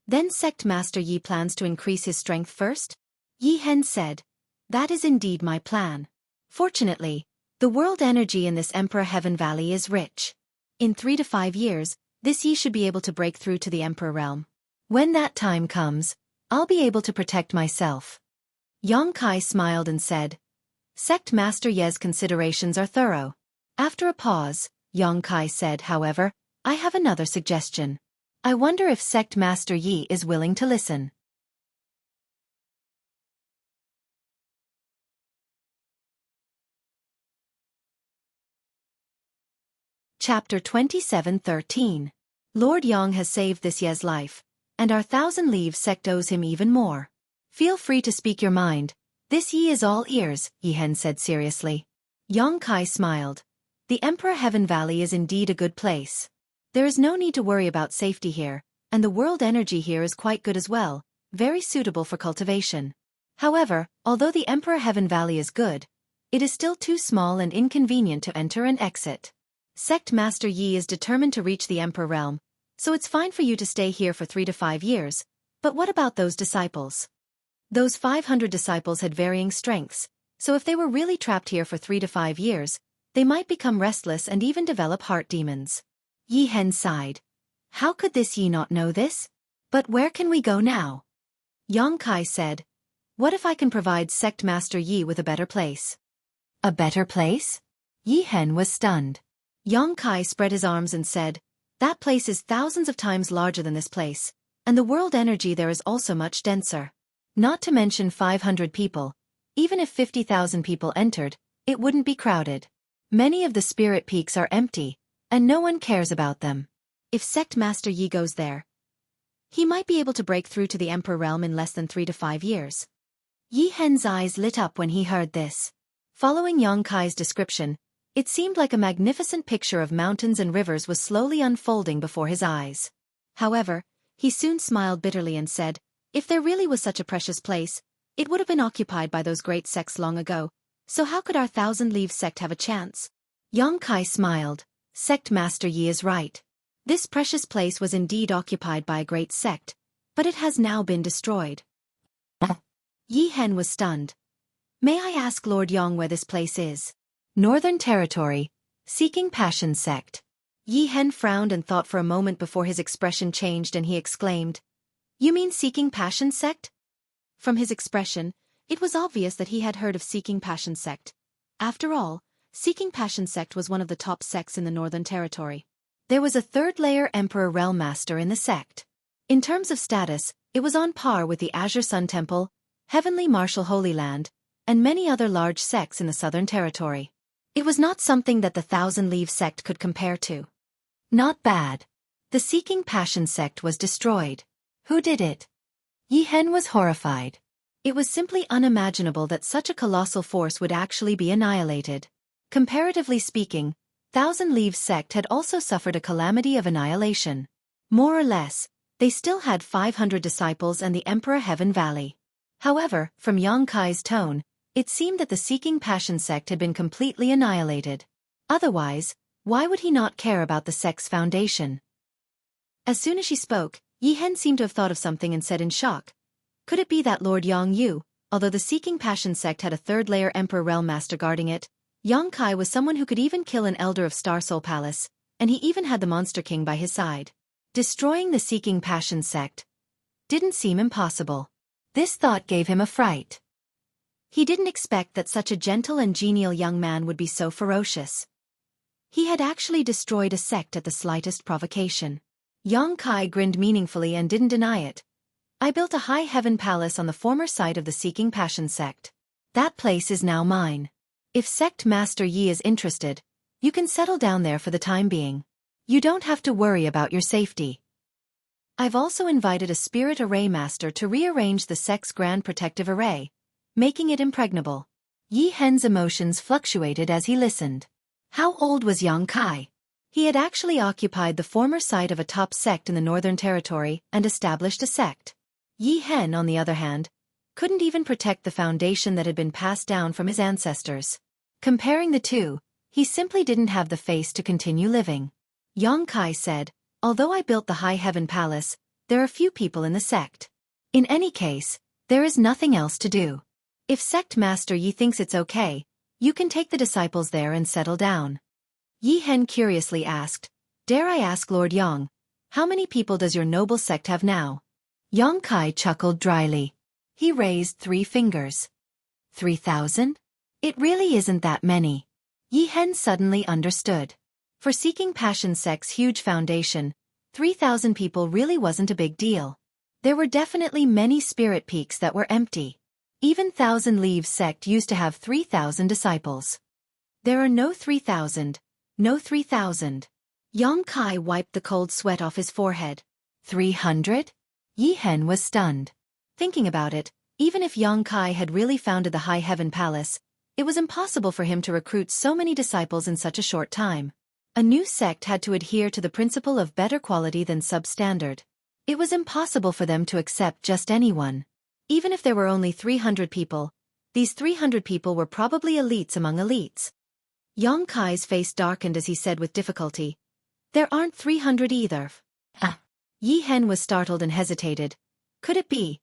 then Sect Master Yi plans to increase his strength first? Yi Hen said, that is indeed my plan. Fortunately, the world energy in this Emperor Heaven Valley is rich. In 3 to 5 years, this Yi should be able to break through to the Emperor realm. When that time comes, I'll be able to protect myself. Yang Kai smiled and said, Sect Master Ye's considerations are thorough. After a pause, Yang Kai said, however, I have another suggestion. I wonder if Sect Master Yi is willing to listen. Chapter 27:13. Lord Yang has saved this Ye's life, and our Thousand Leaves sect owes him even more. Feel free to speak your mind. This Yi is all ears, Yi Hen said seriously. Yang Kai smiled. The Emperor Heaven Valley is indeed a good place. There is no need to worry about safety here, and the world energy here is quite good as well, very suitable for cultivation. However, although the Emperor Heaven Valley is good, it is still too small and inconvenient to enter and exit. Sect Master Yi is determined to reach the Emperor realm, so it's fine for you to stay here for 3 to 5 years, but what about those disciples? Those 500 disciples had varying strengths, so if they were really trapped here for 3 to 5 years, they might become restless and even develop heart demons. Yi Hen sighed. How could this Yi not know this? But where can we go now? Yang Kai said. What if I can provide Sect Master Yi with a better place? A better place? Yi Hen was stunned. Yang Kai spread his arms and said, that place is thousands of times larger than this place, and the world energy there is also much denser. Not to mention 500 people. Even if 50,000 people entered, it wouldn't be crowded. Many of the spirit peaks are empty, and no one cares about them. If Sect Master Yi goes there, he might be able to break through to the Emperor realm in less than 3 to 5 years. Yi Hen's eyes lit up when he heard this. Following Yang Kai's description, it seemed like a magnificent picture of mountains and rivers was slowly unfolding before his eyes. However, he soon smiled bitterly and said, if there really was such a precious place, it would have been occupied by those great sects long ago, so how could our thousand-leaves sect have a chance? Yang Kai smiled. Sect Master Yi is right. This precious place was indeed occupied by a great sect, but it has now been destroyed. Yi Hen was stunned. May I ask Lord Yang where this place is? Northern Territory, Seeking Passion Sect. Yi Hen frowned and thought for a moment before his expression changed and he exclaimed, You mean Seeking Passion Sect? From his expression, it was obvious that he had heard of Seeking Passion Sect. After all, Seeking Passion Sect was one of the top sects in the Northern Territory. There was a third-layer Emperor Realm Master in the sect. In terms of status, it was on par with the Azure Sun Temple, Heavenly Martial Holy Land, and many other large sects in the Southern Territory. It was not something that the Thousand Leaves sect could compare to. Not bad. The Seeking Passion Sect was destroyed. Who did it? Yi Hen was horrified. It was simply unimaginable that such a colossal force would actually be annihilated. Comparatively speaking, Thousand Leaves sect had also suffered a calamity of annihilation. More or less, they still had 500 disciples and the Emperor Heaven Valley. However, from Yang Kai's tone, it seemed that the Seeking Passion sect had been completely annihilated. Otherwise, why would he not care about the sect's foundation? As soon as she spoke, Yi Hen seemed to have thought of something and said in shock, could it be that Lord Yang Yu, although the Seeking Passion sect had a third-layer Emperor Realm Master guarding it, Yang Kai was someone who could even kill an Elder of Star Soul Palace, and he even had the Monster King by his side. Destroying the Seeking Passion sect didn't seem impossible. This thought gave him a fright. He didn't expect that such a gentle and genial young man would be so ferocious. He had actually destroyed a sect at the slightest provocation. Yang Kai grinned meaningfully and didn't deny it. I built a high heaven palace on the former site of the Seeking Passion sect. That place is now mine. If Sect Master Yi is interested, you can settle down there for the time being. You don't have to worry about your safety. I've also invited a Spirit Array Master to rearrange the sect's Grand Protective Array, making it impregnable. Yi Hen's emotions fluctuated as he listened. How old was Yang Kai? He had actually occupied the former site of a top sect in the Northern Territory and established a sect. Yi Hen, on the other hand, couldn't even protect the foundation that had been passed down from his ancestors. Comparing the two, he simply didn't have the face to continue living. Yang Kai said, although I built the High Heaven Palace, there are few people in the sect. In any case, there is nothing else to do. If Sect Master Yi thinks it's okay, you can take the disciples there and settle down. Yi Hen curiously asked, dare I ask Lord Yang, how many people does your noble sect have now? Yang Kai chuckled dryly. He raised 3 fingers. 3,000? It really isn't that many. Yi Hen suddenly understood. For Seeking Passion sect's huge foundation, 3,000 people really wasn't a big deal. There were definitely many spirit peaks that were empty. Even Thousand Leaves sect used to have 3,000 disciples. There are no 3,000. No 3,000. Yang Kai wiped the cold sweat off his forehead. 300? Yi Hen was stunned. Thinking about it, even if Yang Kai had really founded the High Heaven Palace, it was impossible for him to recruit so many disciples in such a short time. A new sect had to adhere to the principle of better quality than substandard. It was impossible for them to accept just anyone. Even if there were only 300 people, these 300 people were probably elites among elites. Yang Kai's face darkened as he said with difficulty, there aren't 300 either. Yi Hen was startled and hesitated. Could it be?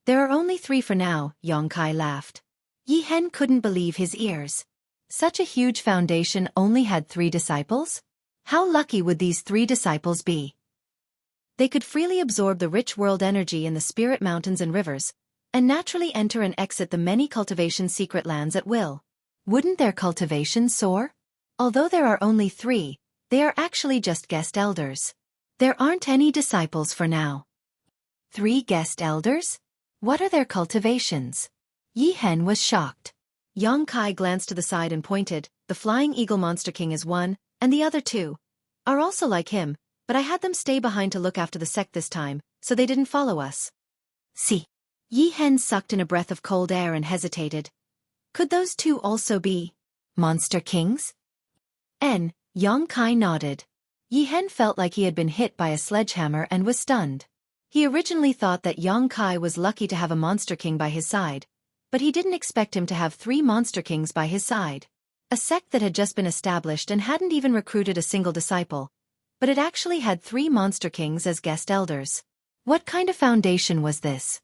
There are only 3 for now, Yongkai laughed. Yi Hen couldn't believe his ears. Such a huge foundation only had 3 disciples? How lucky would these 3 disciples be? They could freely absorb the rich world energy in the spirit mountains and rivers, and naturally enter and exit the many cultivation secret lands at will. Wouldn't their cultivation soar? Although there are only 3, they are actually just guest elders. There aren't any disciples for now. 3 guest elders? What are their cultivations? Yi Hen was shocked. Yongkai glanced to the side and pointed. The Flying Eagle Monster King is 1, and the other 2 are also like him, but I had them stay behind to look after the sect this time, so they didn't follow us. See. Yi Hen sucked in a breath of cold air and hesitated. Could those 2 also be Monster Kings? Yongkai nodded. Yi Hen felt like he had been hit by a sledgehammer and was stunned. He originally thought that Yongkai was lucky to have a Monster King by his side, but he didn't expect him to have 3 Monster Kings by his side. A sect that had just been established and hadn't even recruited a single disciple, but it actually had 3 Monster Kings as guest elders. What kind of foundation was this?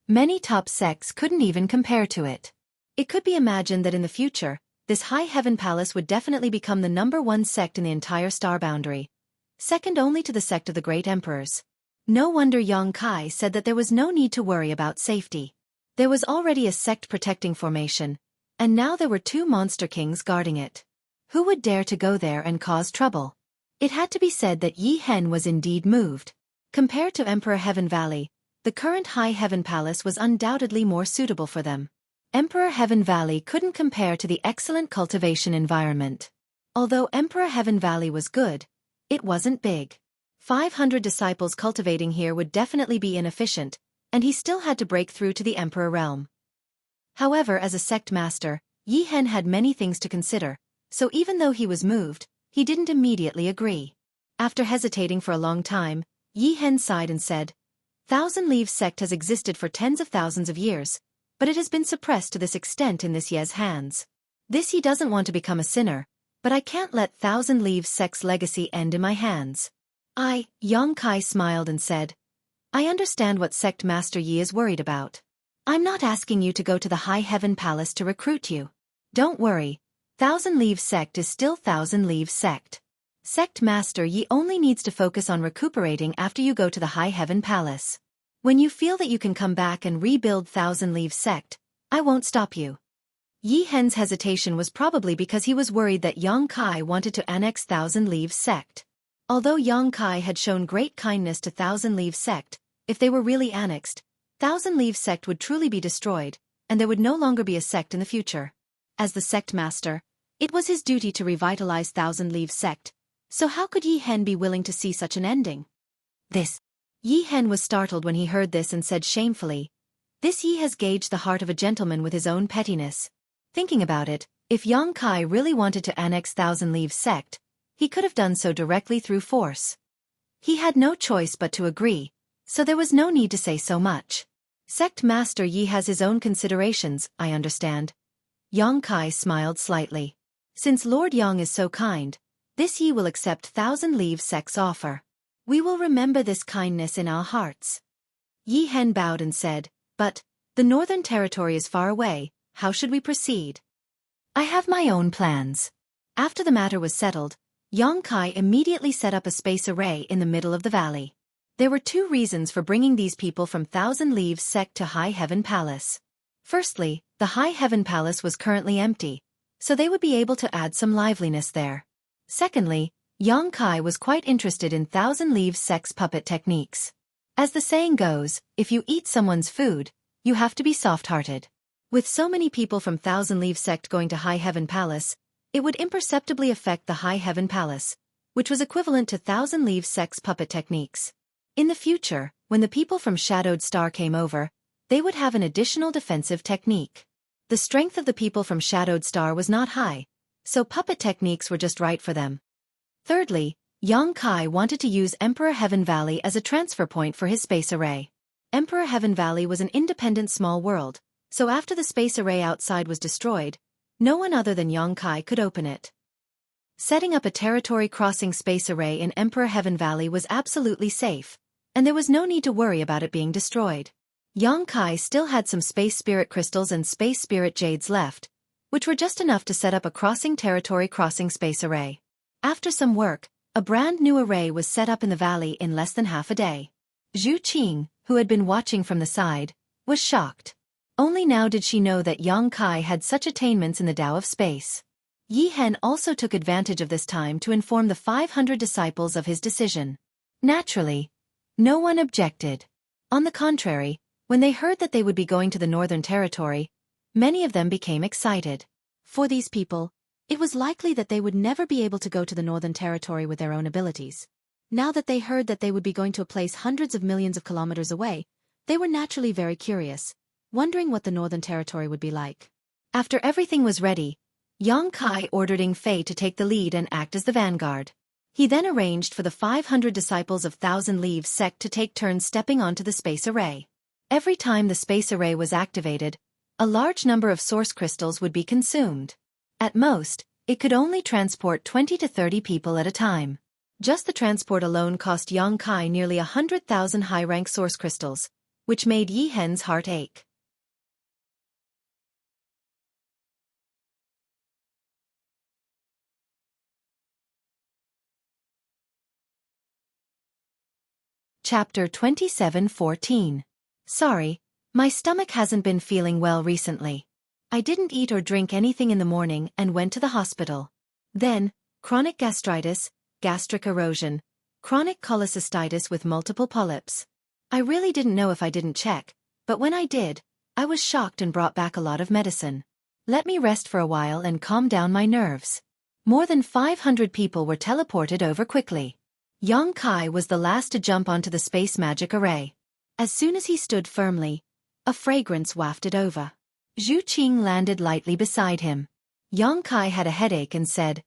Many top sects couldn't even compare to it. It could be imagined that in the future, this High Heaven Palace would definitely become the #1 sect in the entire star boundary, second only to the sect of the Great Emperors. No wonder Yongkai said that there was no need to worry about safety. There was already a sect protecting formation, and now there were 2 Monster Kings guarding it. Who would dare to go there and cause trouble? It had to be said that Yi Hen was indeed moved. Compared to Emperor Heaven Valley, the current High Heaven Palace was undoubtedly more suitable for them. Emperor Heaven Valley couldn't compare to the excellent cultivation environment. Although Emperor Heaven Valley was good, it wasn't big. 500 disciples cultivating here would definitely be inefficient, and he still had to break through to the Emperor realm. However, as a sect master, Yi Hen had many things to consider, so even though he was moved, he didn't immediately agree. After hesitating for a long time, Yi Hen sighed and said, Thousand Leaves sect has existed for tens of thousands of years, but it has been suppressed to this extent in this Ye's hands. This he doesn't want to become a sinner, but I can't let Thousand Leaves sect's legacy end in my hands. Yongkai smiled and said, I understand what sect master Yi is worried about. I'm not asking you to go to the High Heaven Palace to recruit you. Don't worry, Thousand Leaves sect is still Thousand Leaves sect. Sect master Yi only needs to focus on recuperating after you go to the High Heaven Palace. When you feel that you can come back and rebuild Thousand Leaves sect, I won't stop you. Yi Hen's hesitation was probably because he was worried that Yongkai wanted to annex Thousand Leaves sect. Although Yongkai had shown great kindness to Thousand Leaves sect, if they were really annexed, Thousand Leaves sect would truly be destroyed, and there would no longer be a sect in the future. As the sect master, it was his duty to revitalize Thousand Leaves sect, so how could Yi Hen be willing to see such an ending? Yi Hen was startled when he heard this and said shamefully, This Yi has gauged the heart of a gentleman with his own pettiness. Thinking about it, if Yongkai really wanted to annex Thousand Leaves sect, he could have done so directly through force. He had no choice but to agree, so there was no need to say so much. Sect Master Yi has his own considerations, I understand. Yongkai smiled slightly. Since Lord Yang is so kind, this Yi will accept Thousand Leaves sect's offer. We will remember this kindness in our hearts. Yi Hen bowed and said, But, the Northern Territory is far away, how should we proceed? I have my own plans. After the matter was settled, Yongkai immediately set up a space array in the middle of the valley. There were 2 reasons for bringing these people from Thousand Leaves sect to High Heaven Palace. Firstly, the High Heaven Palace was currently empty, so they would be able to add some liveliness there. Secondly, Yongkai was quite interested in Thousand Leaves sect's puppet techniques. As the saying goes, if you eat someone's food, you have to be soft-hearted. With so many people from Thousand Leaves sect going to High Heaven Palace, it would imperceptibly affect the High Heaven Palace, which was equivalent to Thousand Leaves sect's puppet techniques. In the future, when the people from Shadowed Star came over, they would have an additional defensive technique. The strength of the people from Shadowed Star was not high, so puppet techniques were just right for them. Thirdly, Yongkai wanted to use Emperor Heaven Valley as a transfer point for his space array. Emperor Heaven Valley was an independent small world, so after the space array outside was destroyed, no one other than Yongkai could open it. Setting up a territory-crossing space array in Emperor Heaven Valley was absolutely safe, and there was no need to worry about it being destroyed. Yang Kai still had some space spirit crystals and space spirit jades left, which were just enough to set up a crossing territory crossing space array. After some work, a brand new array was set up in the valley in less than half a day. Xueqi, who had been watching from the side, was shocked. Only now did she know that Yang Kai had such attainments in the Tao of space. Yi Hen also took advantage of this time to inform the 500 disciples of his decision. Naturally, no one objected. On the contrary, when they heard that they would be going to the Northern Territory, many of them became excited. For these people, it was likely that they would never be able to go to the Northern Territory with their own abilities. Now that they heard that they would be going to a place hundreds of millions of kilometers away, they were naturally very curious, wondering what the Northern Territory would be like. After everything was ready, Yang Kai ordered Ing Fei to take the lead and act as the vanguard. He then arranged for the 500 disciples of Thousand Leaves sect to take turns stepping onto the space array. Every time the space array was activated, a large number of source crystals would be consumed. At most, it could only transport 20 to 30 people at a time. Just the transport alone cost Yang Kai nearly 100,000 high-rank source crystals, which made Yi Hen's heart ache. Chapter 27:14. Sorry, my stomach hasn't been feeling well recently. I didn't eat or drink anything in the morning and went to the hospital. Then, chronic gastritis, gastric erosion, chronic cholecystitis with multiple polyps. I really didn't know if I didn't check, but when I did, I was shocked and brought back a lot of medicine. Let me rest for a while and calm down my nerves. More than 500 people were teleported over quickly. Yang Kai was the last to jump onto the space magic array. As soon as he stood firmly, a fragrance wafted over. Xueqi landed lightly beside him. Yang Kai had a headache and said,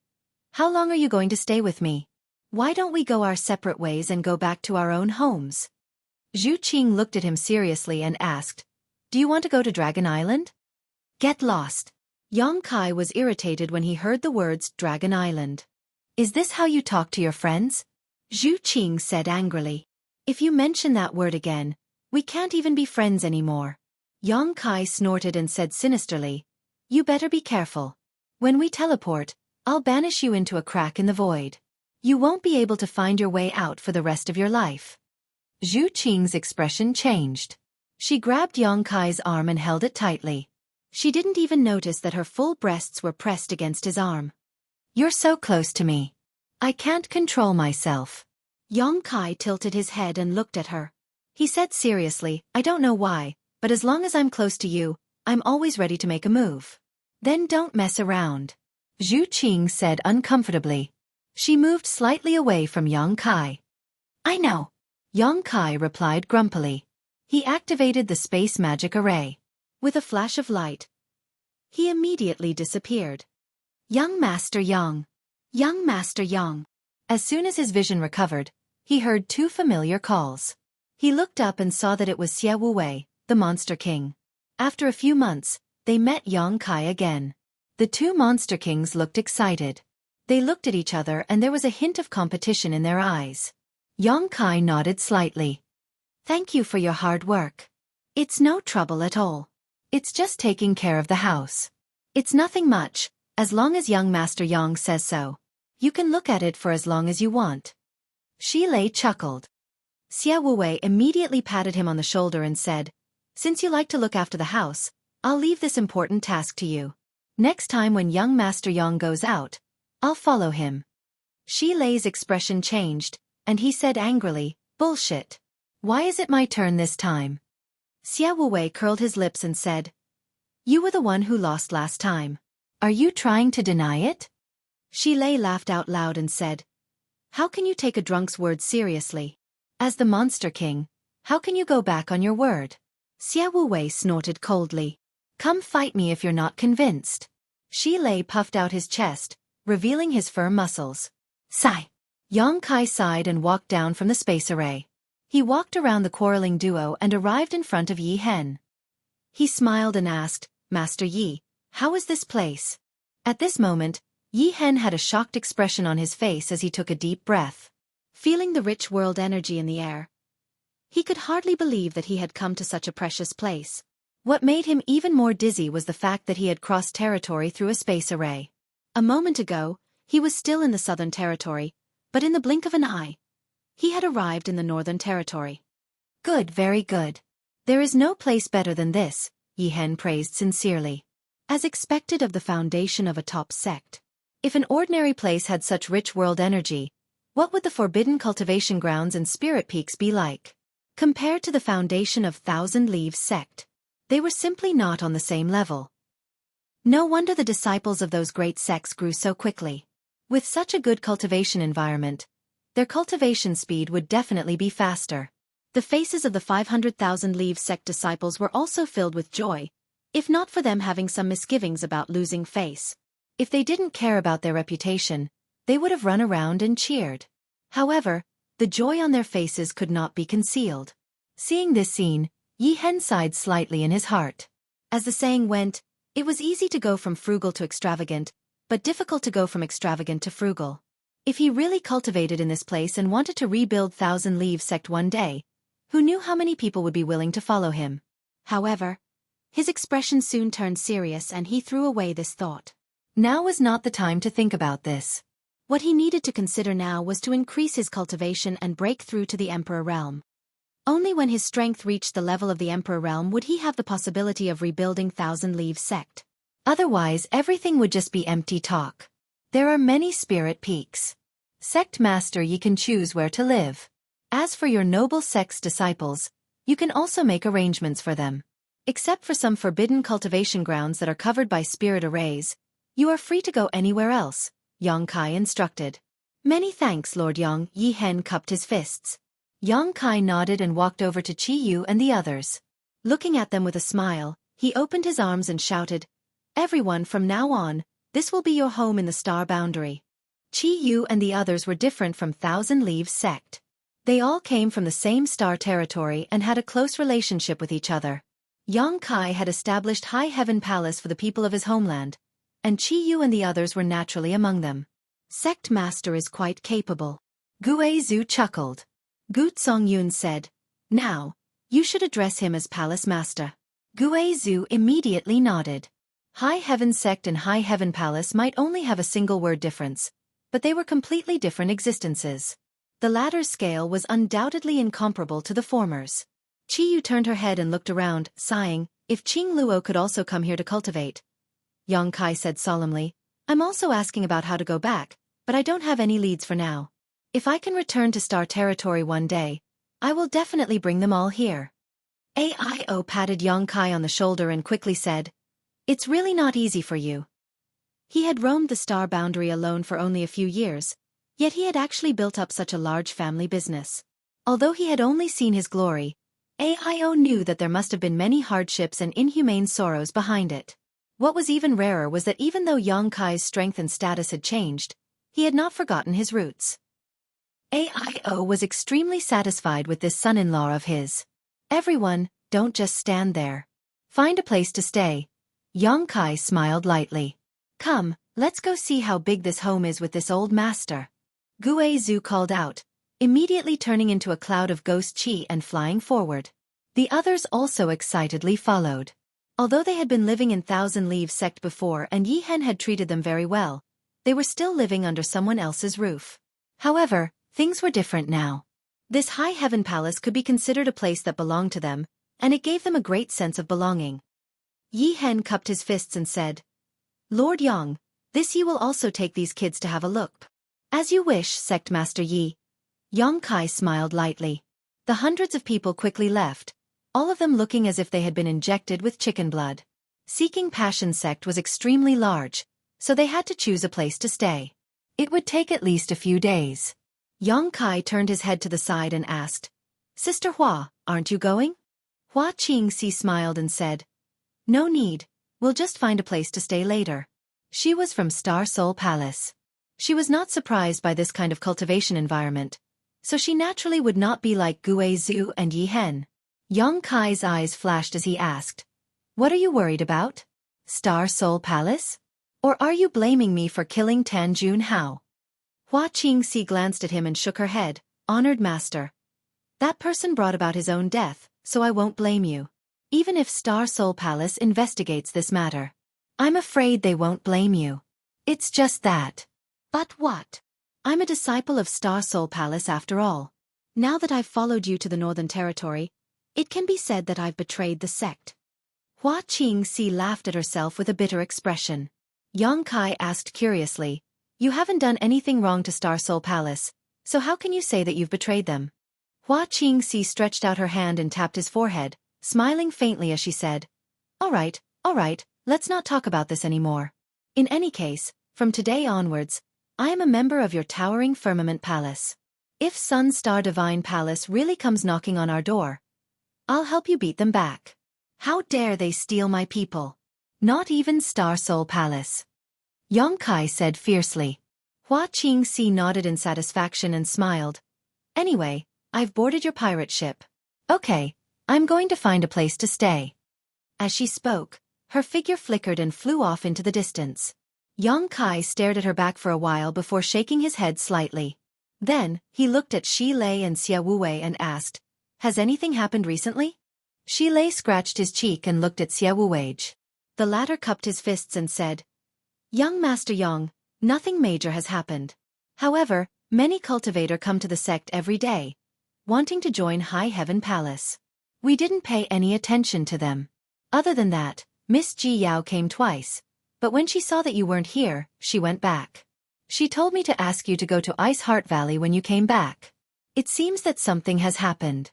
"How long are you going to stay with me? Why don't we go our separate ways and go back to our own homes?" Xueqi looked at him seriously and asked, "Do you want to go to Dragon Island?" "Get lost." Yang Kai was irritated when he heard the words Dragon Island. "Is this how you talk to your friends?" Xueqi said angrily. "If you mention that word again, we can't even be friends anymore." Yang Kai snorted and said sinisterly, "You better be careful. When we teleport, I'll banish you into a crack in the void. You won't be able to find your way out for the rest of your life." Xueqi's expression changed. She grabbed Yang Kai's arm and held it tightly. She didn't even notice that her full breasts were pressed against his arm. "You're so close to me. I can't control myself." Yang Kai tilted his head and looked at her. He said seriously, "I don't know why, but as long as I'm close to you, I'm always ready to make a move." "Then don't mess around," Xueqi said uncomfortably. She moved slightly away from Yang Kai. "I know," Yang Kai replied grumpily. He activated the space magic array. With a flash of light, he immediately disappeared. "Young Master Yang! Young Master Yang!" As soon as his vision recovered, he heard two familiar calls. He looked up and saw that it was Xueqi, the Monster King. After a few months, they met Yang Kai again. The two Monster Kings looked excited. They looked at each other and there was a hint of competition in their eyes. Yang Kai nodded slightly. "Thank you for your hard work. It's no trouble at all. It's just taking care of the house. It's nothing much, as long as young Master Yang says so. You can look at it for as long as you want." Xilei chuckled. Xueqi immediately patted him on the shoulder and said, "Since you like to look after the house, I'll leave this important task to you. Next time when young Master Yang goes out, I'll follow him." Xilei's expression changed, and he said angrily, "Bullshit. Why is it my turn this time?" Xueqi curled his lips and said, "You were the one who lost last time. Are you trying to deny it?" Xilei laughed out loud and said, "How can you take a drunk's word seriously? As the Monster King, how can you go back on your word?" Xueqi snorted coldly. "Come fight me if you're not convinced." Xilei puffed out his chest, revealing his firm muscles. "Sigh." Yang Kai sighed and walked down from the space array. He walked around the quarreling duo and arrived in front of Yi Hen. He smiled and asked, "Master Yi, how is this place?" At this moment, Yi Hen had a shocked expression on his face as he took a deep breath. Feeling the rich world energy in the air, He could hardly believe that he had come to such a precious place. What made him even more dizzy was the fact that he had crossed territory through a space array. A moment ago, he was still in the southern territory, but in the blink of an eye, he had arrived in the northern territory. Good, very good. There is no place better than this, Yi Hen praised sincerely. As expected of the foundation of a top sect. If an ordinary place had such rich world energy, what would the forbidden cultivation grounds and spirit peaks be like? Compared to the foundation of Thousand Leaves sect, they were simply not on the same level. No wonder the disciples of those great sects grew so quickly. With such a good cultivation environment, their cultivation speed would definitely be faster. The faces of the 500,000 Leaves sect disciples were also filled with joy, if not for them having some misgivings about losing face. If they didn't care about their reputation, they would have run around and cheered. However, the joy on their faces could not be concealed. Seeing this scene, Yi Hen sighed slightly in his heart. As the saying went, it was easy to go from frugal to extravagant, but difficult to go from extravagant to frugal. If he really cultivated in this place and wanted to rebuild Thousand Leaves sect one day, who knew how many people would be willing to follow him? However, his expression soon turned serious and he threw away this thought. Now was not the time to think about this. What he needed to consider now was to increase his cultivation and break through to the Emperor realm. Only when his strength reached the level of the Emperor realm would he have the possibility of rebuilding Thousand Leaves sect. Otherwise, everything would just be empty talk. There are many spirit peaks. Sect master, you can choose where to live. As for your noble sect's disciples, you can also make arrangements for them. Except for some forbidden cultivation grounds that are covered by spirit arrays, you are free to go anywhere else, Yang Kai instructed. Many thanks, Lord Yang. Yi Hen cupped his fists. Yang Kai nodded and walked over to Qi Yu and the others. Looking at them with a smile, he opened his arms and shouted, "Everyone, from now on, this will be your home in the star boundary." Qi Yu and the others were different from Thousand Leaves sect. They all came from the same star territory and had a close relationship with each other. Yang Kai had established High Heaven Palace for the people of his homeland, and Qi Yu and the others were naturally among them. Sect master is quite capable. Gu Zhu chuckled. Gu Songyun said, "Now, you should address him as Palace Master." Gu Zhu immediately nodded. High Heaven Sect and High Heaven Palace might only have a single word difference, but they were completely different existences. The latter's scale was undoubtedly incomparable to the former's. Qi Yu turned her head and looked around, sighing. "If Qing Luo could also come here to cultivate," Yang Kai said solemnly, "I'm also asking about how to go back, but I don't have any leads for now. If I can return to Star Territory one day, I will definitely bring them all here." Aio patted Yang Kai on the shoulder and quickly said, "It's really not easy for you." He had roamed the star boundary alone for only a few years, yet he had actually built up such a large family business. Although he had only seen his glory, Aio knew that there must have been many hardships and inhumane sorrows behind it. What was even rarer was that even though Yang Kai's strength and status had changed, he had not forgotten his roots. Aio was extremely satisfied with this son-in-law of his. "Everyone, don't just stand there. Find a place to stay." Yang Kai smiled lightly. "Come, let's go see how big this home is with this old master." Gu Zhu called out, immediately turning into a cloud of ghost chi and flying forward. The others also excitedly followed. Although they had been living in Thousand Leaves sect before and Yi Hen had treated them very well, they were still living under someone else's roof. However, things were different now. This High Heaven Palace could be considered a place that belonged to them, and it gave them a great sense of belonging. Yi Hen cupped his fists and said, "Lord Yang, this Yi will also take these kids to have a look." "As you wish, Sect Master Yi." Yang Kai smiled lightly. The hundreds of people quickly left, all of them looking as if they had been injected with chicken blood. Seeking Passion Sect was extremely large, so they had to choose a place to stay. It would take at least a few days. Yang Kai turned his head to the side and asked, "Sister Hua, aren't you going?" Hua Qingxi smiled and said, "No need, we'll just find a place to stay later." She was from Star Soul Palace. She was not surprised by this kind of cultivation environment, so she naturally would not be like Gu Zhu and Yi Hen. Yang Kai's eyes flashed as he asked, "What are you worried about? Star Soul Palace? Or are you blaming me for killing Tan Junhao?" Hua Qingxi glanced at him and shook her head. "Honored master, That person brought about his own death, so I won't blame you. Even if Star Soul Palace investigates this matter, I'm afraid they won't blame you. It's just that. But what? I'm a disciple of Star Soul Palace after all. Now that I've followed you to the Northern Territory, it can be said that I've betrayed the sect. Hua Qingxi laughed at herself with a bitter expression. Yang Kai asked curiously, You haven't done anything wrong to Star Soul Palace, so how can you say that you've betrayed them? Hua Qingxi stretched out her hand and tapped his forehead, smiling faintly as she said, all right, let's not talk about this anymore. In any case, from today onwards, I am a member of your towering firmament palace. If Sun Star Divine Palace really comes knocking on our door, I'll help you beat them back. How dare they steal my people? Not even Star Soul Palace. Yang Kai said fiercely. Hua Qingxi nodded in satisfaction and smiled. Anyway, I've boarded your pirate ship. Okay, I'm going to find a place to stay. As she spoke, her figure flickered and flew off into the distance. Yang Kai stared at her back for a while before shaking his head slightly. Then, he looked at Shi Lei and Xia Wuwei and asked, Has anything happened recently? Shi Lei scratched his cheek and looked at Xia Wuwei. The latter cupped his fists and said, Young Master Yang, nothing major has happened. However, many cultivators come to the sect every day, wanting to join High Heaven Palace. We didn't pay any attention to them. Other than that, Miss Ji Yao came twice, but when she saw that you weren't here, she went back. She told me to ask you to go to Ice Heart Valley when you came back. It seems that something has happened.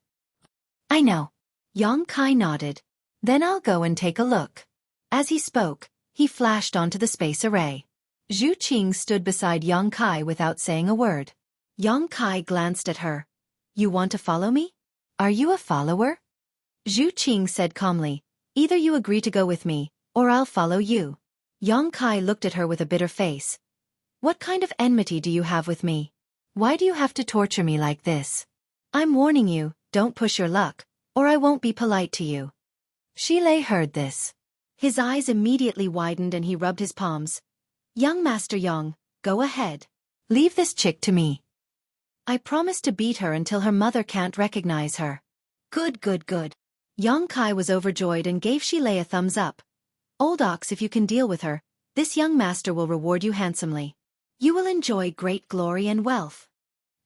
I know. Yang Kai nodded. Then I'll go and take a look. As he spoke, he flashed onto the space array. Zhu Qing stood beside Yang Kai without saying a word. Yang Kai glanced at her. You want to follow me? Are you a follower? Zhu Qing said calmly, Either you agree to go with me, or I'll follow you. Yang Kai looked at her with a bitter face. What kind of enmity do you have with me? Why do you have to torture me like this? I'm warning you, don't push your luck, or I won't be polite to you. Shi Lei heard this. His eyes immediately widened and he rubbed his palms. Young Master Yang, go ahead. Leave this chick to me. I promise to beat her until her mother can't recognize her. Good. Yang Kai was overjoyed and gave Shi Lei a thumbs up. Old ox, if you can deal with her, this young master will reward you handsomely. You will enjoy great glory and wealth.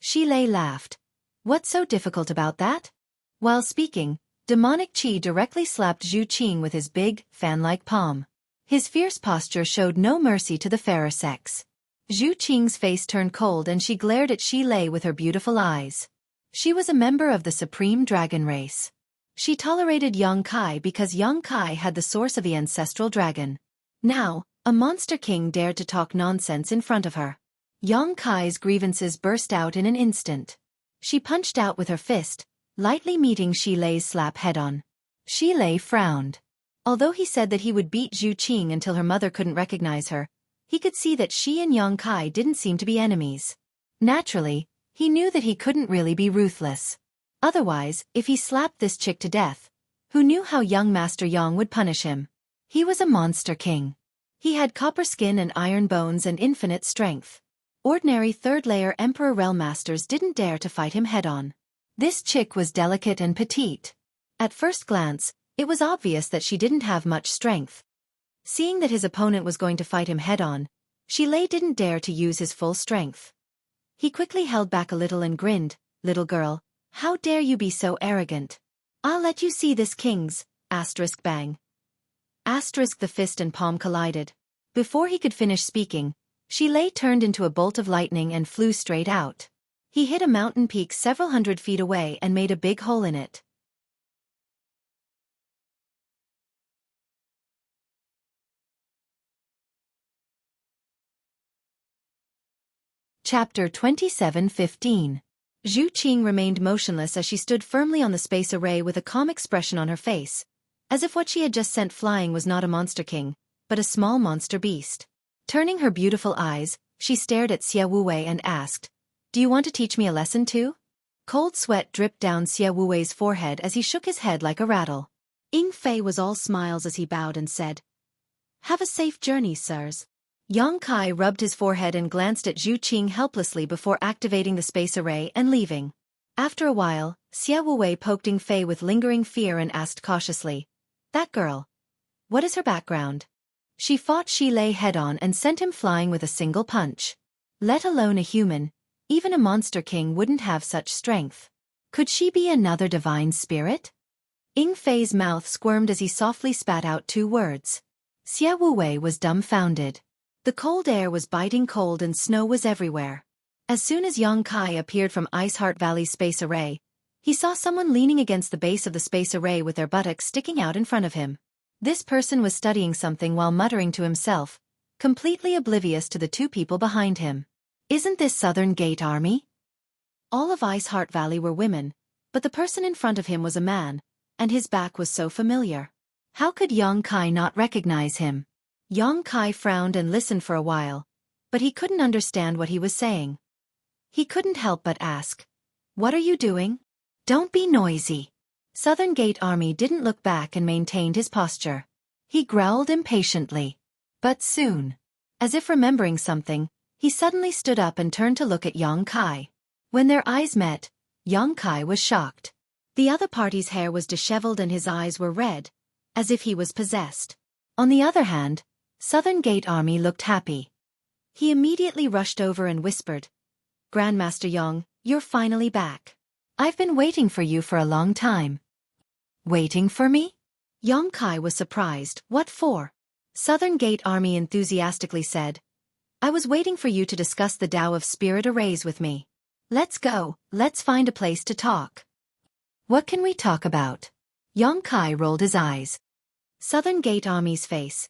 Shi Lei laughed. What's so difficult about that? While speaking, demonic chi directly slapped Zhu Qing with his big, fan-like palm. His fierce posture showed no mercy to the fairer sex. Zhu Qing's face turned cold and she glared at Shi Lei with her beautiful eyes. She was a member of the Supreme Dragon race. She tolerated Yang Kai because Yang Kai had the source of the ancestral dragon. Now, a monster king dared to talk nonsense in front of her. Yang Kai's grievances burst out in an instant. She punched out with her fist, lightly meeting Shi Lei's slap head-on. Shi Lei frowned. Although he said that he would beat Zhu Qing until her mother couldn't recognize her, he could see that she and Yang Kai didn't seem to be enemies. Naturally, he knew that he couldn't really be ruthless. Otherwise, if he slapped this chick to death, who knew how young Master Yang would punish him? He was a monster king. He had copper skin and iron bones and infinite strength. Ordinary third-layer Emperor Realm Masters didn't dare to fight him head-on. This chick was delicate and petite. At first glance, it was obvious that she didn't have much strength. Seeing that his opponent was going to fight him head-on, Shi Lei didn't dare to use his full strength. He quickly held back a little and grinned, Little girl, how dare you be so arrogant? I'll let you see this king's, bang. The fist and palm collided. Before he could finish speaking, Shi Lei turned into a bolt of lightning and flew straight out. He hit a mountain peak several hundred feet away and made a big hole in it. Chapter 27:15. Zhu Qing remained motionless as she stood firmly on the space array with a calm expression on her face, as if what she had just sent flying was not a monster king, but a small monster beast. Turning her beautiful eyes, she stared at Xia Wuwei and asked, Do you want to teach me a lesson too? Cold sweat dripped down Xia Wuwei's forehead as he shook his head like a rattle. Ying Fei was all smiles as he bowed and said, Have a safe journey, sirs. Yang Kai rubbed his forehead and glanced at Zhu Qing helplessly before activating the space array and leaving. After a while, Xueqi poked Ing Fei with lingering fear and asked cautiously, "That girl. What is her background?" "She fought Shi Lei head-on and sent him flying with a single punch. Let alone a human, even a monster king wouldn't have such strength. Could she be another divine spirit?" Ing Fei's mouth squirmed as he softly spat out 2 words. Xueqi was dumbfounded. The cold air was biting cold and snow was everywhere. As soon as Yang Kai appeared from Ice Heart Valley's space array, he saw someone leaning against the base of the space array with their buttocks sticking out in front of him. This person was studying something while muttering to himself, completely oblivious to the 2 people behind him. "Isn't this Southern Gate Army?" All of Ice Heart Valley were women, but the person in front of him was a man, and his back was so familiar. How could Yang Kai not recognize him? Yang Kai frowned and listened for a while, but he couldn't understand what he was saying. He couldn't help but ask, "What are you doing?" "Don't be noisy." Southern Gate Army didn't look back and maintained his posture. He growled impatiently. But soon, as if remembering something, he suddenly stood up and turned to look at Yang Kai. When their eyes met, Yang Kai was shocked. The other party's hair was disheveled and his eyes were red, as if he was possessed. On the other hand, Southern Gate Army looked happy. He immediately rushed over and whispered, "Grandmaster Yang, you're finally back. I've been waiting for you for a long time." "Waiting for me?" Yang Kai was surprised. "What for?" Southern Gate Army enthusiastically said, "I was waiting for you to discuss the Tao of Spirit Arrays with me. Let's go, let's find a place to talk." "What can we talk about?" Yang Kai rolled his eyes. Southern Gate Army's face.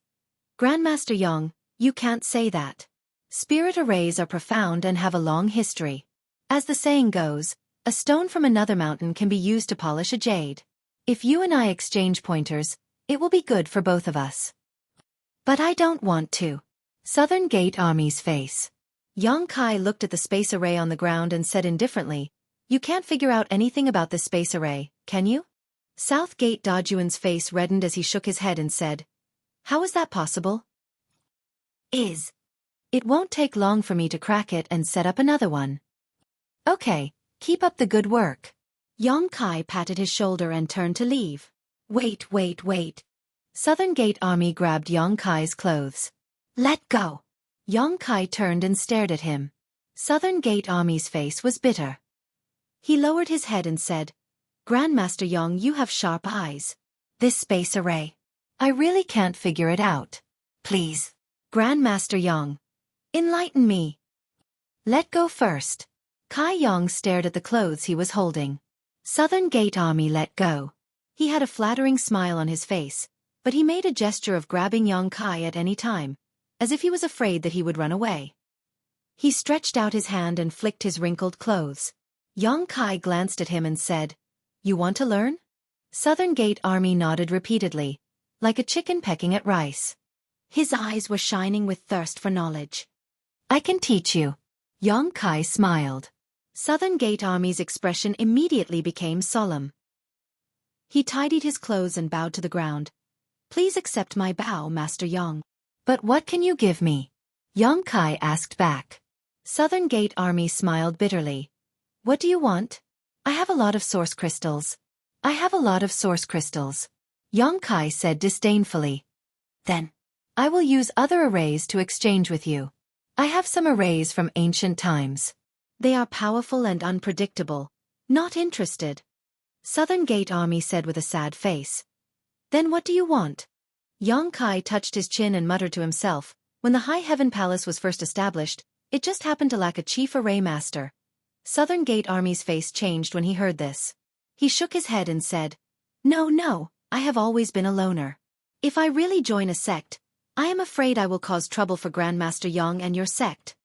"Grandmaster Yang, you can't say that. Spirit arrays are profound and have a long history. As the saying goes, a stone from another mountain can be used to polish a jade. If you and I exchange pointers, it will be good for both of us." "But I don't want to." Southern Gate Army's face. Yang Kai looked at the space array on the ground and said indifferently, "You can't figure out anything about this space array, can you?" South Gate Dajuan's face reddened as he shook his head and said, "How is that possible?" It won't take long for me to crack it and set up another one." "Okay, keep up the good work." Yang Kai patted his shoulder and turned to leave. Wait. Southern Gate Army grabbed Yang Kai's clothes. "Let go." Yang Kai turned and stared at him. Southern Gate Army's face was bitter. He lowered his head and said, "Grandmaster Yang, you have sharp eyes. This space array. I really can't figure it out. Please, Grandmaster Yang, enlighten me." "Let go first." Kai Yang stared at the clothes he was holding. Southern Gate Army let go. He had a flattering smile on his face, but he made a gesture of grabbing Yang Kai at any time, as if he was afraid that he would run away. He stretched out his hand and flicked his wrinkled clothes. Yang Kai glanced at him and said, "You want to learn?" Southern Gate Army nodded repeatedly, like a chicken pecking at rice. His eyes were shining with thirst for knowledge. "I can teach you." Yang Kai smiled. Southern Gate Army's expression immediately became solemn. He tidied his clothes and bowed to the ground. "Please accept my bow, Master Yang." "But what can you give me?" Yang Kai asked back. Southern Gate Army smiled bitterly. "What do you want?" "I have a lot of source crystals." "I have a lot of source crystals," Yang Kai said disdainfully. "Then, I will use other arrays to exchange with you. I have some arrays from ancient times. They are powerful and unpredictable." "Not interested," Southern Gate Army said with a sad face. "Then what do you want?" Yang Kai touched his chin and muttered to himself, "When the High Heaven Palace was first established, it just happened to lack a chief array master." Southern Gate Army's face changed when he heard this. He shook his head and said, No, I have always been a loner. If I really join a sect, I am afraid I will cause trouble for Grandmaster Yang and your sect."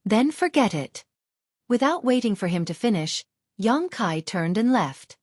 "Then forget it." Without waiting for him to finish, Yang Kai turned and left.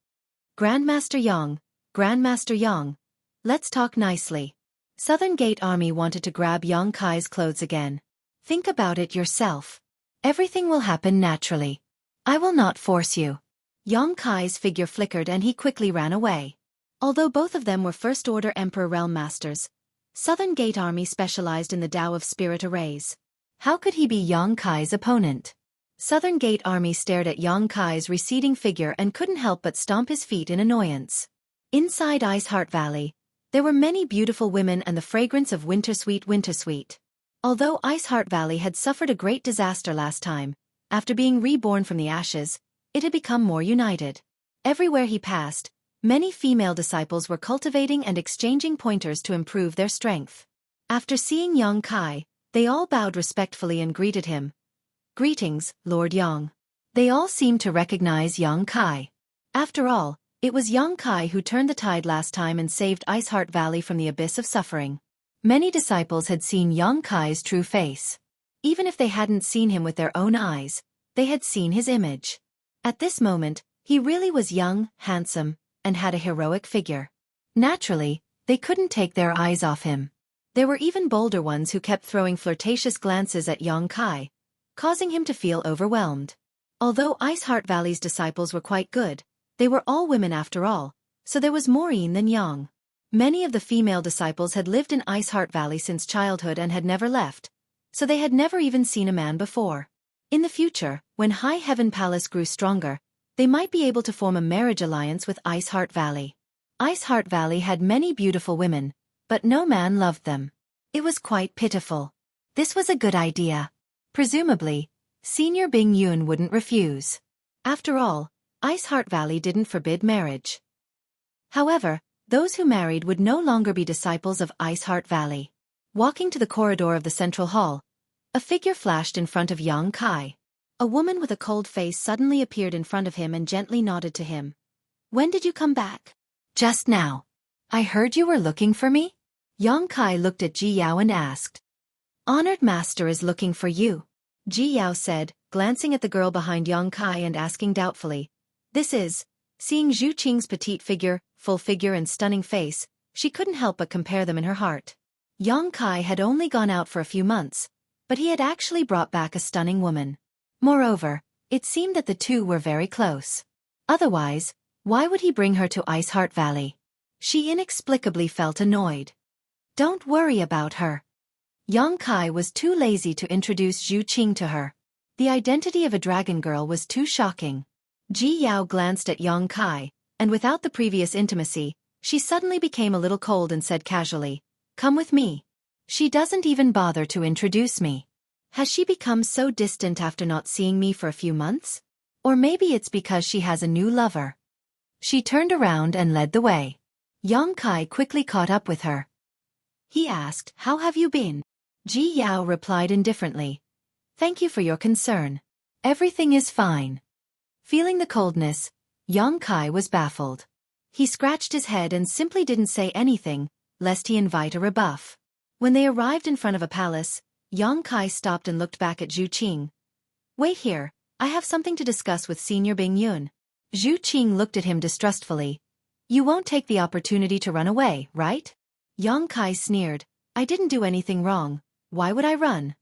Grandmaster Yang, let's talk nicely." Southern Gate Army wanted to grab Yang Kai's clothes again. "Think about it yourself. Everything will happen naturally. I will not force you." Yang Kai's figure flickered and he quickly ran away. Although both of them were First Order Emperor Realm Masters, Southern Gate Army specialized in the Tao of Spirit Arrays. How could he be Yang Kai's opponent? Southern Gate Army stared at Yang Kai's receding figure and couldn't help but stomp his feet in annoyance. Inside Ice Heart Valley, there were many beautiful women and the fragrance of wintersweet. Although Ice Heart Valley had suffered a great disaster last time, after being reborn from the ashes, it had become more united. Everywhere he passed, many female disciples were cultivating and exchanging pointers to improve their strength. After seeing Yang Kai, they all bowed respectfully and greeted him. "Greetings, Lord Yang." They all seemed to recognize Yang Kai. After all, it was Yang Kai who turned the tide last time and saved Ice Heart Valley from the abyss of suffering. Many disciples had seen Yang Kai's true face. Even if they hadn't seen him with their own eyes, they had seen his image. At this moment, he really was young, handsome, and had a heroic figure. Naturally, they couldn't take their eyes off him. There were even bolder ones who kept throwing flirtatious glances at Yang Kai, causing him to feel overwhelmed. Although Ice Heart Valley's disciples were quite good, they were all women after all, so there was more yin than yang. Many of the female disciples had lived in Ice Heart Valley since childhood and had never left, so they had never even seen a man before. In the future, when High Heaven Palace grew stronger, they might be able to form a marriage alliance with Ice Heart Valley. Ice Heart Valley had many beautiful women, but no man loved them. It was quite pitiful. This was a good idea. Presumably, Senior Bing Yun wouldn't refuse. After all, Ice Heart Valley didn't forbid marriage. However, those who married would no longer be disciples of Ice Heart Valley. Walking to the corridor of the central hall, a figure flashed in front of Yang Kai. A woman with a cold face suddenly appeared in front of him and gently nodded to him. "When did you come back?" "Just now. I heard you were looking for me?" Yang Kai looked at Ji Yao and asked. "Honored Master is looking for you," Ji Yao said, glancing at the girl behind Yang Kai and asking doubtfully. This is, seeing Zhu Qing's petite figure, full figure and stunning face, she couldn't help but compare them in her heart. Yang Kai had only gone out for a few months, but he had actually brought back a stunning woman. Moreover, it seemed that the two were very close. Otherwise, why would he bring her to Ice Heart Valley? She inexplicably felt annoyed. "Don't worry about her." Yang Kai was too lazy to introduce Zhu Qing to her. The identity of a dragon girl was too shocking. Ji Yao glanced at Yang Kai, and without the previous intimacy, she suddenly became a little cold and said casually, "Come with me." She doesn't even bother to introduce me. Has she become so distant after not seeing me for a few months? Or maybe it's because she has a new lover. She turned around and led the way. Yang Kai quickly caught up with her. He asked, "How have you been?" Ji Yao replied indifferently, "Thank you for your concern. Everything is fine." Feeling the coldness, Yang Kai was baffled. He scratched his head and simply didn't say anything, lest he invite a rebuff. When they arrived in front of a palace, Yang Kai stopped and looked back at Zhu Qing. "Wait here, I have something to discuss with Senior Bing Yun." Zhu Qing looked at him distrustfully. "You won't take the opportunity to run away, right?" Yang Kai sneered, "I didn't do anything wrong, why would I run?"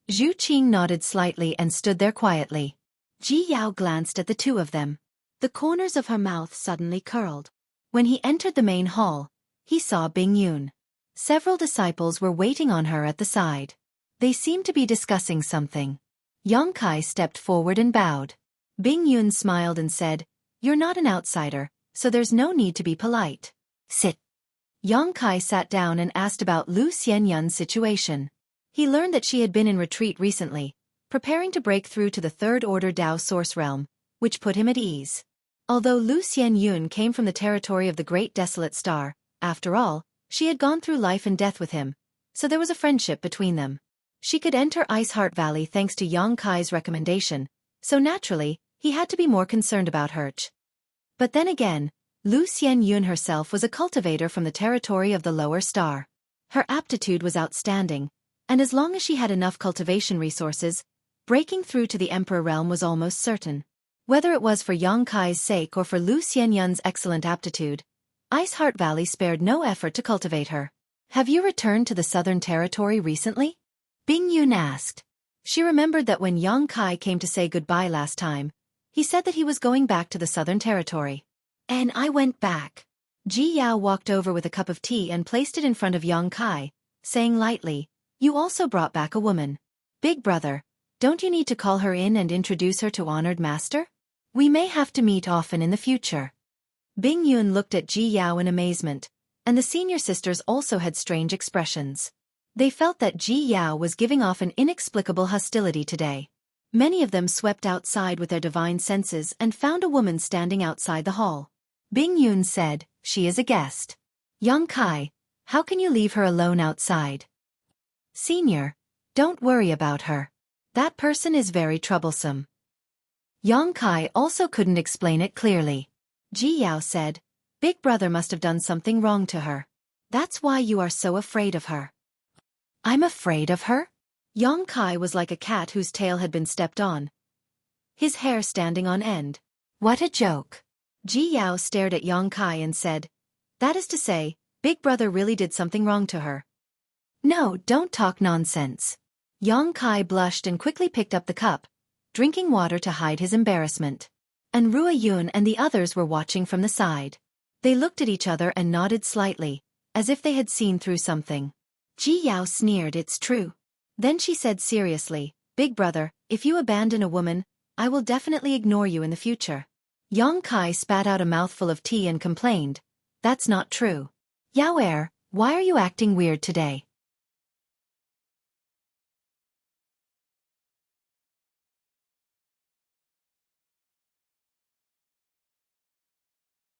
Zhu Qing nodded slightly and stood there quietly. Ji Yao glanced at the two of them. The corners of her mouth suddenly curled. When he entered the main hall, he saw Bing Yun. Several disciples were waiting on her at the side. They seemed to be discussing something. Yang Kai stepped forward and bowed. Bing Yun smiled and said, "You're not an outsider, so there's no need to be polite. Sit." Yang Kai sat down and asked about Lu Xianyun's situation. He learned that she had been in retreat recently, preparing to break through to the Third Order Dao Source Realm, which put him at ease. Although Lu Xianyun came from the territory of the Great Desolate Star, after all, she had gone through life and death with him, so there was a friendship between them. She could enter Ice Heart Valley thanks to Yang Kai's recommendation, so naturally, he had to be more concerned about her. But then again, Lu Xianyun herself was a cultivator from the territory of the Lower Star. Her aptitude was outstanding, and as long as she had enough cultivation resources, breaking through to the Emperor Realm was almost certain. Whether it was for Yang Kai's sake or for Lu Xianyun's excellent aptitude, Ice Heart Valley spared no effort to cultivate her. "Have you returned to the Southern Territory recently?" Bing Yun asked. She remembered that when Yang Kai came to say goodbye last time, he said that he was going back to the Southern Territory. "And I went back." Ji Yao walked over with a cup of tea and placed it in front of Yang Kai, saying lightly, "You also brought back a woman. Big brother, Don't you need to call her in and introduce her to honored master? We may have to meet often in the future. Bing Yun looked at Ji Yao in amazement, and the senior sisters also had strange expressions. They felt that Ji Yao was giving off an inexplicable hostility today. Many of them swept outside with their divine senses and found a woman standing outside the hall. Bing Yun said, "She is a guest. Young Kai, how can you leave her alone outside?" "Senior, don't worry about her. That person is very troublesome." Yang Kai also couldn't explain it clearly. Ji Yao said, "Big brother must have done something wrong to her. That's why you are so afraid of her." "I'm afraid of her?" Yang Kai was like a cat whose tail had been stepped on, his hair standing on end. What a joke. Ji Yao stared at Yang Kai and said, "That is to say, Big brother really did something wrong to her." "No, don't talk nonsense." Yang Kai blushed and quickly picked up the cup, drinking water to hide his embarrassment. And Rua Yun and the others were watching from the side. They looked at each other and nodded slightly, as if they had seen through something. Ji Yao sneered, "It's true." Then she said seriously, "Big brother, if you abandon a woman, I will definitely ignore you in the future." Yang Kai spat out a mouthful of tea and complained, "That's not true. Yao Er, why are you acting weird today?"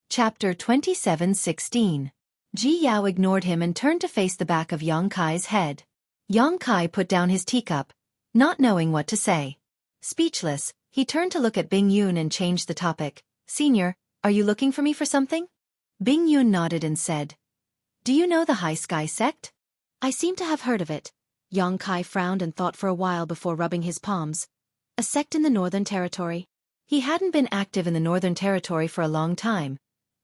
Chapter 27:16. Ji Yao ignored him and turned to face the back of Yang Kai's head. Yang Kai put down his teacup, not knowing what to say. Speechless, he turned to look at Bing Yun and changed the topic. "Senior, are you looking for me for something?" Bing Yun nodded and said, "Do you know the High Sky sect?" "I seem to have heard of it." Yang Kai frowned and thought for a while before rubbing his palms. "A sect in the Northern Territory." He hadn't been active in the Northern Territory for a long time,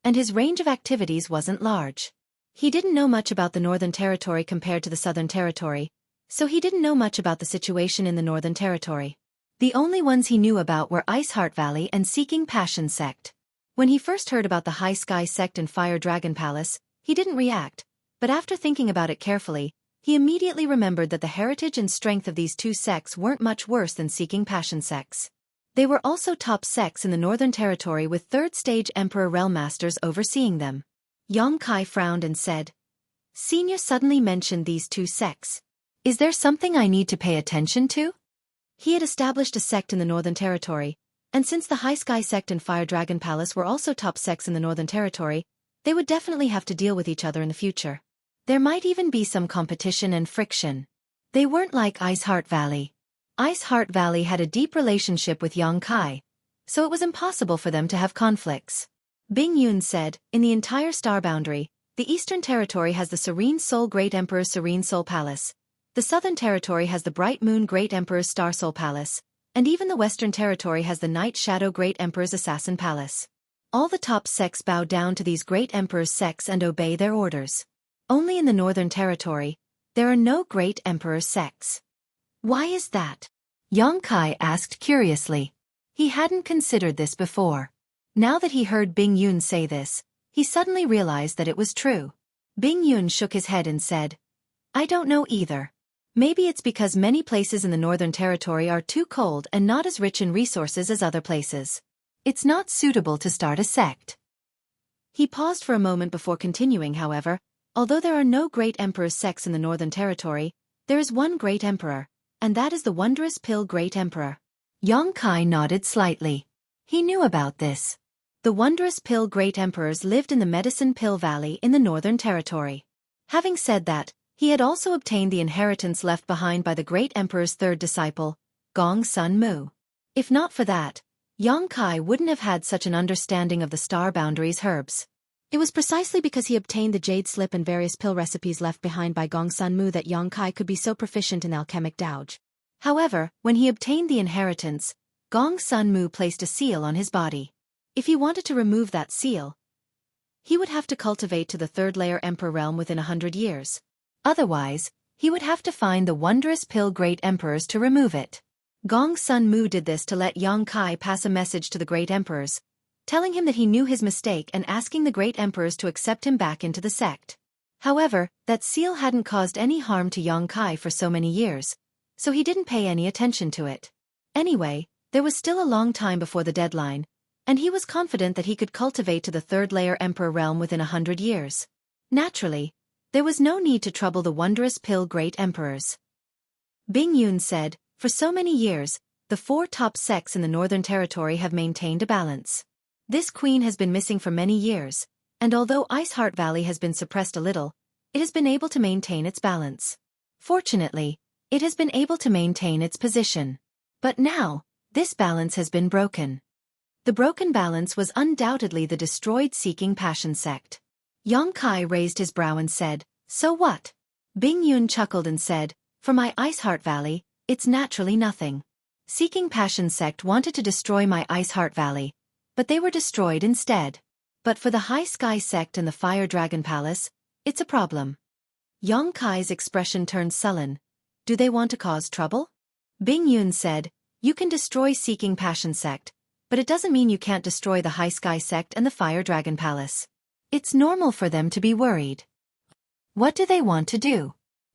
and his range of activities wasn't large. He didn't know much about the Northern Territory compared to the Southern Territory, so he didn't know much about the situation in the Northern Territory. The only ones he knew about were Ice Heart Valley and Seeking Passion sect. When he first heard about the High Sky sect and Fire Dragon Palace, he didn't react, but after thinking about it carefully, he immediately remembered that the heritage and strength of these two sects weren't much worse than Seeking Passion sects. They were also top sects in the Northern Territory with third-stage Emperor Realm Masters overseeing them. Yang Kai frowned and said, "Senior suddenly mentioned these two sects. Is there something I need to pay attention to?" He had established a sect in the Northern Territory, and since the High Sky sect and Fire Dragon Palace were also top sects in the Northern Territory, they would definitely have to deal with each other in the future. There might even be some competition and friction. They weren't like Ice Heart Valley. Ice Heart Valley had a deep relationship with Yang Kai, so it was impossible for them to have conflicts. Bing Yun said, "In the entire star boundary, the Eastern Territory has the Serene Soul Great Emperor's Serene Soul Palace, the Southern Territory has the Bright Moon Great Emperor's Star Soul Palace, and even the Western Territory has the Night Shadow Great Emperor's Assassin Palace. All the top sects bow down to these Great Emperor's sects and obey their orders. Only in the Northern Territory, there are no Great Emperor's sects." "Why is that?" Yang Kai asked curiously. He hadn't considered this before. Now that he heard Bing Yun say this, he suddenly realized that it was true. Bing Yun shook his head and said, "I don't know either. Maybe it's because many places in the Northern Territory are too cold and not as rich in resources as other places. It's not suitable to start a sect." He paused for a moment before continuing, however, "Although there are no Great Emperor's sects in the Northern Territory, there is one Great Emperor, and that is the Wondrous Pill Great Emperor." Yang Kai nodded slightly. He knew about this. The Wondrous Pill Great Emperors lived in the Medicine Pill Valley in the Northern Territory. Having said that, he had also obtained the inheritance left behind by the Great Emperor's third disciple, Gong Sun Mu. If not for that, Yang Kai wouldn't have had such an understanding of the star boundary's herbs. It was precisely because he obtained the jade slip and various pill recipes left behind by Gong Sun Mu that Yang Kai could be so proficient in alchemic douge. However, when he obtained the inheritance, Gong Sun Mu placed a seal on his body. If he wanted to remove that seal, he would have to cultivate to the third-layer Emperor realm within 100 years. Otherwise, he would have to find the Wondrous Pill Great Emperors to remove it. Gong Sun Mu did this to let Yang Kai pass a message to the Great Emperors, telling him that he knew his mistake and asking the Great Emperors to accept him back into the sect. However, that seal hadn't caused any harm to Yang Kai for so many years, so he didn't pay any attention to it. Anyway, there was still a long time before the deadline, and he was confident that he could cultivate to the third-layer emperor realm within 100 years. Naturally, there was no need to trouble the wondrous pill great emperors. Bing Yun said, for so many years, the 4 top sects in the Northern Territory have maintained a balance. This queen has been missing for many years, and although Ice Heart Valley has been suppressed a little, it has been able to maintain its balance. Fortunately, it has been able to maintain its position. But now, this balance has been broken. The broken balance was undoubtedly the destroyed Seeking Passion sect. Yang Kai raised his brow and said, so what? Bing Yun chuckled and said, for my Ice Heart Valley, it's naturally nothing. Seeking Passion sect wanted to destroy my Ice Heart Valley, but they were destroyed instead. But for the High Sky sect and the Fire Dragon Palace, it's a problem. Yang Kai's expression turned sullen. Do they want to cause trouble? Bing Yun said, you can destroy Seeking Passion sect, but it doesn't mean you can't destroy the High Sky sect and the Fire Dragon Palace. It's normal for them to be worried. What do they want to do?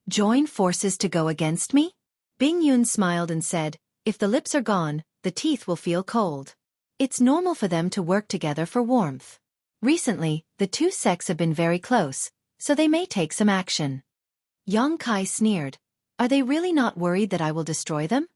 Join forces to go against me? Bing Yun smiled and said, if the lips are gone, the teeth will feel cold. It's normal for them to work together for warmth. Recently, the 2 sects have been very close, so they may take some action. Yang Kai sneered. Are they really not worried that I will destroy them?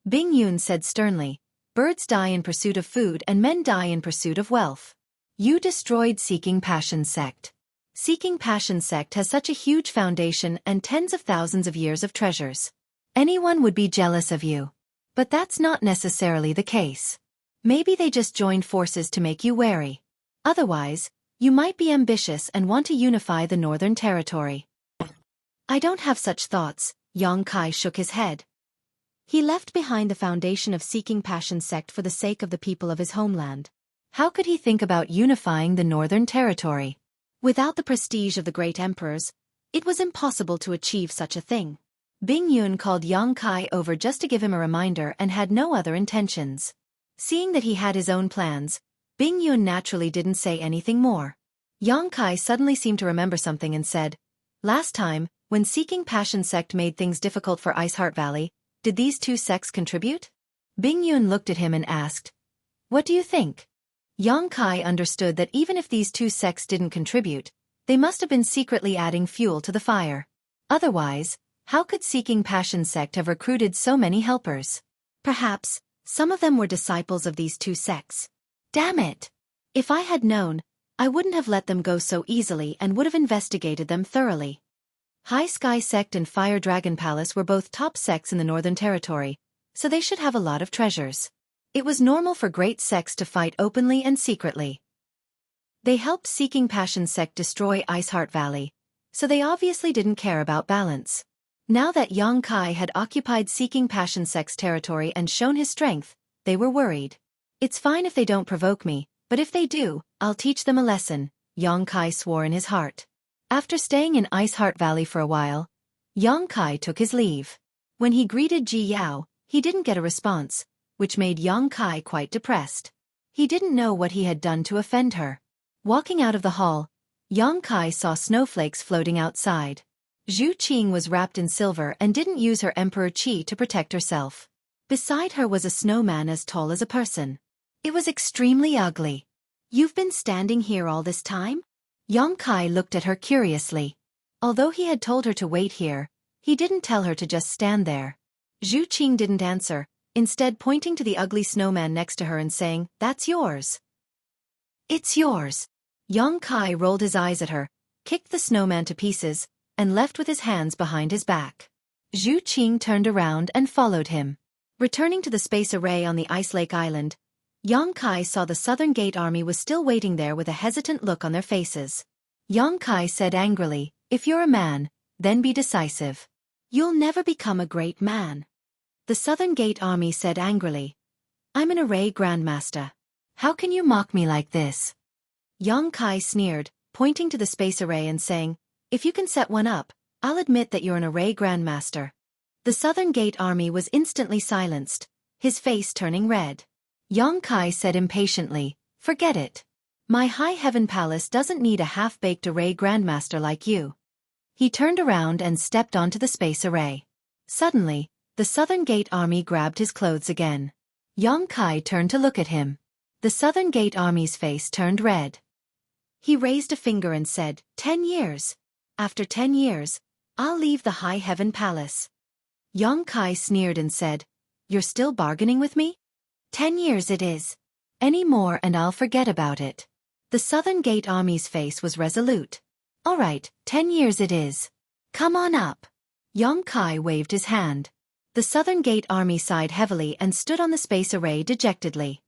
Bing Yun said sternly, birds die in pursuit of food and men die in pursuit of wealth. You destroyed Seeking Passion sect. Seeking Passion sect has such a huge foundation and tens of thousands of years of treasures. Anyone would be jealous of you. But that's not necessarily the case. Maybe they just joined forces to make you wary. Otherwise, you might be ambitious and want to unify the Northern Territory. I don't have such thoughts, Yang Kai shook his head. He left behind the foundation of Seeking Passion sect for the sake of the people of his homeland. How could he think about unifying the Northern Territory? Without the prestige of the great emperors, it was impossible to achieve such a thing. Bing Yun called Yang Kai over just to give him a reminder and had no other intentions. Seeing that he had his own plans, Bing Yun naturally didn't say anything more. Yang Kai suddenly seemed to remember something and said, last time, when Seeking Passion sect made things difficult for Ice Heart Valley, did these 2 sects contribute? Bing Yun looked at him and asked, what do you think? Yang Kai understood that even if these 2 sects didn't contribute, they must have been secretly adding fuel to the fire. Otherwise, how could Seeking Passion sect have recruited so many helpers? Perhaps, some of them were disciples of these 2 sects. Damn it! If I had known, I wouldn't have let them go so easily and would have investigated them thoroughly. High Sky sect and Fire Dragon Palace were both top sects in the Northern Territory, so they should have a lot of treasures. It was normal for great sects to fight openly and secretly. They helped Seeking Passion sect destroy Ice Heart Valley, so they obviously didn't care about balance. Now that Yang Kai had occupied Seeking Passion sect's territory and shown his strength, they were worried. It's fine if they don't provoke me, but if they do, I'll teach them a lesson, Yang Kai swore in his heart. After staying in Ice Heart Valley for a while, Yang Kai took his leave. When he greeted Ji Yao, he didn't get a response, which made Yang Kai quite depressed. He didn't know what he had done to offend her. Walking out of the hall, Yang Kai saw snowflakes floating outside. Xueqi was wrapped in silver and didn't use her Emperor Qi to protect herself. Beside her was a snowman as tall as a person. It was extremely ugly. You've been standing here all this time? Yang Kai looked at her curiously. Although he had told her to wait here, he didn't tell her to just stand there. Xueqi didn't answer, instead pointing to the ugly snowman next to her and saying, that's yours. It's yours. Yang Kai rolled his eyes at her, kicked the snowman to pieces, and left with his hands behind his back. Xueqi turned around and followed him. Returning to the space array on the Ice Lake Island, Yang Kai saw the Southern Gate Army was still waiting there with a hesitant look on their faces. Yang Kai said angrily, if you're a man, then be decisive. You'll never become a great man. The Southern Gate Army said angrily, I'm an array grandmaster. How can you mock me like this? Yang Kai sneered, pointing to the space array and saying, if you can set one up, I'll admit that you're an array grandmaster. The Southern Gate Army was instantly silenced, his face turning red. Yang Kai said impatiently, forget it. My High Heaven Palace doesn't need a half-baked array grandmaster like you. He turned around and stepped onto the space array. Suddenly, The Southern Gate Army grabbed his clothes again. Yang Kai turned to look at him. The Southern Gate Army's face turned red. He raised a finger and said, 10 years. After 10 years, I'll leave the High Heaven Palace. Yang Kai sneered and said, You're still bargaining with me? 10 years it is. Any more and I'll forget about it. The Southern Gate Army's face was resolute. All right, 10 years it is. Come on up. Yang Kai waved his hand. The Southern Gate Army sighed heavily and stood on the space array dejectedly.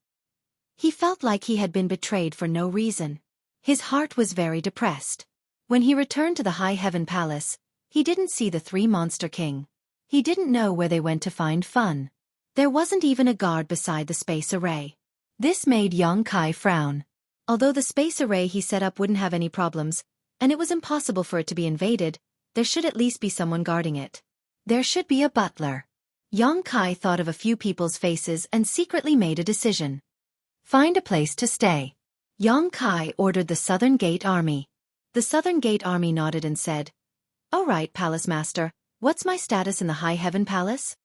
He felt like he had been betrayed for no reason. His heart was very depressed. When he returned to the High Heaven Palace, he didn't see the 3 Monster King. He didn't know where they went to find fun. There wasn't even a guard beside the space array. This made Yang Kai frown. Although the space array he set up wouldn't have any problems, and it was impossible for it to be invaded, there should at least be someone guarding it. There should be a butler. Yang Kai thought of a few people's faces and secretly made a decision. Find a place to stay. Yang Kai ordered the Southern Gate Army. The Southern Gate Army nodded and said, All right, Palace Master, what's my status in the High Heaven Palace?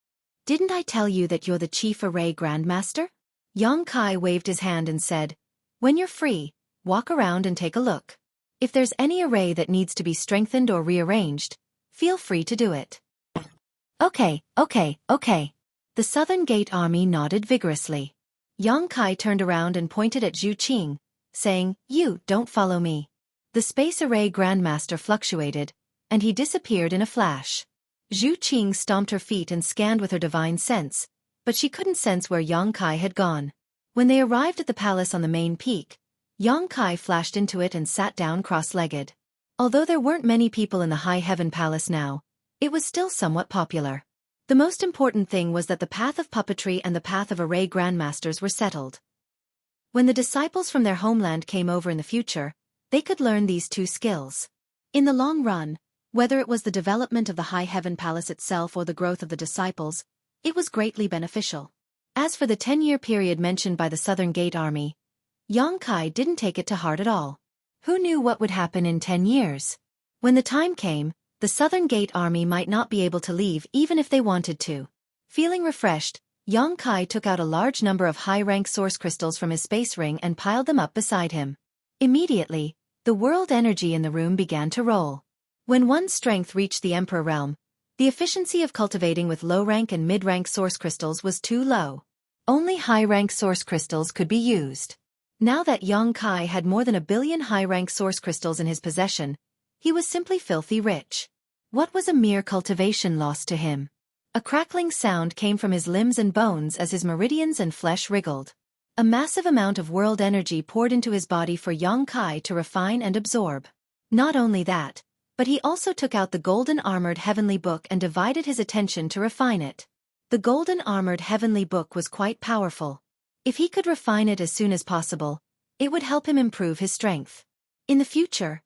Didn't I tell you that you're the Chief Array Grandmaster? Yang Kai waved his hand and said, When you're free, walk around and take a look. If there's any array that needs to be strengthened or rearranged, feel free to do it. Okay. The Southern Gate Army nodded vigorously. Yang Kai turned around and pointed at Xueqi, saying, You don't follow me. The Space Array Grandmaster fluctuated, and he disappeared in a flash. Xueqi stomped her feet and scanned with her divine sense, but she couldn't sense where Yang Kai had gone. When they arrived at the palace on the main peak, Yang Kai flashed into it and sat down cross-legged. Although there weren't many people in the High Heaven Palace now, it was still somewhat popular. The most important thing was that the path of puppetry and the path of array grandmasters were settled. When the disciples from their homeland came over in the future, they could learn these 2 skills. In the long run, whether it was the development of the High Heaven Palace itself or the growth of the disciples, it was greatly beneficial. As for the 10-year period mentioned by the Southern Gate Army, Yang Kai didn't take it to heart at all. Who knew what would happen in 10 years? When the time came, the Southern Gate Army might not be able to leave even if they wanted to. Feeling refreshed, Yang Kai took out a large number of high-rank source crystals from his space ring and piled them up beside him. Immediately, the world energy in the room began to roll. When one's strength reached the Emperor realm, the efficiency of cultivating with low-rank and mid-rank source crystals was too low. Only high-rank source crystals could be used. Now that Yang Kai had more than 1 billion high-rank source crystals in his possession, he was simply filthy rich. What was a mere cultivation loss to him? A crackling sound came from his limbs and bones as his meridians and flesh wriggled. A massive amount of world energy poured into his body for Yang Kai to refine and absorb. Not only that, but he also took out the golden armored heavenly book and divided his attention to refine it. The golden armored heavenly book was quite powerful. If he could refine it as soon as possible, it would help him improve his strength. In the future,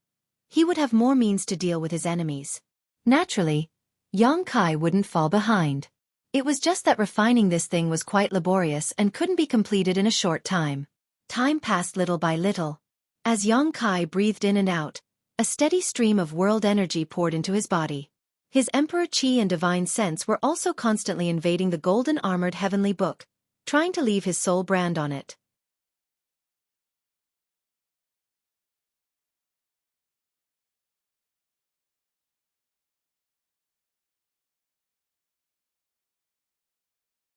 he would have more means to deal with his enemies. Naturally, Yang Kai wouldn't fall behind. It was just that refining this thing was quite laborious and couldn't be completed in a short time. Time passed little by little. As Yang Kai breathed in and out, a steady stream of world energy poured into his body. His Emperor Qi and Divine Sense were also constantly invading the golden armored heavenly book, trying to leave his soul brand on it.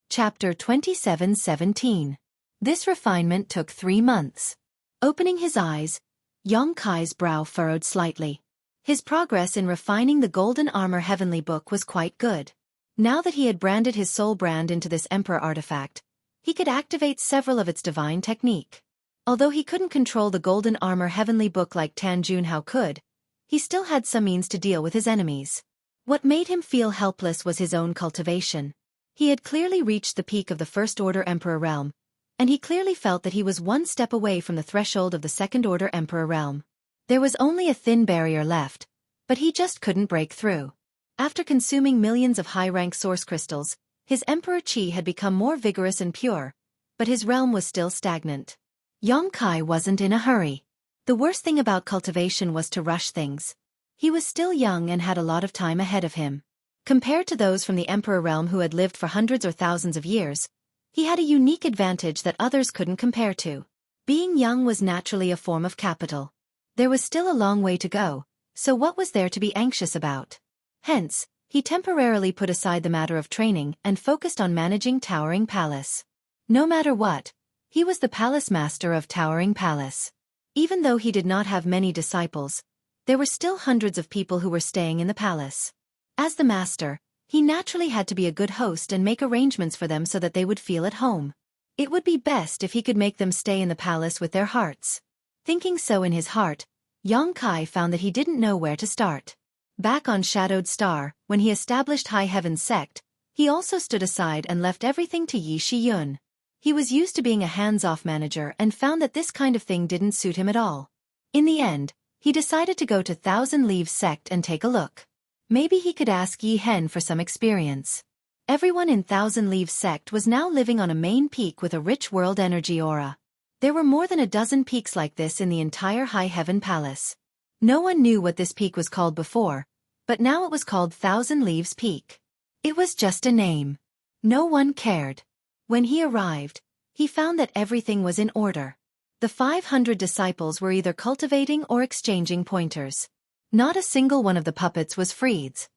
Chapter 27:17. This refinement took 3 months. Opening his eyes, Yang Kai's brow furrowed slightly. His progress in refining the Golden Armor Heavenly Book was quite good. Now that he had branded his soul brand into this Emperor artifact, he could activate several of its divine technique. Although he couldn't control the Golden Armor Heavenly Book like Tan Junhao could, he still had some means to deal with his enemies. What made him feel helpless was his own cultivation. He had clearly reached the peak of the First Order Emperor realm, and he clearly felt that he was 1 step away from the threshold of the Second Order Emperor realm. There was only a thin barrier left, but he just couldn't break through. After consuming millions of high-rank source crystals, his Emperor Qi had become more vigorous and pure, but his realm was still stagnant. Yang Kai wasn't in a hurry. The worst thing about cultivation was to rush things. He was still young and had a lot of time ahead of him. Compared to those from the Emperor realm who had lived for hundreds or thousands of years, he had a unique advantage that others couldn't compare to. Being young was naturally a form of capital. There was still a long way to go, so what was there to be anxious about? Hence, he temporarily put aside the matter of training and focused on managing Towering Palace. No matter what, he was the palace master of Towering Palace. Even though he did not have many disciples, there were still hundreds of people who were staying in the palace. As the master, he naturally had to be a good host and make arrangements for them so that they would feel at home. It would be best if he could make them stay in the palace with their hearts. Thinking so in his heart, Xueqi found that he didn't know where to start. Back on Shadowed Star, when he established High Heaven Sect, he also stood aside and left everything to Yi Shiyun. He was used to being a hands-off manager and found that this kind of thing didn't suit him at all. In the end, he decided to go to Thousand Leaves Sect and take a look. Maybe he could ask Yi Hen for some experience. Everyone in Thousand Leaves Sect was now living on a main peak with a rich world energy aura. There were more than a dozen peaks like this in the entire High Heaven Palace. No one knew what this peak was called before, but now it was called Thousand Leaves Peak. It was just a name. No one cared. When he arrived, he found that everything was in order. The 500 disciples were either cultivating or exchanging pointers. Not a single one of the puppets was freeds.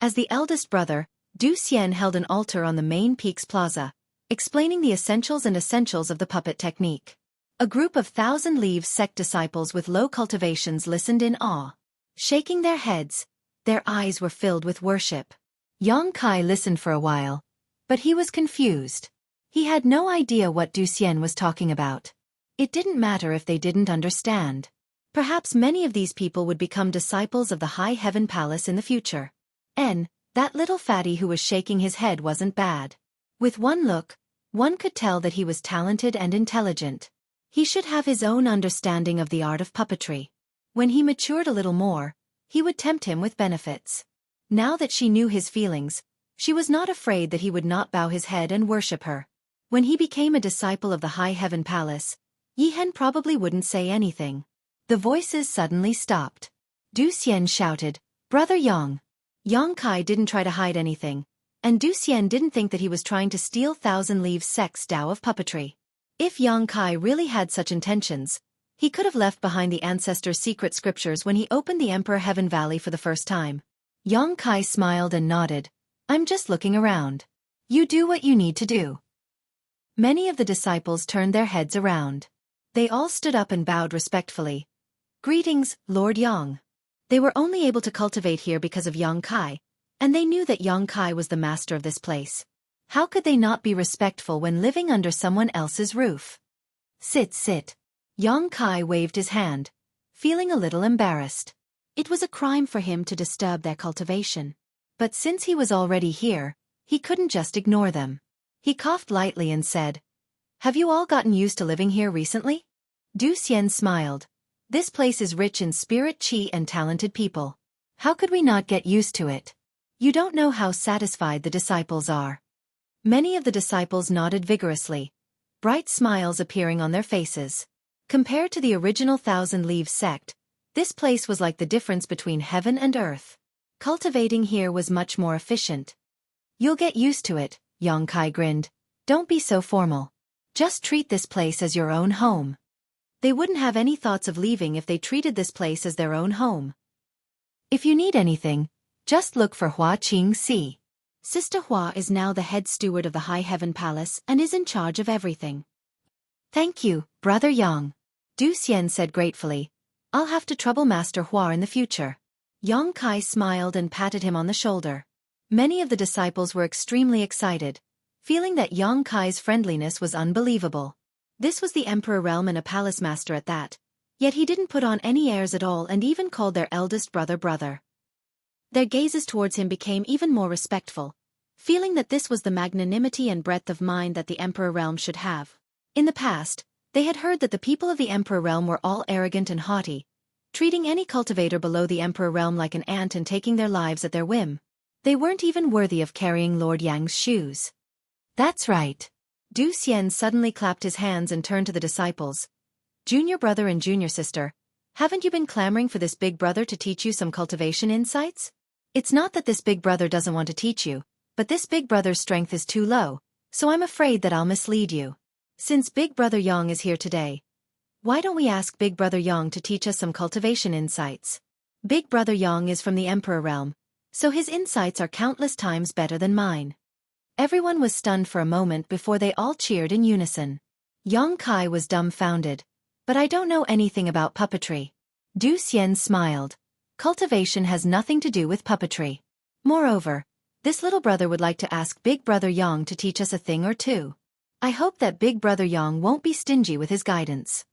As the eldest brother, Du Xian held an altar on the main peak's plaza, explaining the essentials of the puppet technique. A group of Thousand Leaves Sect disciples with low cultivations listened in awe. Shaking their heads, their eyes were filled with worship. Xueqi listened for a while, but he was confused. He had no idea what Du Xian was talking about. It didn't matter if they didn't understand. Perhaps many of these people would become disciples of the High Heaven Palace in the future. That little fatty who was shaking his head wasn't bad. With one look, one could tell that he was talented and intelligent. He should have his own understanding of the art of puppetry. When he matured a little more, he would tempt him with benefits. Now that she knew his feelings, she was not afraid that he would not bow his head and worship her. When he became a disciple of the High Heaven Palace, Yi Hen probably wouldn't say anything. The voices suddenly stopped. Du Xian shouted, "Brother Yang!" Xueqi didn't try to hide anything, and Du Xian didn't think that he was trying to steal Thousand Leaves Sect's Tao of puppetry. If Xueqi really had such intentions, he could have left behind the ancestors' secret scriptures when he opened the Emperor Heaven Valley for the first time. Xueqi smiled and nodded. "I'm just looking around. You do what you need to do." Many of the disciples turned their heads around. They all stood up and bowed respectfully. "Greetings, Lord Yang." They were only able to cultivate here because of Xueqi, and they knew that Xueqi was the master of this place. How could they not be respectful when living under someone else's roof? "Sit, sit." Xueqi waved his hand, feeling a little embarrassed. It was a crime for him to disturb their cultivation. But since he was already here, he couldn't just ignore them. He coughed lightly and said, "Have you all gotten used to living here recently?" Du Xian smiled. "This place is rich in spirit, qi and talented people. How could we not get used to it? You don't know how satisfied the disciples are." Many of the disciples nodded vigorously, bright smiles appearing on their faces. Compared to the original Thousand Leaves Sect, this place was like the difference between heaven and earth. Cultivating here was much more efficient. "You'll get used to it," Xueqi grinned. "Don't be so formal. Just treat this place as your own home." They wouldn't have any thoughts of leaving if they treated this place as their own home. "If you need anything, just look for Hua Qingxi. Sister Hua is now the head steward of the High Heaven Palace and is in charge of everything." "Thank you, Brother Yang," Du Xian said gratefully. "I'll have to trouble Master Hua in the future." Xueqi smiled and patted him on the shoulder. Many of the disciples were extremely excited, feeling that Xueqi's friendliness was unbelievable. This was the Emperor realm and a palace master at that, yet he didn't put on any airs at all and even called their eldest brother brother. Their gazes towards him became even more respectful, feeling that this was the magnanimity and breadth of mind that the Emperor realm should have. In the past, they had heard that the people of the Emperor realm were all arrogant and haughty, treating any cultivator below the Emperor realm like an ant and taking their lives at their whim. They weren't even worthy of carrying Lord Yang's shoes. "That's right." Du Xian suddenly clapped his hands and turned to the disciples. "Junior brother and junior sister, haven't you been clamoring for this big brother to teach you some cultivation insights? It's not that this big brother doesn't want to teach you, but this big brother's strength is too low, so I'm afraid that I'll mislead you. Since Big Brother Yang is here today, why don't we ask Big Brother Yang to teach us some cultivation insights? Big Brother Yang is from the Emperor realm, so his insights are countless times better than mine. Everyone was stunned for a moment before they all cheered in unison. Yang Kai was dumbfounded. But I don't know anything about puppetry. Du Xian smiled. Cultivation has nothing to do with puppetry. Moreover, this little brother would like to ask Big Brother Yang to teach us a thing or two. I hope that Big Brother Yang won't be stingy with his guidance.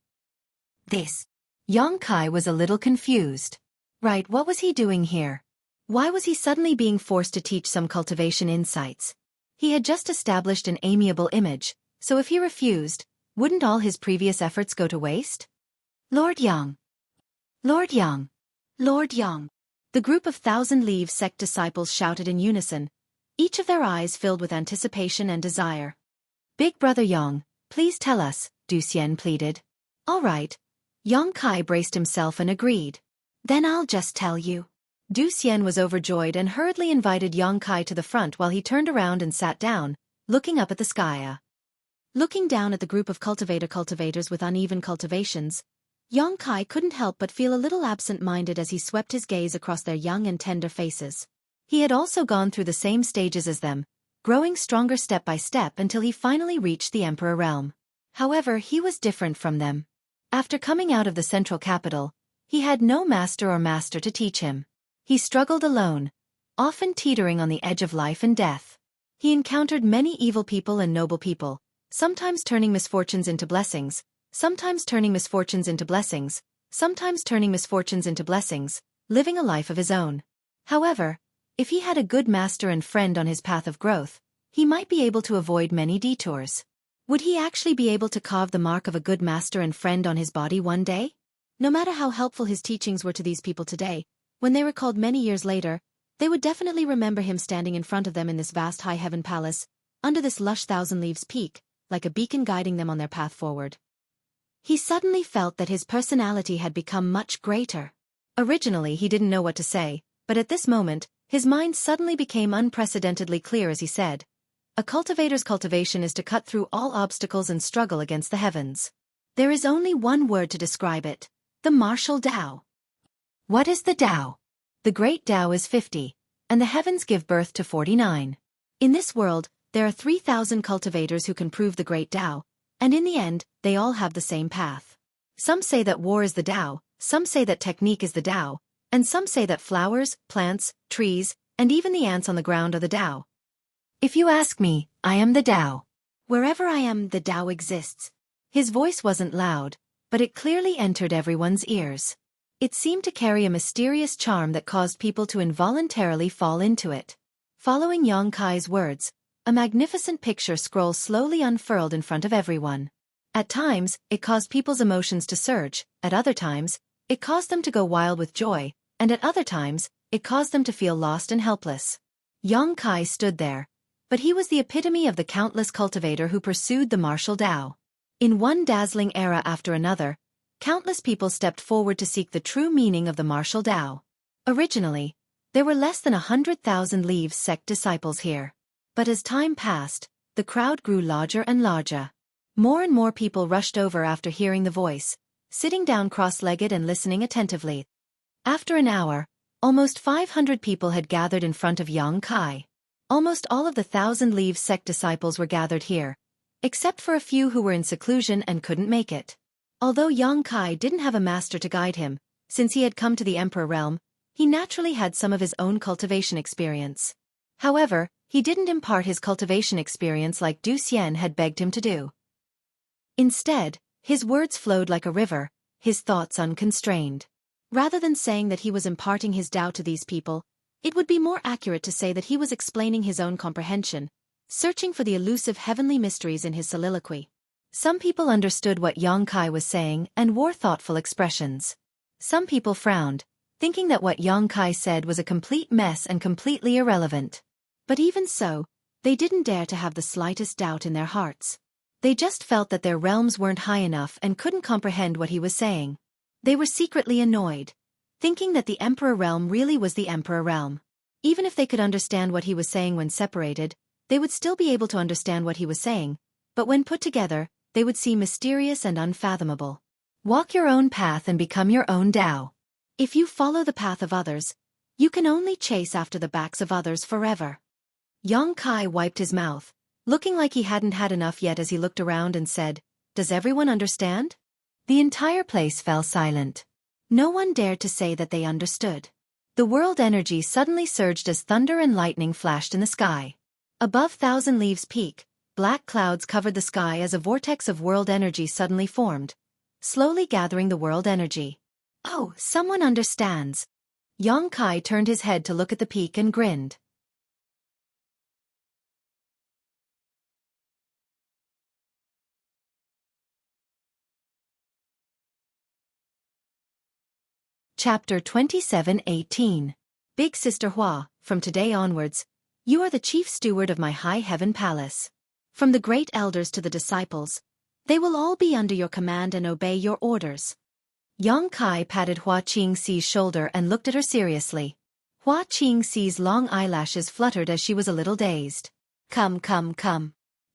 Yang Kai was a little confused. Right, what was he doing here? Why was he suddenly being forced to teach some cultivation insights? He had just established an amiable image, so if he refused, wouldn't all his previous efforts go to waste? Lord Yang! Lord Yang! Lord Yang! The group of Thousand Leaves sect disciples shouted in unison, each of their eyes filled with anticipation and desire. Big Brother Yang, please tell us, Du Xian pleaded. All right. Yang Kai braced himself and agreed. Then I'll just tell you. Du Xian was overjoyed and hurriedly invited Yang Kai to the front while he turned around and sat down, looking up at the sky. Looking down at the group of cultivators with uneven cultivations, Yang Kai couldn't help but feel a little absent-minded as he swept his gaze across their young and tender faces. He had also gone through the same stages as them, growing stronger step by step until he finally reached the Emperor realm. However, he was different from them. After coming out of the central capital, he had no master to teach him. He struggled alone, often teetering on the edge of life and death. He encountered many evil people and noble people, sometimes turning misfortunes into blessings, sometimes turning misfortunes into blessings, sometimes turning misfortunes into blessings, living a life of his own. However, if he had a good master and friend on his path of growth, he might be able to avoid many detours. Would he actually be able to carve the mark of a good master and friend on his body one day? No matter how helpful his teachings were to these people today, when they recalled many years later, they would definitely remember him standing in front of them in this vast high heaven palace, under this lush Thousand Leaves peak, like a beacon guiding them on their path forward. He suddenly felt that his personality had become much greater. Originally he didn't know what to say, but at this moment, his mind suddenly became unprecedentedly clear as he said, a cultivator's cultivation is to cut through all obstacles and struggle against the heavens. There is only one word to describe it, the martial Tao. What is the Tao? The great Tao is 50, and the heavens give birth to 49. In this world, there are 3,000 cultivators who can prove the great Tao, and in the end, they all have the same path. Some say that war is the Tao, some say that technique is the Tao, and some say that flowers, plants, trees, and even the ants on the ground are the Tao. If you ask me, I am the Tao. Wherever I am, the Tao exists. His voice wasn't loud, but it clearly entered everyone's ears. It seemed to carry a mysterious charm that caused people to involuntarily fall into it. Following Yang Kai's words, a magnificent picture scroll slowly unfurled in front of everyone. At times, it caused people's emotions to surge, at other times, it caused them to go wild with joy, and at other times, it caused them to feel lost and helpless. Yang Kai stood there, but he was the epitome of the countless cultivator who pursued the martial Tao. In one dazzling era after another, countless people stepped forward to seek the true meaning of the martial Tao. Originally, there were less than 100,000 Leaves sect disciples here. But as time passed, the crowd grew larger and larger. More and more people rushed over after hearing the voice, sitting down cross-legged and listening attentively. After an hour, almost 500 people had gathered in front of Yang Kai. Almost all of the Thousand Leaves sect disciples were gathered here, except for a few who were in seclusion and couldn't make it. Although Yang Kai didn't have a master to guide him, since he had come to the Emperor realm, he naturally had some of his own cultivation experience. However, he didn't impart his cultivation experience like Du Xian had begged him to do. Instead, his words flowed like a river, his thoughts unconstrained. Rather than saying that he was imparting his Tao to these people, it would be more accurate to say that he was explaining his own comprehension, searching for the elusive heavenly mysteries in his soliloquy. Some people understood what Yang Kai was saying and wore thoughtful expressions. Some people frowned, thinking that what Yang Kai said was a complete mess and completely irrelevant. But even so, they didn't dare to have the slightest doubt in their hearts. They just felt that their realms weren't high enough and couldn't comprehend what he was saying. They were secretly annoyed, thinking that the Emperor realm really was the Emperor realm. Even if they could understand what he was saying when separated, they would still be able to understand what he was saying, but when put together, they would seem mysterious and unfathomable. Walk your own path and become your own Tao. If you follow the path of others, you can only chase after the backs of others forever. Yang Kai wiped his mouth, looking like he hadn't had enough yet as he looked around and said, "Does everyone understand?" The entire place fell silent. No one dared to say that they understood. The world energy suddenly surged as thunder and lightning flashed in the sky. Above Thousand Leaves Peak, black clouds covered the sky as a vortex of world energy suddenly formed, slowly gathering the world energy. "Oh, someone understands." Yang Kai turned his head to look at the peak and grinned. Chapter 27:18. Big Sister Hua, from today onwards, you are the chief steward of my high heaven palace. From the great elders to the disciples, they will all be under your command and obey your orders. Yang Kai patted Hua Qingxi's shoulder and looked at her seriously. Hua Qingxi's long eyelashes fluttered as she was a little dazed. Come.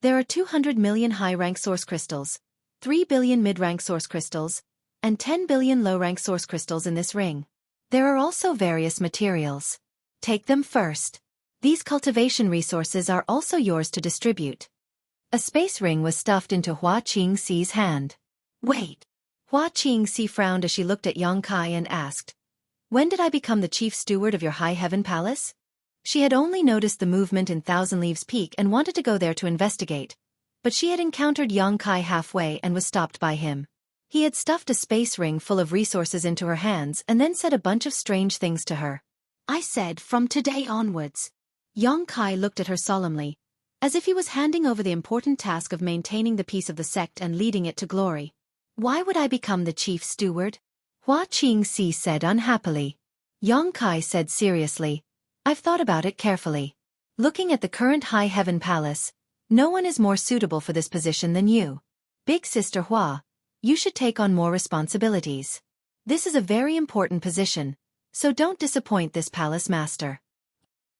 There are 200 million high-rank source crystals, 3 billion mid-rank source crystals, and 10 billion low-rank source crystals in this ring. There are also various materials. Take them first. These cultivation resources are also yours to distribute. A space ring was stuffed into Hua Qingxi's hand. Wait. Hua Qingxi frowned as she looked at Yang Kai and asked, "When did I become the chief steward of your high heaven palace?" She had only noticed the movement in Thousand Leaves Peak and wanted to go there to investigate, but she had encountered Yang Kai halfway and was stopped by him. He had stuffed a space ring full of resources into her hands and then said a bunch of strange things to her. "I said, from today onwards." Yang Kai looked at her solemnly, as if he was handing over the important task of maintaining the peace of the sect and leading it to glory. "Why would I become the chief steward?" Hua Qingxi said unhappily. Yang Kai said seriously, "I've thought about it carefully. Looking at the current high heaven palace, no one is more suitable for this position than you. Big Sister Hua, you should take on more responsibilities. This is a very important position, so don't disappoint this palace master."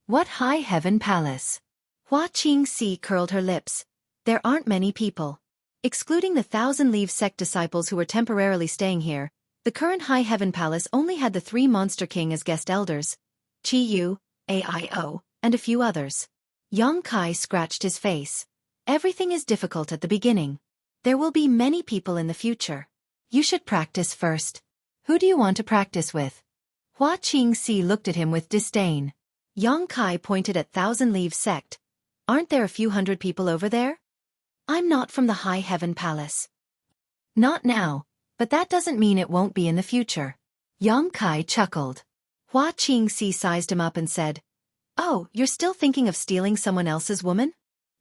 What high heaven palace? Hua Qingxi curled her lips. There aren't many people. Excluding the Thousand Leaves sect disciples who were temporarily staying here, the current high heaven palace only had the 3 Monster King as guest elders, Qi Yu, Aio, and a few others. Yang Kai scratched his face. Everything is difficult at the beginning. There will be many people in the future. You should practice first. Who do you want to practice with? Hua Qingxi looked at him with disdain. Yang Kai pointed at Thousand Leaves sect. Aren't there a few hundred people over there? I'm not from the high heaven palace. Not now, but that doesn't mean it won't be in the future. Yang Kai chuckled. Hua Qingxi sized him up and said, "Oh, you're still thinking of stealing someone else's woman?"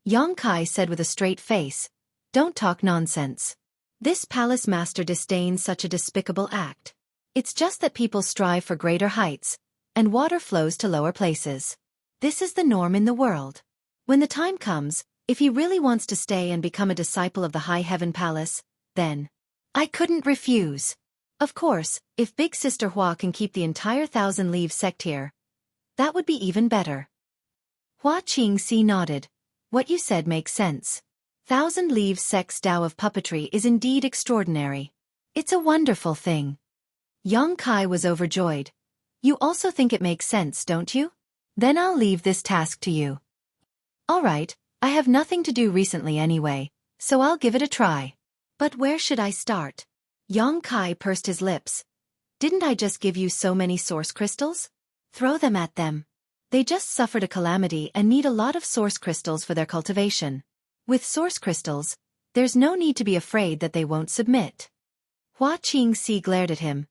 Yang Kai said with a straight face, "Don't talk nonsense. This palace master disdains such a despicable act. It's just that people strive for greater heights, and water flows to lower places. This is the norm in the world. When the time comes, if he really wants to stay and become a disciple of the high heaven palace, then I couldn't refuse. Of course, if Big Sister Hua can keep the entire Thousand Leaves sect here, that would be even better." Hua Qingxi nodded. "What you said makes sense. Thousand Leaves sect's Tao of puppetry is indeed extraordinary. It's a wonderful thing." Yang Kai was overjoyed. "You also think it makes sense, don't you? Then I'll leave this task to you." "All right, I have nothing to do recently anyway, so I'll give it a try. But where should I start?" Yang Kai pursed his lips. "Didn't I just give you so many source crystals? Throw them at them. They just suffered a calamity and need a lot of source crystals for their cultivation. With source crystals, there's no need to be afraid that they won't submit." Hua Qingxi glared at him.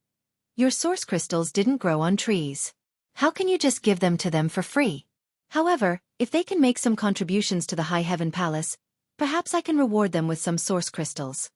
"Your source crystals didn't grow on trees. How can you just give them to them for free? However, if they can make some contributions to the High Heaven Palace, perhaps I can reward them with some source crystals."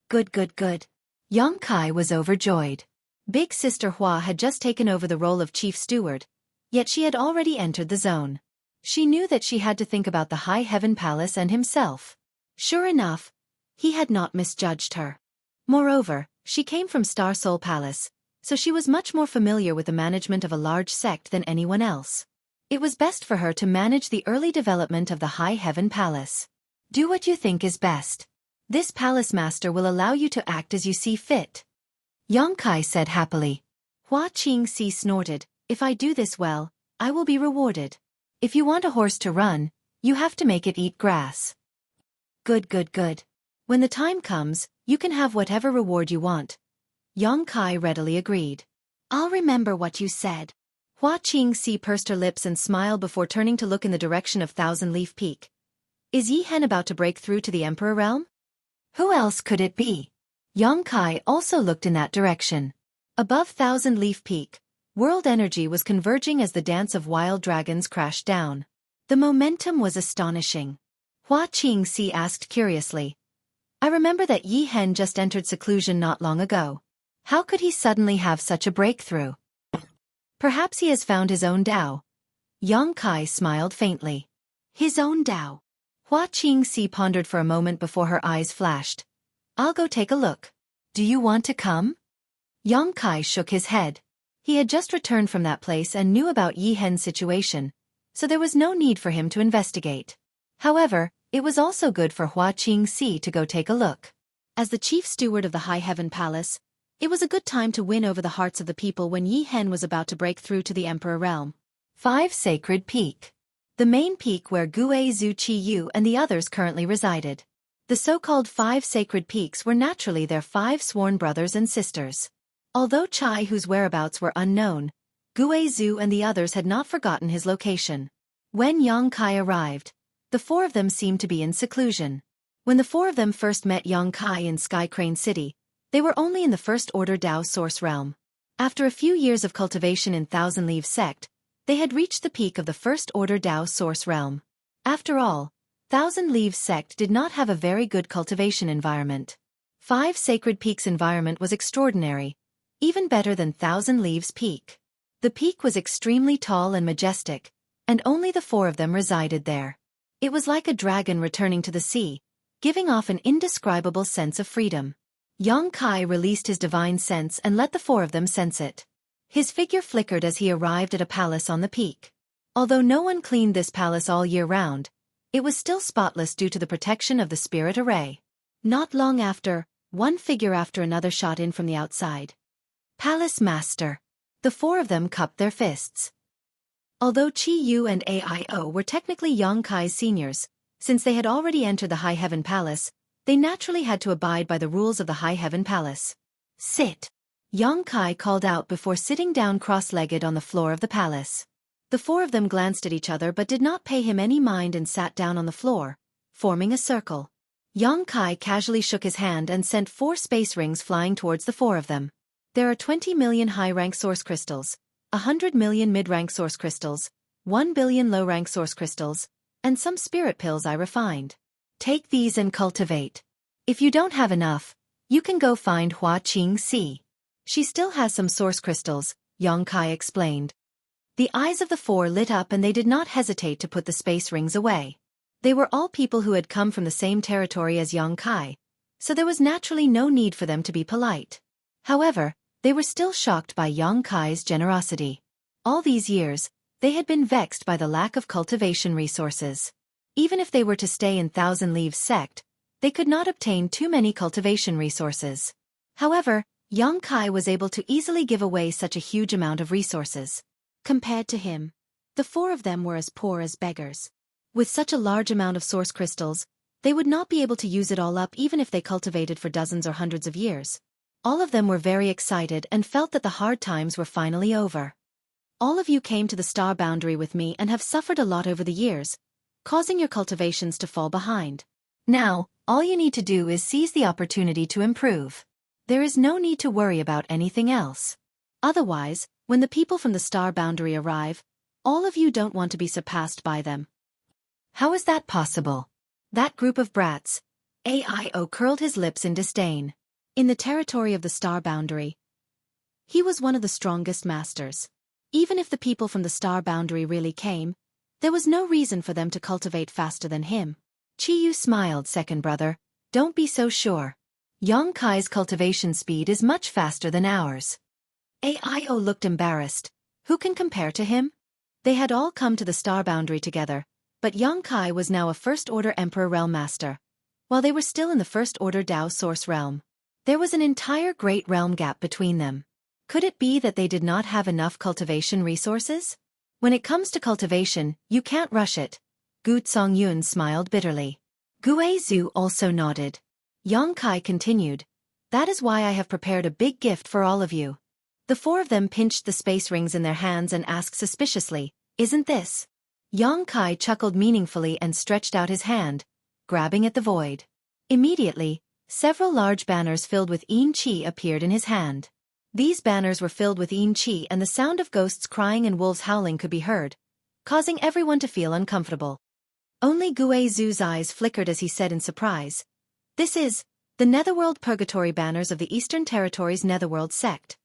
Good. Yang Kai was overjoyed. Big Sister Hua had just taken over the role of chief steward, yet she had already entered the zone. She knew that she had to think about the High Heaven Palace and himself. Sure enough, he had not misjudged her. Moreover, she came from Star Soul Palace, so she was much more familiar with the management of a large sect than anyone else. It was best for her to manage the early development of the High Heaven Palace. Do what you think is best. This palace master will allow you to act as you see fit. Yang Kai said happily. Hua Qingxi snorted, if I do this well, I will be rewarded. If you want a horse to run, you have to make it eat grass. Good, good, good. When the time comes, you can have whatever reward you want. Yang Kai readily agreed. I'll remember what you said. Hua Qingxi pursed her lips and smiled before turning to look in the direction of Thousand Leaf Peak. Is Yi Hen about to break through to the Emperor realm? Who else could it be? Yang Kai also looked in that direction. Above Thousand Leaf Peak, world energy was converging as the dance of wild dragons crashed down. The momentum was astonishing. Hua Qingxi asked curiously. I remember that Yi Hen just entered seclusion not long ago. How could he suddenly have such a breakthrough? Perhaps he has found his own Tao. Yang Kai smiled faintly. His own Tao. Hua Qingxi pondered for a moment before her eyes flashed. I'll go take a look. Do you want to come? Yang Kai shook his head. He had just returned from that place and knew about Yi Hen's situation, so there was no need for him to investigate. However, it was also good for Hua Qingxi to go take a look. As the chief steward of the High Heaven Palace, it was a good time to win over the hearts of the people when Yi Hen was about to break through to the Emperor realm. 5 Sacred Peak. The main peak where Gue Zhu Qiyu and the others currently resided. The so-called 5 Sacred Peaks were naturally their 5 sworn brothers and sisters. Although Chai, whose whereabouts were unknown, Gue Zhu and the others had not forgotten his location. When Yang Kai arrived, the 4 of them seemed to be in seclusion. When the 4 of them first met Yang Kai in Sky Crane City, they were only in the First Order Dao Source Realm. After a few years of cultivation in Thousand Leaves Sect, they had reached the peak of the First Order Dao Source Realm. After all, Thousand Leaves Sect did not have a very good cultivation environment. 5 Sacred Peaks' environment was extraordinary, even better than Thousand Leaves Peak. The peak was extremely tall and majestic, and only the 4 of them resided there. It was like a dragon returning to the sea, giving off an indescribable sense of freedom. Yang Kai released his divine sense and let the 4 of them sense it. His figure flickered as he arrived at a palace on the peak. Although no one cleaned this palace all year round, it was still spotless due to the protection of the spirit array. Not long after, one figure after another shot in from the outside. Palace Master. The 4 of them cupped their fists. Although Qi Yu and Aio were technically Yang Kai's seniors, since they had already entered the High Heaven Palace, they naturally had to abide by the rules of the High Heaven Palace. Sit. Yang Kai called out before sitting down cross-legged on the floor of the palace. The 4 of them glanced at each other but did not pay him any mind and sat down on the floor, forming a circle. Yang Kai casually shook his hand and sent 4 space rings flying towards the 4 of them. There are 20 million high-rank source crystals, 100 million mid-rank source crystals, 1 billion low-rank source crystals, and some spirit pills I refined. Take these and cultivate. If you don't have enough, you can go find Hua Qingxi. She still has some source crystals, Yang Kai explained. The eyes of the 4 lit up and they did not hesitate to put the space rings away. They were all people who had come from the same territory as Yang Kai, so there was naturally no need for them to be polite. However, they were still shocked by Yang Kai's generosity. All these years, they had been vexed by the lack of cultivation resources. Even if they were to stay in Thousand Leaves Sect, they could not obtain too many cultivation resources. However, Yang Kai was able to easily give away such a huge amount of resources. Compared to him, the 4 of them were as poor as beggars. With such a large amount of source crystals, they would not be able to use it all up even if they cultivated for dozens or hundreds of years. All of them were very excited and felt that the hard times were finally over. All of you came to the star boundary with me and have suffered a lot over the years, causing your cultivations to fall behind. Now, all you need to do is seize the opportunity to improve. There is no need to worry about anything else. Otherwise, when the people from the star boundary arrive, all of you don't want to be surpassed by them. How is that possible? That group of brats. Aio curled his lips in disdain. In the territory of the star boundary, he was one of the strongest masters. Even if the people from the star boundary really came, there was no reason for them to cultivate faster than him. Qiyu smiled, second brother. Don't be so sure. Yang Kai's cultivation speed is much faster than ours. Aio looked embarrassed. Who can compare to him? They had all come to the star boundary together, but Young Kai was now a First-Order Emperor Realm Master, while they were still in the First-Order Dao Source Realm. There was an entire great realm gap between them. Could it be that they did not have enough cultivation resources? When it comes to cultivation, you can't rush it. Gu Songyun smiled bitterly. Gue Zhu also nodded. Yang Kai continued, "That is why I have prepared a big gift for all of you." The four of them pinched the space rings in their hands and asked suspiciously, "Isn't this?" Yang Kai chuckled meaningfully and stretched out his hand, grabbing at the void. Immediately, several large banners filled with Yin Qi appeared in his hand. These banners were filled with Yin Qi and the sound of ghosts crying and wolves howling could be heard, causing everyone to feel uncomfortable. Only Gue Zhu's eyes flickered as he said in surprise, "This is the Netherworld Purgatory banners of the Eastern Territories Netherworld sect."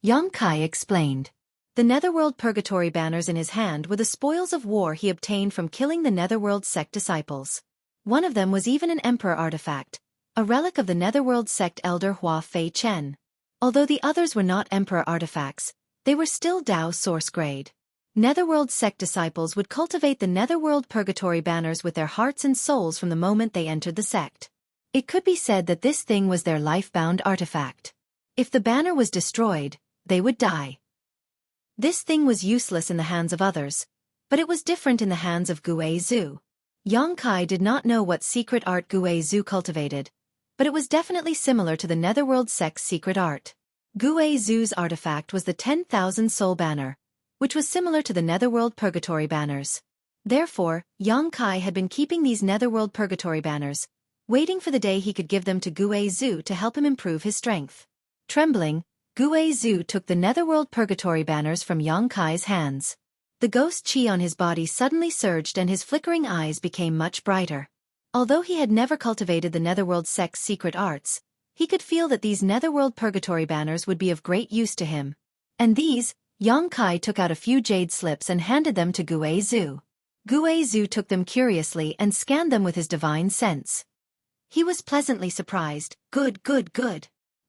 Yang Kai explained. The Netherworld Purgatory banners in his hand were the spoils of war he obtained from killing the Netherworld sect disciples. One of them was even an Emperor artifact, a relic of the Netherworld sect elder Hua Fei Chen. Although the others were not Emperor artifacts, they were still Dao source grade. Netherworld sect disciples would cultivate the Netherworld Purgatory banners with their hearts and souls from the moment they entered the sect. It could be said that this thing was their life-bound artifact. If the banner was destroyed, they would die. This thing was useless in the hands of others, but it was different in the hands of Gue Zhu. Yang Kai did not know what secret art Gue Zhu cultivated, but it was definitely similar to the Netherworld sect's secret art. Gue Zhu's artifact was the 10,000 soul banner, which was similar to the Netherworld Purgatory banners. Therefore, Yang Kai had been keeping these Netherworld Purgatory banners, waiting for the day he could give them to Gue Zhu to help him improve his strength. Trembling, Gue Zhu took the Netherworld Purgatory banners from Yang Kai's hands. The ghost chi on his body suddenly surged and his flickering eyes became much brighter. Although he had never cultivated the Netherworld sect's secret arts, he could feel that these Netherworld Purgatory banners would be of great use to him. And these, Yang Kai took out a few jade slips and handed them to Gue Zhu. Gue Zhu took them curiously and scanned them with his divine sense. He was pleasantly surprised. Good.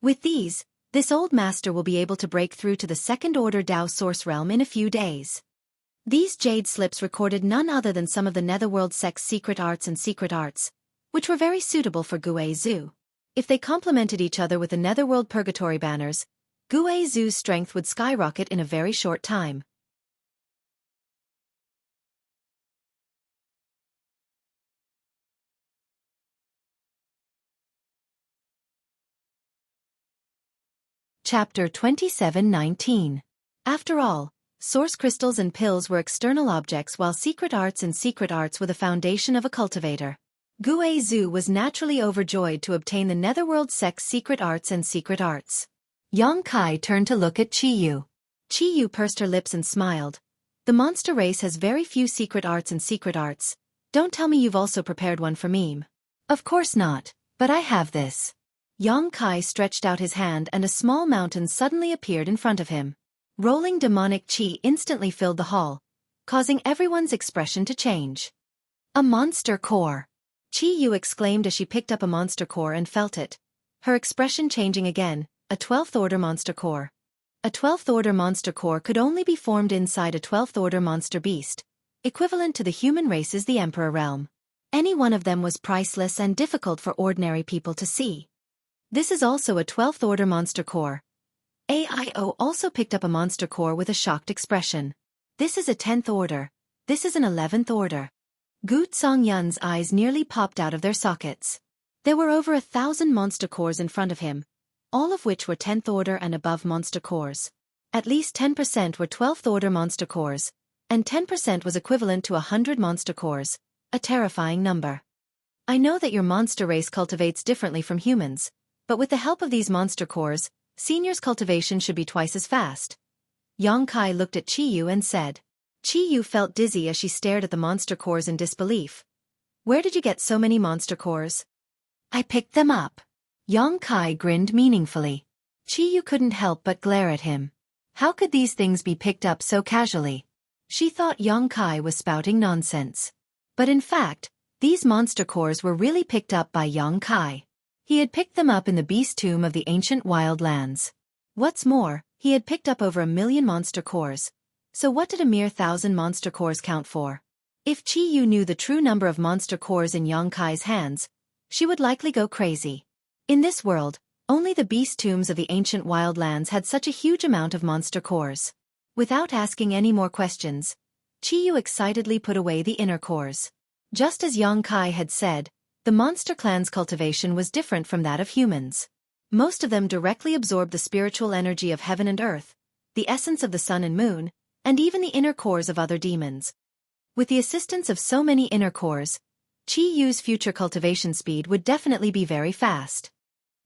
With these, this old master will be able to break through to the second-order Dao source realm in a few days. These jade slips recorded none other than some of the Netherworld sect's secret arts, which were very suitable for Gue Zhu. If they complemented each other with the Netherworld Purgatory banners, Gue Zhu's strength would skyrocket in a very short time. Chapter 27:19. After all, source crystals and pills were external objects while secret arts were the foundation of a cultivator. Gue Zhu was naturally overjoyed to obtain the Netherworld sect's secret arts. Yang Kai turned to look at Qiyu. Qiyu pursed her lips and smiled. "The monster race has very few secret arts. Don't tell me you've also prepared one for me." "Of course not, but I have this." Yang Kai stretched out his hand and a small mountain suddenly appeared in front of him. Rolling demonic chi instantly filled the hall, causing everyone's expression to change. "A monster core!" Qiyu exclaimed as she picked up a monster core and felt it, her expression changing again. A 12th order monster core. A 12th order monster core could only be formed inside a 12th order monster beast, equivalent to the human race's the Emperor realm. Any one of them was priceless and difficult for ordinary people to see. This is also a 12th order monster core. AIO also picked up a monster core with a shocked expression. "This is a 10th order. This is an 11th order." Gu Songyun's eyes nearly popped out of their sockets. There were over 1,000 monster cores in front of him, all of which were 10th order and above monster cores. At least 10% were 12th order monster cores, and 10% was equivalent to 100 monster cores, a terrifying number. "I know that your monster race cultivates differently from humans, but with the help of these monster cores, Senior's cultivation should be twice as fast." Yang Kai looked at Qiyu and said. Qiyu felt dizzy as she stared at the monster cores in disbelief. "Where did you get so many monster cores?" "I picked them up." Yang Kai grinned meaningfully. Qiyu couldn't help but glare at him. How could these things be picked up so casually? She thought Yang Kai was spouting nonsense. But in fact, these monster cores were really picked up by Yang Kai. He had picked them up in the beast tomb of the ancient wild lands. What's more, he had picked up over 1 million monster cores, So what did a mere 1,000 monster cores count for? If Qiyu knew the true number of monster cores in Yongkai's hands, she would likely go crazy. In this world, only the beast tombs of the ancient wildlands had such a huge amount of monster cores. Without asking any more questions, Qiyu excitedly put away the inner cores. Just as Yongkai had said, the monster clan's cultivation was different from that of humans. Most of them directly absorbed the spiritual energy of heaven and earth, the essence of the sun and moon, and even the inner cores of other demons. With the assistance of so many inner cores, Qiyu's future cultivation speed would definitely be very fast.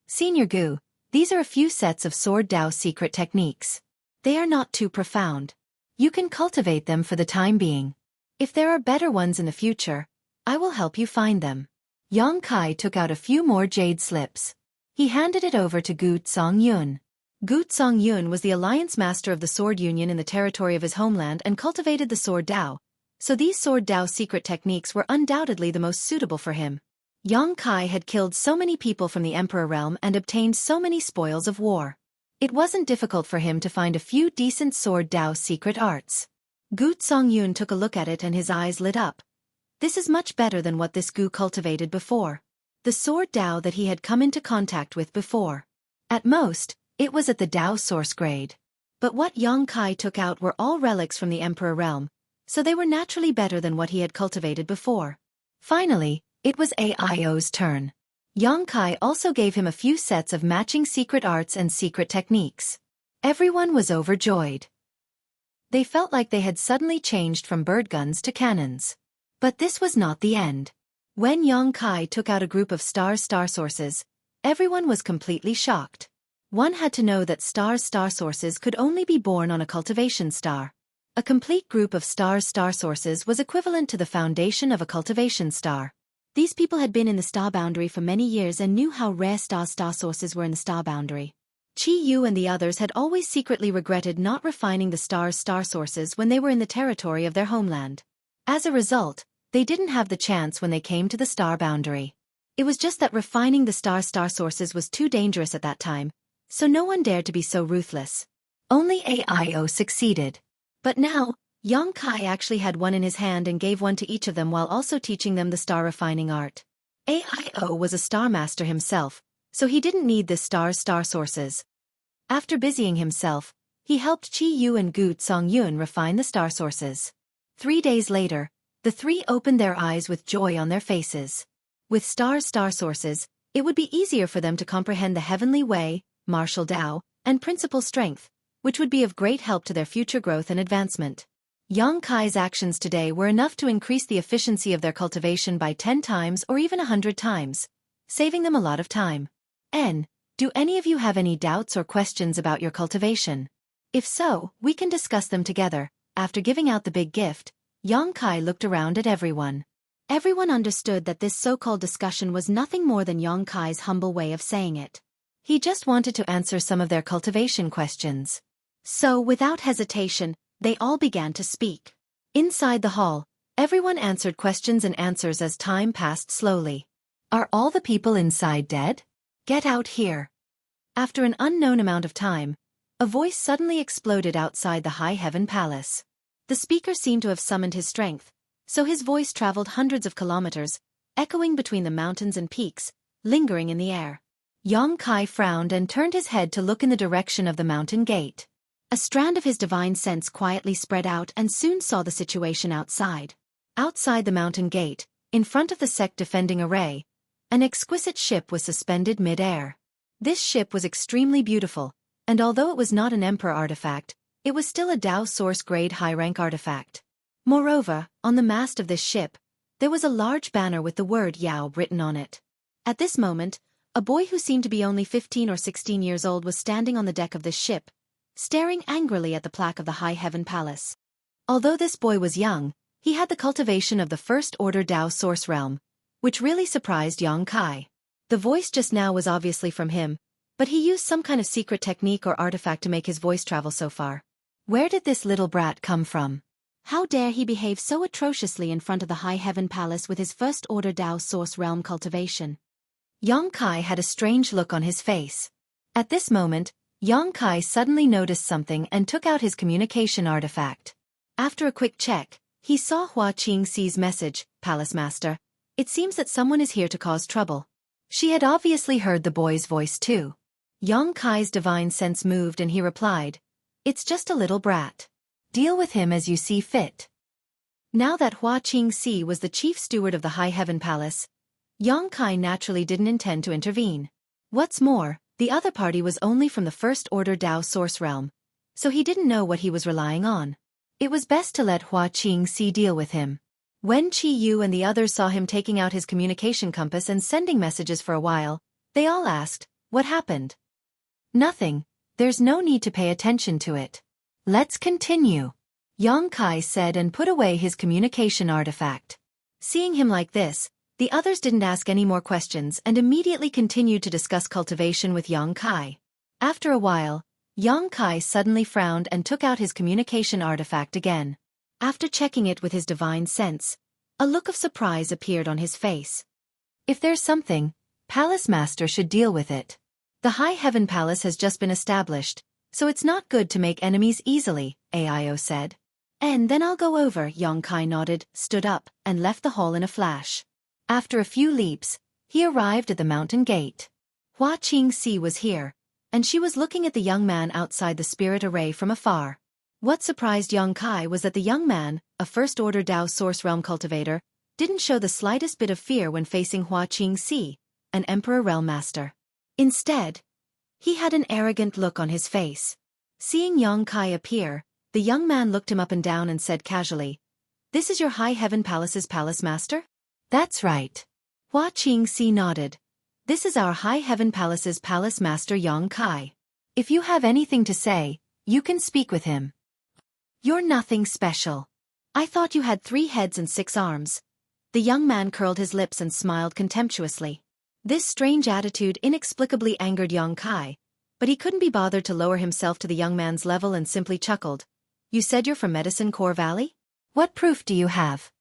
Senior Gu, these are a few sets of Sword Dao secret techniques. They are not too profound. You can cultivate them for the time being. If there are better ones in the future, I will help you find them. Yongkai took out a few more jade slips. He handed it over to Gu Tsongyun. Gu Tsongyun was the alliance master of the Sword Union in the territory of his homeland and cultivated the Sword Dao, so these Sword Dao secret techniques were undoubtedly the most suitable for him. Yongkai had killed so many people from the Emperor realm and obtained so many spoils of war. It wasn't difficult for him to find a few decent Sword Dao secret arts. Gu Tsongyun took a look at it and his eyes lit up. This is much better than what this Gu cultivated before. The Sword Dao that he had come into contact with before. At most, it was at the Dao source grade. But what Yongkai took out were all relics from the Emperor realm, so they were naturally better than what he had cultivated before. Finally, it was Aio's turn. Yongkai also gave him a few sets of matching secret arts and secret techniques. Everyone was overjoyed. They felt like they had suddenly changed from bird guns to cannons. But this was not the end. When Yongkai took out a group of star sources, everyone was completely shocked. One had to know that star sources could only be born on a cultivation star. A complete group of star sources was equivalent to the foundation of a cultivation star. These people had been in the star boundary for many years and knew how rare star sources were in the star boundary. Qiyu and the others had always secretly regretted not refining the star sources when they were in the territory of their homeland. As a result, they didn't have the chance when they came to the star boundary. It was just that refining the star sources was too dangerous at that time, so no one dared to be so ruthless. Only Aio succeeded. But now, Yongkai actually had one in his hand and gave one to each of them while also teaching them the star refining art. Aio was a star master himself, so he didn't need this star sources. After busying himself, he helped Qiyu and Gu Tsongyun refine the star sources. 3 days later, the three opened their eyes with joy on their faces. With star sources, it would be easier for them to comprehend the heavenly way, martial Dao, and principal strength, which would be of great help to their future growth and advancement. Yongkai's actions today were enough to increase the efficiency of their cultivation by 10 times or even 100 times, saving them a lot of time. Do any of you have any doubts or questions about your cultivation? If so, we can discuss them together. After giving out the big gift, Yongkai looked around at everyone. Everyone understood that this so-called discussion was nothing more than Yongkai's humble way of saying it. He just wanted to answer some of their cultivation questions. So, without hesitation, they all began to speak. Inside the hall, everyone answered questions and answers as time passed slowly. Are all the people inside dead? Get out here. After an unknown amount of time, a voice suddenly exploded outside the High Heaven Palace. The speaker seemed to have summoned his strength, so his voice traveled hundreds of kilometers, echoing between the mountains and peaks, lingering in the air. Yongkai frowned and turned his head to look in the direction of the mountain gate. A strand of his divine sense quietly spread out and soon saw the situation outside. Outside the mountain gate, in front of the sect defending array, an exquisite ship was suspended mid-air. This ship was extremely beautiful, and although it was not an emperor artifact, it was still a Dao source grade high-rank artifact. Moreover, on the mast of this ship, there was a large banner with the word Yao written on it. At this moment, a boy who seemed to be only 15 or 16 years old was standing on the deck of this ship, staring angrily at the plaque of the High Heaven Palace. Although this boy was young, he had the cultivation of the First Order Dao Source Realm, which really surprised Yongkai. The voice just now was obviously from him, but he used some kind of secret technique or artifact to make his voice travel so far. Where did this little brat come from? How dare he behave so atrociously in front of the High Heaven Palace with his First Order Dao Source Realm cultivation? Yongkai had a strange look on his face. At this moment, Yongkai suddenly noticed something and took out his communication artifact. After a quick check, he saw Hua Qingxi's message, Palace Master. It seems that someone is here to cause trouble. She had obviously heard the boy's voice too. Yang Kai's divine sense moved and he replied, "It's just a little brat. Deal with him as you see fit." Now that Hua Qingxi was the chief steward of the High Heaven Palace, Yang Kai naturally didn't intend to intervene. What's more, the other party was only from the First Order Dao Source Realm, so he didn't know what he was relying on. It was best to let Hua Qingxi deal with him. When Qi Yu and the others saw him taking out his communication compass and sending messages for a while, they all asked, "What happened?" "Nothing. There's no need to pay attention to it. Let's continue," Yang Kai said and put away his communication artifact. Seeing him like this, the others didn't ask any more questions and immediately continued to discuss cultivation with Yang Kai. After a while, Yang Kai suddenly frowned and took out his communication artifact again. After checking it with his divine sense, a look of surprise appeared on his face. "If there's something, Palace Master should deal with it. The High Heaven Palace has just been established, so it's not good to make enemies easily," Aio said. "And then I'll go over," Yang Kai nodded, stood up, and left the hall in a flash. After a few leaps, he arrived at the mountain gate. Hua Qingxi was here, and she was looking at the young man outside the spirit array from afar. What surprised Yang Kai was that the young man, a First Order Dao Source Realm cultivator, didn't show the slightest bit of fear when facing Hua Qingxi, an Emperor Realm Master. Instead, he had an arrogant look on his face. Seeing Yang Kai appear, the young man looked him up and down and said casually, "This is your High Heaven Palace's Palace Master?" "That's right." Hua Qingxi nodded. "This is our High Heaven Palace's Palace Master Yang Kai. If you have anything to say, you can speak with him." "You're nothing special. I thought you had 3 heads and 6 arms." The young man curled his lips and smiled contemptuously. This strange attitude inexplicably angered Yang Kai, but he couldn't be bothered to lower himself to the young man's level and simply chuckled. "You said you're from Medicine Core Valley? What proof do you have?"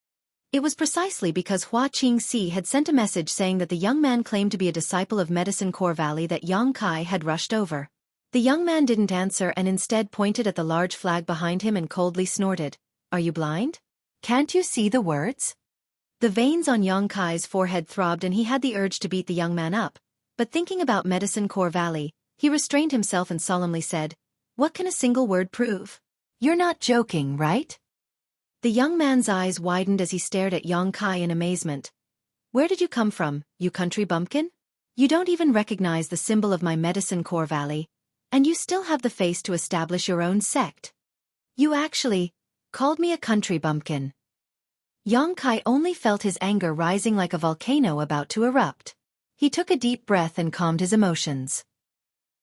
It was precisely because Hua Qingxi had sent a message saying that the young man claimed to be a disciple of Medicine Core Valley that Yang Kai had rushed over. The young man didn't answer and instead pointed at the large flag behind him and coldly snorted, "Are you blind? Can't you see the words?" The veins on Yang Kai's forehead throbbed and he had the urge to beat the young man up, but thinking about Medicine Core Valley, he restrained himself and solemnly said, "What can a single word prove? You're not joking, right?" The young man's eyes widened as he stared at Yang Kai in amazement. "Where did you come from, you country bumpkin? You don't even recognize the symbol of my Medicine Core Valley, and you still have the face to establish your own sect. You actually called me a country bumpkin." Yang Kai only felt his anger rising like a volcano about to erupt. He took a deep breath and calmed his emotions.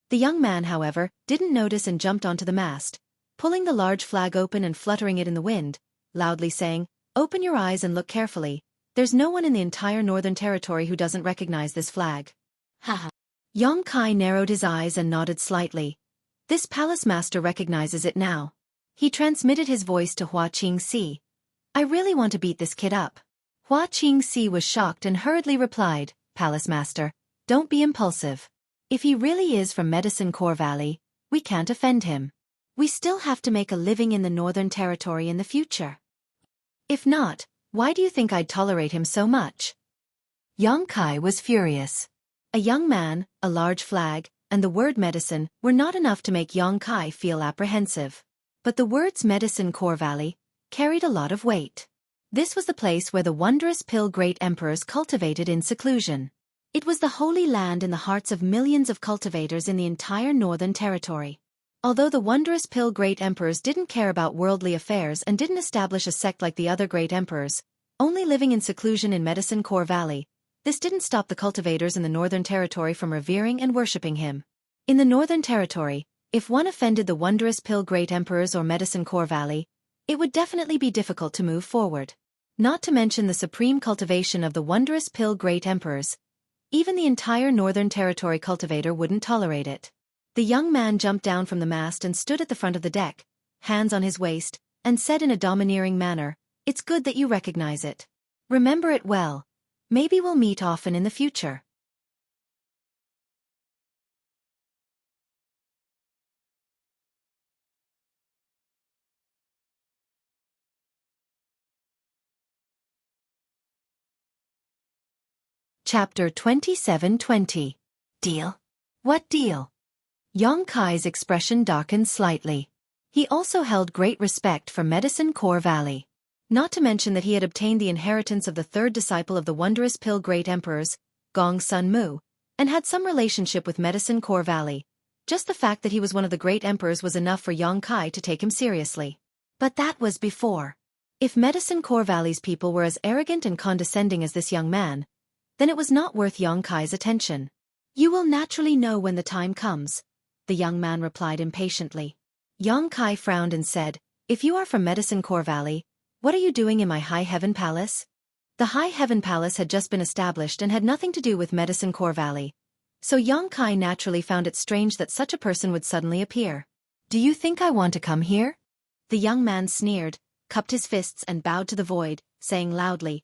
The young man, however, didn't notice and jumped onto the mast, pulling the large flag open and fluttering it in the wind, loudly saying, "Open your eyes and look carefully. There's no one in the entire Northern Territory who doesn't recognize this flag." Haha. Yang Kai narrowed his eyes and nodded slightly. "This Palace Master recognizes it now." He transmitted his voice to Hua Qingxi. "I really want to beat this kid up." Hua Qingxi was shocked and hurriedly replied, "Palace Master, don't be impulsive. If he really is from Medicine Core Valley, we can't offend him. We still have to make a living in the Northern Territory in the future. If not, why do you think I'd tolerate him so much?" Yang Kai was furious. A young man, a large flag, and the word medicine were not enough to make Yang Kai feel apprehensive. But the words Medicine Core Valley carried a lot of weight. This was the place where the wondrous pill great emperors cultivated in seclusion. It was the holy land in the hearts of millions of cultivators in the entire Northern Territory. Although the wondrous pill great emperors didn't care about worldly affairs and didn't establish a sect like the other great emperors, only living in seclusion in Medicine Core Valley, this didn't stop the cultivators in the Northern Territory from revering and worshipping him. In the Northern Territory, if one offended the wondrous pill great emperors or Medicine Core Valley, it would definitely be difficult to move forward. Not to mention the supreme cultivation of the wondrous pill great emperors. Even the entire Northern Territory cultivator wouldn't tolerate it. The young man jumped down from the mast and stood at the front of the deck, hands on his waist, and said in a domineering manner, "It's good that you recognize it. Remember it well. Maybe we'll meet often in the future." Chapter 27:20. Deal? What deal? Yongkai's expression darkened slightly. He also held great respect for Medicine Core Valley. Not to mention that he had obtained the inheritance of the third disciple of the wondrous pill great emperors, Gong Sun Mu, and had some relationship with Medicine Core Valley. Just the fact that he was one of the great emperors was enough for Yongkai to take him seriously. But that was before. If Medicine Core Valley's people were as arrogant and condescending as this young man, then it was not worth Yongkai's attention. You will naturally know when the time comes, the young man replied impatiently. Yongkai frowned and said, if you are from Medicine Core Valley, what are you doing in my High Heaven Palace? The High Heaven Palace had just been established and had nothing to do with Medicine Core Valley, so Yongkai naturally found it strange that such a person would suddenly appear. Do you think I want to come here? The young man sneered, cupped his fists and bowed to the void, saying loudly,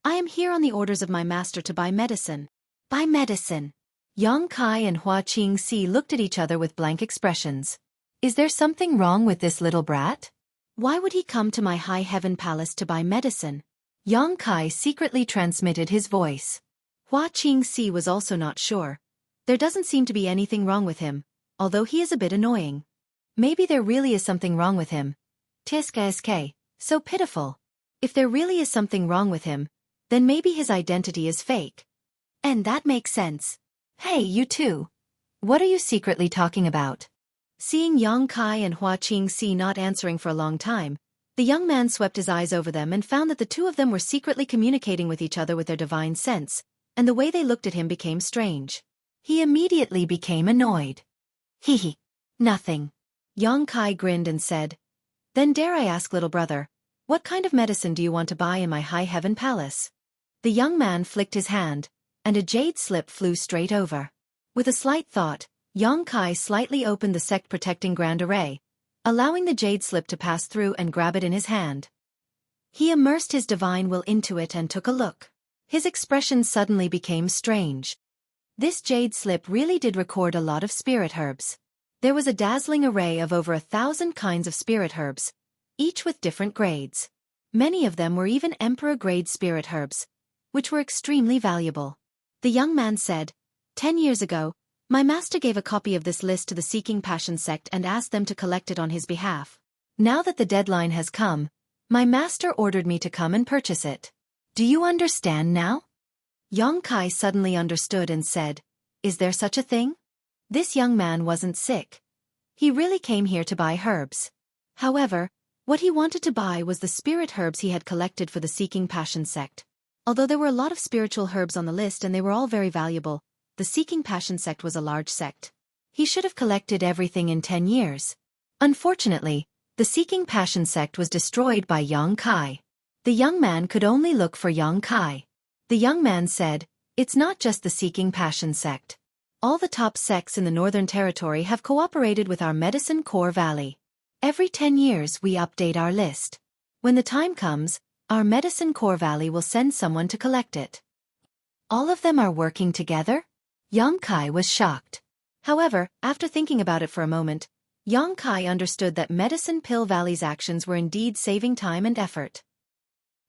I am here on the orders of my master to buy medicine. Buy medicine. Yongkai and Xueqi looked at each other with blank expressions. Is there something wrong with this little brat? Why would he come to my High Heaven Palace to buy medicine? Yongkai secretly transmitted his voice. Xueqi was also not sure. There doesn't seem to be anything wrong with him, although he is a bit annoying. Maybe there really is something wrong with him. Tsk, so pitiful. If there really is something wrong with him, then maybe his identity is fake. And that makes sense. Hey, you two. What are you secretly talking about? Seeing Yongkai and Xueqi not answering for a long time, the young man swept his eyes over them and found that the two of them were secretly communicating with each other with their divine sense, and the way they looked at him became strange. He immediately became annoyed. Hee, nothing. Yongkai grinned and said, then dare I ask, little brother, what kind of medicine do you want to buy in my High Heaven Palace? The young man flicked his hand, and a jade slip flew straight over. With a slight thought, Yongkai slightly opened the sect-protecting grand array, allowing the jade slip to pass through and grab it in his hand. He immersed his divine will into it and took a look. His expression suddenly became strange. This jade slip really did record a lot of spirit herbs. There was a dazzling array of over 1,000 kinds of spirit herbs, each with different grades. Many of them were even emperor-grade spirit herbs, which were extremely valuable. The young man said, 10 years ago, my master gave a copy of this list to the Seeking Passion sect and asked them to collect it on his behalf. Now that the deadline has come, my master ordered me to come and purchase it. Do you understand now? Yongkai suddenly understood and said, is there such a thing? This young man wasn't sick. He really came here to buy herbs. However, what he wanted to buy was the spirit herbs he had collected for the Seeking Passion sect. Although there were a lot of spiritual herbs on the list and they were all very valuable, the Seeking Passion sect was a large sect. He should have collected everything in 10 years. Unfortunately, the Seeking Passion sect was destroyed by Yongkai. The young man could only look for Yongkai. The young man said, it's not just the Seeking Passion sect. All the top sects in the Northern Territory have cooperated with our Medicine Core Valley. Every 10 years we update our list. When the time comes, our Medicine Core Valley will send someone to collect it. All of them are working together? Yongkai was shocked. However, after thinking about it for a moment, Yongkai understood that Medicine Pill Valley's actions were indeed saving time and effort.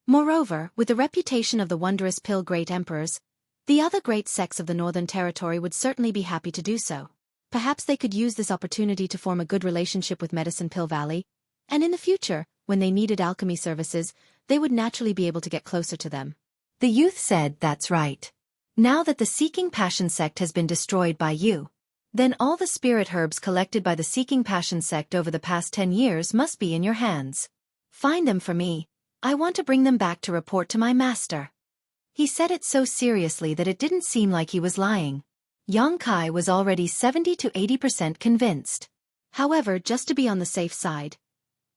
Moreover, with the reputation of the wondrous pill great emperors, the other great sects of the Northern Territory would certainly be happy to do so. Perhaps they could use this opportunity to form a good relationship with Medicine Pill Valley, and in the future, when they needed alchemy services, they would naturally be able to get closer to them. The youth said, that's right. Now that the Seeking Passion sect has been destroyed by you, then all the spirit herbs collected by the Seeking Passion sect over the past 10 years must be in your hands. Find them for me. I want to bring them back to report to my master. He said it so seriously that it didn't seem like he was lying. Yongkai was already 70 to 80% convinced. However, just to be on the safe side,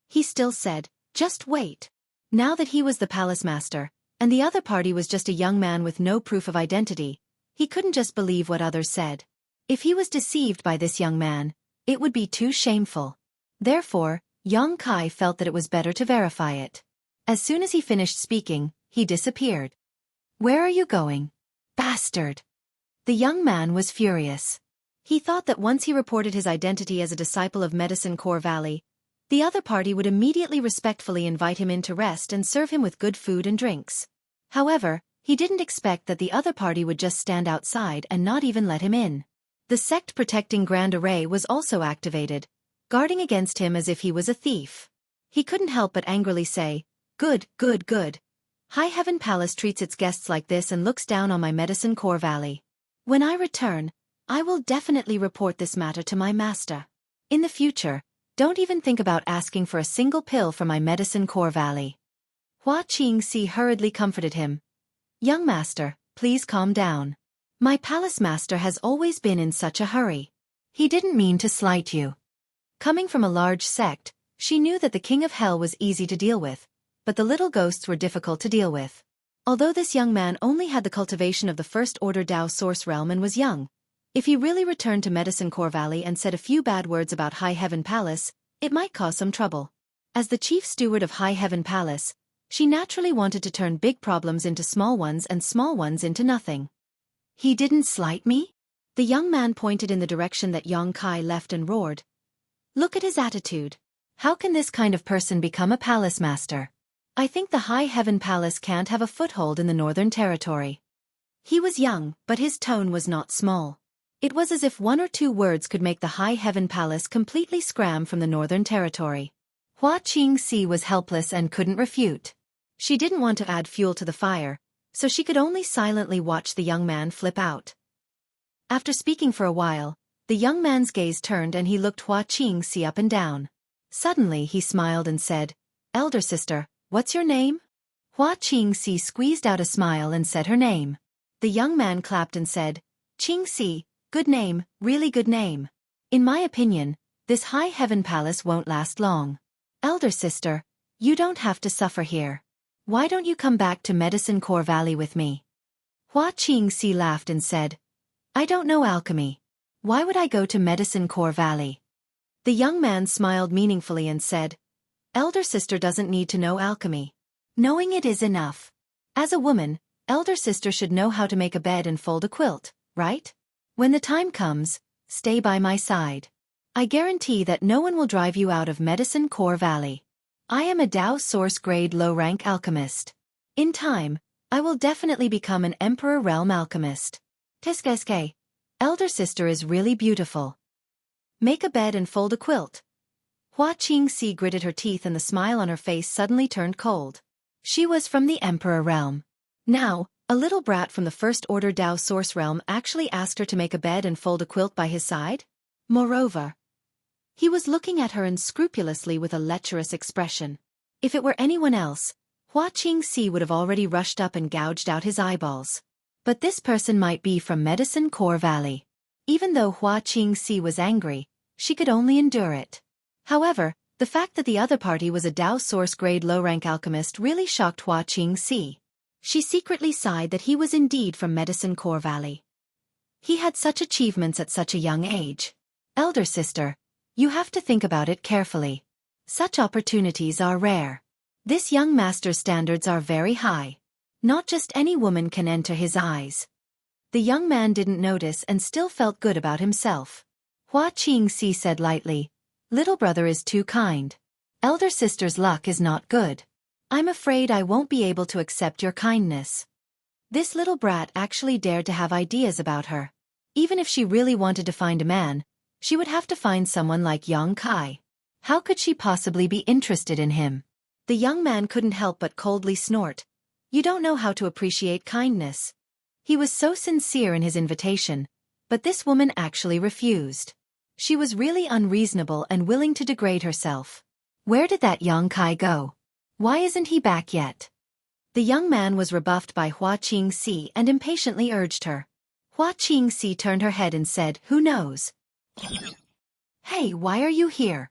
he still said, just wait. Now that he was the palace master, and the other party was just a young man with no proof of identity, he couldn't just believe what others said. If he was deceived by this young man, it would be too shameful. Therefore, Yongkai felt that it was better to verify it. As soon as he finished speaking, he disappeared. Where are you going? Bastard! The young man was furious. He thought that once he reported his identity as a disciple of Medicine Core Valley, the other party would immediately respectfully invite him in to rest and serve him with good food and drinks. However, He didn't expect that the other party would just stand outside and not even let him in. The sect protecting Grand Array was also activated, guarding against him as if he was a thief. He couldn't help but angrily say, "Good, good, good. High Heaven Palace treats its guests like this and looks down on my Medicine Core Valley. When I return, I will definitely report this matter to my master. In the future, don't even think about asking for a single pill for my Medicine Core Valley." Hua Qingxi hurriedly comforted him. "Young master, please calm down. My palace master has always been in such a hurry. He didn't mean to slight you." Coming from a large sect, she knew that the King of Hell was easy to deal with, but the little ghosts were difficult to deal with. Although this young man only had the cultivation of the First Order Dao Source Realm and was young, if he really returned to Medicine Core Valley and said a few bad words about High Heaven Palace, it might cause some trouble. As the chief steward of High Heaven Palace, she naturally wanted to turn big problems into small ones and small ones into nothing. "He didn't slight me?" The young man pointed in the direction that Yong Kai left and roared. "Look at his attitude. How can this kind of person become a palace master? I think the High Heaven Palace can't have a foothold in the Northern Territory." He was young, but his tone was not small. It was as if one or two words could make the High Heaven Palace completely scram from the Northern Territory. Hua Qingxi was helpless and couldn't refute. She didn't want to add fuel to the fire, so she could only silently watch the young man flip out. After speaking for a while, the young man's gaze turned and he looked Hua Qingxi up and down. Suddenly he smiled and said, "Elder sister, what's your name?" Hua Qingxi squeezed out a smile and said her name. The young man clapped and said, "Qingxi, good name, really good name. In my opinion, this High Heaven Palace won't last long. Elder sister, you don't have to suffer here. Why don't you come back to Medicine Core Valley with me?" Hua Qingxi laughed and said, "I don't know alchemy. Why would I go to Medicine Core Valley?" The young man smiled meaningfully and said, "Elder sister doesn't need to know alchemy. Knowing it is enough. As a woman, elder sister should know how to make a bed and fold a quilt, right? When the time comes, stay by my side. I guarantee that no one will drive you out of Medicine Core Valley. I am a Dao Source Grade low-rank alchemist. In time, I will definitely become an Emperor Realm alchemist. Teskeske, elder sister is really beautiful. Make a bed and fold a quilt." Hua Qingxi gritted her teeth and the smile on her face suddenly turned cold. She was from the Emperor Realm. Now, a little brat from the First Order Dao Source Realm actually asked her to make a bed and fold a quilt by his side? Moreover, he was looking at her unscrupulously with a lecherous expression. If it were anyone else, Hua Qingxi would have already rushed up and gouged out his eyeballs. But this person might be from Medicine Core Valley. Even though Hua Qingxi was angry, she could only endure it. However, the fact that the other party was a Dao Source Grade low-rank alchemist really shocked Hua Qingxi. She secretly sighed that he was indeed from Medicine Core Valley. He had such achievements at such a young age. Elder sister, you have to think about it carefully. Such opportunities are rare. This young master's standards are very high. Not just any woman can enter his eyes. The young man didn't notice and still felt good about himself. Hua Qingxi said lightly, "Little brother is too kind. Elder sister's luck is not good. I'm afraid I won't be able to accept your kindness." This little brat actually dared to have ideas about her. Even if she really wanted to find a man, she would have to find someone like Yong Kai. How could she possibly be interested in him? The young man couldn't help but coldly snort. "You don't know how to appreciate kindness." He was so sincere in his invitation, but this woman actually refused. She was really unreasonable and willing to degrade herself. Where did that Yong Kai go? Why isn't he back yet? The young man was rebuffed by Hua Qingxi and impatiently urged her. Hua Qingxi turned her head and said, "Who knows? Hey, why are you here?"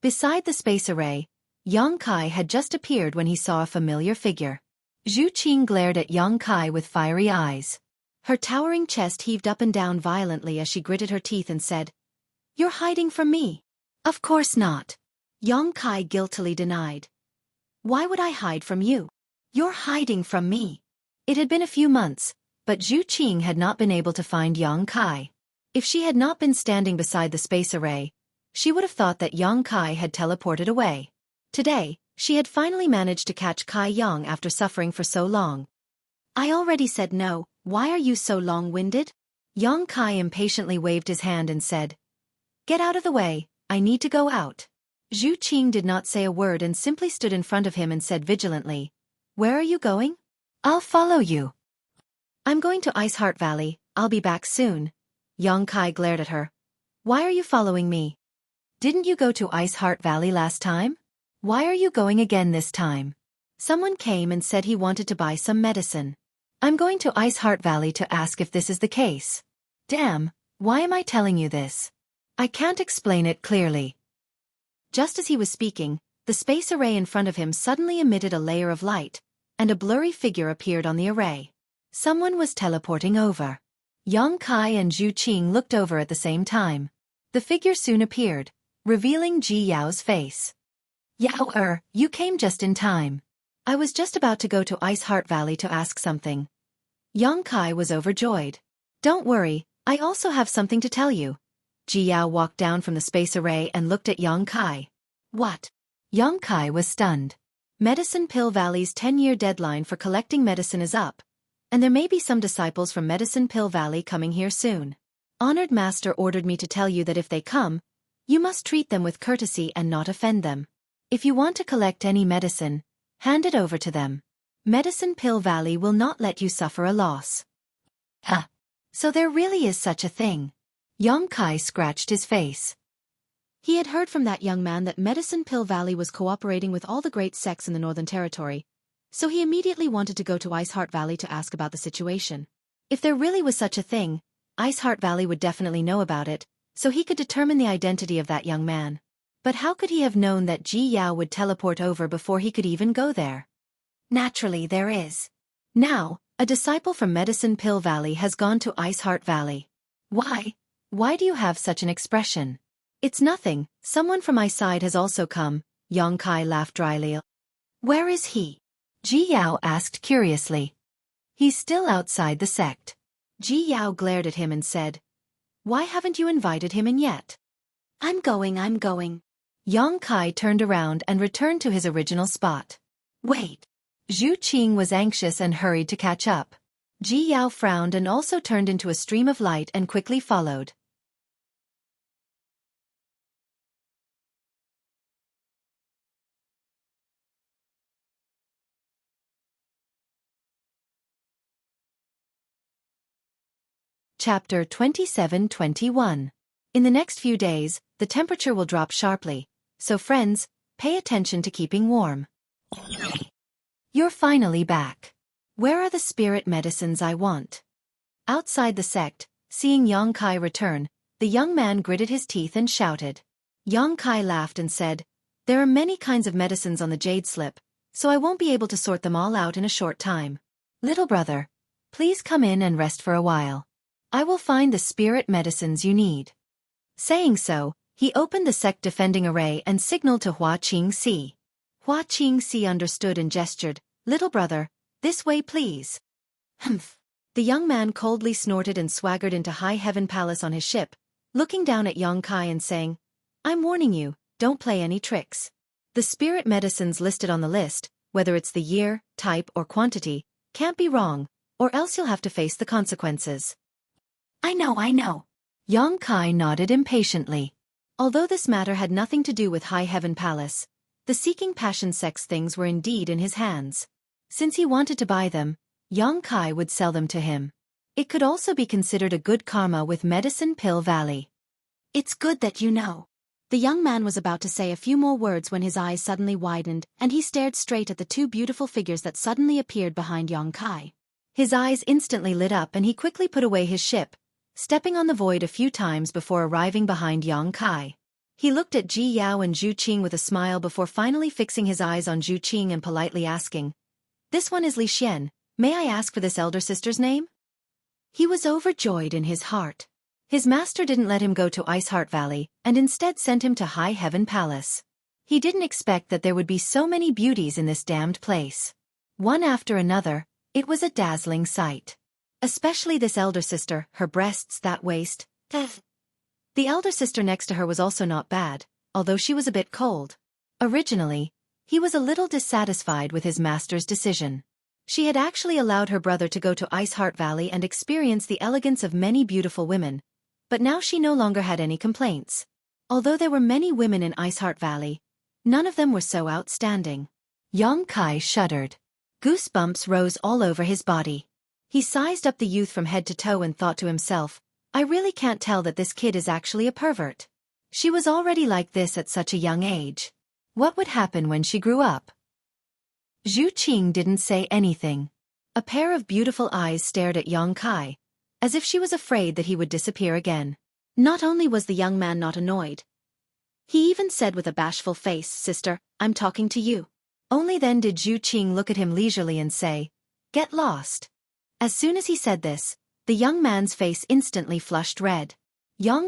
Beside the space array, Yong Kai had just appeared when he saw a familiar figure. Zhu Qing glared at Yong Kai with fiery eyes. Her towering chest heaved up and down violently as she gritted her teeth and said, "You're hiding from me." "Of course not." Yong Kai guiltily denied. "Why would I hide from you? You're hiding from me." It had been a few months, but Zhu Qing had not been able to find Yong Kai. If she had not been standing beside the space array, she would have thought that Yong Kai had teleported away. Today, she had finally managed to catch Kai Yong after suffering for so long. I already said no, why are you so long-winded? Yang Kai impatiently waved his hand and said, Get out of the way, I need to go out. Xueqi did not say a word and simply stood in front of him and said vigilantly, Where are you going? I'll follow you. I'm going to Ice Heart Valley, I'll be back soon. Yang Kai glared at her. Why are you following me? Didn't you go to Ice Heart Valley last time? Why are you going again this time? Someone came and said he wanted to buy some medicine. I'm going to Ice Heart Valley to ask if this is the case. Damn, why am I telling you this? I can't explain it clearly. Just as he was speaking, the space array in front of him suddenly emitted a layer of light, and a blurry figure appeared on the array. Someone was teleporting over. Yang Kai and Xueqi looked over at the same time. The figure soon appeared, revealing Ji Yao's face. Yao, you came just in time. I was just about to go to Ice Heart Valley to ask something. Yang Kai was overjoyed. Don't worry, I also have something to tell you. Ji Yao walked down from the space array and looked at Yang Kai. What? Yang Kai was stunned. Medicine Pill Valley's 10-year deadline for collecting medicine is up, and there may be some disciples from Medicine Pill Valley coming here soon. Honored Master ordered me to tell you that if they come, you must treat them with courtesy and not offend them. If you want to collect any medicine, hand it over to them. Medicine Pill Valley will not let you suffer a loss. Huh. So there really is such a thing. Yang Kai scratched his face. He had heard from that young man that Medicine Pill Valley was cooperating with all the great sects in the Northern Territory, so he immediately wanted to go to Ice Heart Valley to ask about the situation. If there really was such a thing, Ice Heart Valley would definitely know about it, so he could determine the identity of that young man. But how could he have known that Ji Yao would teleport over before he could even go there? Naturally there is. Now, a disciple from Medicine Pill Valley has gone to Ice Heart Valley. Why? Why do you have such an expression? It's nothing, someone from my side has also come, Yang Kai laughed dryly. Where is he? Ji Yao asked curiously. He's still outside the sect. Ji Yao glared at him and said, Why haven't you invited him in yet? I'm going. Yang Kai turned around and returned to his original spot. Wait. Xueqi was anxious and hurried to catch up. Ji Yao frowned and also turned into a stream of light and quickly followed. Chapter 27-21. In the next few days, the temperature will drop sharply, so friends, pay attention to keeping warm. You're finally back. Where are the spirit medicines I want? Outside the sect, seeing Yang Kai return, the young man gritted his teeth and shouted. Yang Kai laughed and said, There are many kinds of medicines on the jade slip, so I won't be able to sort them all out in a short time. Little brother, please come in and rest for a while. I will find the spirit medicines you need. Saying so, he opened the sect-defending array and signaled to Hua Qingxi. Hua Qingxi understood and gestured, Little brother, this way please. Humph. The young man coldly snorted and swaggered into High Heaven Palace on his ship, looking down at Yang Kai and saying, I'm warning you, don't play any tricks. The spirit medicines listed on the list, whether it's the year, type or quantity, can't be wrong, or else you'll have to face the consequences. I know. Yang Kai nodded impatiently. Although this matter had nothing to do with High Heaven Palace, the seeking passion sex things were indeed in his hands. Since he wanted to buy them, Yang Kai would sell them to him. It could also be considered a good karma with Medicine Pill Valley. It's good that you know. The young man was about to say a few more words when his eyes suddenly widened and he stared straight at the two beautiful figures that suddenly appeared behind Yang Kai. His eyes instantly lit up and he quickly put away his ship, stepping on the void a few times before arriving behind Yang Kai. He looked at Ji Yao and Xueqi with a smile before finally fixing his eyes on Xueqi and politely asking, This one is Li Xian, may I ask for this elder sister's name? He was overjoyed in his heart. His master didn't let him go to Ice Heart Valley and instead sent him to High Heaven Palace. He didn't expect that there would be so many beauties in this damned place. One after another, it was a dazzling sight. Especially this elder sister, her breasts, that waist. The elder sister next to her was also not bad, although she was a bit cold. Originally, he was a little dissatisfied with his master's decision. She had actually allowed her brother to go to Ice Heart Valley and experience the elegance of many beautiful women, but now she no longer had any complaints. Although there were many women in Ice Heart Valley, none of them were so outstanding. Kai shuddered. Goosebumps rose all over his body. He sized up the youth from head to toe and thought to himself, I really can't tell that this kid is actually a pervert. She was already like this at such a young age. What would happen when she grew up? Xueqi didn't say anything. A pair of beautiful eyes stared at Kai, as if she was afraid that he would disappear again. Not only was the young man not annoyed, he even said with a bashful face, Sister, I'm talking to you. Only then did Xueqi look at him leisurely and say, Get lost. As soon as he said this, the young man's face instantly flushed red.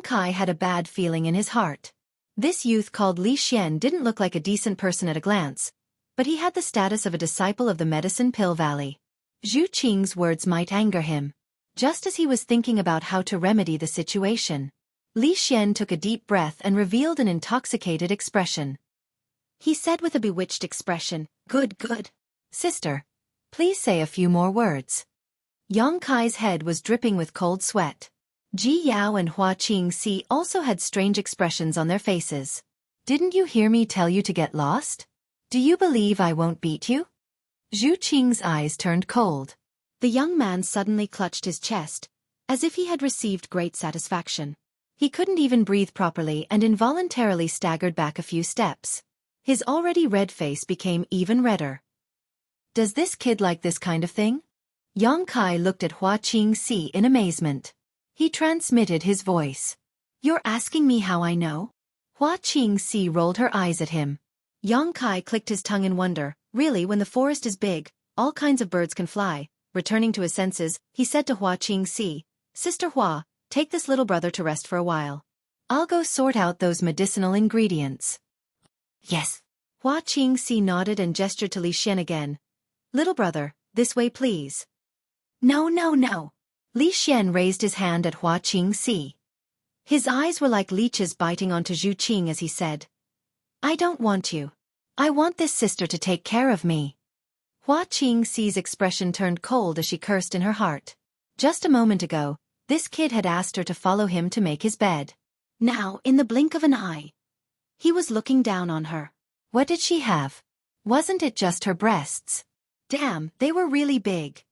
Kai had a bad feeling in his heart. This youth called Li Xian didn't look like a decent person at a glance, but he had the status of a disciple of the Medicine Pill Valley. Xueqi's words might anger him. Just as he was thinking about how to remedy the situation, Li Xian took a deep breath and revealed an intoxicated expression. He said with a bewitched expression, Good, good. Sister, please say a few more words. Kai's head was dripping with cold sweat. Ji Yao and Hua Qingxi also had strange expressions on their faces. Didn't you hear me tell you to get lost? Do you believe I won't beat you? Xueqi's eyes turned cold. The young man suddenly clutched his chest, as if he had received great satisfaction. He couldn't even breathe properly and involuntarily staggered back a few steps. His already red face became even redder. Does this kid like this kind of thing? Kai looked at Hua Qingxi in amazement. He transmitted his voice. You're asking me how I know? Hua Qingxi rolled her eyes at him. Kai clicked his tongue in wonder. Really, when the forest is big, all kinds of birds can fly. Returning to his senses, he said to Hua Qingxi, Sister Hua, take this little brother to rest for a while. I'll go sort out those medicinal ingredients. Yes. Hua Qingxi nodded and gestured to Li Xian again. Little brother, this way please. No, no, no. Li Xian raised his hand at Hua Qingxi. His eyes were like leeches biting onto Xueqi as he said, I don't want you. I want this sister to take care of me. Hua Qingxi's expression turned cold as she cursed in her heart. Just a moment ago, this kid had asked her to follow him to make his bed. Now, in the blink of an eye, he was looking down on her. What did she have? Wasn't it just her breasts? Damn, they were really big.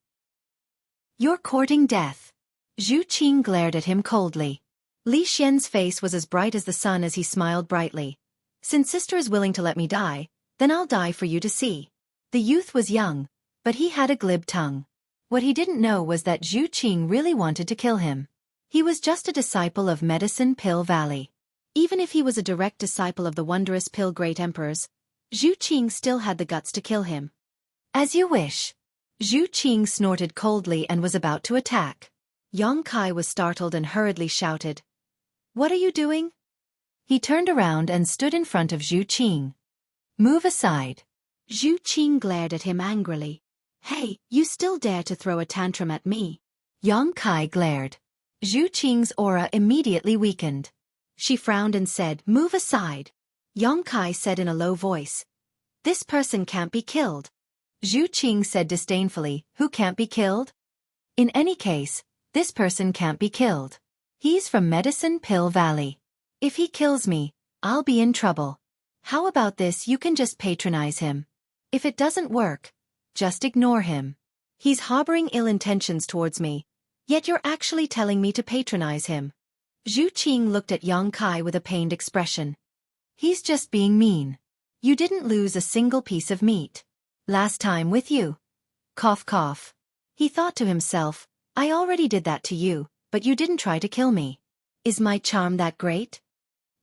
You're courting death. Xueqi glared at him coldly. Li Xian's face was as bright as the sun as he smiled brightly. Since sister is willing to let me die, then I'll die for you to see. The youth was young, but he had a glib tongue. What he didn't know was that Xueqi really wanted to kill him. He was just a disciple of Medicine Pill Valley. Even if he was a direct disciple of the wondrous pill great emperors, Xueqi still had the guts to kill him. As you wish. Xueqi snorted coldly and was about to attack. Kai was startled and hurriedly shouted, What are you doing? He turned around and stood in front of Xueqi. Move aside. Xueqi glared at him angrily. Hey, you still dare to throw a tantrum at me? Kai glared. Xueqi's aura immediately weakened. She frowned and said, Move aside. Kai said in a low voice, This person can't be killed. Xueqi said disdainfully, Who can't be killed? In any case, this person can't be killed. He's from Medicine Pill Valley. If he kills me, I'll be in trouble. How about this, you can just patronize him. If it doesn't work, just ignore him. He's harboring ill intentions towards me, yet you're actually telling me to patronize him. Xueqi looked at Kai with a pained expression. He's just being mean. You didn't lose a single piece of meat. Last time with you. Cough cough. He thought to himself, I already did that to you, but you didn't try to kill me. Is my charm that great?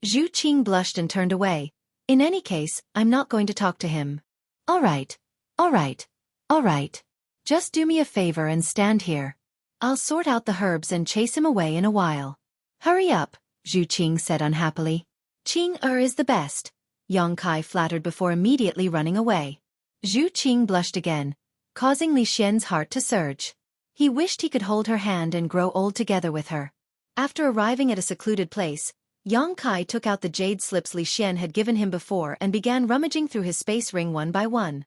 Xueqi blushed and turned away. In any case, I'm not going to talk to him. All right. Just do me a favor and stand here. I'll sort out the herbs and chase him away in a while. Hurry up, Xueqi said unhappily. Qing is the best. Kai flattered before immediately running away. Xueqi blushed again, causing Li Xian's heart to surge. He wished he could hold her hand and grow old together with her. After arriving at a secluded place, Kai took out the jade slips Li Xian had given him before and began rummaging through his space ring one by one.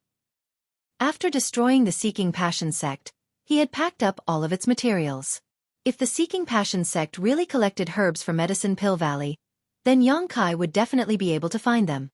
After destroying the Seeking Passion sect, he had packed up all of its materials. If the Seeking Passion sect really collected herbs for Medicine Pill Valley, then Xueqi would definitely be able to find them.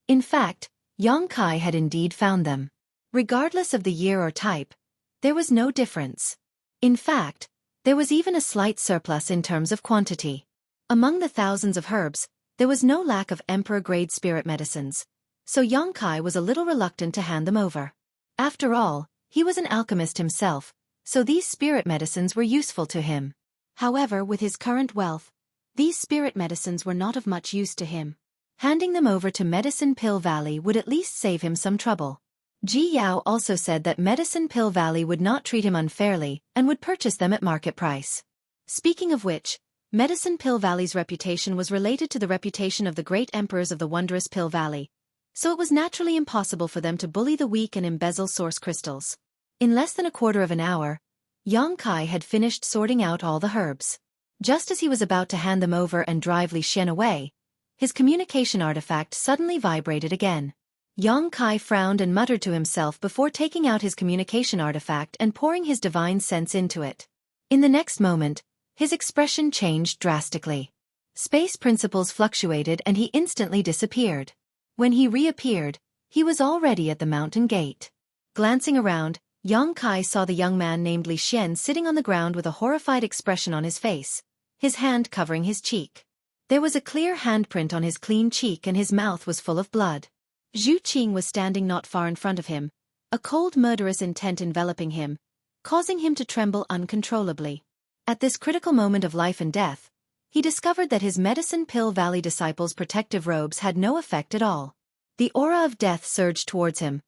In fact, Xueqi had indeed found them. Regardless of the year or type, there was no difference. In fact, there was even a slight surplus in terms of quantity. Among the thousands of herbs, there was no lack of emperor-grade spirit medicines, so Xueqi was a little reluctant to hand them over. After all, he was an alchemist himself, so these spirit medicines were useful to him. However, with his current wealth, these spirit medicines were not of much use to him. Handing them over to Medicine Pill Valley would at least save him some trouble. Ji Yao also said that Medicine Pill Valley would not treat him unfairly and would purchase them at market price. Speaking of which, Medicine Pill Valley's reputation was related to the reputation of the great emperors of the wondrous Pill Valley, so it was naturally impossible for them to bully the weak and embezzle source crystals. In less than a quarter of an hour, Xueqi had finished sorting out all the herbs. Just as he was about to hand them over and drive Li Xian away, his communication artifact suddenly vibrated again. Xueqi frowned and muttered to himself before taking out his communication artifact and pouring his divine sense into it. In the next moment, his expression changed drastically. Space principles fluctuated and he instantly disappeared. When he reappeared, he was already at the mountain gate. Glancing around, Xueqi saw the young man named Li Xian sitting on the ground with a horrified expression on his face, his hand covering his cheek. There was a clear handprint on his clean cheek and his mouth was full of blood. Zhu Qing was standing not far in front of him, a cold murderous intent enveloping him, causing him to tremble uncontrollably. At this critical moment of life and death, he discovered that his Medicine Pill Valley disciples' protective robes had no effect at all. The aura of death surged towards him,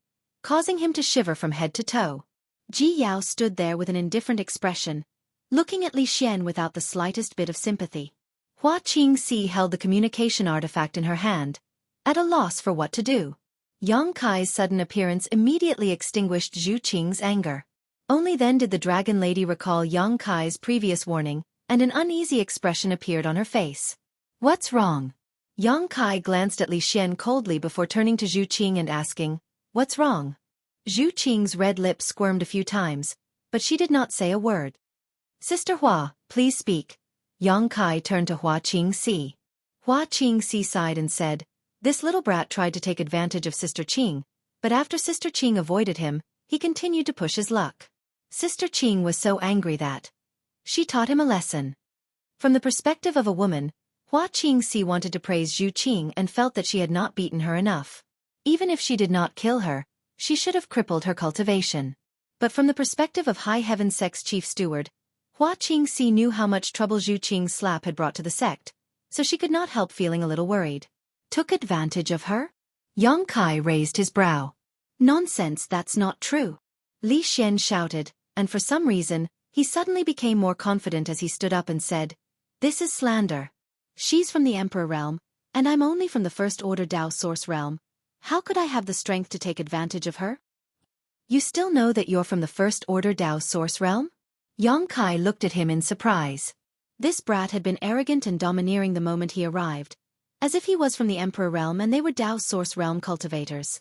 causing him to shiver from head to toe. Ji Yao stood there with an indifferent expression, looking at Li Xian without the slightest bit of sympathy. Hua Qingxi held the communication artifact in her hand, at a loss for what to do. Xueqi's sudden appearance immediately extinguished Zhu Qing's anger. Only then did the Dragon Lady recall Xueqi's previous warning, and an uneasy expression appeared on her face. "What's wrong?" Xueqi glanced at Li Xian coldly before turning to Zhu Qing and asking, "What's wrong?" Zhu Qing's red lips squirmed a few times, but she did not say a word. "Sister Hua, please speak." Xueqi turned to Hua Qingxi. Hua Qingxi sighed and said, "This little brat tried to take advantage of Sister Qing, but after Sister Qing avoided him, he continued to push his luck. Sister Qing was so angry that she taught him a lesson." From the perspective of a woman, Hua Qingxi wanted to praise Zhu Qing and felt that she had not beaten her enough. Even if she did not kill her, she should have crippled her cultivation. But from the perspective of High Heaven Sect's chief steward, Hua Qingxi knew how much trouble Zhu Qing's slap had brought to the sect, so she could not help feeling a little worried. Took advantage of her? Xueqi raised his brow. "Nonsense, that's not true," Li Xian shouted, and for some reason, he suddenly became more confident as he stood up and said, "This is slander. She's from the Emperor realm, and I'm only from the First Order Dao Source realm. How could I have the strength to take advantage of her?" "You still know that you're from the First Order Dao Source realm?" Xueqi looked at him in surprise. This brat had been arrogant and domineering the moment he arrived, as if he was from the Emperor realm and they were Dao Source realm cultivators.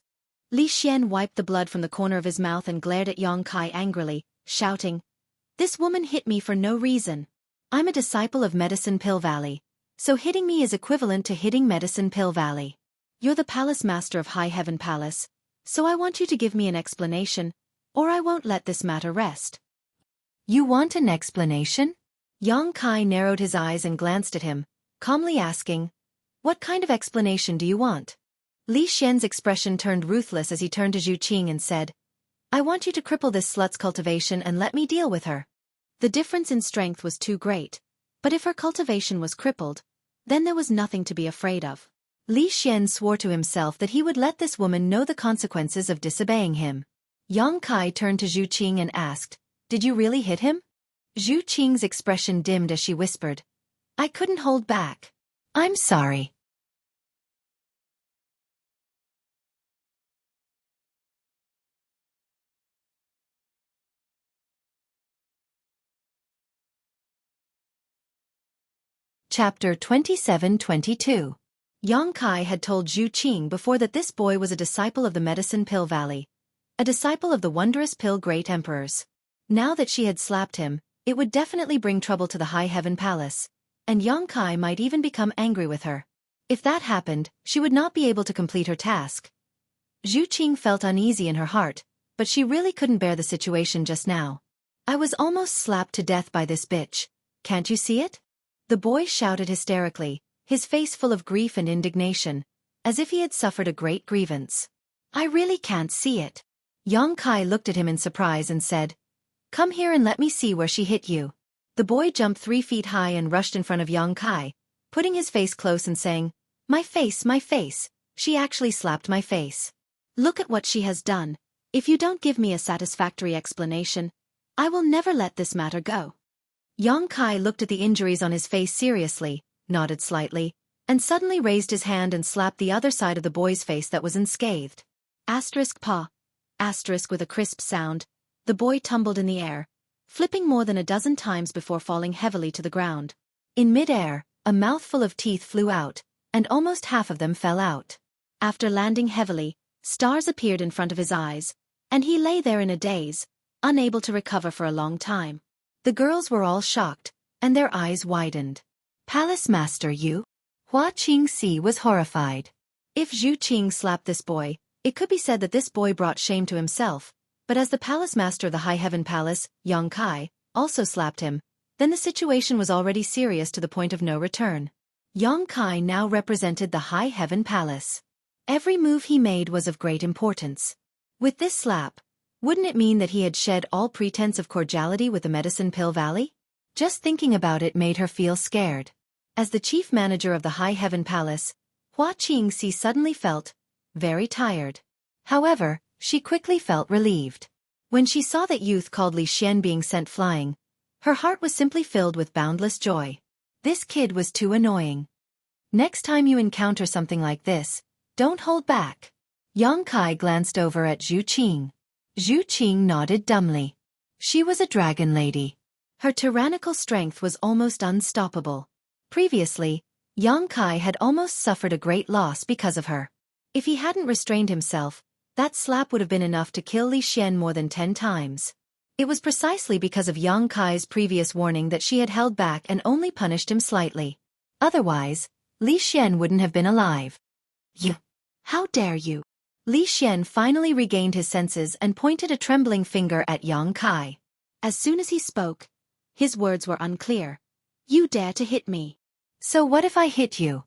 Li Xian wiped the blood from the corner of his mouth and glared at Xueqi angrily, shouting, "This woman hit me for no reason. I'm a disciple of Medicine Pill Valley, so hitting me is equivalent to hitting Medicine Pill Valley. You're the palace master of High Heaven Palace, so I want you to give me an explanation, or I won't let this matter rest." "You want an explanation?" Xueqi narrowed his eyes and glanced at him, calmly asking, "What kind of explanation do you want?" Li Xian's expression turned ruthless as he turned to Zhu Qing and said, "I want you to cripple this slut's cultivation and let me deal with her." The difference in strength was too great, but if her cultivation was crippled, then there was nothing to be afraid of. Li Xian swore to himself that he would let this woman know the consequences of disobeying him. Xueqi turned to Zhu Qing and asked, "Did you really hit him?" Zhu Qing's expression dimmed as she whispered, "I couldn't hold back. I'm sorry." Chapter 27-22. Xueqi had told Zhu Qing before that this boy was a disciple of the Medicine Pill Valley, a disciple of the wondrous pill great emperors. Now that she had slapped him, it would definitely bring trouble to the High Heaven Palace, and Xueqi might even become angry with her. If that happened, she would not be able to complete her task. Xueqi felt uneasy in her heart, but she really couldn't bear the situation just now. I was almost slapped to death by this bitch. Can't you see it? The boy shouted hysterically, his face full of grief and indignation, as if he had suffered a great grievance. I really can't see it. Xueqi looked at him in surprise and said, "Come here and let me see where she hit you." The boy jumped 3 feet high and rushed in front of Xueqi, putting his face close and saying, my face, she actually slapped my face. Look at what she has done. If you don't give me a satisfactory explanation, I will never let this matter go." Xueqi looked at the injuries on his face seriously, nodded slightly, and suddenly raised his hand and slapped the other side of the boy's face that was unscathed. Paw. With a crisp sound, the boy tumbled in the air, flipping more than a dozen times before falling heavily to the ground. In mid-air, a mouthful of teeth flew out, and almost half of them fell out. After landing heavily, stars appeared in front of his eyes, and he lay there in a daze, unable to recover for a long time. The girls were all shocked, and their eyes widened. "Palace Master Yu?" Hua Qingxi was horrified. If Xueqi slapped this boy, it could be said that this boy brought shame to himself, but as the Palace Master of the High Heaven Palace, Xueqi, also slapped him, then the situation was already serious to the point of no return. Xueqi now represented the High Heaven Palace. Every move he made was of great importance. With this slap, wouldn't it mean that he had shed all pretense of cordiality with the Medicine Pill Valley? Just thinking about it made her feel scared. As the chief manager of the High Heaven Palace, Hua Qingxi suddenly felt very tired. However, she quickly felt relieved. When she saw that youth called Li Xian being sent flying, her heart was simply filled with boundless joy. This kid was too annoying. Next time you encounter something like this, don't hold back. Xueqi glanced over at Xueqi. Xueqi nodded dumbly. She was a dragon lady. Her tyrannical strength was almost unstoppable. Previously, Xueqi had almost suffered a great loss because of her. If he hadn't restrained himself, that slap would have been enough to kill Li Xian more than 10 times. It was precisely because of Xueqi's previous warning that she had held back and only punished him slightly. Otherwise, Li Xian wouldn't have been alive. "You! How dare you!" Li Xian finally regained his senses and pointed a trembling finger at Xueqi. As soon as he spoke, his words were unclear. "You dare to hit me? So what if I hit you?"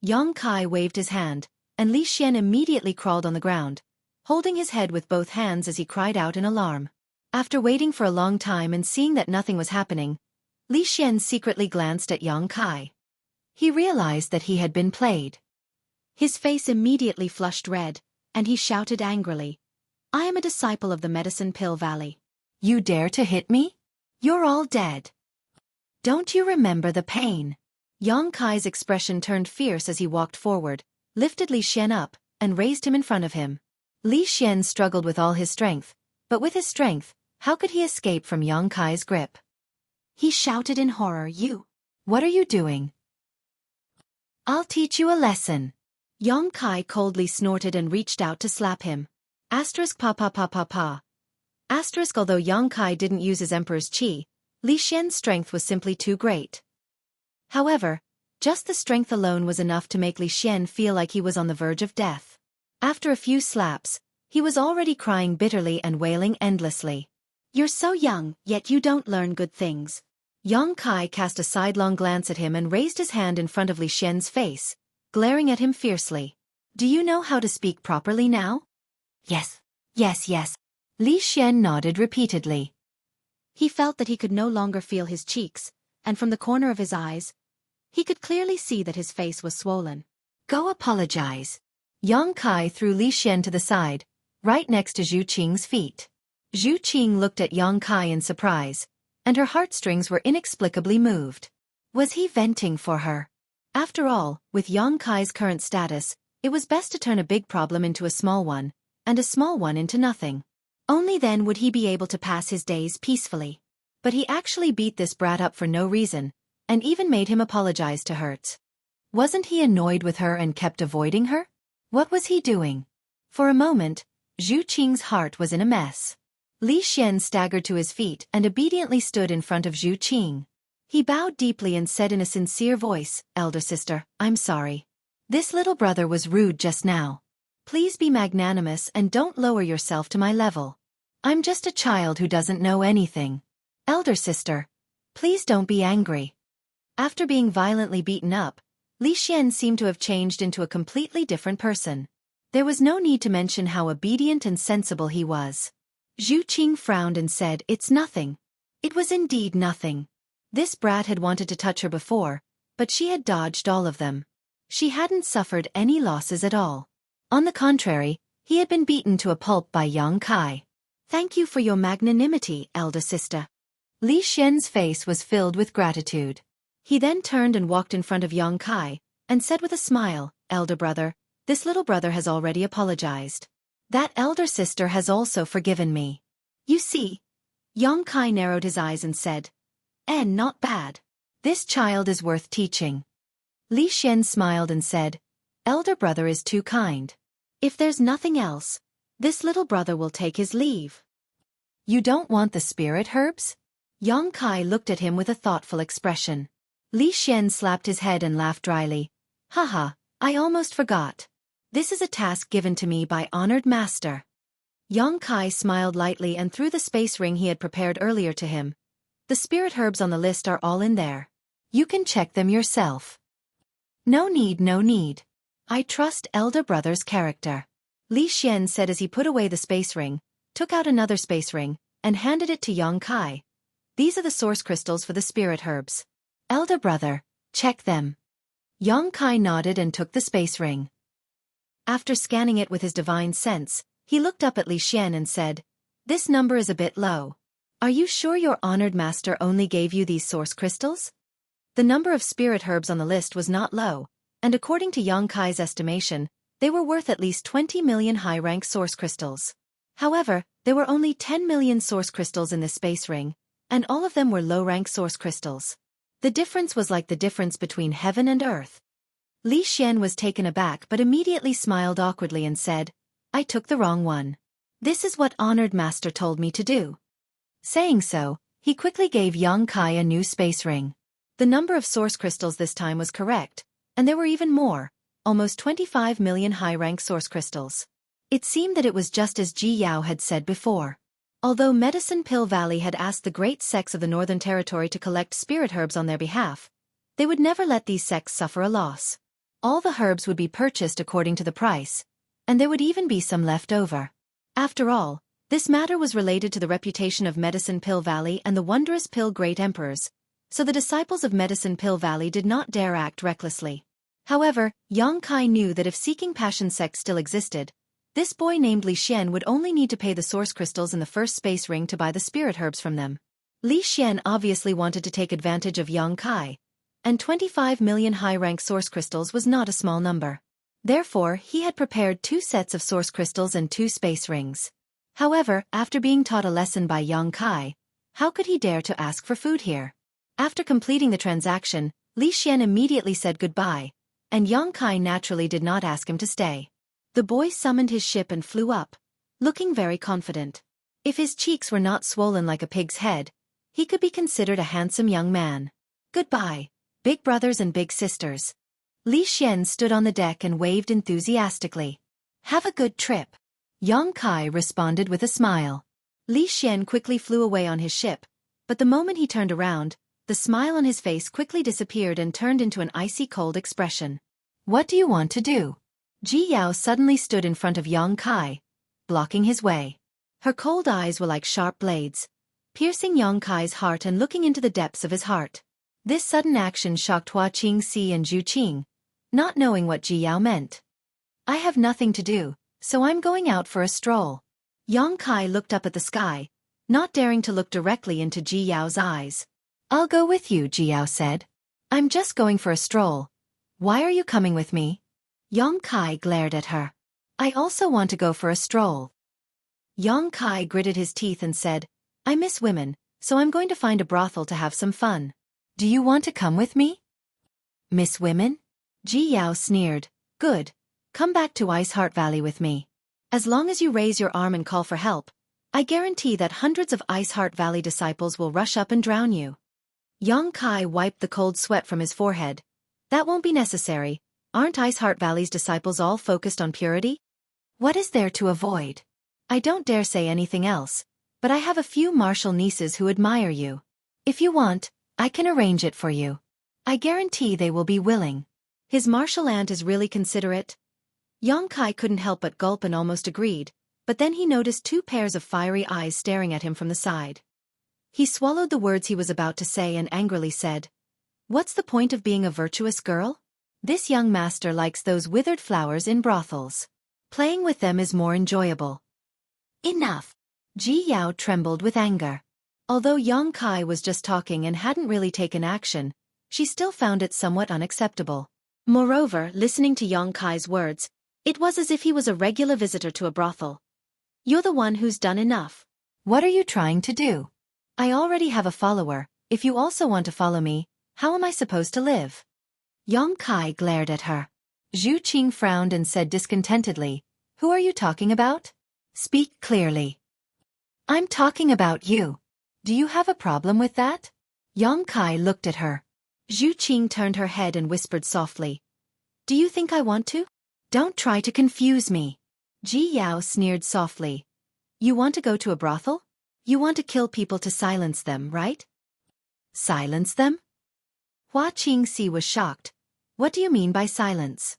Xueqi waved his hand, and Li Xian immediately crawled on the ground, holding his head with both hands as he cried out in alarm. After waiting for a long time and seeing that nothing was happening, Li Xian secretly glanced at Xueqi. He realized that he had been played. His face immediately flushed red, and he shouted angrily, "I am a disciple of the Medicine Pill Valley. You dare to hit me? You're all dead. Don't you remember the pain?" Xueqi's expression turned fierce as he walked forward, lifted Li Xian up, and raised him in front of him. Li Xian struggled with all his strength, but with his strength, how could he escape from Xueqi's grip? He shouted in horror, What are you doing? I'll teach you a lesson." Xueqi coldly snorted and reached out to slap him. Pa. Although Xueqi didn't use his emperor's qi, Li Xian's strength was simply too great. However, just the strength alone was enough to make Li Xian feel like he was on the verge of death. After a few slaps, he was already crying bitterly and wailing endlessly. "You're so young, yet you don't learn good things." Xueqi cast a sidelong glance at him and raised his hand in front of Li Xian's face, glaring at him fiercely. "Do you know how to speak properly now?" Yes. Li Xian nodded repeatedly. He felt that he could no longer feel his cheeks, and from the corner of his eyes, he could clearly see that his face was swollen. "Go apologize." Xueqi threw Li Xian to the side, right next to Xueqing's feet. Xueqing looked at Xueqi in surprise, and her heartstrings were inexplicably moved. Was he venting for her? After all, with Xueqi's current status, it was best to turn a big problem into a small one, and a small one into nothing. Only then would he be able to pass his days peacefully. But he actually beat this brat up for no reason, and even made him apologize to Hertz. Wasn't he annoyed with her and kept avoiding her? What was he doing? For a moment, Zhu Qing's heart was in a mess. Li Xian staggered to his feet and obediently stood in front of Zhu Qing. He bowed deeply and said in a sincere voice, "Elder sister, I'm sorry. This little brother was rude just now. Please be magnanimous and don't lower yourself to my level. I'm just a child who doesn't know anything. Elder sister, please don't be angry." After being violently beaten up, Li Xian seemed to have changed into a completely different person. There was no need to mention how obedient and sensible he was. Zhu Qing frowned and said, "It's nothing." It was indeed nothing. This brat had wanted to touch her before, but she had dodged all of them. She hadn't suffered any losses at all. On the contrary, he had been beaten to a pulp by Yang Kai. "Thank you for your magnanimity, elder sister." Li Xian's face was filled with gratitude. He then turned and walked in front of Yang Kai, and said with a smile, "Elder brother, this little brother has already apologized. That elder sister has also forgiven me. You see." Yang Kai narrowed his eyes and said, Not bad. This child is worth teaching." Li Xian smiled and said, "Elder brother is too kind. If there's nothing else, this little brother will take his leave." "You don't want the spirit herbs?" Yang Kai looked at him with a thoughtful expression. Li Xian slapped his head and laughed dryly. "Haha, I almost forgot. This is a task given to me by honored master." Yang Kai smiled lightly and threw the space ring he had prepared earlier to him. "The spirit herbs on the list are all in there. You can check them yourself." No need. I trust elder brother's character," Li Xian said as he put away the space ring, took out another space ring, and handed it to Yang Kai. "These are the source crystals for the spirit herbs. Elder brother, check them." Yang Kai nodded and took the space ring. After scanning it with his divine sense, he looked up at Li Xian and said, "This number is a bit low. Are you sure your honored master only gave you these source crystals?" The number of spirit herbs on the list was not low, and according to Yang Kai's estimation, they were worth at least 20 million high-rank source crystals. However, there were only 10 million source crystals in this space ring, and all of them were low-rank source crystals. The difference was like the difference between heaven and earth. Li Xian was taken aback but immediately smiled awkwardly and said, "I took the wrong one. This is what honored master told me to do." Saying so, he quickly gave Yang Kai a new space ring. The number of source crystals this time was correct, and there were even more, almost 25 million high-rank source crystals. It seemed that it was just as Ji Yao had said before. Although Medicine Pill Valley had asked the great sects of the Northern Territory to collect spirit herbs on their behalf, they would never let these sects suffer a loss. All the herbs would be purchased according to the price, and there would even be some left over. After all, this matter was related to the reputation of Medicine Pill Valley and the wondrous Pill Great Emperors, so the disciples of Medicine Pill Valley did not dare act recklessly. However, Yang Kai knew that if Seeking Passion sect still existed, this boy named Li Xian would only need to pay the source crystals in the first space ring to buy the spirit herbs from them. Li Xian obviously wanted to take advantage of Yang Kai, and 25 million high-rank source crystals was not a small number. Therefore, he had prepared 2 sets of source crystals and 2 space rings. However, after being taught a lesson by Yang Kai, how could he dare to ask for food here? After completing the transaction, Li Xian immediately said goodbye, and Yang Kai naturally did not ask him to stay. The boy summoned his ship and flew up, looking very confident. If his cheeks were not swollen like a pig's head, he could be considered a handsome young man. "Goodbye, big brothers and big sisters." Li Xian stood on the deck and waved enthusiastically. "Have a good trip." Yang Kai responded with a smile. Li Xian quickly flew away on his ship, but the moment he turned around, the smile on his face quickly disappeared and turned into an icy cold expression. "What do you want to do?" Ji Yao suddenly stood in front of Yang Kai, blocking his way. Her cold eyes were like sharp blades, piercing Yang Kai's heart and looking into the depths of his heart. This sudden action shocked Hua Qingxi and Zhu Qing, not knowing what Ji Yao meant. "I have nothing to do, so I'm going out for a stroll." Yang Kai looked up at the sky, not daring to look directly into Ji Yao's eyes. "I'll go with you," Ji Yao said. "I'm just going for a stroll. Why are you coming with me?" Yang Kai glared at her. "I also want to go for a stroll." Yang Kai gritted his teeth and said, "I miss women, so I'm going to find a brothel to have some fun. Do you want to come with me?" "Miss women?" Ji Yao sneered. "Good. Come back to Ice Heart Valley with me." As long as you raise your arm and call for help, I guarantee that hundreds of Ice Heart Valley disciples will rush up and drown you. Yang Kai wiped the cold sweat from his forehead. That won't be necessary. Aren't Ice Heart Valley's disciples all focused on purity? What is there to avoid? I don't dare say anything else, but I have a few martial nieces who admire you. If you want, I can arrange it for you. I guarantee they will be willing. His martial aunt is really considerate. Yang Kai couldn't help but gulp and almost agreed, but then he noticed two pairs of fiery eyes staring at him from the side. He swallowed the words he was about to say and angrily said, "What's the point of being a virtuous girl? This young master likes those withered flowers in brothels. Playing with them is more enjoyable." Enough! Ji Yao trembled with anger. Although Yang Kai was just talking and hadn't really taken action, she still found it somewhat unacceptable. Moreover, listening to Yang Kai's words, it was as if he was a regular visitor to a brothel. "You're the one who's done enough. What are you trying to do? I already have a follower. If you also want to follow me, how am I supposed to live?" Yang Kai glared at her. Zhu Qing frowned and said discontentedly, "Who are you talking about? Speak clearly." "I'm talking about you. Do you have a problem with that?" Yang Kai looked at her. Zhu Qing turned her head and whispered softly, "Do you think I want to? Don't try to confuse me." Ji Yao sneered softly. "You want to go to a brothel? You want to kill people to silence them, right?" "Silence them?" Hua Qingxi was shocked. "What do you mean by silence?"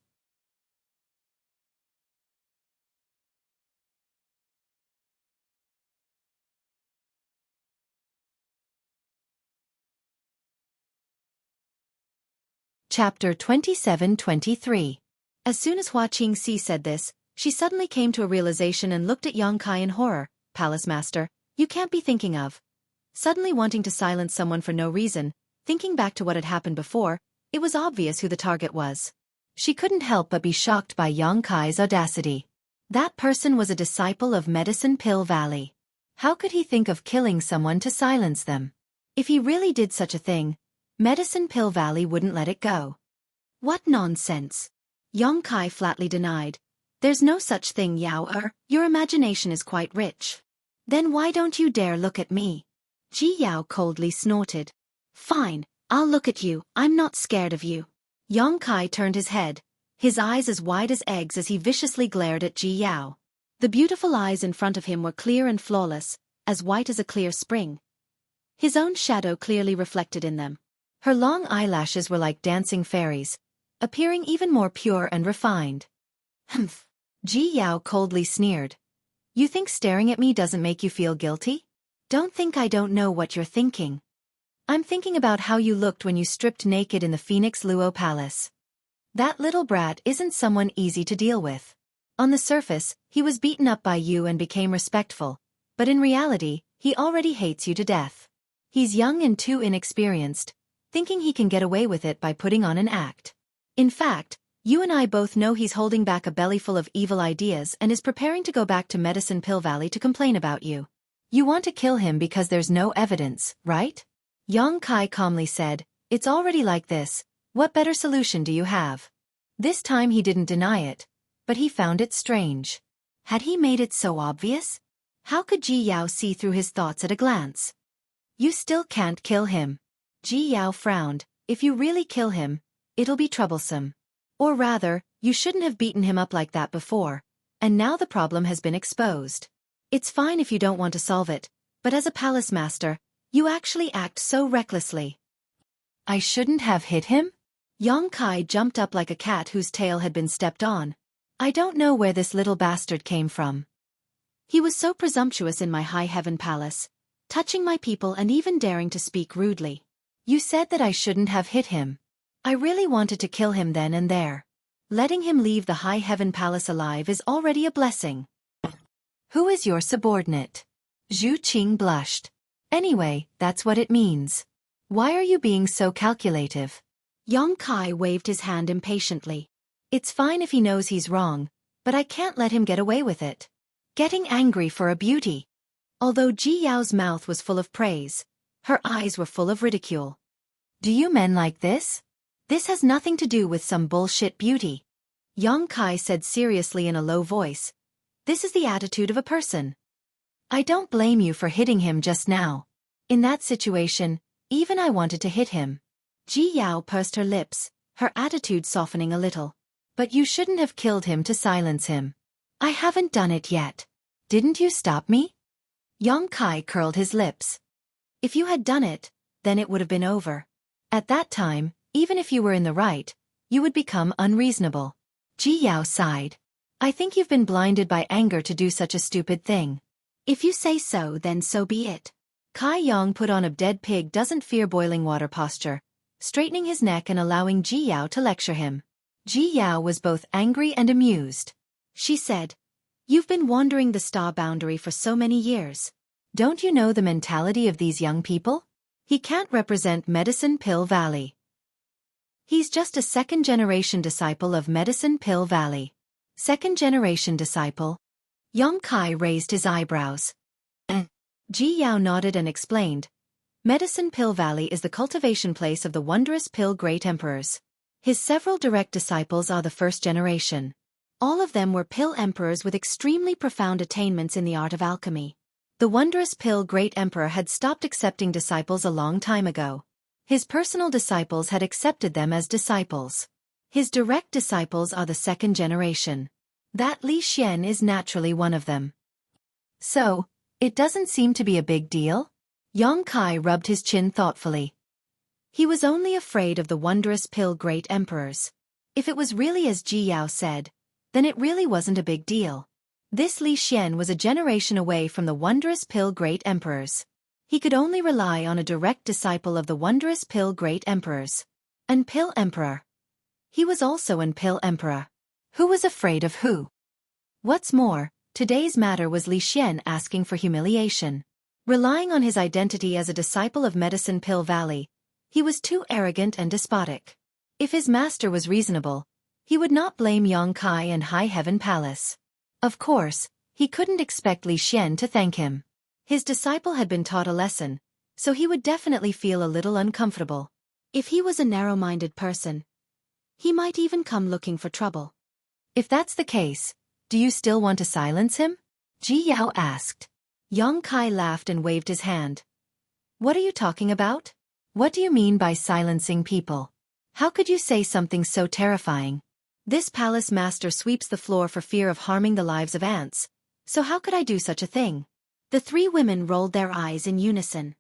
Chapter 27-23. As soon as Hua Qingxi said this, she suddenly came to a realization and looked at Yang Kai in horror. "Palace Master, you can't be thinking of..." Suddenly wanting to silence someone for no reason, thinking back to what had happened before, it was obvious who the target was. She couldn't help but be shocked by Yang Kai's audacity. That person was a disciple of Medicine Pill Valley. How could he think of killing someone to silence them? If he really did such a thing, Medicine Pill Valley wouldn't let it go. What nonsense! Yang Kai flatly denied. "There's no such thing, Yao. Your imagination is quite rich." "Then why don't you dare look at me?" Ji Yao coldly snorted. "Fine, I'll look at you. I'm not scared of you." Yang Kai turned his head, his eyes as wide as eggs as he viciously glared at Ji Yao. The beautiful eyes in front of him were clear and flawless, as white as a clear spring. His own shadow clearly reflected in them. Her long eyelashes were like dancing fairies, appearing even more pure and refined. "Humph!" Ji Yao coldly sneered. "You think staring at me doesn't make you feel guilty? Don't think I don't know what you're thinking. I'm thinking about how you looked when you stripped naked in the Phoenix Luo Palace. That little brat isn't someone easy to deal with. On the surface, he was beaten up by you and became respectful, but in reality, he already hates you to death. He's young and too inexperienced, thinking he can get away with it by putting on an act. In fact, you and I both know he's holding back a bellyful of evil ideas and is preparing to go back to Medicine Pill Valley to complain about you. You want to kill him because there's no evidence, right?" Yang Kai calmly said, "It's already like this. What better solution do you have?" This time he didn't deny it, but he found it strange. Had he made it so obvious? How could Ji Yao see through his thoughts at a glance? "You still can't kill him." Ji Yao frowned. "If you really kill him, it'll be troublesome. Or rather, you shouldn't have beaten him up like that before, and now the problem has been exposed. It's fine if you don't want to solve it, but as a palace master, you actually act so recklessly." "I shouldn't have hit him?" Yang Kai jumped up like a cat whose tail had been stepped on. "I don't know where this little bastard came from. He was so presumptuous in my high heaven palace, touching my people and even daring to speak rudely. You said that I shouldn't have hit him. I really wanted to kill him then and there. Letting him leave the high heaven palace alive is already a blessing." "Who is your subordinate?" Zhu Qing blushed. "Anyway, that's what it means. Why are you being so calculative?" Yang Kai waved his hand impatiently. "It's fine if he knows he's wrong, but I can't let him get away with it. Getting angry for a beauty." Although Ji Yao's mouth was full of praise, her eyes were full of ridicule. "Do you men like this? This has nothing to do with some bullshit beauty," Yang Kai said seriously in a low voice. This is the attitude of a person. I don't blame you for hitting him just now. In that situation, even I wanted to hit him. Ji Yao pursed her lips, her attitude softening a little. But you shouldn't have killed him to silence him. I haven't done it yet. Didn't you stop me? Yang Kai curled his lips. If you had done it, then it would have been over. At that time, even if you were in the right, you would become unreasonable. Ji Yao sighed. I think you've been blinded by anger to do such a stupid thing. If you say so, then so be it. Kai Yang put on a dead pig doesn't fear boiling water posture, straightening his neck and allowing Ji Yao to lecture him. Ji Yao was both angry and amused. She said, You've been wandering the star boundary for so many years. Don't you know the mentality of these young people? He can't represent Medicine Pill Valley. He's just a second-generation disciple of Medicine Pill Valley. Second-generation disciple? Yang Kai raised his eyebrows. Ji Yao nodded and explained, Medicine Pill Valley is the cultivation place of the wondrous Pill Great Emperors. His several direct disciples are the first generation. All of them were Pill Emperors with extremely profound attainments in the art of alchemy. The wondrous Pill Great Emperor had stopped accepting disciples a long time ago. His personal disciples had accepted them as disciples. His direct disciples are the second generation. That Li Xian is naturally one of them. So, it doesn't seem to be a big deal? Yang Kai rubbed his chin thoughtfully. He was only afraid of the wondrous Pill Great Emperors. If it was really as Ji Yao said, then it really wasn't a big deal. This Li Xian was a generation away from the wondrous Pill Great Emperors. He could only rely on a direct disciple of the wondrous Pill Great Emperors. An Pill Emperor. He was also an Pill Emperor. Who was afraid of who? What's more, today's matter was Li Xian asking for humiliation. Relying on his identity as a disciple of Medicine Pill Valley, he was too arrogant and despotic. If his master was reasonable, he would not blame Yang Kai and High Heaven Palace. Of course, he couldn't expect Li Xian to thank him. His disciple had been taught a lesson, so he would definitely feel a little uncomfortable. If he was a narrow-minded person, he might even come looking for trouble. If that's the case, do you still want to silence him? Ji Yao asked. Yang Kai laughed and waved his hand. What are you talking about? What do you mean by silencing people? How could you say something so terrifying? This palace master sweeps the floor for fear of harming the lives of ants, so how could I do such a thing? The three women rolled their eyes in unison.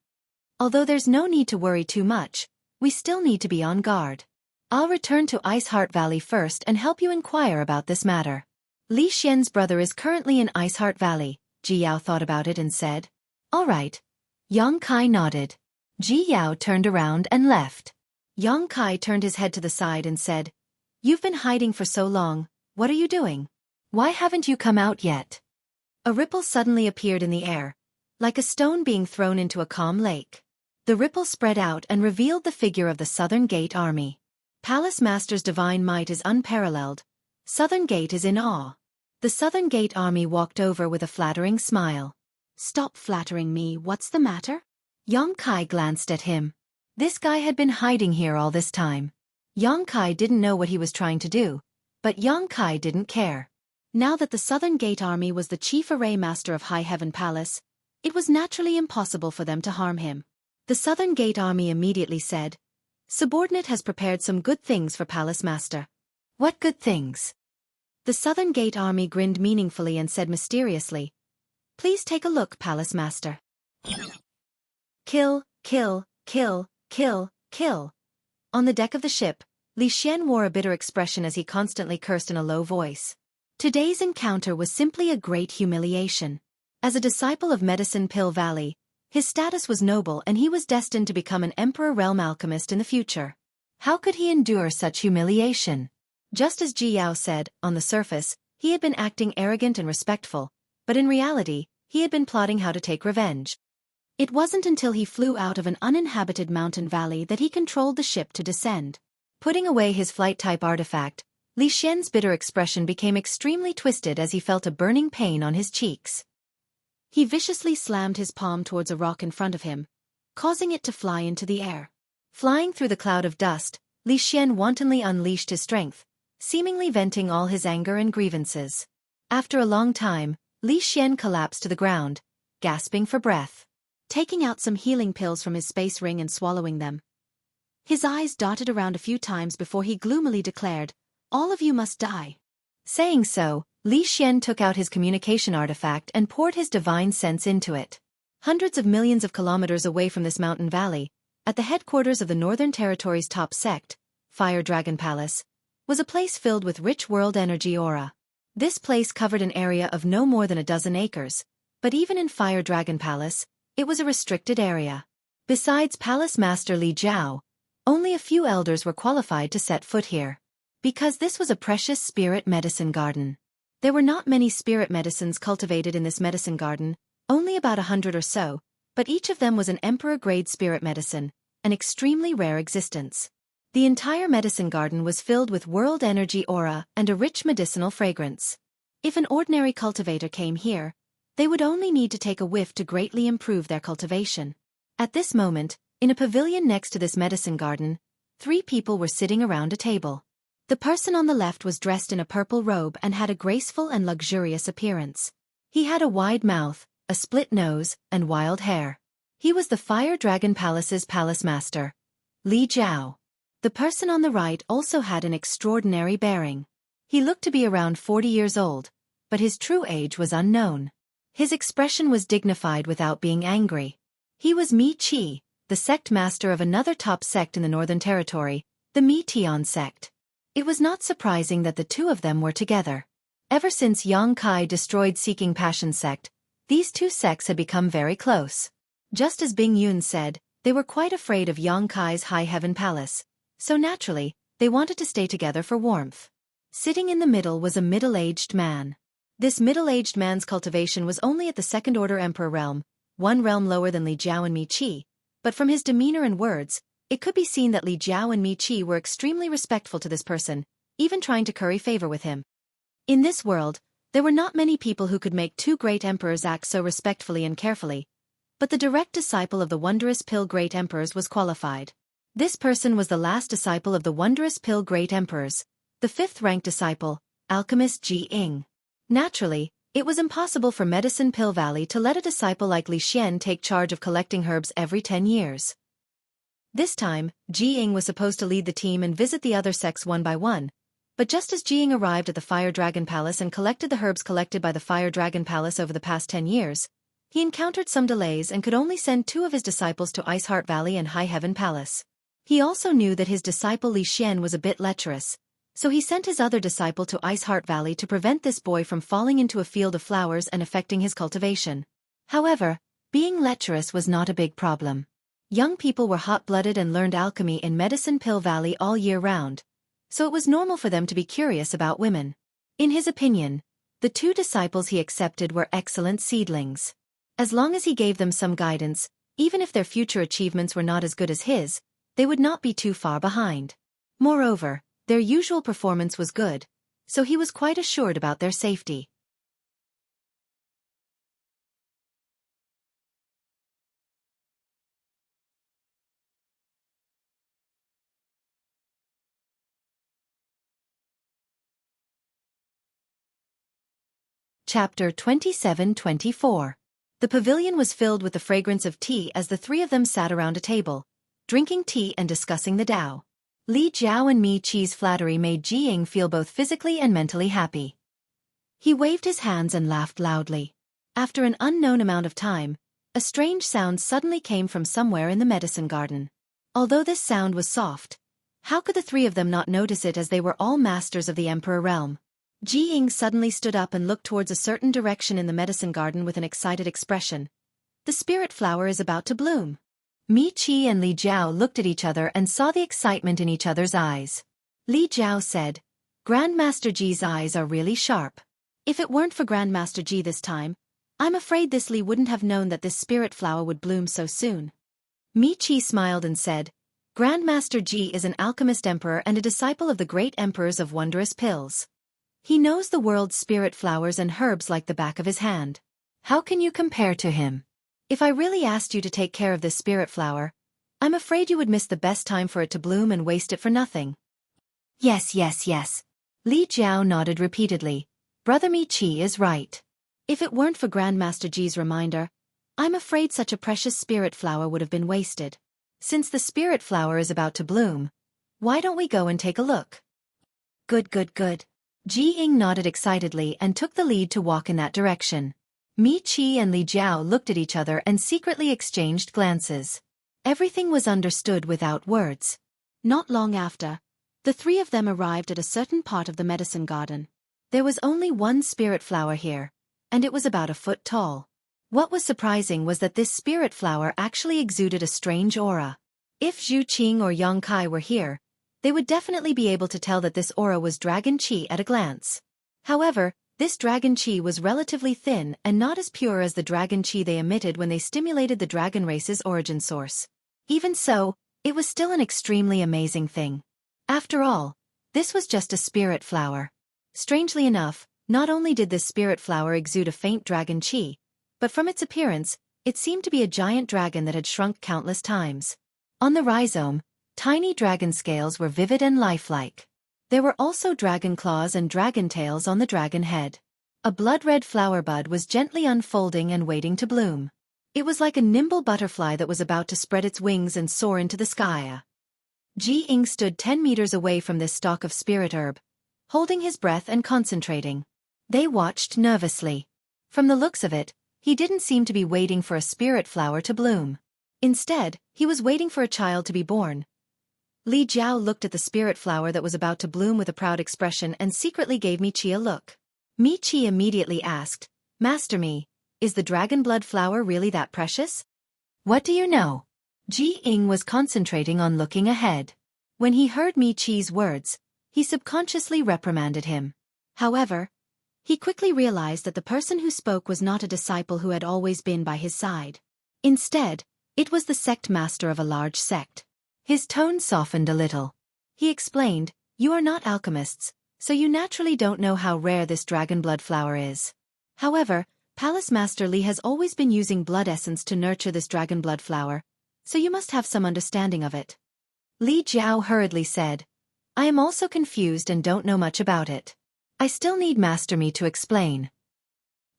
Although there's no need to worry too much, we still need to be on guard. I'll return to Ice Heart Valley first and help you inquire about this matter. Li Xian's brother is currently in Ice Heart Valley. Ji Yao thought about it and said, All right. Yang Kai nodded. Ji Yao turned around and left. Yang Kai turned his head to the side and said, You've been hiding for so long, what are you doing? Why haven't you come out yet? A ripple suddenly appeared in the air, like a stone being thrown into a calm lake. The ripple spread out and revealed the figure of the Southern Gate Army. Palace Master's divine might is unparalleled. Southern Gate is in awe. The Southern Gate Army walked over with a flattering smile. Stop flattering me, what's the matter? Yang Kai glanced at him. This guy had been hiding here all this time. Yang Kai didn't know what he was trying to do, but Yang Kai didn't care. Now that the Southern Gate Army was the chief array master of High Heaven Palace, it was naturally impossible for them to harm him. The Southern Gate Army immediately said, Subordinate has prepared some good things for Palace Master. What good things? The Southern Gate Army grinned meaningfully and said mysteriously, Please take a look, Palace Master. Kill, kill, kill, kill, kill. On the deck of the ship, Li Xian wore a bitter expression as he constantly cursed in a low voice. Today's encounter was simply a great humiliation. As a disciple of Medicine Pill Valley, his status was noble and he was destined to become an Emperor Realm alchemist in the future. How could he endure such humiliation? Just as Ji Yao said, on the surface, he had been acting arrogant and respectful, but in reality, he had been plotting how to take revenge. It wasn't until he flew out of an uninhabited mountain valley that he controlled the ship to descend. Putting away his flight-type artifact, Li Xian's bitter expression became extremely twisted as he felt a burning pain on his cheeks. He viciously slammed his palm towards a rock in front of him, causing it to fly into the air. Flying through the cloud of dust, Li Xian wantonly unleashed his strength, seemingly venting all his anger and grievances. After a long time, Li Xian collapsed to the ground, gasping for breath. Taking out some healing pills from his space ring and swallowing them, his eyes dotted around a few times before he gloomily declared, "All of you must die." Saying so, Li Xian took out his communication artifact and poured his divine sense into it. Hundreds of millions of kilometers away from this mountain valley, at the headquarters of the Northern Territory's top sect, Fire Dragon Palace, was a place filled with rich world energy aura. This place covered an area of no more than a dozen acres, but even in Fire Dragon Palace, it was a restricted area. Besides Palace Master Li Jiao, only a few elders were qualified to set foot here. Because this was a precious spirit medicine garden. There were not many spirit medicines cultivated in this medicine garden, only about 100 or so, but each of them was an emperor-grade spirit medicine, an extremely rare existence. The entire medicine garden was filled with world energy aura and a rich medicinal fragrance. If an ordinary cultivator came here, they would only need to take a whiff to greatly improve their cultivation. At this moment, in a pavilion next to this medicine garden, 3 people were sitting around a table. The person on the left was dressed in a purple robe and had a graceful and luxurious appearance. He had a wide mouth, a split nose, and wild hair. He was the Fire Dragon Palace's palace master, Li Jiao. The person on the right also had an extraordinary bearing. He looked to be around 40 years old, but his true age was unknown. His expression was dignified without being angry. He was Mi Qi, the sect master of another top sect in the Northern Territory, the Mi Tian sect. It was not surprising that the two of them were together. Ever since Yang Kai destroyed Seeking Passion sect, these two sects had become very close. Just as Bing Yun said, they were quite afraid of Yang Kai's High Heaven Palace, so naturally, they wanted to stay together for warmth. Sitting in the middle was a middle-aged man. This middle-aged man's cultivation was only at the second-order emperor realm, one realm lower than Li Jiao and Mi Qi, but from his demeanor and words, it could be seen that Li Jiao and Mi Qi were extremely respectful to this person, even trying to curry favor with him. In this world, there were not many people who could make 2 great emperors act so respectfully and carefully, but the direct disciple of the Wondrous Pill Great Emperors was qualified. This person was the last disciple of the Wondrous Pill Great Emperors, the 5th-ranked disciple, Alchemist Ji Ying. Naturally, it was impossible for Medicine Pill Valley to let a disciple like Li Xian take charge of collecting herbs every 10 years. This time, Ji Ying was supposed to lead the team and visit the other sects one by one, but just as Ji Ying arrived at the Fire Dragon Palace and collected the herbs collected by the Fire Dragon Palace over the past 10 years, he encountered some delays and could only send 2 of his disciples to Ice Heart Valley and High Heaven Palace. He also knew that his disciple Li Xian was a bit lecherous, so he sent his other disciple to Ice Heart Valley to prevent this boy from falling into a field of flowers and affecting his cultivation. However, being lecherous was not a big problem. Young people were hot-blooded and learned alchemy in Medicine Pill Valley all year round, so it was normal for them to be curious about women. In his opinion, the 2 disciples he accepted were excellent seedlings. As long as he gave them some guidance, even if their future achievements were not as good as his, they would not be too far behind. Moreover, their usual performance was good, so he was quite assured about their safety. Chapter 27-24. The pavilion was filled with the fragrance of tea as the 3 of them sat around a table, drinking tea and discussing the Tao. Li Jiao and Mi Qi's flattery made Ji Ying feel both physically and mentally happy. He waved his hands and laughed loudly. After an unknown amount of time, a strange sound suddenly came from somewhere in the medicine garden. Although this sound was soft, how could the 3 of them not notice it as they were all masters of the Emperor realm? Ji Ying suddenly stood up and looked towards a certain direction in the medicine garden with an excited expression. The spirit flower is about to bloom. Mi Qi and Li Jiao looked at each other and saw the excitement in each other's eyes. Li Jiao said, "Grandmaster Ji's eyes are really sharp. If it weren't for Grandmaster Ji this time, I'm afraid this Li wouldn't have known that this spirit flower would bloom so soon." Mi Qi smiled and said, "Grandmaster Ji is an alchemist emperor and a disciple of the great emperors of Wondrous Pills. He knows the world's spirit flowers and herbs like the back of his hand. How can you compare to him? If I really asked you to take care of this spirit flower, I'm afraid you would miss the best time for it to bloom and waste it for nothing." Yes. Li Jiao nodded repeatedly. Brother Mi-Chi is right. If it weren't for Grandmaster Ji's reminder, I'm afraid such a precious spirit flower would have been wasted. Since the spirit flower is about to bloom, why don't we go and take a look? Good, good, good. Ji Ying nodded excitedly and took the lead to walk in that direction. Mi-Chi and Li Jiao looked at each other and secretly exchanged glances. Everything was understood without words. Not long after, the three of them arrived at a certain part of the medicine garden. There was only one spirit flower here, and it was about a foot tall. What was surprising was that this spirit flower actually exuded a strange aura. If Zhu Qing or Yang Kai were here, they would definitely be able to tell that this aura was dragon qi at a glance. However, this dragon qi was relatively thin and not as pure as the dragon qi they emitted when they stimulated the dragon race's origin source. Even so, it was still an extremely amazing thing. After all, this was just a spirit flower. Strangely enough, not only did this spirit flower exude a faint dragon qi, but from its appearance, it seemed to be a giant dragon that had shrunk countless times. On the rhizome, tiny dragon scales were vivid and lifelike. There were also dragon claws and dragon tails on the dragon head. A blood-red flower bud was gently unfolding and waiting to bloom. It was like a nimble butterfly that was about to spread its wings and soar into the sky. Ji Ying stood 10 meters away from this stalk of spirit herb, holding his breath and concentrating. They watched nervously. From the looks of it, he didn't seem to be waiting for a spirit flower to bloom. Instead, he was waiting for a child to be born. Li Jiao looked at the spirit flower that was about to bloom with a proud expression and secretly gave Mi-Chi a look. Mi-Chi immediately asked, "Master Mi, is the dragon blood flower really that precious?" "What do you know?" Ji Ying was concentrating on looking ahead. When he heard Mi-Chi's words, he subconsciously reprimanded him. However, he quickly realized that the person who spoke was not a disciple who had always been by his side. Instead, it was the sect master of a large sect. His tone softened a little. He explained, "You are not alchemists, so you naturally don't know how rare this dragon blood flower is. However, Palace Master Li has always been using blood essence to nurture this dragon blood flower, so you must have some understanding of it." Li Jiao hurriedly said, "I am also confused and don't know much about it. I still need Master Mi to explain."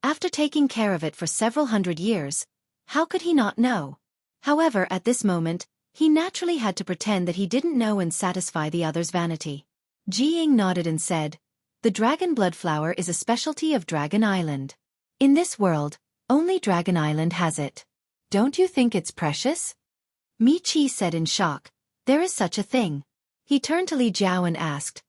After taking care of it for several hundred years, how could he not know? However, at this moment, he naturally had to pretend that he didn't know and satisfy the other's vanity. Ji Ying nodded and said, "The dragon blood flower is a specialty of Dragon Island. In this world, only Dragon Island has it. Don't you think it's precious?" Mi-Chi said in shock, "There is such a thing." He turned to Li Jiao and asked,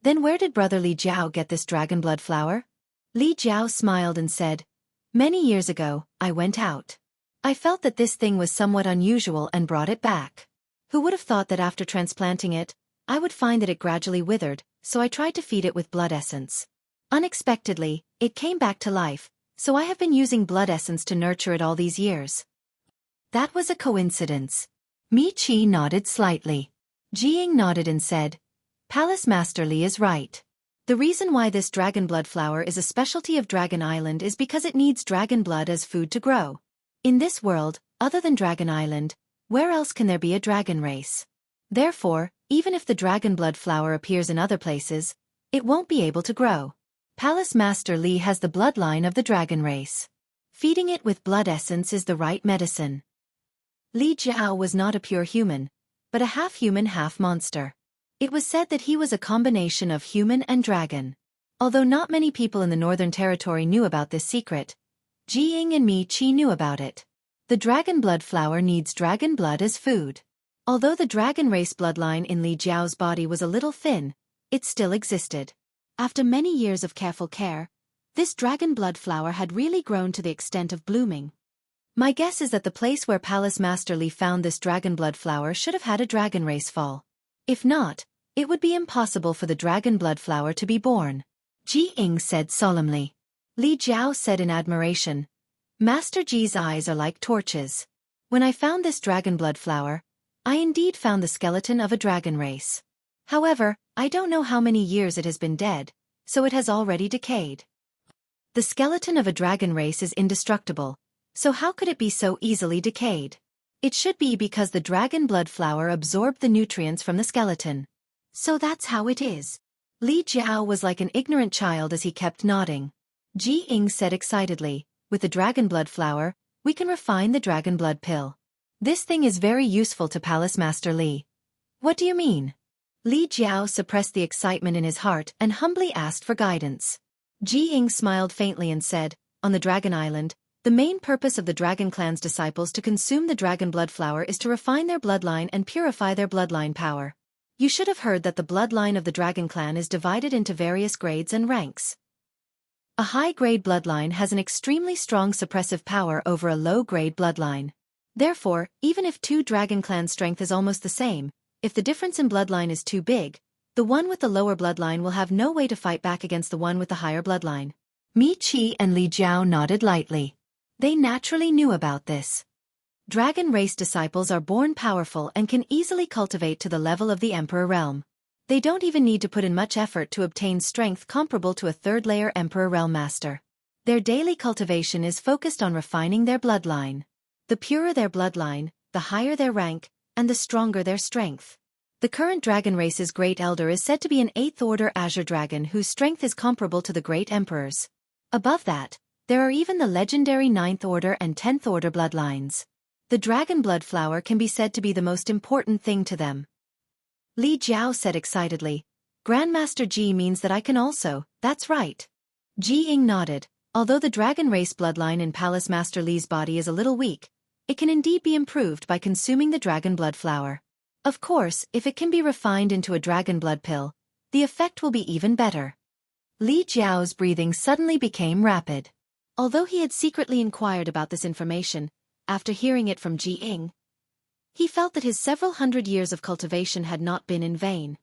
"Then where did brother Li Jiao get this dragon blood flower?" Li Jiao smiled and said, "Many years ago, I went out. I felt that this thing was somewhat unusual and brought it back. Who would have thought that after transplanting it, I would find that it gradually withered, so I tried to feed it with blood essence. Unexpectedly, it came back to life, so I have been using blood essence to nurture it all these years." "That was a coincidence." Mi-Chi nodded slightly. Ji Ying nodded and said, "Palace Master Li is right. The reason why this dragon blood flower is a specialty of Dragon Island is because it needs dragon blood as food to grow. In this world, other than Dragon Island, where else can there be a dragon race? Therefore, even if the dragon blood flower appears in other places, it won't be able to grow. Palace Master Li has the bloodline of the dragon race. Feeding it with blood essence is the right medicine." Li Jiao was not a pure human, but a half-human half-monster. It was said that he was a combination of human and dragon. Although not many people in the Northern Territory knew about this secret, Ji Ying and Mi-Chi knew about it. The dragon blood flower needs dragon blood as food. Although the dragon race bloodline in Li Jiao's body was a little thin, it still existed. After many years of careful care, this dragon blood flower had really grown to the extent of blooming. My guess is that the place where Palace Master Li found this dragon blood flower should have had a dragon race fall. If not, it would be impossible for the dragon blood flower to be born. Ji Ying said solemnly. Li Jiao said in admiration, "Master Ji's eyes are like torches. When I found this dragon blood flower, I indeed found the skeleton of a dragon race. However, I don't know how many years it has been dead, so it has already decayed. The skeleton of a dragon race is indestructible, so how could it be so easily decayed? It should be because the dragon blood flower absorbed the nutrients from the skeleton. So that's how it is." Li Jiao was like an ignorant child as he kept nodding. Ji Ying said excitedly, with the dragon blood flower, we can refine the dragon blood pill. This thing is very useful to Palace Master Li. What do you mean? Li Jiao suppressed the excitement in his heart and humbly asked for guidance. Ji Ying smiled faintly and said, on the Dragon Island, the main purpose of the Dragon Clan's disciples to consume the dragon blood flower is to refine their bloodline and purify their bloodline power. You should have heard that the bloodline of the Dragon Clan is divided into various grades and ranks. A high-grade bloodline has an extremely strong suppressive power over a low-grade bloodline. Therefore, even if two Dragon Clan strength is almost the same, if the difference in bloodline is too big, the one with the lower bloodline will have no way to fight back against the one with the higher bloodline. Mi Qi and Li Jiao nodded lightly. They naturally knew about this. Dragon race disciples are born powerful and can easily cultivate to the level of the Emperor realm. They don't even need to put in much effort to obtain strength comparable to a third-layer Emperor realm master. Their daily cultivation is focused on refining their bloodline. The purer their bloodline, the higher their rank, and the stronger their strength. The current dragon race's great elder is said to be an 8th order azure dragon whose strength is comparable to the great emperor's. Above that, there are even the legendary 9th order and 10th order bloodlines. The dragon blood flower can be said to be the most important thing to them. Li Jiao said excitedly, Grandmaster Ji means that I can also, that's right. Ji Ying nodded, although the dragon race bloodline in Palace Master Li's body is a little weak, it can indeed be improved by consuming the dragon blood flower. Of course, if it can be refined into a dragon blood pill, the effect will be even better. Li Jiao's breathing suddenly became rapid. Although he had secretly inquired about this information, after hearing it from Ji Ying, he felt that his several hundred years of cultivation had not been in vain.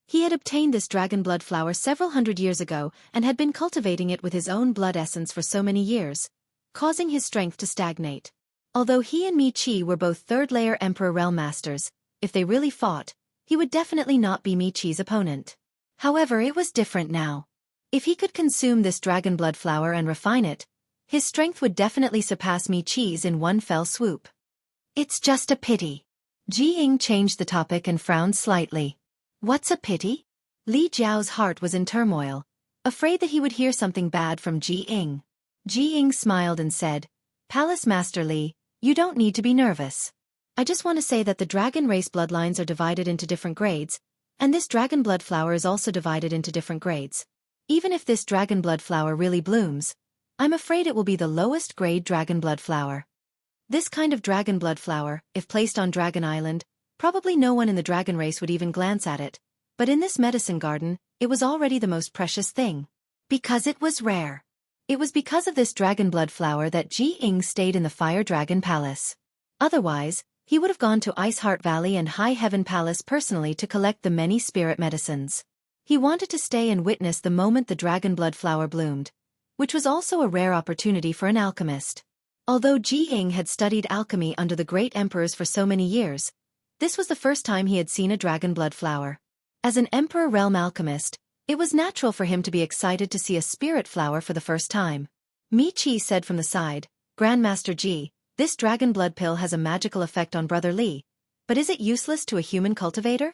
He had obtained this dragon blood flower several hundred years ago and had been cultivating it with his own blood essence for so many years, causing his strength to stagnate. Although he and Mi Qi were both third-layer Emperor Realm Masters, if they really fought, he would definitely not be Mi Qi's opponent. However, it was different now. If he could consume this dragon blood flower and refine it, his strength would definitely surpass Mi Qi's in one fell swoop. It's just a pity. Ji Ying changed the topic and frowned slightly. What's a pity? Li Jiao's heart was in turmoil, afraid that he would hear something bad from Ji Ying. Ji Ying smiled and said, Palace Master Li, you don't need to be nervous. I just want to say that the dragon race bloodlines are divided into different grades, and this dragon blood flower is also divided into different grades. Even if this dragon blood flower really blooms, I'm afraid it will be the lowest grade dragon blood flower. This kind of dragon blood flower, if placed on Dragon Island, probably no one in the dragon race would even glance at it, but in this medicine garden, it was already the most precious thing. Because it was rare. It was because of this dragon blood flower that Ji Ying stayed in the Fire Dragon Palace. Otherwise, he would have gone to Ice Heart Valley and High Heaven Palace personally to collect the many spirit medicines. He wanted to stay and witness the moment the dragon blood flower bloomed, which was also a rare opportunity for an alchemist. Although Ji Ying had studied alchemy under the great emperors for so many years, this was the first time he had seen a dragon blood flower. As an Emperor Realm alchemist, it was natural for him to be excited to see a spirit flower for the first time. Mi Qi said from the side, Grandmaster Ji, this dragon blood pill has a magical effect on Brother Li, but is it useless to a human cultivator?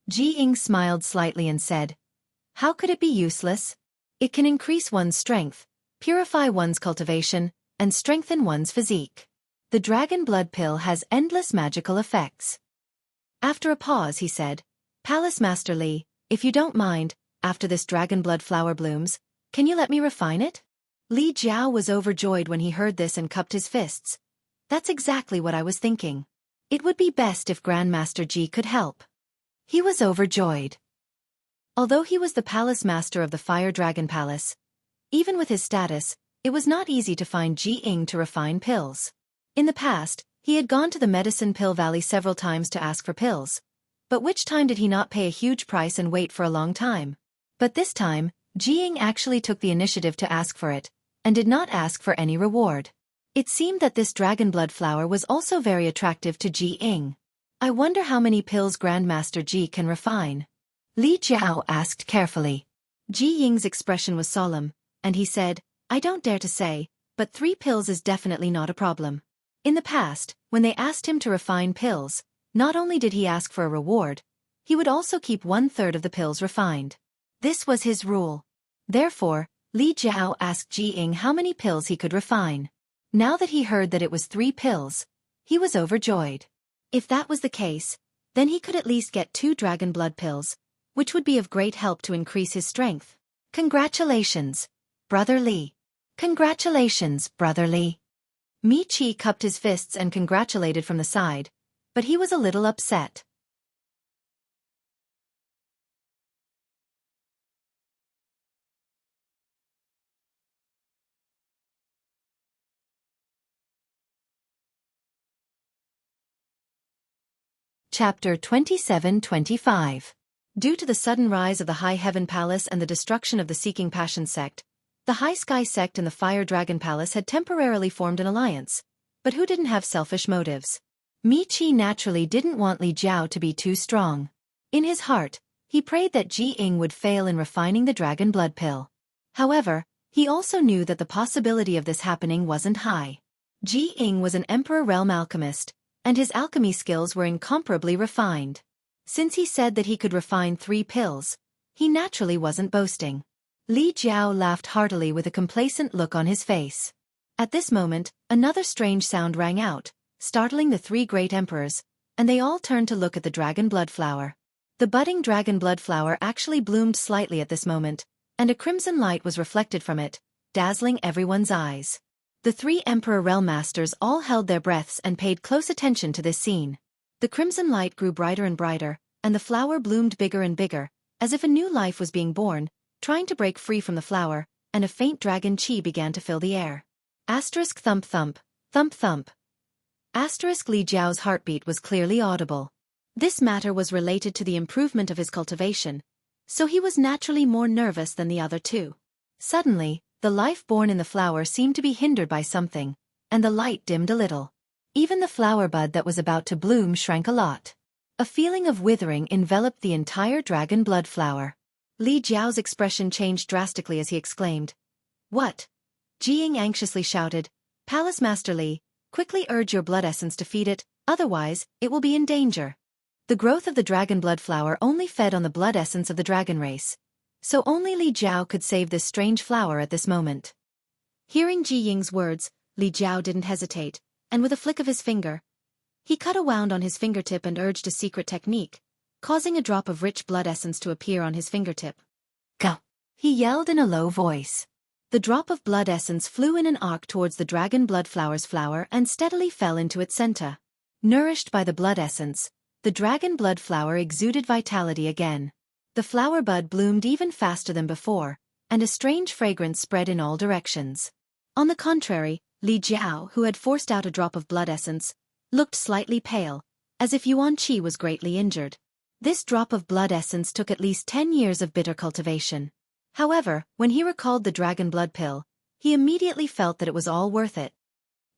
Ji Ying smiled slightly and said, How could it be useless? It can increase one's strength, purify one's cultivation, and strengthen one's physique. The dragon blood pill has endless magical effects. After a pause he said, Palace Master Li, if you don't mind, after this dragon blood flower blooms, can you let me refine it? Li Jiao was overjoyed when he heard this and cupped his fists. That's exactly what I was thinking. It would be best if Grandmaster Ji could help. He was overjoyed. Although he was the palace master of the Fire Dragon Palace, even with his status, it was not easy to find Ji Ying to refine pills. In the past, he had gone to the Medicine Pill Valley several times to ask for pills, but which time did he not pay a huge price and wait for a long time? But this time, Ji Ying actually took the initiative to ask for it, and did not ask for any reward. It seemed that this dragon blood flower was also very attractive to Ji Ying. I wonder how many pills Grandmaster Ji can refine. Li Jiao asked carefully. Ji Ying's expression was solemn, and he said, I don't dare to say, but 3 pills is definitely not a problem. In the past, when they asked him to refine pills, not only did he ask for a reward, he would also keep 1/3 of the pills refined. This was his rule. Therefore, Li Jiao asked Ji Ying how many pills he could refine. Now that he heard that it was 3 pills, he was overjoyed. If that was the case, then he could at least get 2 dragon blood pills, which would be of great help to increase his strength. Congratulations, Brother Li. Congratulations, Brother Li. Mi Qi cupped his fists and congratulated from the side, but he was a little upset. Chapter 27-25. Due to the sudden rise of the High Heaven Palace and the destruction of the Seeking Passion sect, the High Sky sect and the Fire Dragon Palace had temporarily formed an alliance, but who didn't have selfish motives? Mi Qi naturally didn't want Li Jiao to be too strong. In his heart, he prayed that Ji Ying would fail in refining the dragon blood pill. However, he also knew that the possibility of this happening wasn't high. Ji Ying was an Emperor Realm alchemist, and his alchemy skills were incomparably refined. Since he said that he could refine 3 pills, he naturally wasn't boasting. Li Jiao laughed heartily with a complacent look on his face. At this moment, another strange sound rang out, startling the 3 great emperors, and they all turned to look at the dragon blood flower. The budding dragon blood flower actually bloomed slightly at this moment, and a crimson light was reflected from it, dazzling everyone's eyes. The 3 Emperor Realm Masters all held their breaths and paid close attention to this scene. The crimson light grew brighter and brighter, and the flower bloomed bigger and bigger, as if a new life was being born, trying to break free from the flower, and a faint dragon chi began to fill the air. Asterisk thump thump, thump thump. Asterisk Li Jiao's heartbeat was clearly audible. This matter was related to the improvement of his cultivation, so he was naturally more nervous than the other 2. Suddenly, the life born in the flower seemed to be hindered by something, and the light dimmed a little. Even the flower bud that was about to bloom shrank a lot. A feeling of withering enveloped the entire dragon blood flower. Li Jiao's expression changed drastically as he exclaimed, "What?" Ji Ying anxiously shouted, "Palace Master Li, quickly urge your blood essence to feed it, otherwise, it will be in danger." The growth of the dragon blood flower only fed on the blood essence of the dragon race, so only Li Jiao could save this strange flower at this moment. Hearing Ji Ying's words, Li Jiao didn't hesitate, and with a flick of his finger, he cut a wound on his fingertip and urged a secret technique, causing a drop of rich blood essence to appear on his fingertip. "Go!" he yelled in a low voice. The drop of blood essence flew in an arc towards the dragon blood flower's flower and steadily fell into its center. Nourished by the blood essence, the dragon blood flower exuded vitality again. The flower bud bloomed even faster than before, and a strange fragrance spread in all directions. On the contrary, Li Jiao, who had forced out a drop of blood essence, looked slightly pale, as if Yuan Qi was greatly injured. This drop of blood essence took at least 10 years of bitter cultivation. However, when he recalled the dragon blood pill, he immediately felt that it was all worth it.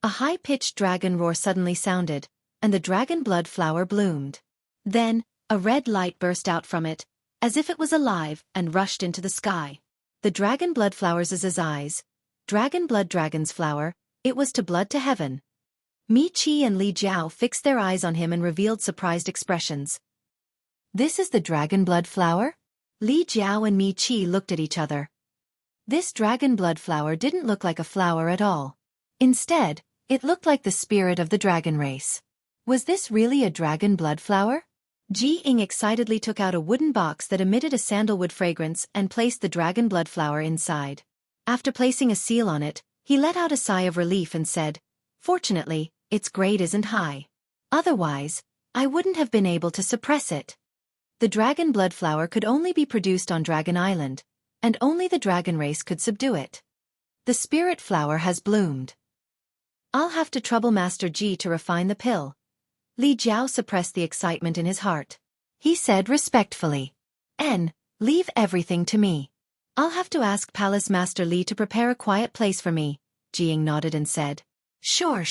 A high-pitched dragon roar suddenly sounded, and the dragon blood flower bloomed. Then, a red light burst out from it, as if it was alive, and rushed into the sky. The dragon blood flower's eyes. Dragon blood dragon's flower, it was to blood to heaven. Mi Qi and Li Jiao fixed their eyes on him and revealed surprised expressions. "This is the dragon blood flower?" Li Jiao and Mi Qi looked at each other. This dragon blood flower didn't look like a flower at all. Instead, it looked like the spirit of the dragon race. Was this really a dragon blood flower? Ji Ying excitedly took out a wooden box that emitted a sandalwood fragrance and placed the dragon blood flower inside. After placing a seal on it, he let out a sigh of relief and said, "Fortunately, its grade isn't high. Otherwise, I wouldn't have been able to suppress it." The dragon blood flower could only be produced on Dragon Island, and only the dragon race could subdue it. The spirit flower has bloomed. I'll have to trouble Master Ji to refine the pill. Li Jiao suppressed the excitement in his heart. He said respectfully, "Leave everything to me. I'll have to ask Palace Master Li to prepare a quiet place for me." Ji Ying nodded and said, Sure.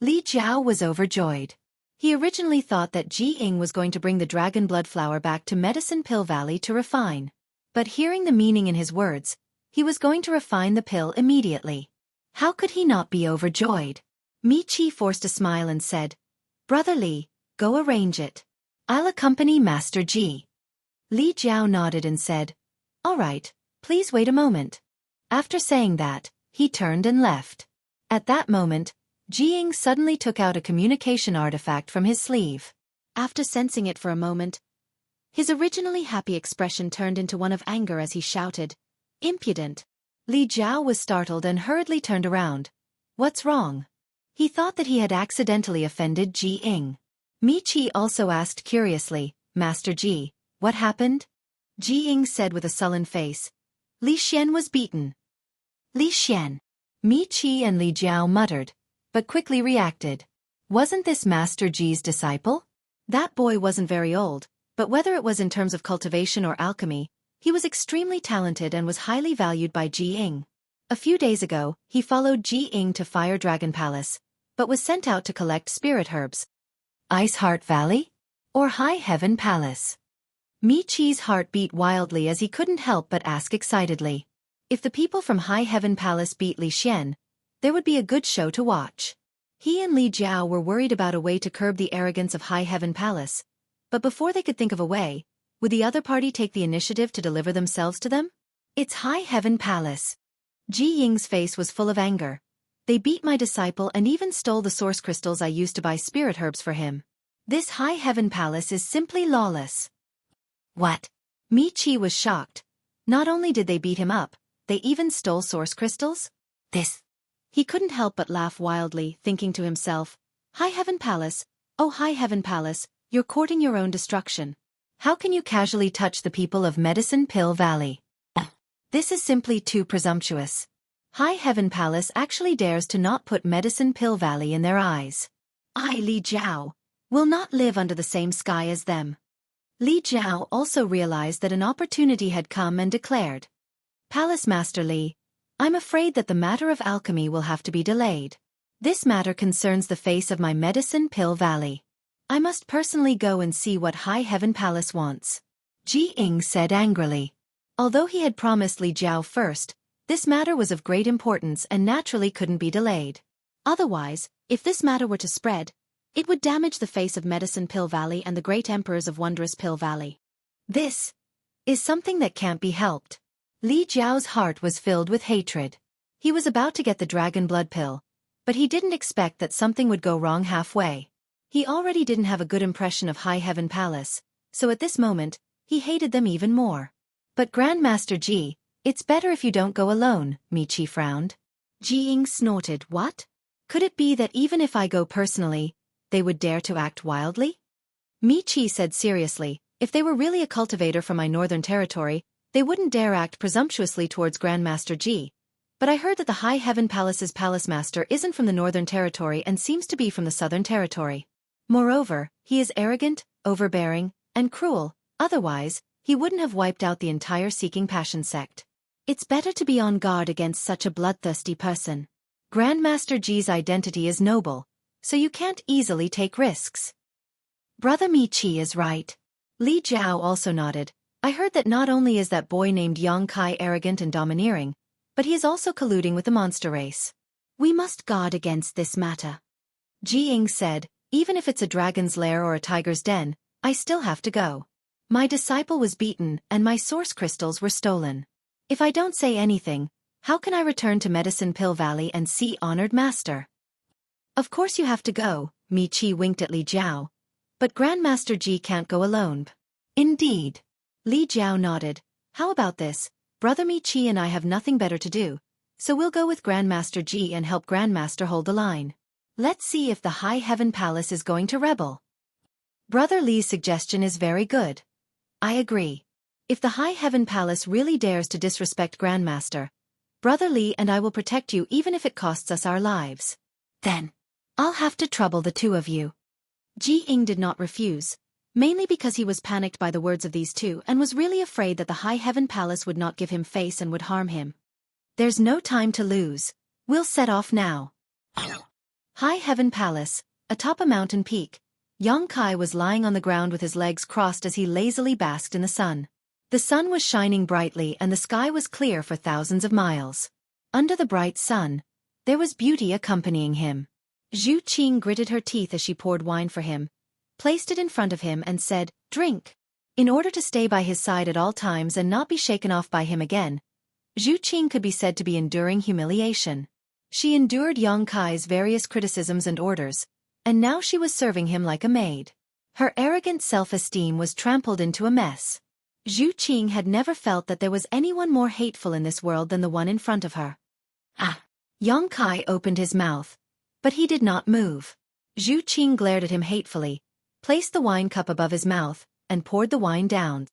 Li Jiao was overjoyed. He originally thought that Ji Ying was going to bring the dragon blood flower back to Medicine Pill Valley to refine. But hearing the meaning in his words, he was going to refine the pill immediately. How could he not be overjoyed? Mi Qi forced a smile and said, "Brother Li, go arrange it. I'll accompany Master Ji." Li Jiao nodded and said, All right, please wait a moment. After saying that, he turned and left. At that moment, Jiying suddenly took out a communication artifact from his sleeve. After sensing it for a moment, his originally happy expression turned into one of anger as he shouted, "Impudent!" Li Jiao was startled and hurriedly turned around. What's wrong? He thought that he had accidentally offended Ji Ying. Mi Qi also asked curiously, Master Ji, what happened? Ji Ying said with a sullen face, Li Xian was beaten. Li Xian. Mi Qi and Li Jiao muttered, but quickly reacted. Wasn't this Master Ji's disciple? That boy wasn't very old, but whether it was in terms of cultivation or alchemy, he was extremely talented and was highly valued by Ji Ying. A few days ago, he followed Ji Ying to Fire Dragon Palace, but was sent out to collect spirit herbs. Ice Heart Valley? Or High Heaven Palace? Mi Qi's heart beat wildly as he couldn't help but ask excitedly. If the people from High Heaven Palace beat Li Xian, there would be a good show to watch. He and Li Jiao were worried about a way to curb the arrogance of High Heaven Palace, but before they could think of a way, would the other party take the initiative to deliver themselves to them? It's High Heaven Palace. Ji Ying's face was full of anger. They beat my disciple and even stole the source crystals I used to buy spirit herbs for him. This High Heaven Palace is simply lawless. What? Mi Qi was shocked. Not only did they beat him up, they even stole source crystals? This. He couldn't help but laugh wildly, thinking to himself, High Heaven Palace, oh High Heaven Palace, you're courting your own destruction. How can you casually touch the people of Medicine Pill Valley? This is simply too presumptuous. High Heaven Palace actually dares to not put Medicine Pill Valley in their eyes. I, Li Jiao, will not live under the same sky as them. Li Jiao also realized that an opportunity had come and declared, Palace Master Li, I'm afraid that the matter of alchemy will have to be delayed. This matter concerns the face of my Medicine Pill Valley. I must personally go and see what High Heaven Palace wants. Ji Ying said angrily. Although he had promised Li Jiao first, this matter was of great importance and naturally couldn't be delayed. Otherwise, if this matter were to spread, it would damage the face of Medicine Pill Valley and the great emperors of Wondrous Pill Valley. This is something that can't be helped. Li Jiao's heart was filled with hatred. He was about to get the dragon blood pill, but he didn't expect that something would go wrong halfway. He already didn't have a good impression of High Heaven Palace, so at this moment, he hated them even more. But Grandmaster Ji, it's better if you don't go alone, Mi Qi frowned. Ji Ying snorted, what? Could it be that even if I go personally, they would dare to act wildly? Mi Qi said seriously, if they were really a cultivator from my northern territory, they wouldn't dare act presumptuously towards Grandmaster Ji. But I heard that the High Heaven Palace's palace master isn't from the northern territory and seems to be from the southern territory. Moreover, he is arrogant, overbearing, and cruel, otherwise, he wouldn't have wiped out the entire Seeking Passion sect. It's better to be on guard against such a bloodthirsty person. Grandmaster Ji's identity is noble, so you can't easily take risks. Brother Mi Qi is right. Li Jiao also nodded. I heard that not only is that boy named Yang Kai arrogant and domineering, but he is also colluding with the monster race. We must guard against this matter. Ji Ying said, even if it's a dragon's lair or a tiger's den, I still have to go. My disciple was beaten and my source crystals were stolen. If I don't say anything, how can I return to Medicine Pill Valley and see Honored Master? Of course you have to go, Mi Qi winked at Li Jiao. But Grandmaster Ji can't go alone. Indeed. Li Jiao nodded. How about this? Brother Mi Qi and I have nothing better to do, so we'll go with Grandmaster Ji and help Grandmaster hold the line. Let's see if the High Heaven Palace is going to rebel. Brother Li's suggestion is very good. I agree. If the High Heaven Palace really dares to disrespect Grandmaster, Brother Li and I will protect you even if it costs us our lives. Then, I'll have to trouble the two of you. Ji Ying did not refuse, mainly because he was panicked by the words of these two and was really afraid that the High Heaven Palace would not give him face and would harm him. There's no time to lose. We'll set off now. High Heaven Palace, atop a mountain peak. Yang Kai was lying on the ground with his legs crossed as he lazily basked in the sun. The sun was shining brightly and the sky was clear for thousands of miles. Under the bright sun, there was beauty accompanying him. Zhu Qing gritted her teeth as she poured wine for him, placed it in front of him and said, drink. In order to stay by his side at all times and not be shaken off by him again, Xueqi could be said to be enduring humiliation. She endured Yang Kai's various criticisms and orders, and now she was serving him like a maid. Her arrogant self-esteem was trampled into a mess. Xueqi had never felt that there was anyone more hateful in this world than the one in front of her. Ah! Yang Kai opened his mouth, but he did not move. Xueqi glared at him hatefully, placed the wine cup above his mouth, and poured the wine down.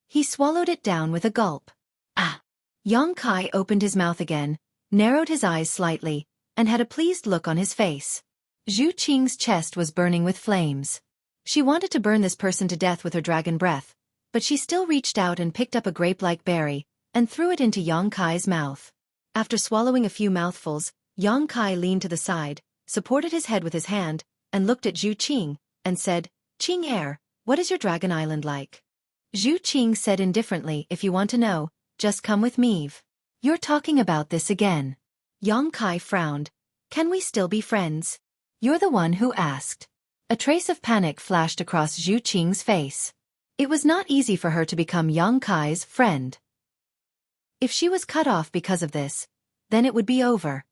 He swallowed it down with a gulp. Ah! Yang Kai opened his mouth again, narrowed his eyes slightly, and had a pleased look on his face. Xueqi's chest was burning with flames. She wanted to burn this person to death with her dragon breath, but she still reached out and picked up a grape-like berry, and threw it into Yang Kai's mouth. After swallowing a few mouthfuls, Yang Kai leaned to the side, supported his head with his hand, and looked at Xueqi, and said, "Qing Air, what is your dragon island like?" Xueqi said indifferently, "If you want to know, just come with me. You're talking about this again." Yang Kai frowned. "Can we still be friends? You're the one who asked." A trace of panic flashed across Xueqi's face. It was not easy for her to become Yang Kai's friend. If she was cut off because of this, then it would be over.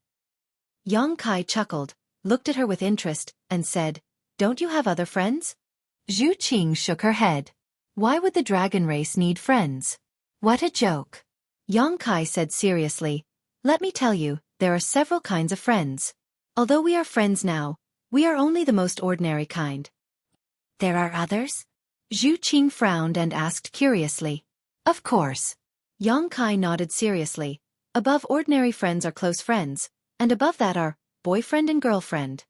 Yang Kai chuckled, looked at her with interest, and said, "Don't you have other friends?" Xueqi shook her head. Why would the dragon race need friends? What a joke. Yang Kai said seriously, "Let me tell you, there are several kinds of friends. Although we are friends now, we are only the most ordinary kind." "There are others?" Xueqi frowned and asked curiously. "Of course." Yang Kai nodded seriously. "Above ordinary friends are close friends, and above that are boyfriend and girlfriend."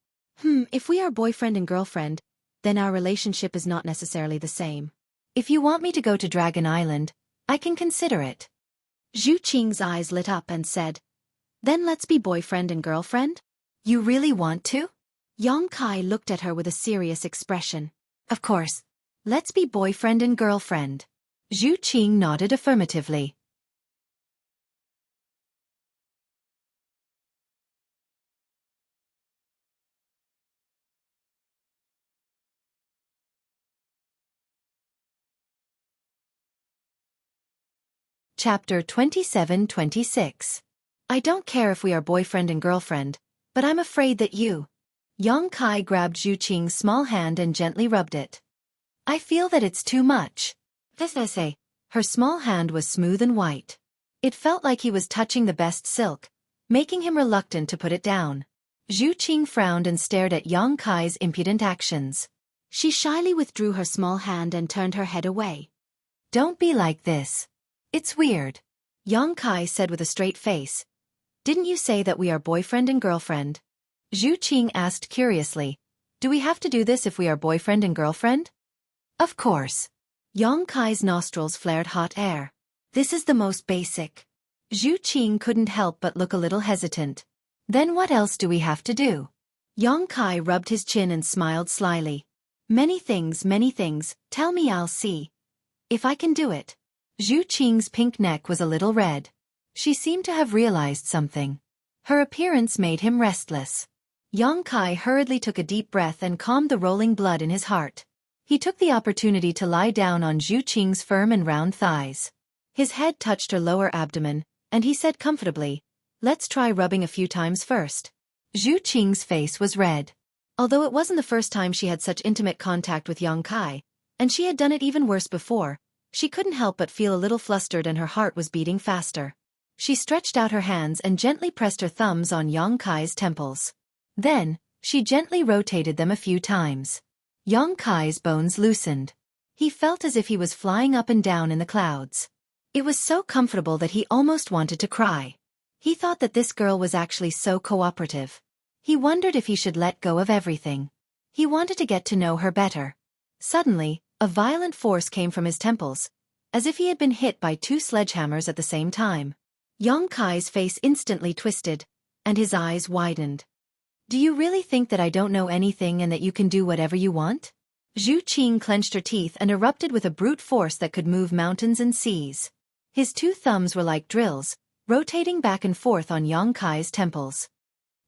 If we are boyfriend and girlfriend, then our relationship is not necessarily the same. If you want me to go to Dragon Island, I can consider it. Xueqi's eyes lit up and said, "Then let's be boyfriend and girlfriend?" "You really want to?" Yang Kai looked at her with a serious expression. "Of course. Let's be boyfriend and girlfriend." Xueqi nodded affirmatively. Chapter 27-26. I don't care if we are boyfriend and girlfriend, but I'm afraid that you... Yang Kai grabbed Xueqi's small hand and gently rubbed it. "I feel that it's too much." Her small hand was smooth and white. It felt like he was touching the best silk, making him reluctant to put it down. Xueqi frowned and stared at Yang Kai's impudent actions. She shyly withdrew her small hand and turned her head away. "Don't be like this. It's weird," Yang Kai said with a straight face. "Didn't you say that we are boyfriend and girlfriend?" Xueqi asked curiously, "Do we have to do this if we are boyfriend and girlfriend?" "Of course." Yang Kai's nostrils flared hot air. "This is the most basic." Xueqi couldn't help but look a little hesitant. "Then what else do we have to do?" Yang Kai rubbed his chin and smiled slyly. Many things, tell me, I'll see if I can do it." Xueqi's pink neck was a little red. She seemed to have realized something. Her appearance made him restless. Yang Kai hurriedly took a deep breath and calmed the rolling blood in his heart. He took the opportunity to lie down on Xueqi's firm and round thighs. His head touched her lower abdomen, and he said comfortably, "Let's try rubbing a few times first." Xueqi's face was red. Although it wasn't the first time she had such intimate contact with Yang Kai, and she had done it even worse before, she couldn't help but feel a little flustered and her heart was beating faster. She stretched out her hands and gently pressed her thumbs on Yang Kai's temples. Then, she gently rotated them a few times. Yang Kai's bones loosened. He felt as if he was flying up and down in the clouds. It was so comfortable that he almost wanted to cry. He thought that this girl was actually so cooperative. He wondered if he should let go of everything. He wanted to get to know her better. Suddenly, a violent force came from his temples, as if he had been hit by two sledgehammers at the same time. Yang Kai's face instantly twisted, and his eyes widened. "Do you really think that I don't know anything and that you can do whatever you want?" Xueqi clenched her teeth and erupted with a brute force that could move mountains and seas. His two thumbs were like drills, rotating back and forth on Yang Kai's temples.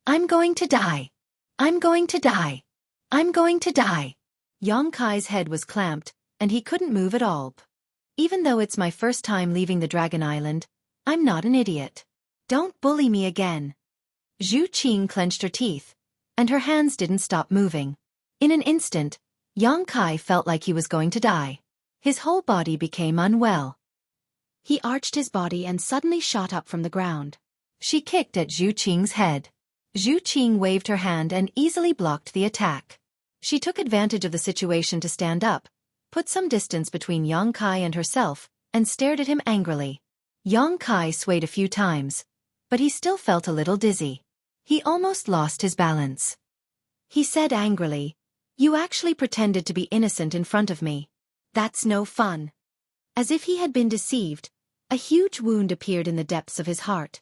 "I'm going to die. I'm going to die. I'm going to die." Yang Kai's head was clamped, and he couldn't move at all. Even though it's my first time leaving the Dragon Island, I'm not an idiot. Don't bully me again. Xueqi clenched her teeth, and her hands didn't stop moving. In an instant, Yang Kai felt like he was going to die. His whole body became unwell. He arched his body and suddenly shot up from the ground. She kicked at Xueqi's head. Xueqi waved her hand and easily blocked the attack. She took advantage of the situation to stand up, put some distance between Yang Kai and herself, and stared at him angrily. Yang Kai swayed a few times, but he still felt a little dizzy. He almost lost his balance. He said angrily, "You actually pretended to be innocent in front of me. That's no fun." As if he had been deceived, a huge wound appeared in the depths of his heart.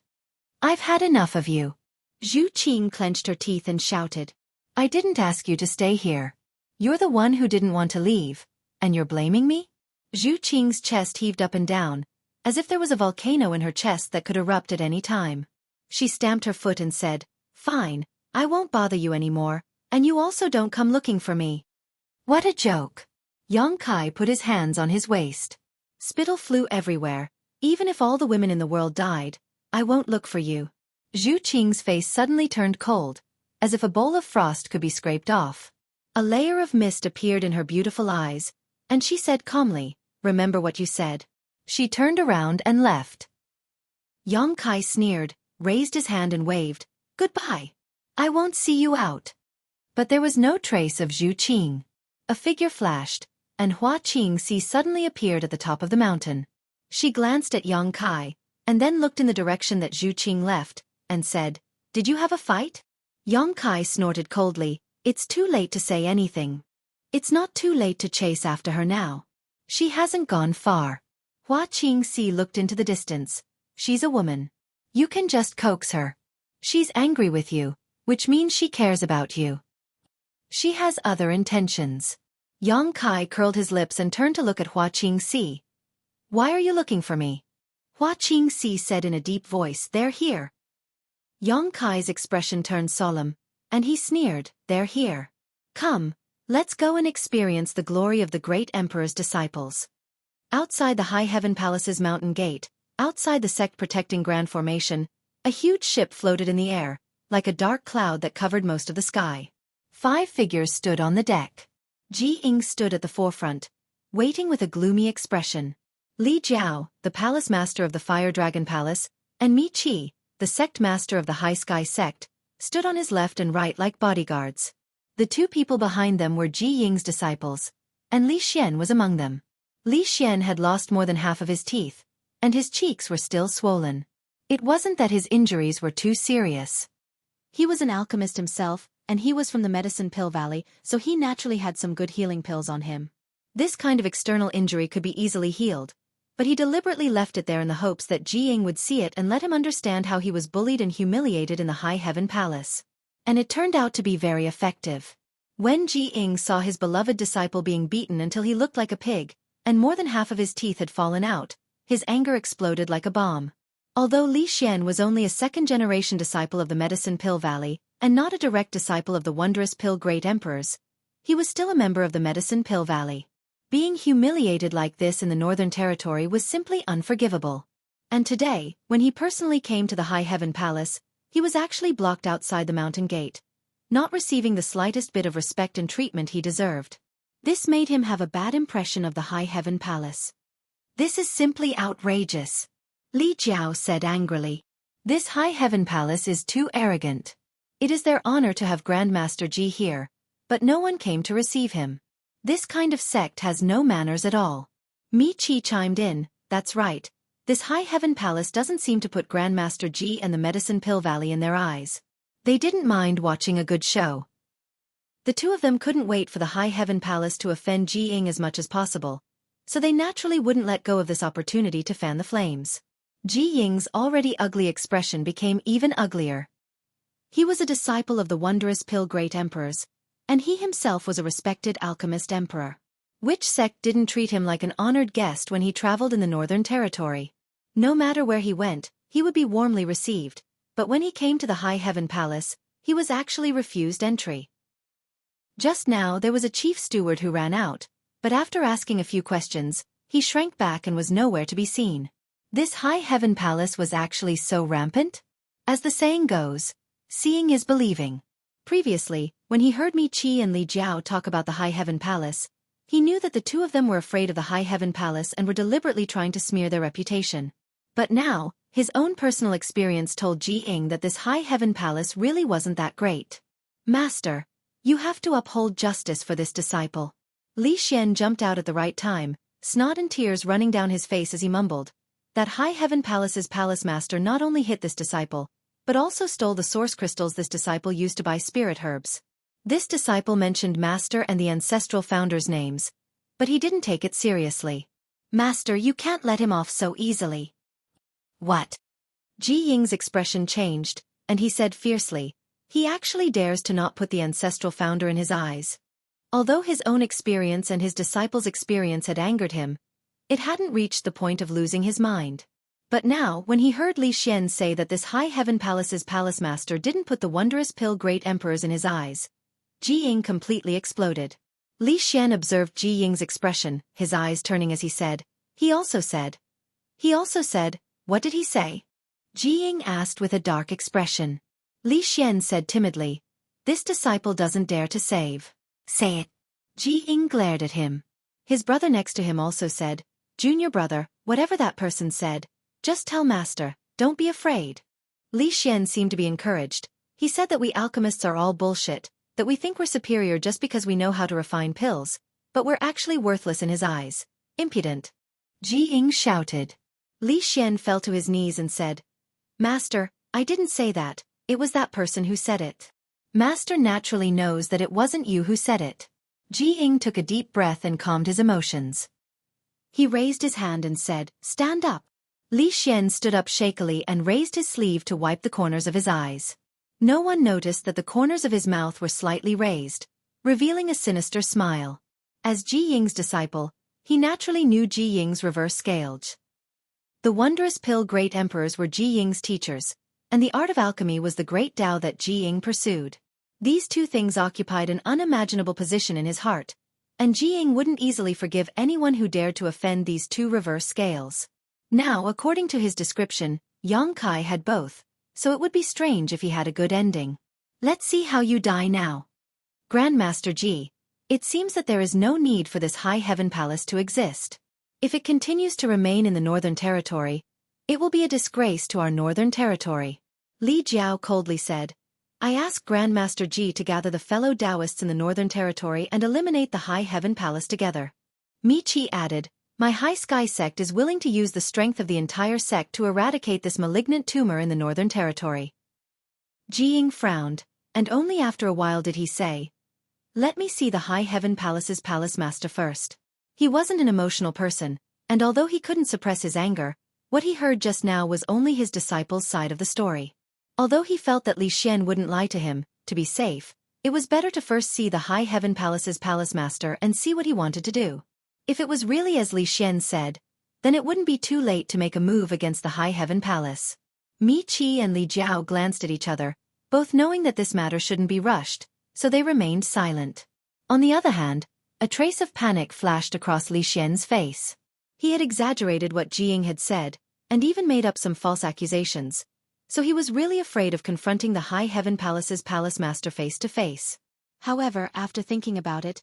"I've had enough of you." Xueqi clenched her teeth and shouted, "I didn't ask you to stay here. You're the one who didn't want to leave, and you're blaming me?" Xueqi's chest heaved up and down, as if there was a volcano in her chest that could erupt at any time. She stamped her foot and said, "Fine, I won't bother you anymore, and you also don't come looking for me." What a joke. Yang Kai put his hands on his waist. Spittle flew everywhere. "Even if all the women in the world died, I won't look for you." Xueqi's face suddenly turned cold, as if a bowl of frost could be scraped off. A layer of mist appeared in her beautiful eyes, and she said calmly, "Remember what you said." She turned around and left. Yang Kai sneered, raised his hand and waved, "Goodbye. I won't see you out." But there was no trace of Xueqi. A figure flashed, and Xueqi suddenly appeared at the top of the mountain. She glanced at Yang Kai, and then looked in the direction that Xueqi left, and said, "Did you have a fight?" Yang Kai snorted coldly, "It's too late to say anything. It's not too late to chase after her now. She hasn't gone far." Xueqi looked into the distance. "She's a woman. You can just coax her. She's angry with you, which means she cares about you. She has other intentions." Yang Kai curled his lips and turned to look at Xueqi. "Why are you looking for me?" Xueqi said in a deep voice, "They're here." Yang Kai's expression turned solemn, and he sneered, "They're here. Come, let's go and experience the glory of the great emperor's disciples." Outside the High Heaven Palace's mountain gate, outside the sect-protecting Grand Formation, a huge ship floated in the air, like a dark cloud that covered most of the sky. 5 figures stood on the deck. Ji Ying stood at the forefront, waiting with a gloomy expression. Li Jiao, the palace master of the Fire Dragon Palace, and Mi Qi, the sect master of the High Sky sect, stood on his left and right like bodyguards. The 2 people behind them were Ji Ying's disciples, and Li Xian was among them. Li Xian had lost more than half of his teeth, and his cheeks were still swollen. It wasn't that his injuries were too serious. He was an alchemist himself, and he was from the Medicine Pill Valley, so he naturally had some good healing pills on him. This kind of external injury could be easily healed, but he deliberately left it there in the hopes that Ji Ying would see it and let him understand how he was bullied and humiliated in the High Heaven Palace. And it turned out to be very effective. When Ji Ying saw his beloved disciple being beaten until he looked like a pig, and more than half of his teeth had fallen out, his anger exploded like a bomb. Although Li Xian was only a second-generation disciple of the Medicine Pill Valley, and not a direct disciple of the Wondrous Pill Great Emperors, he was still a member of the Medicine Pill Valley. Being humiliated like this in the Northern Territory was simply unforgivable. And today, when he personally came to the High Heaven Palace, he was actually blocked outside the mountain gate, not receiving the slightest bit of respect and treatment he deserved. This made him have a bad impression of the High Heaven Palace. "This is simply outrageous," Li Jiao said angrily. "This High Heaven Palace is too arrogant. It is their honor to have Grandmaster Ji here, but no one came to receive him. This kind of sect has no manners at all." Mi Qi chimed in, "That's right. This High Heaven Palace doesn't seem to put Grandmaster Ji and the Medicine Pill Valley in their eyes. They didn't mind watching a good show." The 2 of them couldn't wait for the High Heaven Palace to offend Ji Ying as much as possible, so they naturally wouldn't let go of this opportunity to fan the flames. Ji Ying's already ugly expression became even uglier. He was a disciple of the Wondrous Pill Great Emperors, and he himself was a respected alchemist emperor. Which sect didn't treat him like an honored guest when he traveled in the Northern Territory? No matter where he went, he would be warmly received, but when he came to the High Heaven Palace, he was actually refused entry. Just now there was a chief steward who ran out, but after asking a few questions, he shrank back and was nowhere to be seen. This high heaven palace was actually so rampant? As the saying goes, seeing is believing. Previously, when he heard Mi Qi and Li Jiao talk about the high heaven palace, he knew that the two of them were afraid of the high heaven palace and were deliberately trying to smear their reputation. But now, his own personal experience told Ji Ying that this high heaven palace really wasn't that great. Master, you have to uphold justice for this disciple. Li Xian jumped out at the right time, snot and tears running down his face as he mumbled. That high heaven palace's palace master not only hit this disciple, but also stole the source crystals this disciple used to buy spirit herbs. This disciple mentioned Master and the ancestral founder's names, but he didn't take it seriously. Master, you can't let him off so easily. What? Ji Ying's expression changed, and he said fiercely, he actually dares to not put the ancestral founder in his eyes. Although his own experience and his disciple's experience had angered him, it hadn't reached the point of losing his mind. But now, when he heard Li Xian say that this high heaven palace's palace master didn't put the wondrous pill great emperors in his eyes, Ji Ying completely exploded. Li Xian observed Ji Ying's expression, his eyes turning as he said, He also said, what did he say? Ji Ying asked with a dark expression. Li Xian said timidly, this disciple doesn't dare to save. Say it. Ji Ying glared at him. His brother next to him also said, Junior brother, whatever that person said, just tell Master, don't be afraid. Li Xian seemed to be encouraged. He said that we alchemists are all bullshit, that we think we're superior just because we know how to refine pills, but we're actually worthless in his eyes. Impudent. Ji Ying shouted. Li Xian fell to his knees and said, Master, I didn't say that, it was that person who said it. Master naturally knows that it wasn't you who said it. Ji Ying took a deep breath and calmed his emotions. He raised his hand and said, Stand up. Li Xian stood up shakily and raised his sleeve to wipe the corners of his eyes. No one noticed that the corners of his mouth were slightly raised, revealing a sinister smile. As Ji Ying's disciple, he naturally knew Ji Ying's reverse scales. The wondrous pill great emperors were Ji Ying's teachers, and the art of alchemy was the great Tao that Ji Ying pursued. These two things occupied an unimaginable position in his heart, and Ji Ying wouldn't easily forgive anyone who dared to offend these two reverse scales. Now, according to his description, Yang Kai had both, so it would be strange if he had a good ending. Let's see how you die now. Grandmaster Ji, it seems that there is no need for this high heaven palace to exist. If it continues to remain in the Northern Territory, it will be a disgrace to our Northern Territory. Li Jiao coldly said, I ask Grandmaster Ji to gather the fellow Taoists in the Northern Territory and eliminate the High Heaven Palace together. Mi Qi added, My High Sky sect is willing to use the strength of the entire sect to eradicate this malignant tumor in the Northern Territory. Ji Ying frowned, and only after a while did he say, Let me see the High Heaven Palace's palace master first. He wasn't an emotional person, and although he couldn't suppress his anger, what he heard just now was only his disciple's side of the story. Although he felt that Li Xian wouldn't lie to him, to be safe, it was better to first see the High Heaven Palace's palace master and see what he wanted to do. If it was really as Li Xian said, then it wouldn't be too late to make a move against the High Heaven Palace. Mi Qi and Li Jiao glanced at each other, both knowing that this matter shouldn't be rushed, so they remained silent. On the other hand, a trace of panic flashed across Li Xian's face. He had exaggerated what Ji Ying had said, and even made up some false accusations, so he was really afraid of confronting the High Heaven Palace's palace master face to face. However, after thinking about it,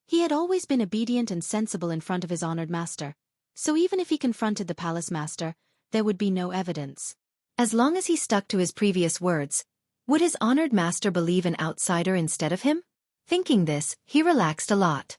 he had always been obedient and sensible in front of his honored master, so even if he confronted the palace master, there would be no evidence. As long as he stuck to his previous words, would his honored master believe an outsider instead of him? Thinking this, he relaxed a lot.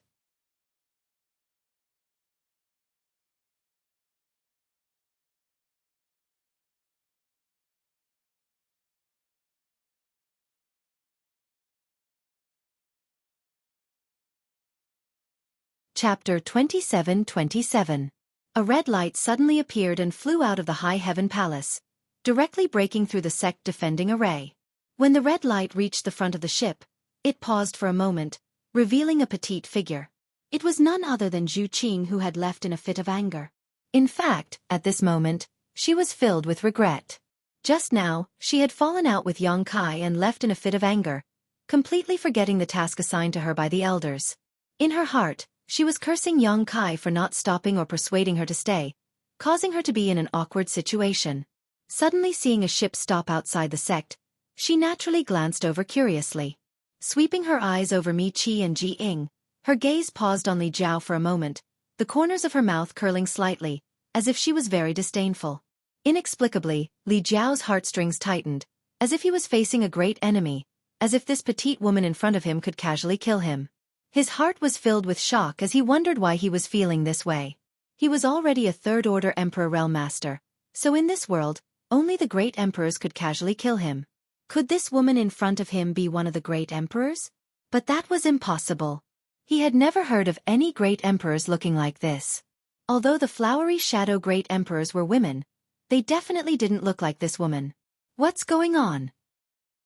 Chapter 27:27. A red light suddenly appeared and flew out of the High Heaven Palace, directly breaking through the sect defending array. When the red light reached the front of the ship, it paused for a moment, revealing a petite figure. It was none other than Zhu Qing, who had left in a fit of anger. In fact, at this moment, she was filled with regret. Just now, she had fallen out with Yang Kai and left in a fit of anger, completely forgetting the task assigned to her by the elders. In her heart, She was cursing Yang Kai for not stopping or persuading her to stay, causing her to be in an awkward situation. Suddenly seeing a ship stop outside the sect, she naturally glanced over curiously. Sweeping her eyes over Mi Qi and Ji Ying, her gaze paused on Li Jiao for a moment, the corners of her mouth curling slightly, as if she was very disdainful. Inexplicably, Li Jiao's heartstrings tightened, as if he was facing a great enemy, as if this petite woman in front of him could casually kill him. His heart was filled with shock as he wondered why he was feeling this way. He was already a third-order Emperor Realm Master, so in this world, only the great emperors could casually kill him. Could this woman in front of him be one of the great emperors? But that was impossible. He had never heard of any great emperors looking like this. Although the flowery shadow great emperors were women, they definitely didn't look like this woman. What's going on?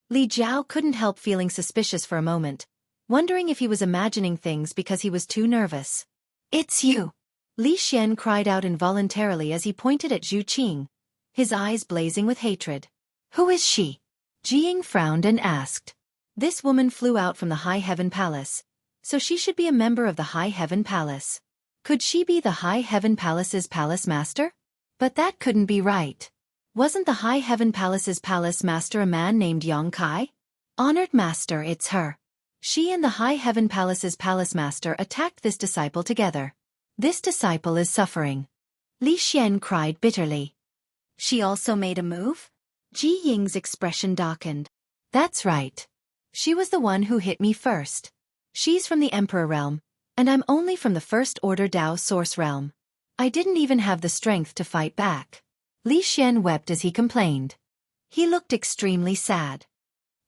Li Jiao couldn't help feeling suspicious for a moment, wondering if he was imagining things because he was too nervous. It's you! Li Xian cried out involuntarily as he pointed at Zhu Qing, his eyes blazing with hatred. Who is she? Ji Ying frowned and asked. This woman flew out from the High Heaven Palace, so she should be a member of the High Heaven Palace. Could she be the High Heaven Palace's palace master? But that couldn't be right. Wasn't the High Heaven Palace's palace master a man named Yang Kai? Honored master, it's her. She and the High Heaven Palace's palace master attacked this disciple together. This disciple is suffering. Li Xian cried bitterly. She also made a move? Ji Ying's expression darkened. That's right. She was the one who hit me first. She's from the Emperor Realm, and I'm only from the First Order Dao Source Realm. I didn't even have the strength to fight back. Li Xian wept as he complained. He looked extremely sad.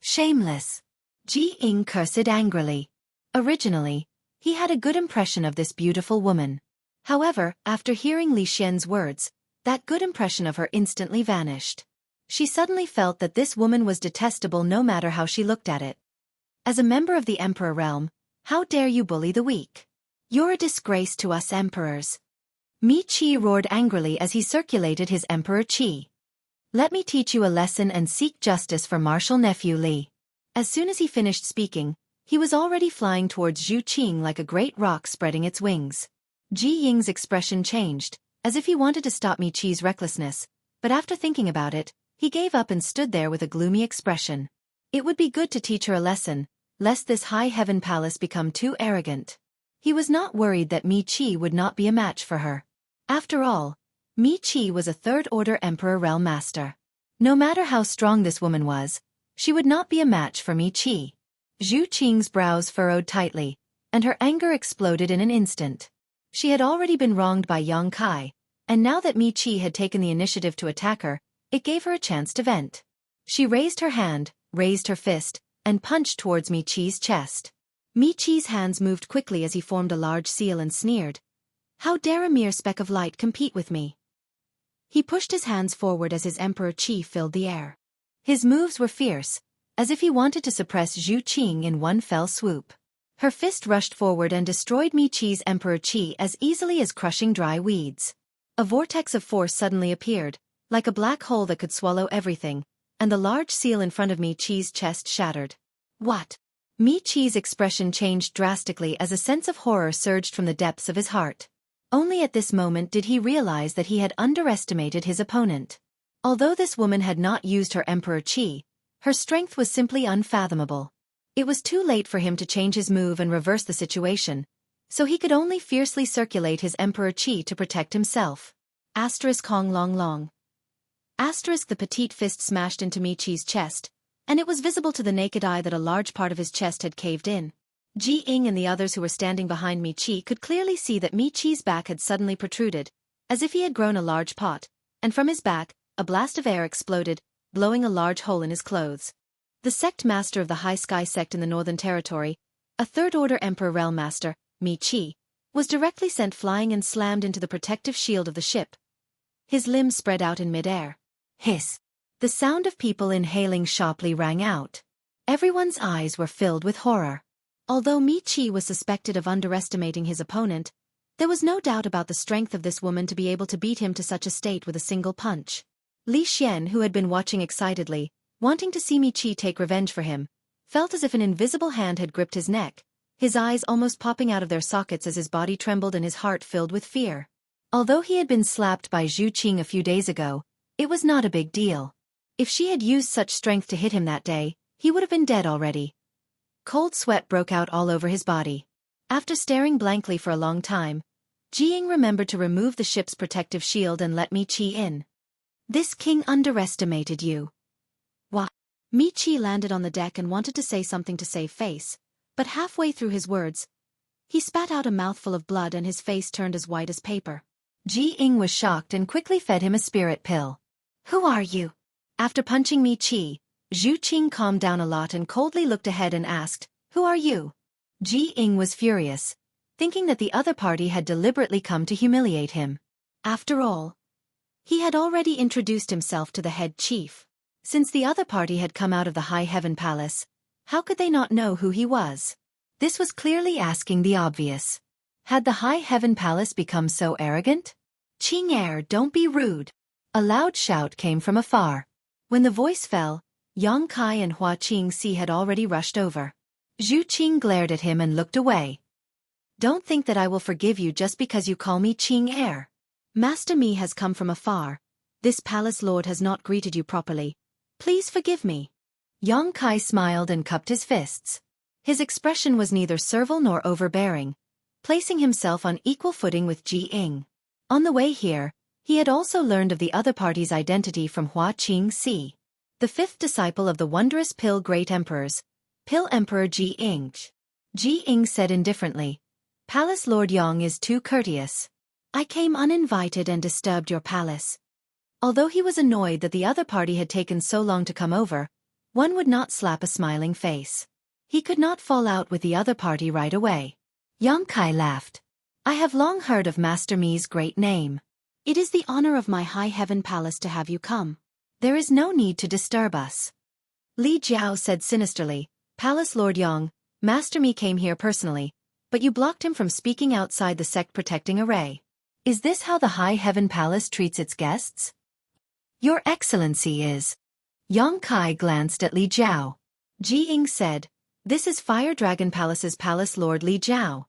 Shameless. Ji Ying cursed angrily. Originally, he had a good impression of this beautiful woman. However, after hearing Li Xian's words, that good impression of her instantly vanished. She suddenly felt that this woman was detestable no matter how she looked at it. As a member of the Emperor Realm, how dare you bully the weak? You're a disgrace to us emperors. Mi Qi roared angrily as he circulated his Emperor Qi. Let me teach you a lesson and seek justice for martial nephew Li. As soon as he finished speaking, he was already flying towards Zhu Qing like a great rock spreading its wings. Ji Ying's expression changed, as if he wanted to stop Mi Qi's recklessness, but after thinking about it, he gave up and stood there with a gloomy expression. It would be good to teach her a lesson, lest this High Heaven Palace become too arrogant. He was not worried that Mi Qi would not be a match for her. After all, Mi Qi was a third-order Emperor Realm Master. No matter how strong this woman was, she would not be a match for Mi Qi. Zhu Qing's brows furrowed tightly, and her anger exploded in an instant. She had already been wronged by Yang Kai, and now that Mi Qi had taken the initiative to attack her, it gave her a chance to vent. She raised her hand, raised her fist, and punched towards Mi Qi's chest. Mi Qi's hands moved quickly as he formed a large seal and sneered. How dare a mere speck of light compete with me? He pushed his hands forward as his Emperor Qi filled the air. His moves were fierce, as if he wanted to suppress Zhu Qing in one fell swoop. Her fist rushed forward and destroyed Mi Qi's Emperor Qi as easily as crushing dry weeds. A vortex of force suddenly appeared, like a black hole that could swallow everything, and the large seal in front of Mi Qi's chest shattered. What? Mi Qi's expression changed drastically as a sense of horror surged from the depths of his heart. Only at this moment did he realize that he had underestimated his opponent. Although this woman had not used her Emperor Qi, her strength was simply unfathomable. It was too late for him to change his move and reverse the situation, so he could only fiercely circulate his Emperor Qi to protect himself. Kong long long. The petite fist smashed into Mi Qi's chest, and it was visible to the naked eye that a large part of his chest had caved in. Ji Ying and the others who were standing behind Mi Qi could clearly see that Mi Qi's back had suddenly protruded, as if he had grown a large pot, and from his back, a blast of air exploded, blowing a large hole in his clothes. The sect master of the High Sky sect in the Northern Territory, a third-order Emperor Realm Master, Mi Qi, was directly sent flying and slammed into the protective shield of the ship. His limbs spread out in mid-air. Hiss! The sound of people inhaling sharply rang out. Everyone's eyes were filled with horror. Although Mi Qi was suspected of underestimating his opponent, there was no doubt about the strength of this woman to be able to beat him to such a state with a single punch. Li Xian, who had been watching excitedly, wanting to see Mi Qi take revenge for him, felt as if an invisible hand had gripped his neck, his eyes almost popping out of their sockets as his body trembled and his heart filled with fear. Although he had been slapped by Xueqi a few days ago, it was not a big deal. If she had used such strength to hit him that day, he would have been dead already. Cold sweat broke out all over his body. After staring blankly for a long time, Jiang remembered to remove the ship's protective shield and let Mi-Chi in. This king underestimated you. Wah! Mi-Chi landed on the deck and wanted to say something to save face, but halfway through his words, he spat out a mouthful of blood and his face turned as white as paper. Jiang was shocked and quickly fed him a spirit pill. Who are you? After punching Mi-Chi, Xueqi calmed down a lot and coldly looked ahead and asked, Who are you? Jiang was furious, thinking that the other party had deliberately come to humiliate him. After all, he had already introduced himself to the head chief. Since the other party had come out of the High Heaven Palace, how could they not know who he was? This was clearly asking the obvious. Had the High Heaven Palace become so arrogant? Qing, don't be rude. A loud shout came from afar. When the voice fell, Yang Kai and Hua Qingxi had already rushed over. Xueqi glared at him and looked away. Don't think that I will forgive you just because you call me Qing. Master Mi has come from afar. This palace lord has not greeted you properly. Please forgive me. Yang Kai smiled and cupped his fists. His expression was neither servile nor overbearing, placing himself on equal footing with Jiang. On the way here, he had also learned of the other party's identity from Hua Qingxi, the fifth disciple of the wondrous Pill Great Emperors, Pill Emperor Jiang. Jiang said indifferently, Palace Lord Yang is too courteous. I came uninvited and disturbed your palace. Although he was annoyed that the other party had taken so long to come over, one would not slap a smiling face. He could not fall out with the other party right away. Yang Kai laughed. I have long heard of Master Mi's great name. It is the honor of my High Heaven Palace to have you come. There is no need to disturb us. Li Jiao said sinisterly, Palace Lord Yang, Master Mi came here personally, but you blocked him from speaking outside the sect-protecting array. Is this how the High Heaven Palace treats its guests? Your Excellency is. Yang Kai glanced at Li Jiao. Jiang said, This is Fire Dragon Palace's Palace Lord Li Jiao.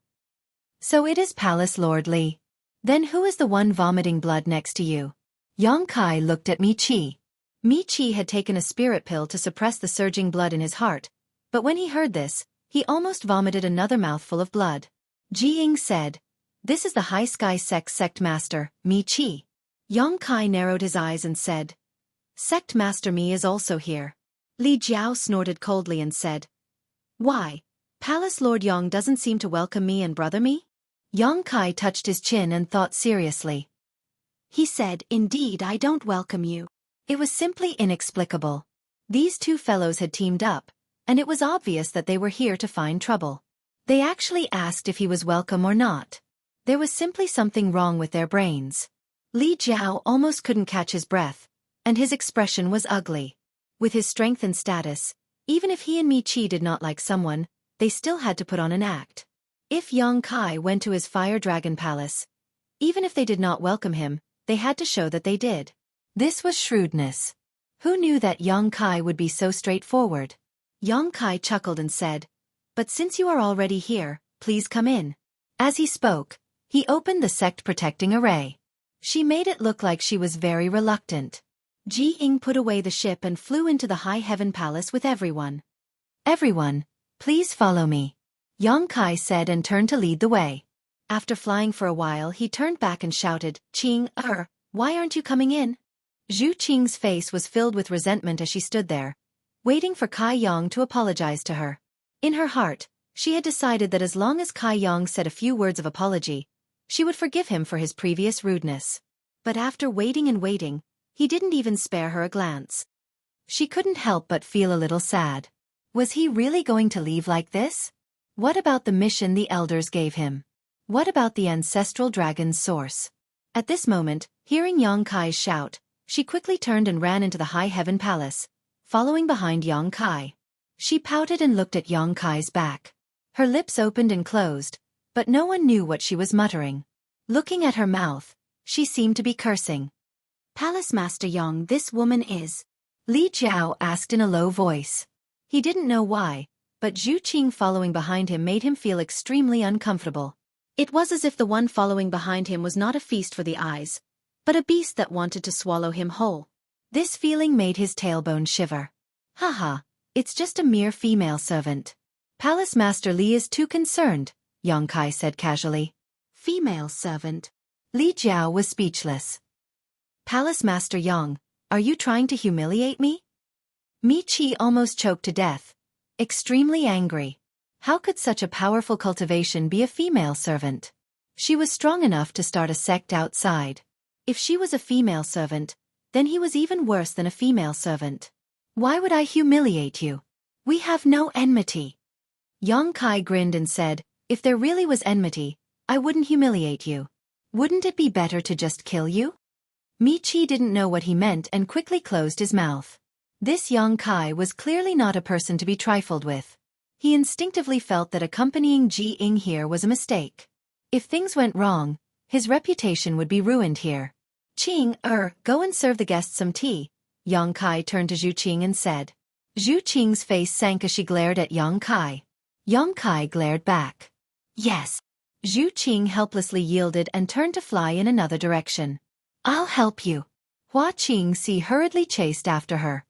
So it is Palace Lord Li. Then who is the one vomiting blood next to you? Yang Kai looked at Mi-Chi. Mi-Chi had taken a spirit pill to suppress the surging blood in his heart, but when he heard this, he almost vomited another mouthful of blood. Jiang said, This is the High Sky Sect Master, Mi-Chi. Yang Kai narrowed his eyes and said, Sect Master Mi is also here. Li Jiao snorted coldly and said, Why, Palace Lord Yang doesn't seem to welcome me and brother Mi? Yang Kai touched his chin and thought seriously. He said, Indeed, I don't welcome you. It was simply inexplicable. These two fellows had teamed up, and it was obvious that they were here to find trouble. They actually asked if he was welcome or not. There was simply something wrong with their brains. Li Jiao almost couldn't catch his breath, and his expression was ugly. With his strength and status, even if he and Mi-Chi did not like someone, they still had to put on an act. If Yang Kai went to his Fire Dragon Palace, even if they did not welcome him, they had to show that they did. This was shrewdness. Who knew that Yang Kai would be so straightforward? Yang Kai chuckled and said, But since you are already here, please come in. As he spoke, he opened the sect-protecting array. She made it look like she was very reluctant. Jiang put away the ship and flew into the High Heaven Palace with everyone. Everyone, please follow me. Yang Kai said and turned to lead the way. After flying for a while he turned back and shouted, Qing, why aren't you coming in? Xueqi's face was filled with resentment as she stood there, waiting for Kai Yang to apologize to her. In her heart, she had decided that as long as Kai Yang said a few words of apology, she would forgive him for his previous rudeness. But after waiting and waiting, he didn't even spare her a glance. She couldn't help but feel a little sad. Was he really going to leave like this? What about the mission the elders gave him? What about the ancestral dragon's source? At this moment, hearing Yang Kai's shout, she quickly turned and ran into the High Heaven Palace, following behind Yang Kai. She pouted and looked at Yang Kai's back. Her lips opened and closed, but no one knew what she was muttering. Looking at her mouth, she seemed to be cursing. Palace Master Yang, this woman is... Li Jiao asked in a low voice. He didn't know why, but Zhu Qing following behind him made him feel extremely uncomfortable. It was as if the one following behind him was not a feast for the eyes, but a beast that wanted to swallow him whole. This feeling made his tailbone shiver. Haha, it's just a mere female servant. Palace Master Li is too concerned, Yang Kai said casually. Female servant? Li Jiao was speechless. Palace Master Yang, are you trying to humiliate me? Mi Qi almost choked to death, extremely angry. How could such a powerful cultivation be a female servant? She was strong enough to start a sect outside. If she was a female servant, then he was even worse than a female servant. Why would I humiliate you? We have no enmity. Yang Kai grinned and said, if there really was enmity, I wouldn't humiliate you. Wouldn't it be better to just kill you? Mi Qi didn't know what he meant and quickly closed his mouth. This Yang Kai was clearly not a person to be trifled with. He instinctively felt that accompanying Ji Ying here was a mistake. If things went wrong, his reputation would be ruined here. Qing, go and serve the guests some tea. Yang Kai turned to Zhu Qing and said. Zhu Qing's face sank as she glared at Yang Kai. Yang Kai glared back. Yes. Zhu Qing helplessly yielded and turned to fly in another direction. I'll help you. Hua Qingxi hurriedly chased after her.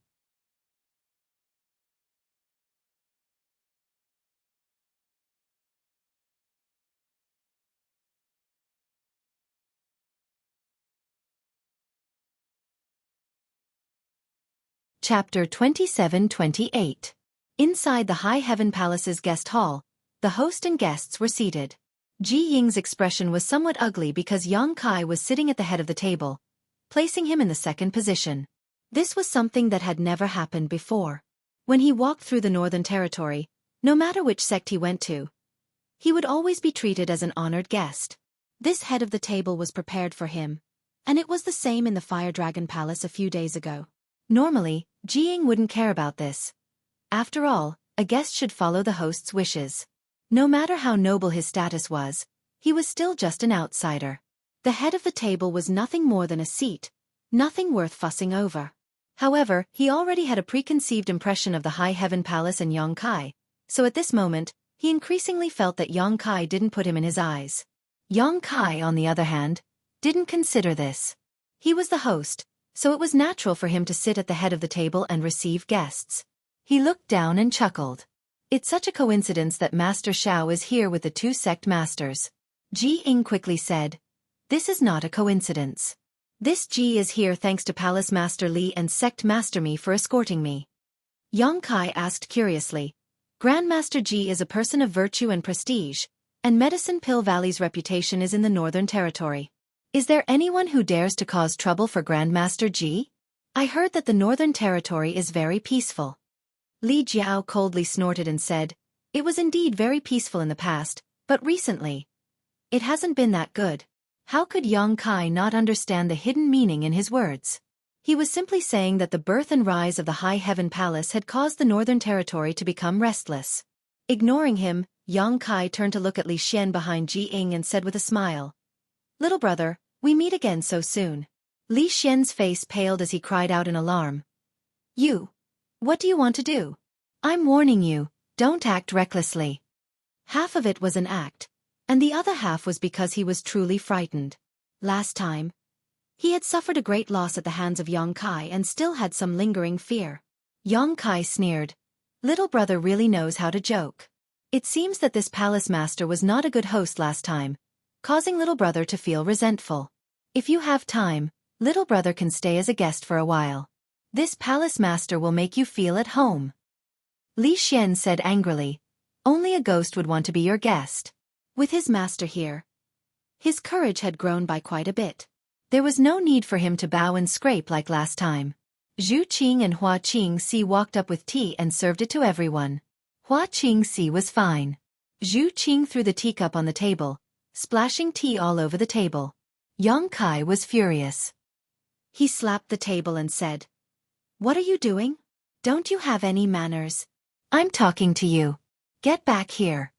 Chapter 27-28. Inside the High Heaven Palace's guest hall, the host and guests were seated. Ji Ying's expression was somewhat ugly because Yang Kai was sitting at the head of the table, placing him in the second position. This was something that had never happened before. When he walked through the Northern Territory, no matter which sect he went to, he would always be treated as an honored guest. This head of the table was prepared for him, and it was the same in the Fire Dragon Palace a few days ago. Normally, Ji Ying wouldn't care about this. After all, a guest should follow the host's wishes. No matter how noble his status was, he was still just an outsider. The head of the table was nothing more than a seat, nothing worth fussing over. However, he already had a preconceived impression of the High Heaven Palace and Yang Kai, so at this moment, he increasingly felt that Yang Kai didn't put him in his eyes. Yang Kai, on the other hand, didn't consider this. He was the host, so it was natural for him to sit at the head of the table and receive guests. He looked down and chuckled. It's such a coincidence that Master Xiao is here with the two sect masters. Ji Ying quickly said, this is not a coincidence. This Ji is here thanks to Palace Master Li and Sect Master Mi for escorting me. Yang Kai asked curiously. Grandmaster Ji is a person of virtue and prestige, and Medicine Pill Valley's reputation is in the Northern Territory. Is there anyone who dares to cause trouble for Grandmaster Ji? I heard that the Northern Territory is very peaceful. Li Jiao coldly snorted and said, it was indeed very peaceful in the past, but recently, it hasn't been that good. How could Yang Kai not understand the hidden meaning in his words? He was simply saying that the birth and rise of the High Heaven Palace had caused the Northern Territory to become restless. Ignoring him, Yang Kai turned to look at Li Xian behind Ji Ying and said with a smile, little brother, we meet again so soon. Li Xian's face paled as he cried out in alarm. You. What do you want to do? I'm warning you, don't act recklessly. Half of it was an act, and the other half was because he was truly frightened. Last time, he had suffered a great loss at the hands of Yang Kai and still had some lingering fear. Yang Kai sneered. Little brother really knows how to joke. It seems that this palace master was not a good host last time, causing little brother to feel resentful. If you have time, little brother can stay as a guest for a while. This palace master will make you feel at home. Li Xian said angrily, only a ghost would want to be your guest. With his master here, his courage had grown by quite a bit. There was no need for him to bow and scrape like last time. Zhu Qing and Hua Qingxi walked up with tea and served it to everyone. Hua Qingxi was fine. Zhu Qing threw the teacup on the table, splashing tea all over the table. Yang Kai was furious. He slapped the table and said, what are you doing? Don't you have any manners? I'm talking to you. Get back here.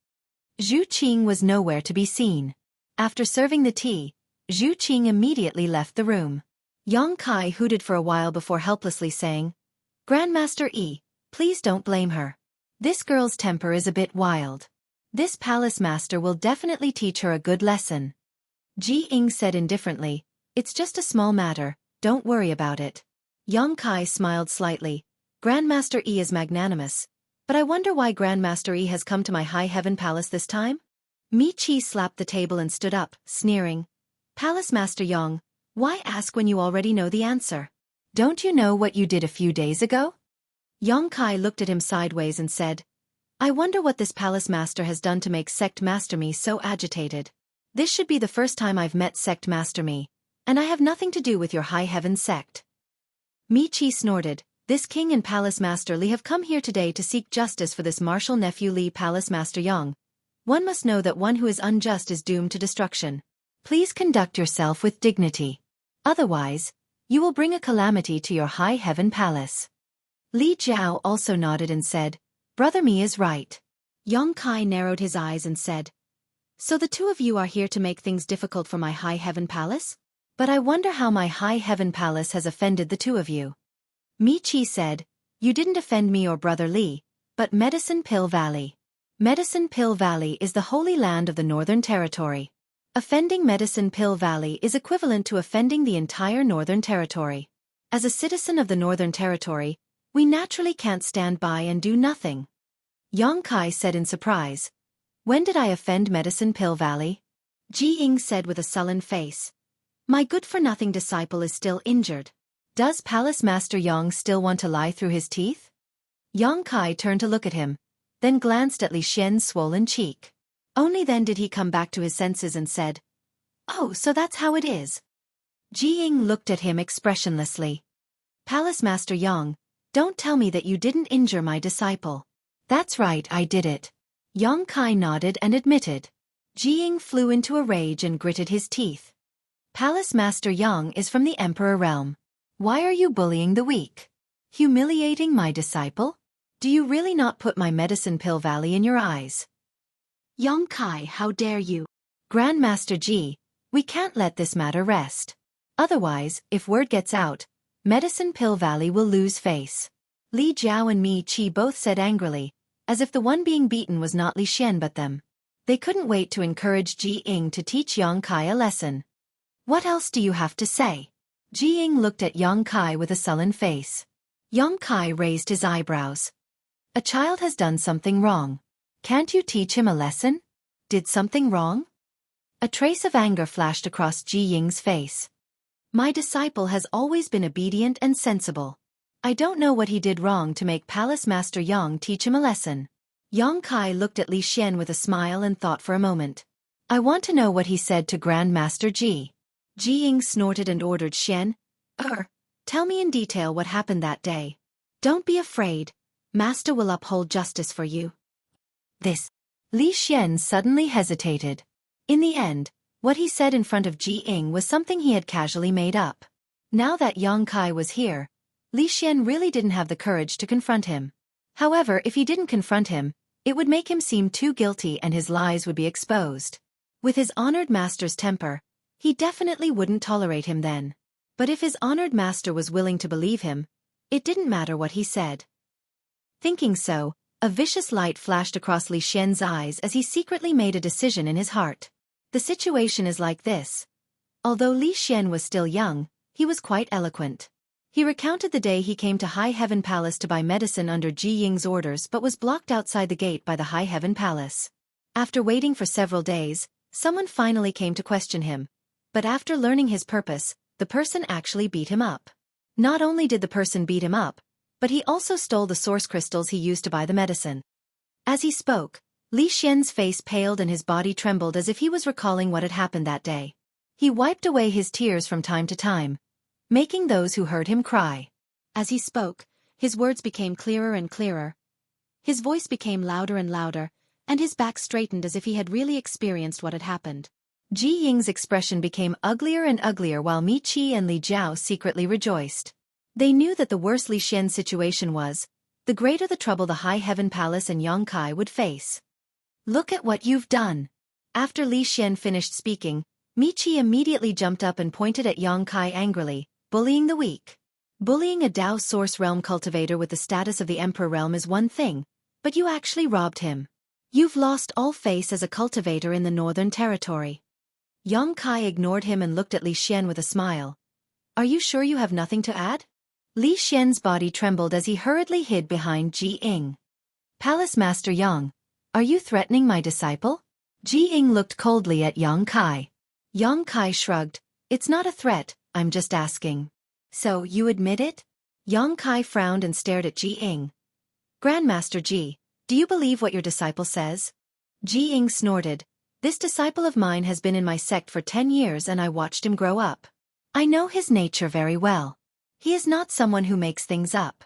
Zhu Qing was nowhere to be seen. After serving the tea, Zhu Qing immediately left the room. Yang Kai hooted for a while before helplessly saying, Grandmaster Yi, please don't blame her. This girl's temper is a bit wild. This palace master will definitely teach her a good lesson. Ji Ying said indifferently, "It's just a small matter, don't worry about it." Yang Kai smiled slightly. "Grandmaster Yi is magnanimous. But I wonder why Grandmaster Yi has come to my high heaven palace this time?" Mi Qi slapped the table and stood up, sneering. "Palace Master Yang, why ask when you already know the answer? Don't you know what you did a few days ago?" Yang Kai looked at him sideways and said, "I wonder what this palace master has done to make Sect Master Mi so agitated. This should be the first time I've met Sect Master Mi, and I have nothing to do with your high heaven sect." Mi Qi snorted, "This king and palace master Li have come here today to seek justice for this martial nephew Li, Palace Master Yang. One must know that one who is unjust is doomed to destruction. Please conduct yourself with dignity. Otherwise, you will bring a calamity to your high heaven palace." Li Jiao also nodded and said, "Brother Mi is right." Yang Kai narrowed his eyes and said, "So the two of you are here to make things difficult for my high heaven palace? But I wonder how my high heaven palace has offended the two of you." Mi Qi said, "You didn't offend me or Brother Li, but Medicine Pill Valley. Medicine Pill Valley is the holy land of the Northern Territory. Offending Medicine Pill Valley is equivalent to offending the entire Northern Territory. As a citizen of the Northern Territory, we naturally can't stand by and do nothing." Yang Kai said in surprise, "When did I offend Medicine Pill Valley?" Ji Ying said with a sullen face, "My good-for-nothing disciple is still injured. Does Palace Master Yang still want to lie through his teeth?" Yang Kai turned to look at him, then glanced at Li Xian's swollen cheek. Only then did he come back to his senses and said, "Oh, so that's how it is." Ji Ying looked at him expressionlessly. "Palace Master Yang, don't tell me that you didn't injure my disciple." "That's right, I did it." Yang Kai nodded and admitted. Ji Ying flew into a rage and gritted his teeth. "Palace Master Yang is from the Emperor realm. Why are you bullying the weak? Humiliating my disciple? Do you really not put my Medicine Pill Valley in your eyes?" "Yang Kai, how dare you?" "Grandmaster Ji, we can't let this matter rest. Otherwise, if word gets out, Medicine Pill Valley will lose face." Li Jiao and Mi Qi both said angrily, as if the one being beaten was not Li Xian but them. They couldn't wait to encourage Ji Ying to teach Yang Kai a lesson. "What else do you have to say?" Ji Ying looked at Yang Kai with a sullen face. Yang Kai raised his eyebrows. "A child has done something wrong. Can't you teach him a lesson? Did something wrong?" A trace of anger flashed across Ji Ying's face. "My disciple has always been obedient and sensible. I don't know what he did wrong to make Palace Master Yang teach him a lesson." Yang Kai looked at Li Xian with a smile and thought for a moment. "I want to know what he said to Grand Master Ji." Ji Ying snorted and ordered Xian, Tell me in detail what happened that day. Don't be afraid. Master will uphold justice for you." This. Li Xian suddenly hesitated. In the end, what he said in front of Ji Ying was something he had casually made up. Now that Yang Kai was here, Li Xian really didn't have the courage to confront him. However, if he didn't confront him, it would make him seem too guilty and his lies would be exposed. With his honored master's temper, he definitely wouldn't tolerate him then. But if his honored master was willing to believe him, it didn't matter what he said. Thinking so, a vicious light flashed across Li Xian's eyes as he secretly made a decision in his heart. The situation is like this. Although Li Xian was still young, he was quite eloquent. He recounted the day he came to High Heaven Palace to buy medicine under Ji Ying's orders but was blocked outside the gate by the High Heaven Palace. After waiting for several days, someone finally came to question him. But after learning his purpose, the person actually beat him up. Not only did the person beat him up, but he also stole the source crystals he used to buy the medicine. As he spoke, Li Xian's face paled and his body trembled as if he was recalling what had happened that day. He wiped away his tears from time to time, making those who heard him cry. As he spoke, his words became clearer and clearer. His voice became louder and louder, and his back straightened as if he had really experienced what had happened. Ji Ying's expression became uglier and uglier while Mi Qi and Li Jiao secretly rejoiced. They knew that the worse Li Xian's situation was, the greater the trouble the High Heaven Palace and Yang Kai would face. "Look at what you've done." After Li Xian finished speaking, Mi Qi immediately jumped up and pointed at Yang Kai angrily, "Bullying the weak. Bullying a Dao Source Realm cultivator with the status of the Emperor Realm is one thing, But you actually robbed him. You've lost all face as a cultivator in the Northern Territory. Yang Kai ignored him and looked at Li Xian with a smile. Are you sure you have nothing to add? Li Xian's body trembled as he hurriedly hid behind Ji Ying. Palace Master Yang, are you threatening my disciple? Ji Ying looked coldly at Yang Kai. Yang Kai shrugged. It's not a threat, I'm just asking. So, you admit it? Yang Kai frowned and stared at Ji Ying. Grandmaster Ji, do you believe what your disciple says? Ji Ying snorted. This disciple of mine has been in my sect for 10 years and I watched him grow up. I know his nature very well. He is not someone who makes things up.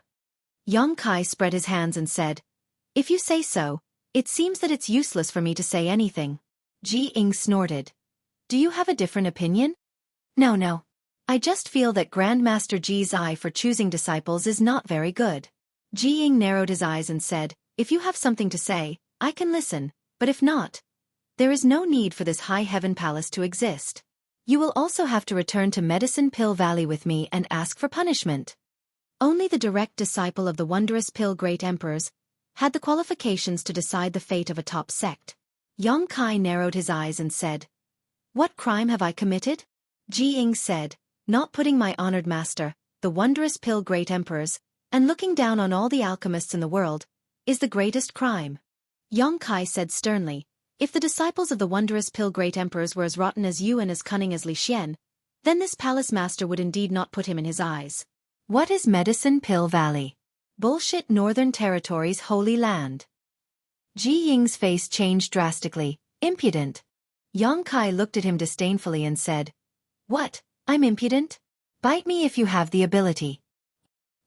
Yang Kai spread his hands and said, If you say so, it seems that it's useless for me to say anything. Ji Ying snorted. Do you have a different opinion? No. I just feel that Grandmaster Ji's eye for choosing disciples is not very good. Ji Ying narrowed his eyes and said, If you have something to say, I can listen, but if not, there is no need for this high heaven palace to exist. You will also have to return to Medicine Pill Valley with me and ask for punishment. Only the direct disciple of the wondrous Pill Great Emperors had the qualifications to decide the fate of a top sect. Yang Kai narrowed his eyes and said, What crime have I committed? Ji Ying said, Not putting my honored master, the wondrous Pill Great Emperors, and looking down on all the alchemists in the world, is the greatest crime. Yang Kai said sternly, If the disciples of the wondrous Pill Great Emperors were as rotten as you and as cunning as Li Xian, then this palace master would indeed not put him in his eyes. What is Medicine Pill Valley? Bullshit Northern Territory's holy land. Ji Ying's face changed drastically. Impudent. Yang Kai looked at him disdainfully and said, What, I'm impudent? Bite me if you have the ability.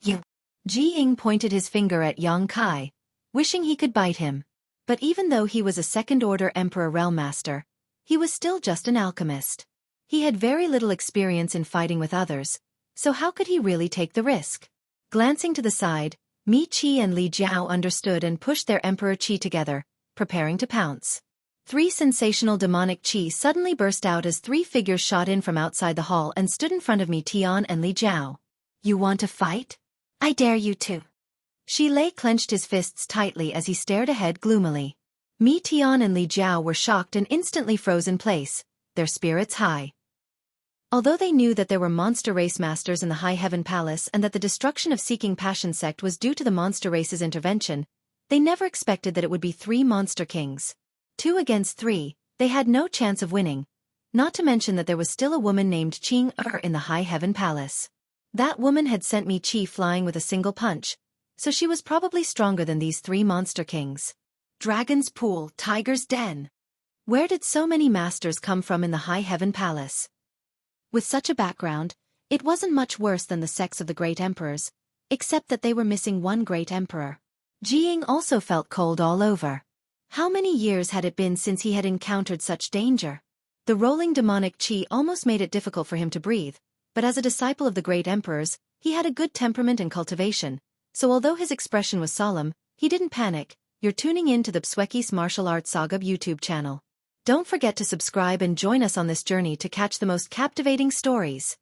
You. Ji Ying pointed his finger at Yang Kai, wishing he could bite him. But even though he was a second-order Emperor Realm Master, he was still just an alchemist. He had very little experience in fighting with others, so how could he really take the risk? Glancing to the side, Mi Qi and Li Jiao understood and pushed their Emperor Qi together, preparing to pounce. 3 sensational demonic Qi suddenly burst out as 3 figures shot in from outside the hall and stood in front of Mi Tian and Li Jiao. You want to fight? I dare you to. Shi Lei clenched his fists tightly as he stared ahead gloomily. Mi Tian and Li Jiao were shocked and instantly froze in place, their spirits high. Although they knew that there were monster race masters in the High Heaven Palace and that the destruction of Seeking Passion sect was due to the monster race's intervention, they never expected that it would be 3 monster kings. 2 against 3, they had no chance of winning, not to mention that there was still a woman named Qing in the High Heaven Palace. That woman had sent Mi Qi flying with a single punch, so she was probably stronger than these 3 monster kings. Dragon's Pool, Tiger's Den. Where did so many masters come from in the High Heaven Palace? With such a background, it wasn't much worse than the sects of the great emperors, except that they were missing one great emperor. Ji Ying also felt cold all over. How many years had it been since he had encountered such danger? The rolling demonic qi almost made it difficult for him to breathe, but as a disciple of the great emperors, he had a good temperament and cultivation, so although his expression was solemn, he didn't panic. You're tuning in to the Xueqi's Martial Arts Saga YouTube channel. Don't forget to subscribe and join us on this journey to catch the most captivating stories.